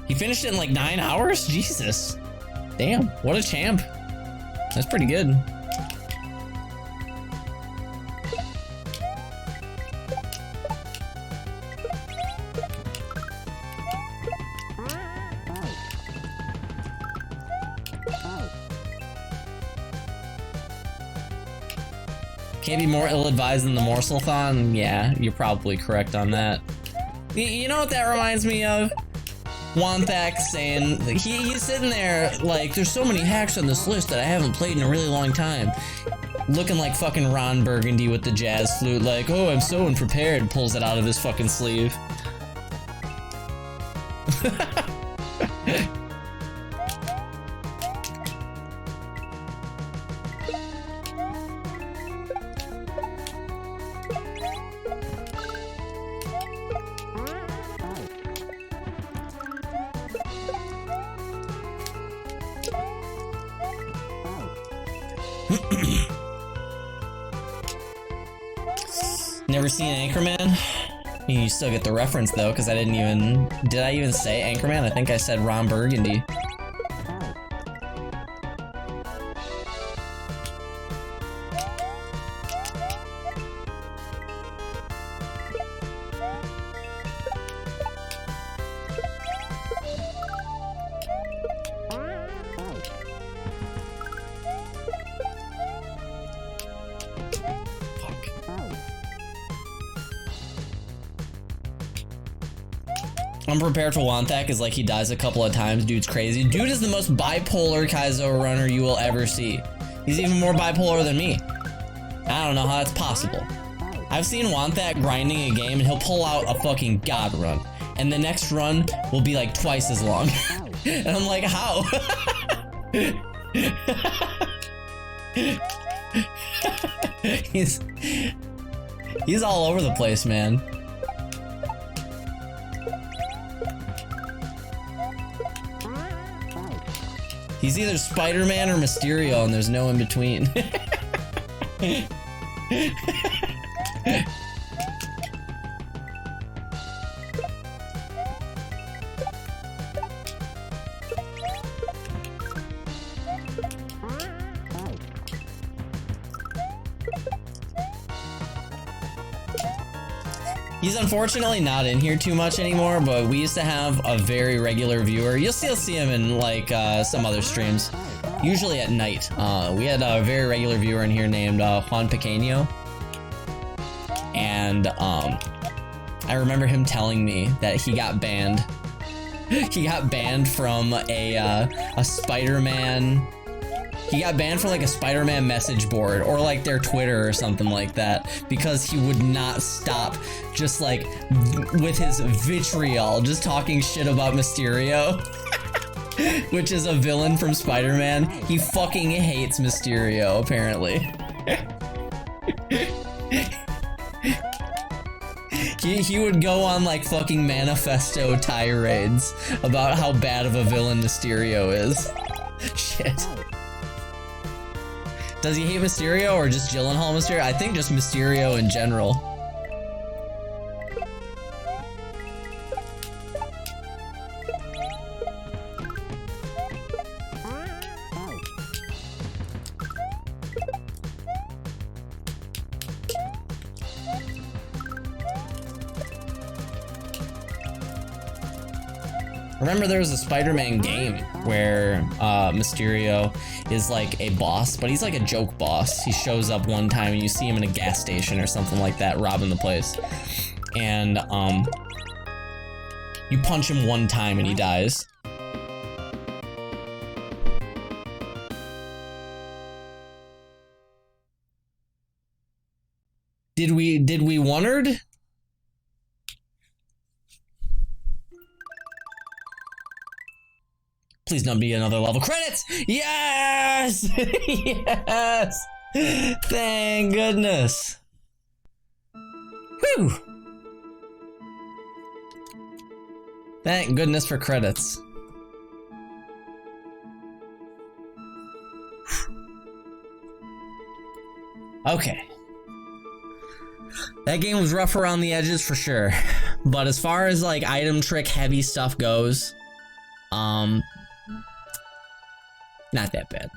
He finished it in like 9 hours? Jesus. Damn, what a champ. That's pretty good. Can't be more ill-advised than the Morsel-thon? Yeah, you're probably correct on that. You know what that reminds me of? Wanthak saying, he's sitting there like, there's so many hacks on this list that I haven't played in a really long time. Looking like fucking Ron Burgundy with the jazz flute, like, oh, I'm so unprepared, pulls it out of his fucking sleeve. Never seen Anchorman? You still get the reference though, because I didn't even... Did I even say Anchorman? I think I said Ron Burgundy. Unprepared for Wanthak is like he dies a couple of times. Dude's crazy. Dude is the most bipolar Kaizo runner you will ever see. He's even more bipolar than me. I don't know how that's possible. I've seen Wanthak grinding a game and he'll pull out a fucking god run. And the next run will be like twice as long. And I'm like, how? He's all over the place, man. He's either Spider-Man or Mysterio, and there's no in between. He's unfortunately not in here too much anymore, but we used to have a very regular viewer. You'll still see him in like some other streams, usually at night. We had a very regular viewer in here named Juan Pequeño, and I remember him telling me that he got banned. He got banned from a Spider-Man. He got banned from like a Spider-Man message board or like their Twitter or something like that because he would not stop just like with his vitriol, just talking shit about Mysterio, which is a villain from Spider-Man. He fucking hates Mysterio, apparently. He would go on like fucking manifesto tirades about how bad of a villain Mysterio is. Shit. Does he hate Mysterio or just Gyllenhaal Mysterio? I think just Mysterio in general. Remember there was a Spider-Man game where Mysterio is like a boss, but he's like a joke boss. He shows up one time and you see him in a gas station or something like that, robbing the place. And you punch him one time and he dies. Did we wondered? Please not be another level. Credits! Yes! Yes! Thank goodness. Whew! Thank goodness for credits. Okay. That game was rough around the edges for sure. But as far as like item trick heavy stuff goes, not that bad.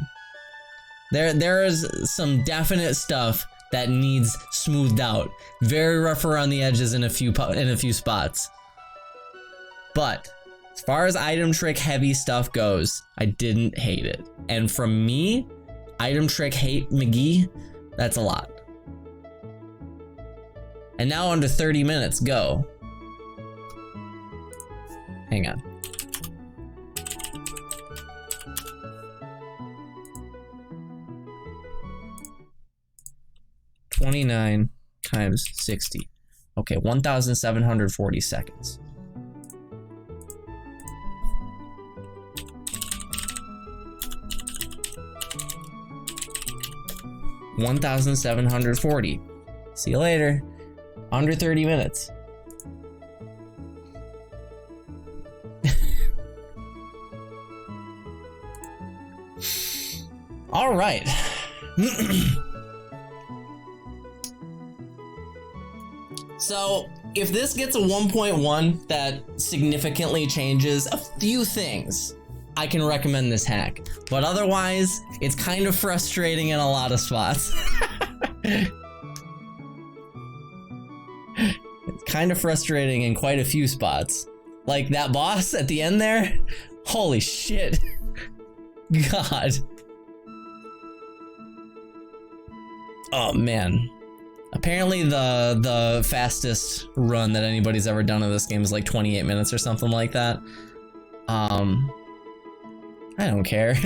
There is some definite stuff that needs smoothed out. Very rough around the edges in a few spots. But as far as item trick heavy stuff goes, I didn't hate it. And from me, item trick hate McGee, that's a lot. And now under 30 minutes, go. Hang on. $29 times 60. Okay, 1,740 seconds. $1,740. See you later. Under 30 minutes. All right. So, if this gets a 1.1 that significantly changes a few things, I can recommend this hack. But otherwise, it's kind of frustrating in a lot of spots. It's kind of frustrating in quite a few spots. Like that boss at the end there? Holy shit. God. Oh man. Apparently the fastest run that anybody's ever done in this game is like 28 minutes or something like that. I don't care.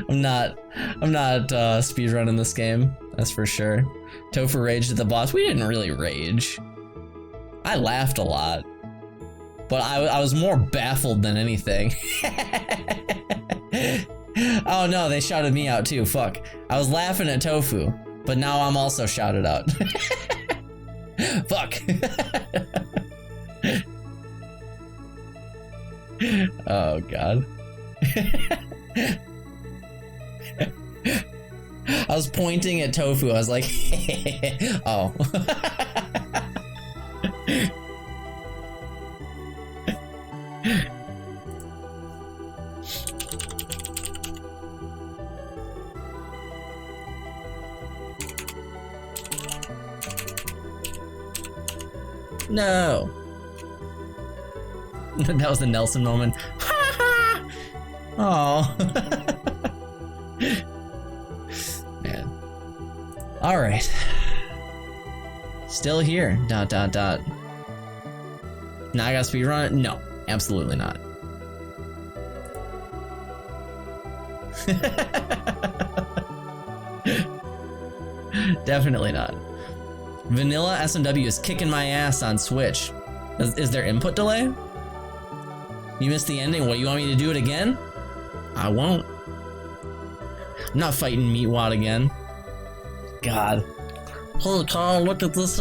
I'm not speedrunning this game, that's for sure. Topher raged at the boss. We didn't really rage. I laughed a lot. but I was more baffled than anything. Oh no, they shouted me out too, fuck. I was laughing at Tofu, but now I'm also shouted out. Fuck. Oh god. I was pointing at Tofu, I was like, oh. No. That was the Nelson moment. Oh. Man. All right. Still here. ... Now I gotta speedrun it? No, absolutely not. Definitely not. Vanilla SMW is kicking my ass on Switch. Is there input delay? You missed the ending. What, you want me to do it again? I won't. I'm not fighting Meatwad again. God. Hey Carl, look at this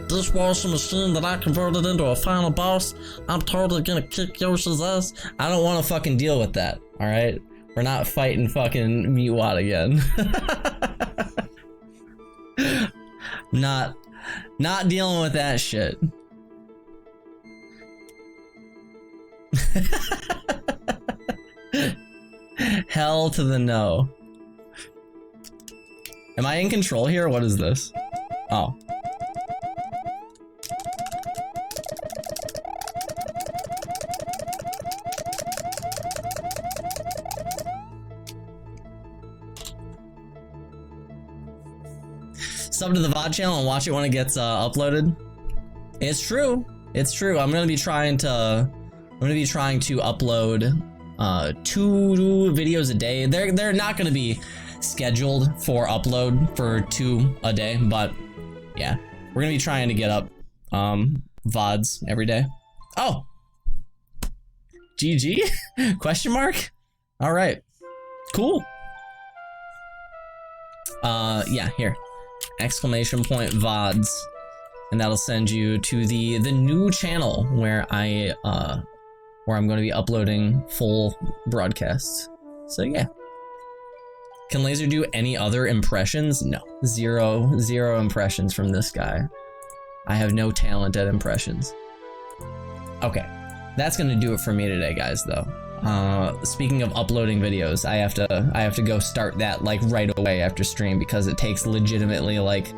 dishwasher machine that I converted into a final boss. I'm totally gonna kick Yoshi's ass. I don't want to fucking deal with that, alright? We're not fighting fucking Meatwad again. Not dealing with that shit. Hell to the no. Am I in control here? What is this? Oh. Sub to the VOD channel and watch it when it gets uploaded. It's true. It's true. I'm gonna be trying to upload 2 videos a day. They're not gonna be scheduled for upload for 2 a day, but yeah, we're gonna be trying to get up VODs every day. Oh, GG? Question mark? All right, cool. Yeah, here, exclamation point VODs, and that'll send you to the new channel where I'm going to be uploading full broadcasts. So yeah. Can Laser do any other impressions? No, zero impressions from this guy. I have no talent at impressions. Okay, that's gonna do it for me today, guys, though. Speaking of uploading videos, I have to go start that like right away after stream because it takes legitimately like,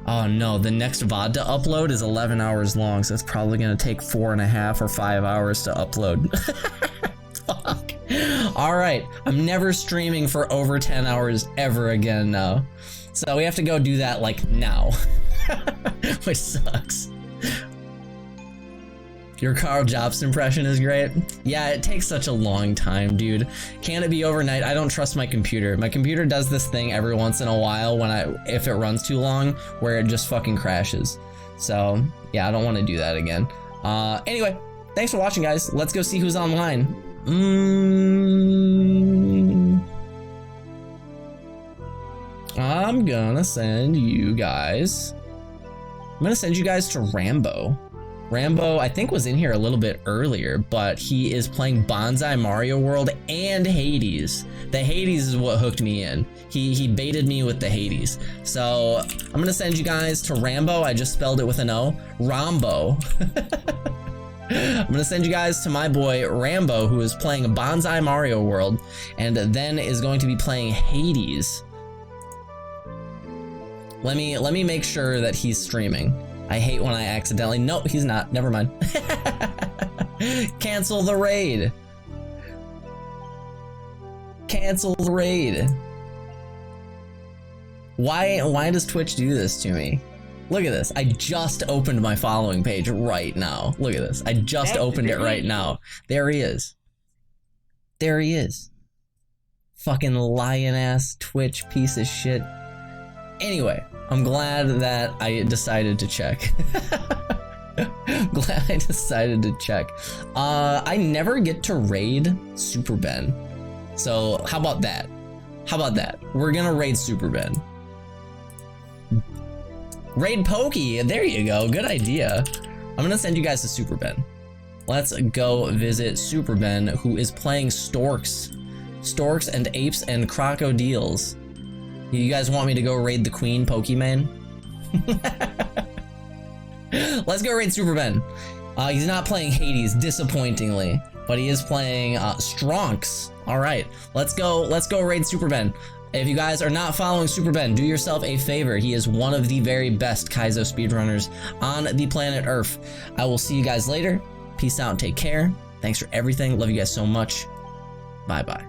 oh no, the next VOD to upload is 11 hours long, so it's probably gonna take 4.5 or 5 hours to upload. Fuck. All right, I'm never streaming for over 10 hours ever again now. So we have to go do that like now, which sucks. Your Carl Jobs impression is great. Yeah, it takes such a long time, dude. Can it be overnight? I don't trust my computer. My computer does this thing every once in a while if it runs too long, where it just fucking crashes. So yeah, I don't want to do that again. Anyway, thanks for watching, guys. Let's go see who's online. I'm gonna send you guys to Rambo. Rambo, I think, was in here a little bit earlier, but he is playing Bonsai Mario World and Hades. The Hades is what hooked me in. He baited me with the Hades. So I'm gonna send you guys to Rambo. I just spelled it with an O. Rambo. I'm gonna send you guys to my boy Rambo, who is playing Bonsai Mario World, and then is going to be playing Hades. Let me make sure that he's streaming. I hate when I accidentally... No, he's not. Never mind. Cancel the raid. Cancel the raid. Why does Twitch do this to me? Look at this. I just opened my following page right now. Look at this. I just opened it right now. There he is. There he is. Fucking lion-ass Twitch piece of shit. Anyway, I'm glad that I decided to check. Glad I decided to check. I never get to raid Super Ben. So how about that? How about that? We're gonna raid Super Ben. Raid Pokey, there you go, good idea. I'm gonna send you guys to Super Ben. Let's go visit Super Ben, who is playing Storks. Storks and apes and crocodiles. You guys want me to go raid the queen, Pokemon? Let's go raid Super Ben. He's not playing Hades, disappointingly, but he is playing Stronks. All right, let's go raid Super Ben. If you guys are not following Super Ben, do yourself a favor. He is one of the very best Kaizo speedrunners on the planet Earth. I will see you guys later. Peace out and take care. Thanks for everything. Love you guys so much. Bye-bye.